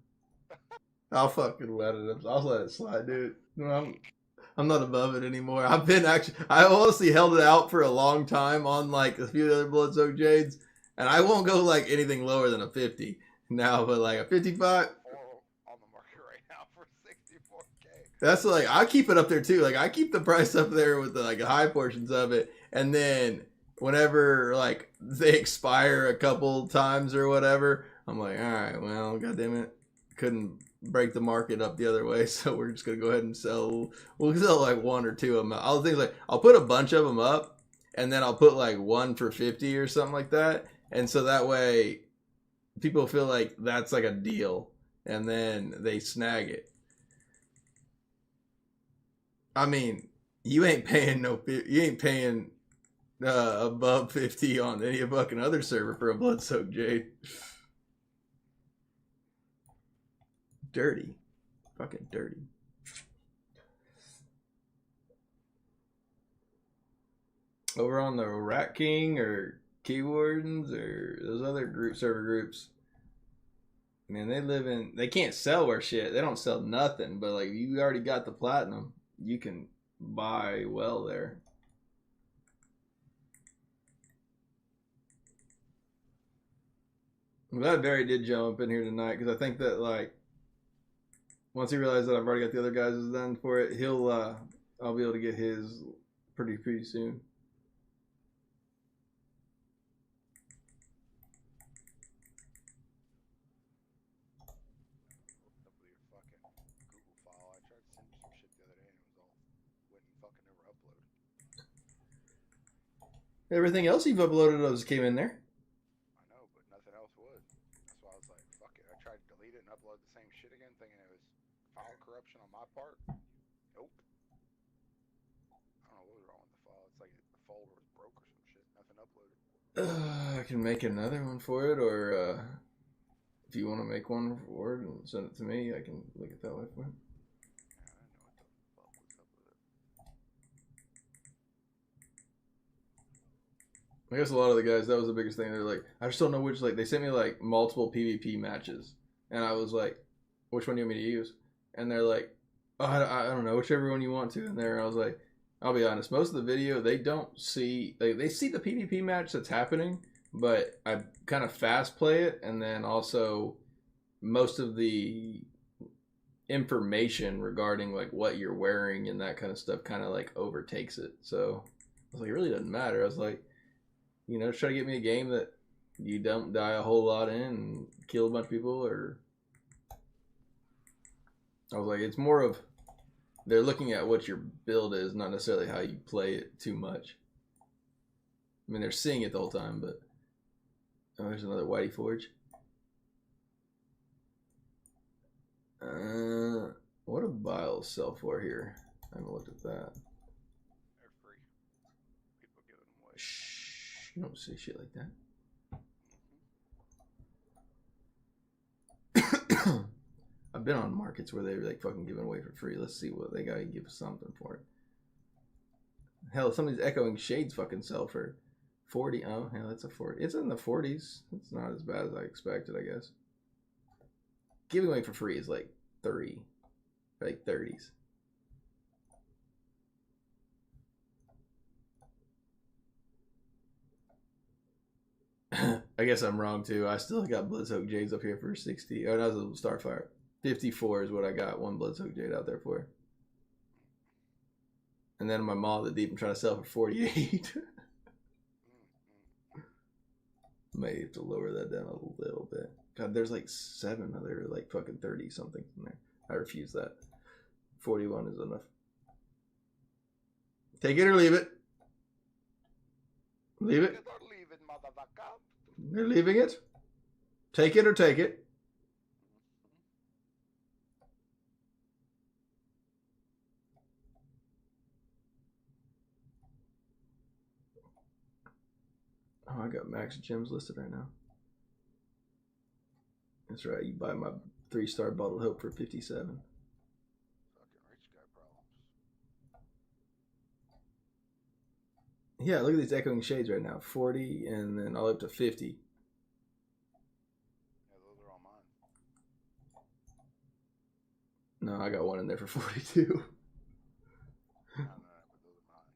I'll fucking let it. I'll let it slide, dude. No, I'm not above it anymore. I honestly held it out for a long time on like a few other Bloodsoaked Jades, and I won't go like anything lower than a 50 now, but like a 55. On the market right now for 64K. That's like, I keep it up there too. Like I keep the price up there with the like high portions of it, and then whenever like they expire a couple times or whatever, I'm like, all right, well, goddamn it, couldn't break the market up the other way, so we're just gonna go ahead and sell. We'll sell like one or two of them. I'll put a bunch of them up, and then I'll put like one for 50 or something like that, and so that way people feel like that's like a deal, and then they snag it. I mean, you ain't paying above 50 on any fucking other server for a Bloodsoaked Jade. Dirty. Fucking dirty. Over on the Rat King or Key Wardens or those other server groups, man, they can't sell our shit. They don't sell nothing, but like, you already got the platinum, you can buy well there. I'm glad Barry did jump in here tonight, because I think that like, once he realizes that I've already got the other guys done for it, I'll be able to get his pretty soon. Everything else you've uploaded those came in there. I know, but nothing else would. That's why I was like, fuck it. I tried to delete it and upload the same shit again, thinking it was file corruption on my part. Nope. I don't know what was wrong with the file. It's like the folder was broke or some shit. Nothing uploaded. I can make another one for it, or if you want to make one for it and send it to me, I can look at that way for it. I guess a lot of the guys, that was the biggest thing. They're like, I just don't know which, like, they sent me like multiple PvP matches, and I was like, which one do you want me to use? And they're like, oh, I don't know, whichever one you want to. And there, I was like, I'll be honest, most of the video, they don't see, they see the PvP match that's happening, but I kind of fast play it, and then also most of the information regarding like what you're wearing and that kind of stuff kind of like overtakes it. So I was like, it really doesn't matter. I was like, you know, just try to get me a game that you don't die a whole lot in and kill a bunch of people. Or I was like, it's more of they're looking at what your build is, not necessarily how you play it too much. I mean, they're seeing it the whole time, but oh, there's another Whitey Forge. What do biles sell for here? I haven't looked at that. They're free. People give them away. Shh, you don't say shit like that. I've been on markets where they're like fucking giving away for free. Let's see what they gotta give something for it. Hell, some of these Echoing Shades fucking sell for 40. Oh, hell, that's a 40. It's in the 40s. It's not as bad as I expected, I guess. Giving away for free is like 30. Like 30s. I guess I'm wrong too. I still got Bloodsoaked Jades up here for 60. Oh, that was a Starfire. 54 is what I got. One Bloodsoaked Jade out there for. And then my Maw of the Deep I'm trying to sell for 48. May have to lower that down a little bit. God, there's like 7 other like fucking 30 something in there. I refuse that. 41 is enough. Take it or leave it. Leave it. Leave it, motherfucker. They're leaving it. Take it or take it. Oh, I got max gems listed right now. That's right. You buy my 3-star Bottled Hope for 57. Fucking rich guy problems. Yeah, look at these Echoing Shades right now. 40 and then all up to 50. Yeah, those are all mine. No, I got one in there for 42. No, but those are mine.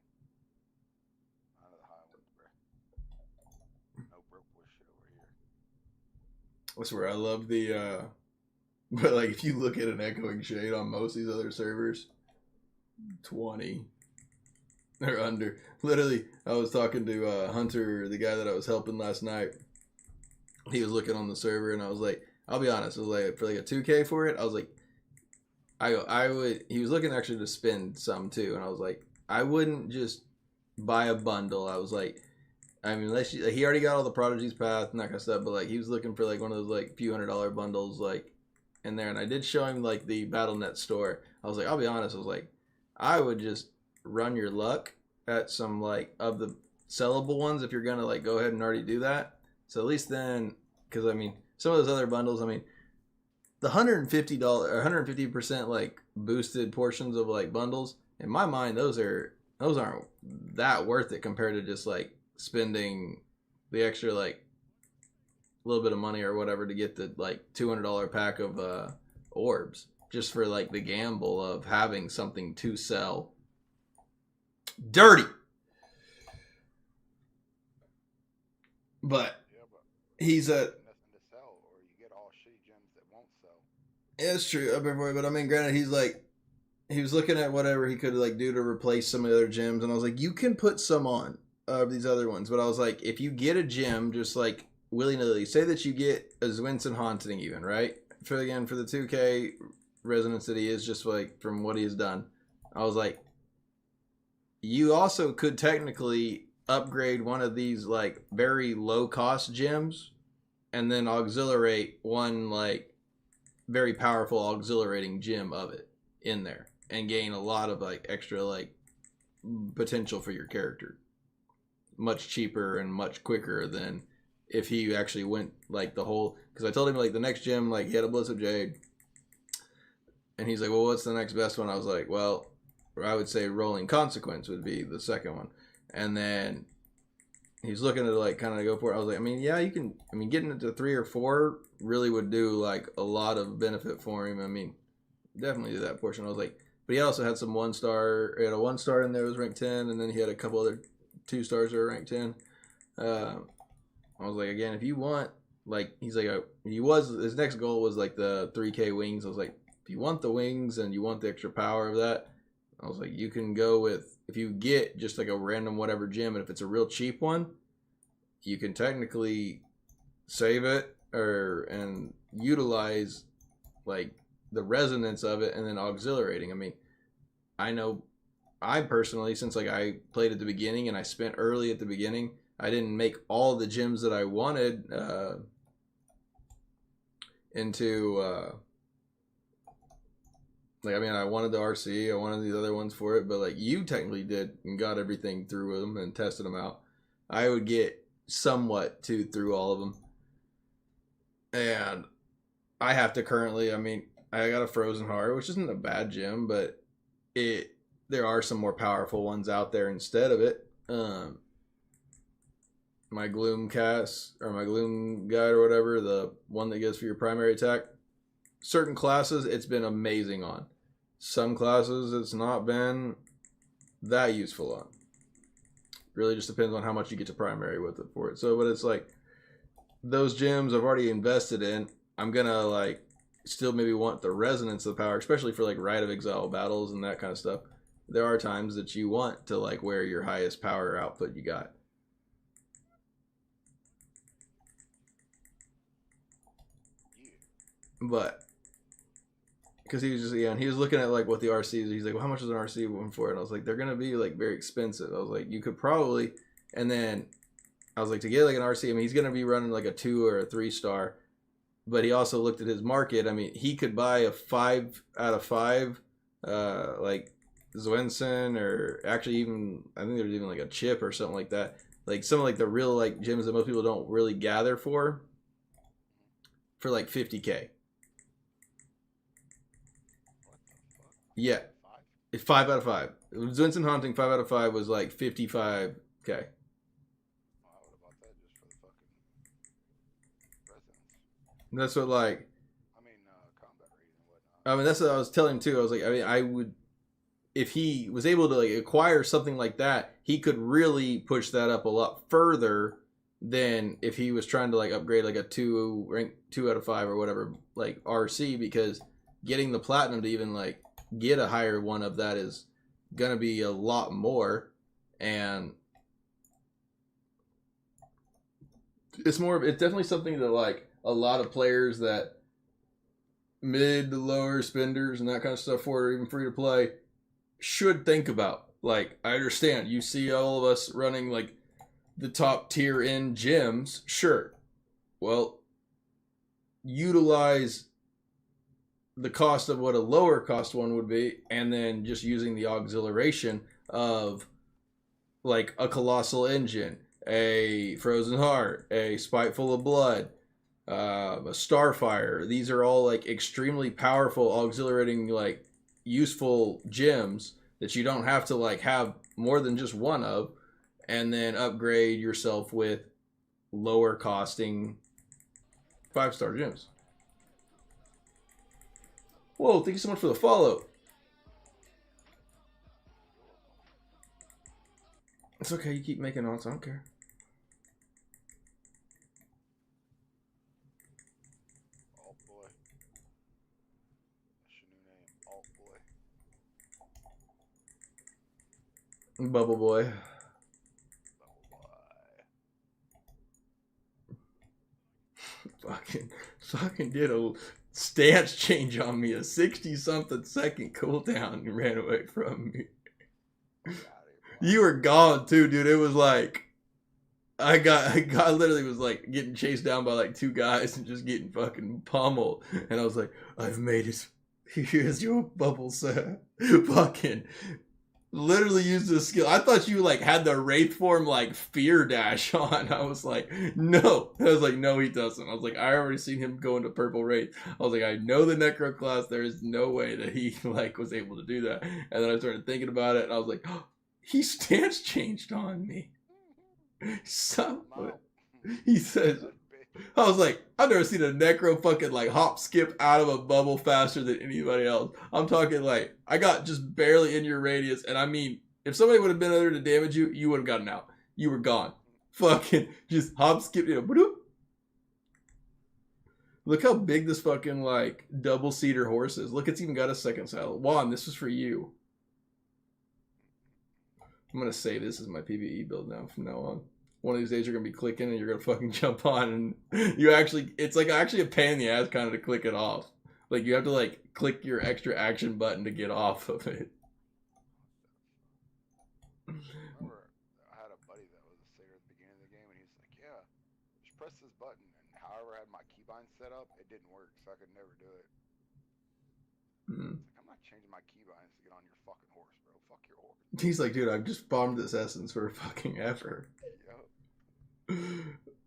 None of the high ones, bro. No broke bush shit over here. I swear, I love the, but like if you look at an Echoing Shade on most of these other servers, 20. They're under. Literally, I was talking to Hunter, the guy that I was helping last night. He was looking on the server, and I was like, I'll be honest, I was like, for like a 2K for it, I was like, I would, he was looking actually to spend some too, and I was like, I wouldn't just buy a bundle. I was like, I mean, unless you, like, he already got all the Prodigy's Path and that kind of stuff, but like he was looking for like one of those like few $100 bundles like in there, and I did show him like the Battle.net store. I was like, I'll be honest, I was like, I would just run your luck at some like of the sellable ones if you're gonna like go ahead and already do that. So at least then, because I mean, some of those other bundles, I mean, the $150 or 150% like boosted portions of like bundles, in my mind, those aren't that worth it compared to just like spending the extra like little bit of money or whatever to get the like $200 pack of orbs just for like the gamble of having something to sell. Dirty. But Yeah, but he's a. nothing to sell, or you get all shitty gems that won't sell. Yeah, it's true. But I mean, granted, he was looking at whatever he could like do to replace some of the other gems, and I was like, you can put some on of these other ones, but I was like, if you get a gem, just like willy nilly, say that you get a Zwinson Haunting, even right for the 2K resonance that he is just like from what he has done. I was like, you also could technically upgrade one of these like very low cost gems and then auxiliate one like very powerful auxiliating gem of it in there and gain a lot of like extra like potential for your character much cheaper and much quicker than if he actually went like the whole, because I told him like the next gem, like he had a Blizzard Jade and he's like, well, what's the next best one? I was like, well, I would say Rolling Consequence would be the second one. And then he's looking to like kind of go for it. I was like, I mean, yeah, you can, I mean, getting it to 3 or 4 really would do like a lot of benefit for him. I mean, definitely do that portion. I was like, but he also had some 1-star, he had a 1-star in there, was ranked 10, and then he had a couple other 2-stars that were ranked 10. I was like, again, if you want, like, he's like, his next goal was like the 3K wings. I was like, if you want the wings and you want the extra power of that, I was like, you can go with, if you get just like a random whatever gem, and if it's a real cheap one, you can technically save it and utilize like the resonance of it and then auxiliating. I mean, I know I personally, since like I played at the beginning and I spent early at the beginning, I didn't make all the gems that I wanted into like, I mean, I wanted the RC, I wanted the other ones for it, but like you technically did and got everything through them and tested them out. I would get somewhat through all of them. And I have to currently, I mean, I got a Frozen Heart, which isn't a bad gem, but there are some more powerful ones out there instead of it. My Gloom Cast, or my Gloom Guide or whatever, the one that gets for your primary attack, certain classes it's been amazing on. Some classes it's not been that useful on. Really just depends on how much you get to primary with it for it. So, but it's like, those gems I've already invested in, I'm gonna like still maybe want the resonance of the power, especially for like Rite of Exile battles and that kind of stuff. There are times that you want to like wear your highest power output you got. But because he was just, yeah, and he was looking at like what the RC is. He's like, well, how much is an RC one for? And I was like, they're gonna be like very expensive. I was like, you could probably, and then I was like, to get like an RC, I mean, he's gonna be running like a 2 or a 3 star, but he also looked at his market. I mean, he could buy a 5 out of 5, like Zwensen, or actually even, I think there's even like a chip or something like that. Like some of like the real like gems that most people don't really gather for like 50K. Yeah, it's 5 out of 5. Zwensen Haunting 5 out of 5 was like 55K. That's what like. Combat rating and whatnot. I mean, that's what I was telling him too. I was like, I mean, I would, if he was able to like acquire something like that, he could really push that up a lot further than if he was trying to like upgrade like a 2 rank 2 out of 5 or whatever like RC, because getting the platinum to even like get a higher one of that is gonna be a lot more, and it's definitely something that like a lot of players that mid to lower spenders and that kind of stuff for even free to play should think about. Like, I understand you see all of us running like the top tier end gyms, sure, well, utilize the cost of what a lower cost one would be, and then just using the auxiliation of like a Colossal Engine, a Frozen Heart, a Spiteful of Blood, a Starfire. These are all like extremely powerful auxiliating like useful gems that you don't have to like have more than just one of, and then upgrade yourself with lower costing 5-star gems. Whoa, thank you so much for the follow. It's okay, you keep making notes, I don't care. Alt boy. That's your new name, Alt boy. Bubble boy. Fucking did a stance change on me, a 60-something second cooldown, and ran away from me. You were gone too, dude. It was like I literally was like getting chased down by like 2 guys and just getting fucking pummeled, and I was like, I've made it. Here's your bubble, sir. Fucking literally used the skill. I thought you like had the wraith form like fear dash on. I was like, no. I was like, no, he doesn't. I was like, I already seen him go into purple wraith. I was like, I know the necro class. There is no way that he like was able to do that. And then I started thinking about it, and I was like, oh, he stance changed on me. So he says, I was like, I've never seen a necro fucking like hop skip out of a bubble faster than anybody else. I'm talking like, I got just barely in your radius, and I mean, if somebody would have been there to damage you, you would have gotten out. You were gone. Fucking just hop skip, you know, bloop. Look how big this fucking like double seater horse is. Look, it's even got a second saddle. Juan, this is for you. I'm gonna say this is my PVE build now from now on. One of these days you're gonna be clicking and you're gonna fucking jump on and you actually, it's like actually a pain in the ass kind of to click it off. Like you have to like click your extra action button to get off of it. I remember I had a buddy that was a singer at the beginning of the game, and he's like, "Yeah, just press this button." And however I had my keybind set up, it didn't work, so I could never do it. Mm. It's like, I'm not changing my keybinds to get on your fucking horse, bro. Fuck your horse. He's like, dude, I've just farmed this essence for fucking ever. Yep.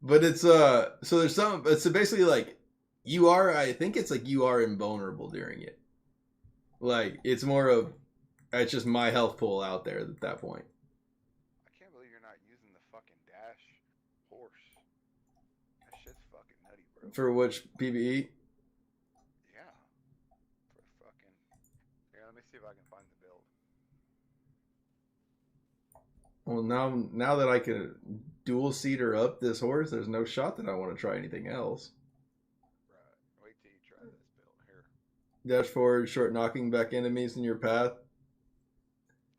But it's so there's some, it's basically like you are, I think it's like you are invulnerable during it. Like it's more of, it's just my health pool out there at that point. I can't believe you're not using the fucking dash horse. That shit's fucking nutty, bro. For which PvE? Yeah. For fucking. Here, let me see if I can find the build. Well, now that I can dual seater up this horse, there's no shot that I want to try anything else. Right. Wait till you try this build. Here. Dash forward, short knocking back enemies in your path.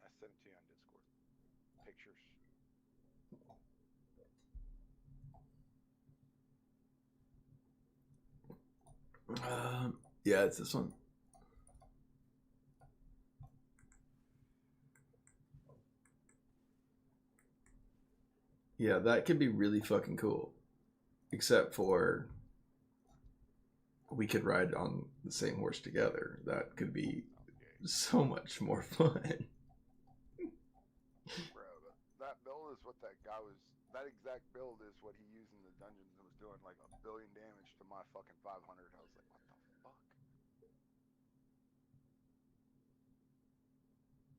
I sent it to you on Discord. Pictures. Yeah, it's this one. Yeah, that could be really fucking cool. Except for we could ride on the same horse together. That could be so much more fun. Bro, that build is what that guy was. That exact build is what he used in the dungeons and was doing like 1 billion damage to my fucking 500. I was like, what the fuck?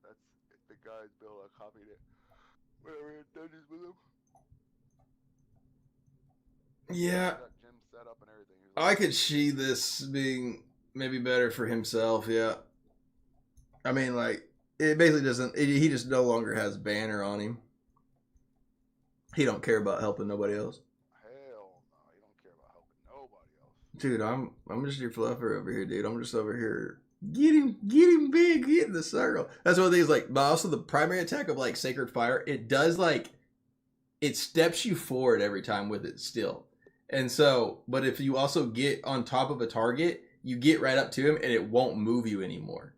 That's the guy's build. I copied it. Whenever we had dungeons with him. Yeah. Gym set up and everything. I could see this being maybe better for himself, yeah. I mean, like, it basically doesn't, he just no longer has banner on him. He don't care about helping nobody else. Hell no, he don't care about helping nobody else. Dude, I'm just your fluffer over here, dude. I'm just over here. Get him big, get in the circle. That's one of the things, like, but also the primary attack of, like, Sacred Fire, it does, like, it steps you forward every time with it still. And so, but if you also get on top of a target, you get right up to him and it won't move you anymore.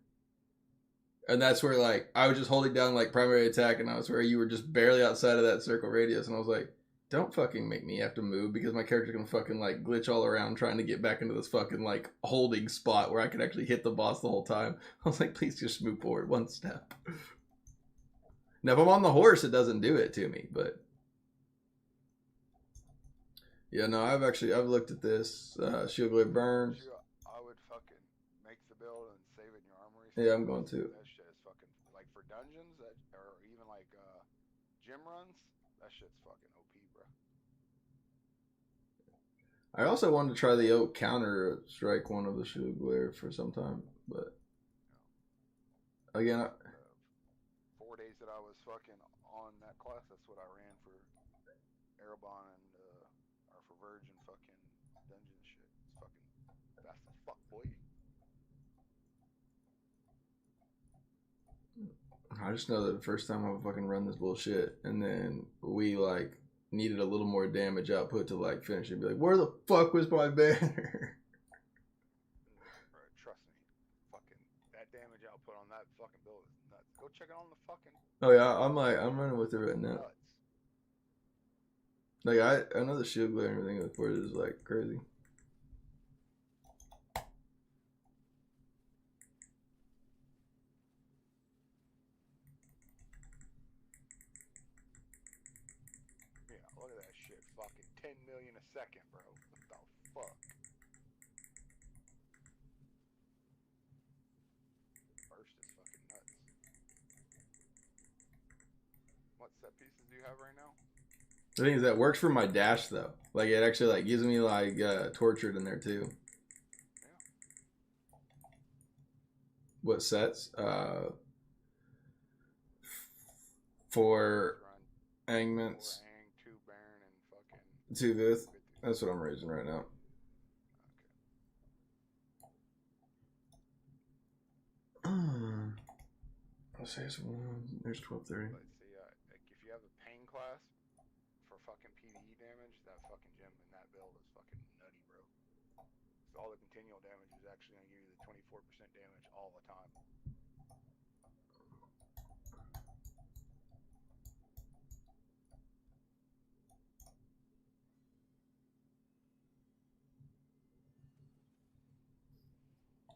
And that's where, like, I was just holding down, like, primary attack, and I was where you were just barely outside of that circle radius, and I was like, don't fucking make me have to move, because my character's gonna fucking, like, glitch all around trying to get back into this fucking, like, holding spot where I can actually hit the boss the whole time. I was like, please just move forward one step. Now, if I'm on the horse, it doesn't do it to me, but... Yeah, no, I've looked at this. Shield Glare Burns. I would fucking make the build and save it in your armory. Yeah, I'm going to. That shit is fucking, like, for dungeons, that, or even, like, gym runs, that shit's fucking OP, bro. I also wanted to try the Oak Counter Strike one of the Shield Glare for some time, but... Again, 4 days that I was fucking on that class, that's what I ran for Erebon and or for Virgin fucking dungeon shit. It's fucking fast as fuck, boy. I just know that the first time I fucking run this bullshit, and then we like needed a little more damage output to like finish it. Be like, where the fuck was my banner? Bro, trust me, fucking that damage output on that fucking build is nuts. Go check it on the fucking. Oh yeah, I'm running with it right now. Nuts. Like I know the Shield Glare and everything for it is like crazy. Yeah, look at that shit. Fucking 10 million a second, bro. What the fuck? Burst is fucking nuts. What set pieces do you have right now? The thing is that works for my dash though. Like it actually like gives me like tortured in there too. Yeah. What sets? For Angments. 2 Baron and fucking 2 Vith. That's what I'm raising right now. Okay. Let's say it's one. There's 1230. Let's see, like if you have a pain class for fucking PVE damage, that fucking gem in that build is fucking nutty, bro. So all the continual damage is actually gonna give you the 24% damage all the time.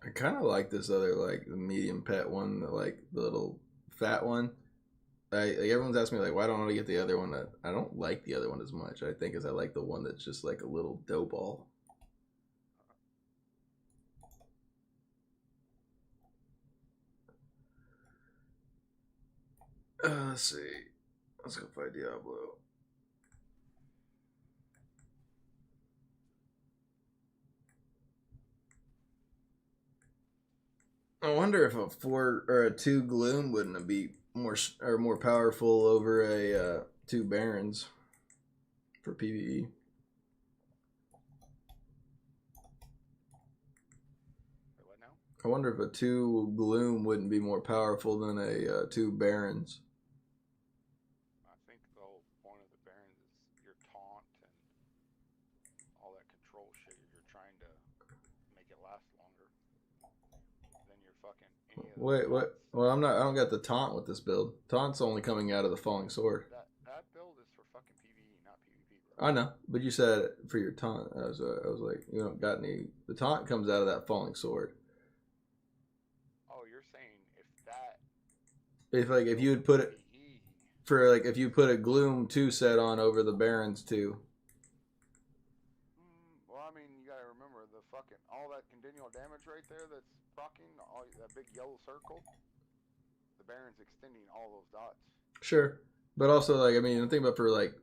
I kind of like this other, like, the medium pet one, the, like, the little fat one. Like, everyone's asking me, like, why don't I get the other one? I don't like the other one as much. I think I like the one that's just, like, a little dough ball. Let's see. Let's go find Diablo. I wonder if a 4 or a 2 gloom wouldn't be more powerful over a 2 barons for PvE. What now? I wonder if a 2 gloom wouldn't be more powerful than a 2 barons. I think the whole point of the barons is your taunt and all that control shit. You're trying to make it last longer than your fucking any of the Wait, what? Well, I don't got the taunt with this build. Taunt's only coming out of the falling sword. That build is for fucking PvE, not PvP, bro. I know, but you said for your taunt. I was like, you don't got any. The taunt comes out of that falling sword. Oh, you're saying if that. If you would put it for like if you put a gloom 2 set on over the barons 2. Well, I mean, you gotta remember the fucking all that continual damage right there that's proccing all that big yellow circle. The baron's extending all those dots. Sure, but also like I mean, think about for like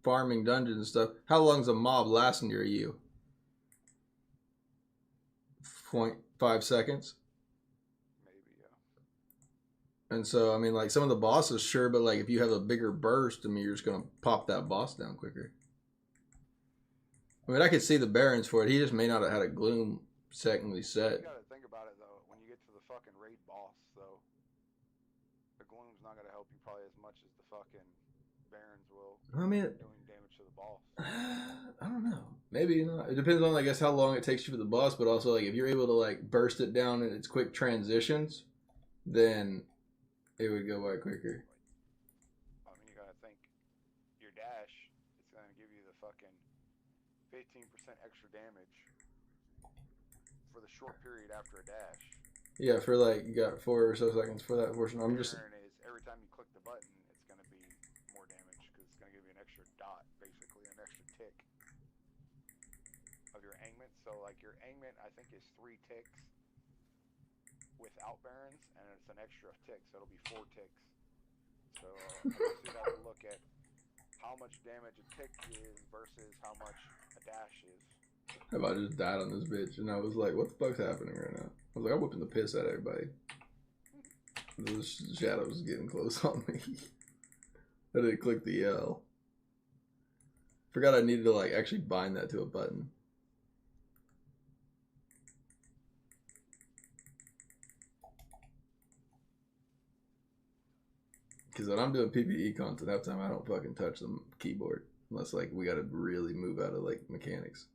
farming dungeons and stuff. How long's a mob lasting near you? 0.5 seconds. Maybe, yeah. And so I mean, like some of the bosses, sure, but like if you have a bigger burst, I mean, you're just gonna pop that boss down quicker. I mean, I could see the barons for it. He just may not have had a gloom secondly set. You gotta think about it though. When you get to the fucking raid boss, though, the gloom's not gonna help you probably as much as the fucking barons will. I mean, doing damage to the boss. I don't know. Maybe not. It depends on, I guess, how long it takes you for the boss, but also like if you're able to like burst it down in its quick transitions, then it would go by quicker. I mean, you gotta think your dash is gonna give you the fucking 15% extra damage for the short period after a dash. Yeah, for like you got 4 or so seconds for that portion. I'm just. Baron is every time you click the button, it's gonna be more damage because it's gonna give you an extra dot, basically an extra tick of your aimment. So like your aimment, I think is 3 ticks without barons, and it's an extra tick, so it'll be 4 ticks. So I guess you'd have to look at how much damage a tick is versus how much a dash is. How about I just died on this bitch and I was like, what the fuck's happening right now? I was like, I'm whipping the piss out of everybody. Those shadows getting close on me. I didn't click the L. Forgot I needed to like actually bind that to a button. Because when I'm doing PvE content, half the time I don't fucking touch the keyboard. Unless like we gotta really move out of like mechanics.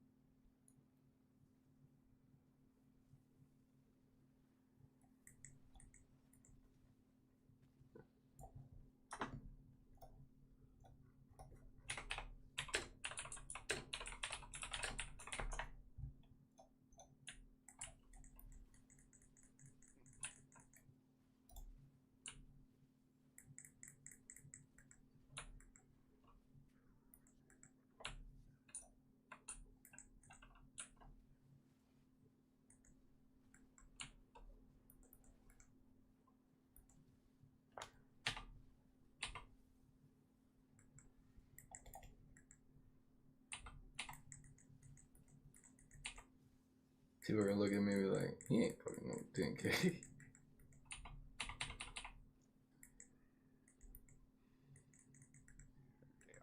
People are gonna look at me and be like, he ain't fucking no 10K. Okay,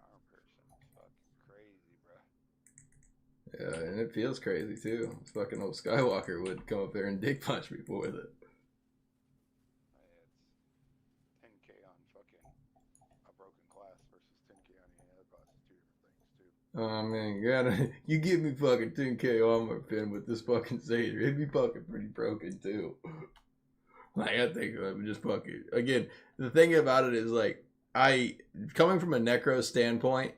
arm person is fucking crazy, bruh. Yeah, and it feels crazy too. This fucking old Skywalker would come up there and dick punch me for with it. Oh man, you give me fucking 10k armor pin with this fucking Seder. It'd be fucking pretty broken too. Like I think I'm just fucking again. The thing about it is like coming from a necro standpoint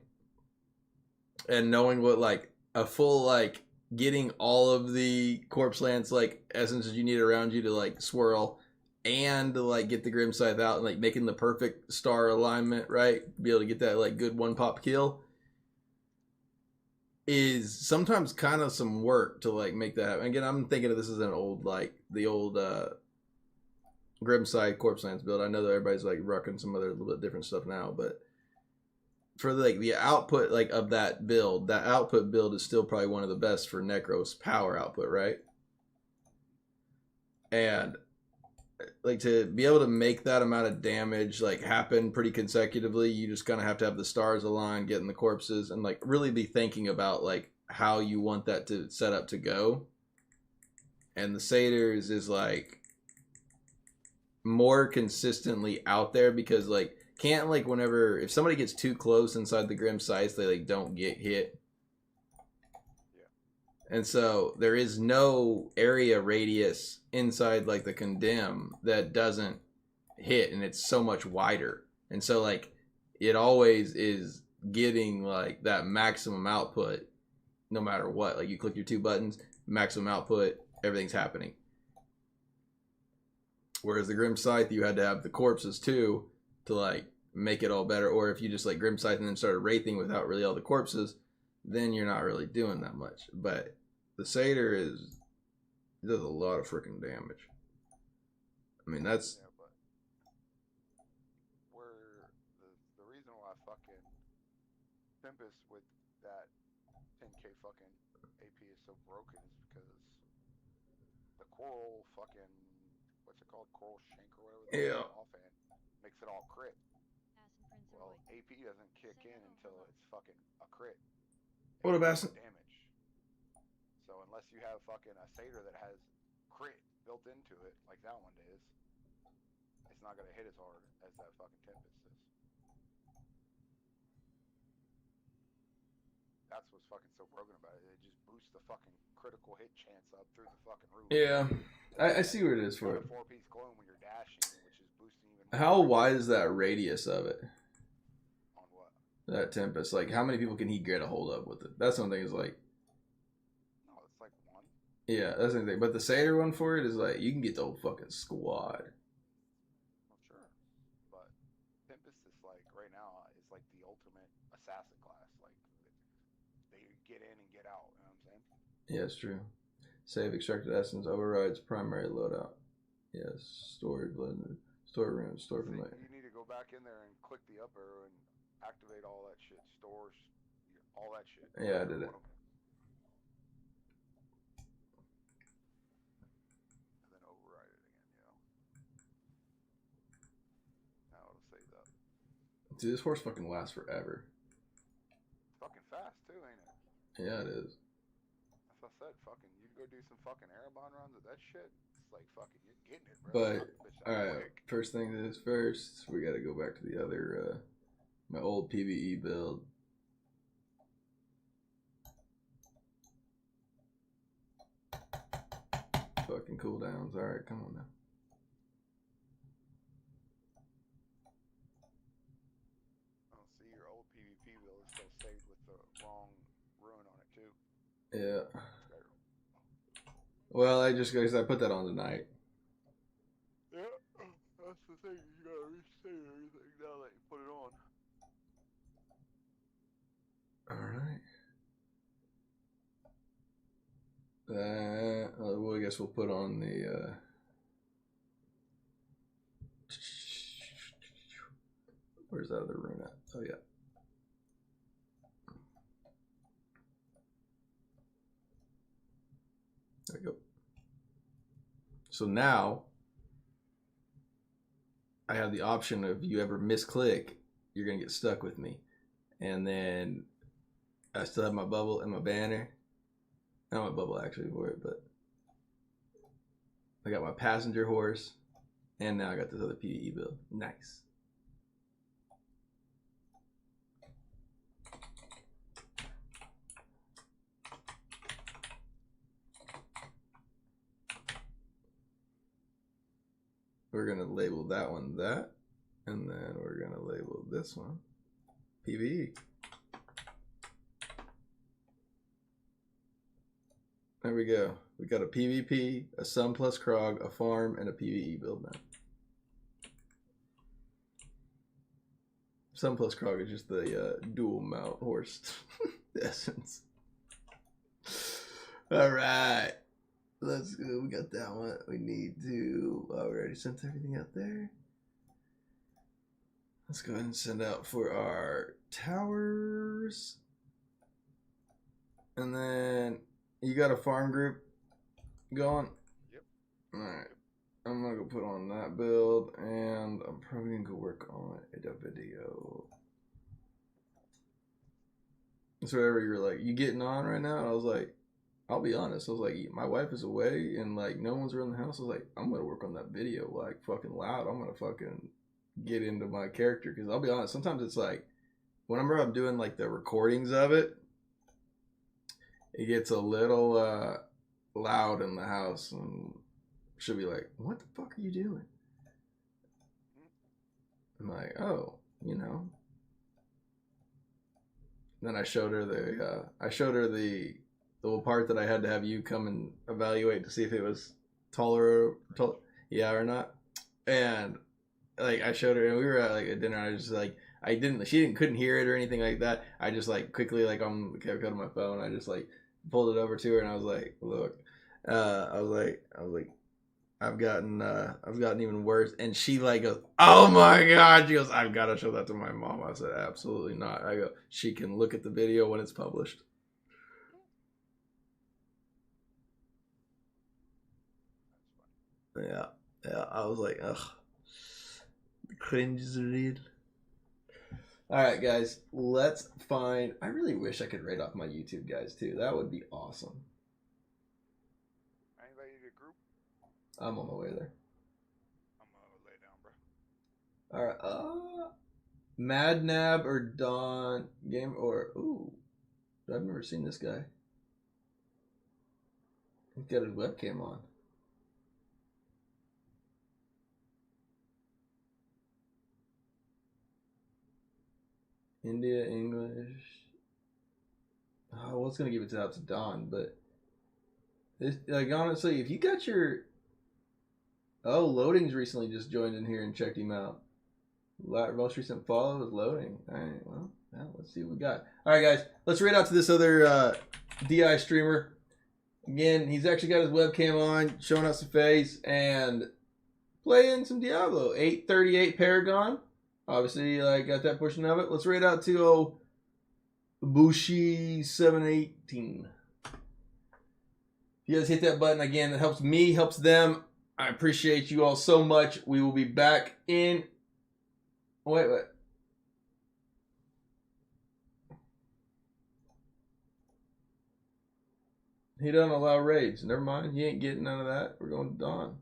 and knowing what like a full like getting all of the corpse lance like essences you need around you to like swirl and to like get the grim scythe out and like making the perfect star alignment, right? Be able to get that like good one pop kill is sometimes kind of some work to like make that happen. Again, I'm thinking of this as an old like the old grim scythe corpse lance build. I know that everybody's like rocking some other little bit different stuff now, but for like the output like of that output build is still probably one of the best for Necro's power output, right? And like to be able to make that amount of damage like happen pretty consecutively, you just kind of have to have the stars aligned, getting the corpses, and like really be thinking about like how you want that to set up to go. And the Satyrs is like more consistently out there because like can't like whenever if somebody gets too close inside the grim sights, they like don't get hit. Yeah. And so there is no area radius inside like the condemn that doesn't hit, and it's so much wider. And so like it always is getting like that maximum output no matter what. Like you click your 2 buttons, maximum output, everything's happening. Whereas the grim scythe, you had to have the corpses too to like make it all better. Or if you just like grim scythe and then started wraithing without really all the corpses, then you're not really doing that much. But the Satyr does a lot of freaking damage. I mean that's yeah, but where the reason why fucking Tempest with that 10k fucking AP is so broken is because the coral fucking what's it called, coral shank or whatever. Yeah. Offhand makes it all crit. Well, AP doesn't kick in until it's fucking a crit. What about damage? So unless you have fucking a Satyr that has crit built into it, like that one is, it's not gonna hit as hard as that fucking Tempest is. That's what's fucking so broken about it. It just boosts the fucking critical hit chance up through the fucking roof. yeah. I see what it is for it. 4-piece clone when you're dashing, which is boosting even more. How wide is that radius of it? On what? That Tempest. Like how many people can he get a hold of with it? That's one thing is like no, it's like 1. yeah, that's the thing. But the Satyr one for it is like you can get the whole fucking squad. Well, sure, but Tempest is like right now is like the ultimate assassin class. Like they get in and get out. You know what I'm saying? Yeah, it's true. Save extracted essence overrides primary loadout. Yes, storage blended, store room, store from later. You need to go back in there and click the up arrow and activate all that shit. Stores, all that shit. Yeah, I did it. And then override it again, you know. Now it'll save up. Dude, this horse fucking lasts forever. Fucking fast too, ain't it? Yeah, it is. That's what I said. Fucking, you go do some fucking Erebon runs with that shit. It's like fucking, you're getting it, bro. But alright, first thing is first, we got to go back to the other, my old PVE build. Fucking cooldowns. Alright, come on now. Oh, see, your old PvP build is still saved with the wrong rune on it too. Yeah. Well, I put that on tonight. Yeah, that's the thing. You gotta restate everything now that you put it on. Alright. Well, I guess we'll put on the, where's that other rune at? Oh, yeah. There we go. So now I have the option of you ever misclick, you're gonna get stuck with me. And then I still have my bubble and my banner. Not my bubble actually for it, but I got my passenger horse, and now I got this other PvE build. Nice. we're gonna label that one that, and then we're gonna label this one PVE. There we go. We got a PvP, a Sun plus Krog, a farm, and a PvE build now. Sun plus Krog is just the dual mount horse essence. All right, let's go. We got that one. We need to. We already sent everything out there. Let's go ahead and send out for our towers, and then you got a farm group going. Yep. All right. I'm gonna go put on that build, and I'm probably gonna go work on a video. So whatever you're like, you getting on right now? And I was like, I'll be honest. I was like, my wife is away, and like no one's around the house. I was like, I'm gonna work on that video like fucking loud. I'm gonna fucking get into my character, because I'll be honest. Sometimes it's like, whenever I'm doing like the recordings of it, it gets a little loud in the house, and she'll be like, what the fuck are you doing? I'm like, oh, you know. Then I showed her the little part that I had to have you come and evaluate to see if it was yeah or not. And like I showed her, and we were at like a dinner. I was just like, couldn't hear it or anything like that. I just like quickly like kept on my phone. I just like pulled it over to her, and I was like, look, I was like, I've gotten even worse. And she like goes, oh my God. She goes, I've got to show that to my mom. I said, absolutely not. I go, she can look at the video when it's published. Yeah. I was like, ugh. The cringe is real. Alright, guys. Let's find. I really wish I could rate off my YouTube guys too. That would be awesome. Anybody need a group? I'm on my way there. I'm gonna lay down, bro. Alright, Madnab or Don Game or I've never seen this guy. He's got his webcam on. India, English. Oh, well, it's gonna give it out to Don, but this, like, honestly, if you got your Loading's recently just joined in here and checked him out. Most recent follow is Loading. All right, well, let's see what we got. All right, guys, let's rate out to this other DI streamer. Again, he's actually got his webcam on, showing us some face and playing some Diablo. 838 Paragon. Obviously, got that portion of it. Let's rate out to Bushi 718. If you guys hit that button again, that helps me, helps them. I appreciate you all so much. We will be back in. Wait. He doesn't allow raids. Never mind. He ain't getting none of that. We're going to Dawn.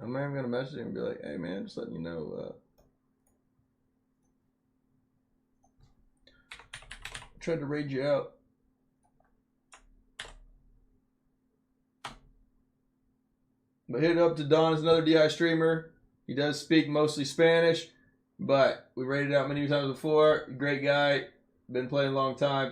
I'm not even going to message him and be like, hey, man, just letting you know. Tried to raid you out. But hit it up to Don. Is another DI streamer. He does speak mostly Spanish, but we rated out many times before. Great guy. Been playing a long time.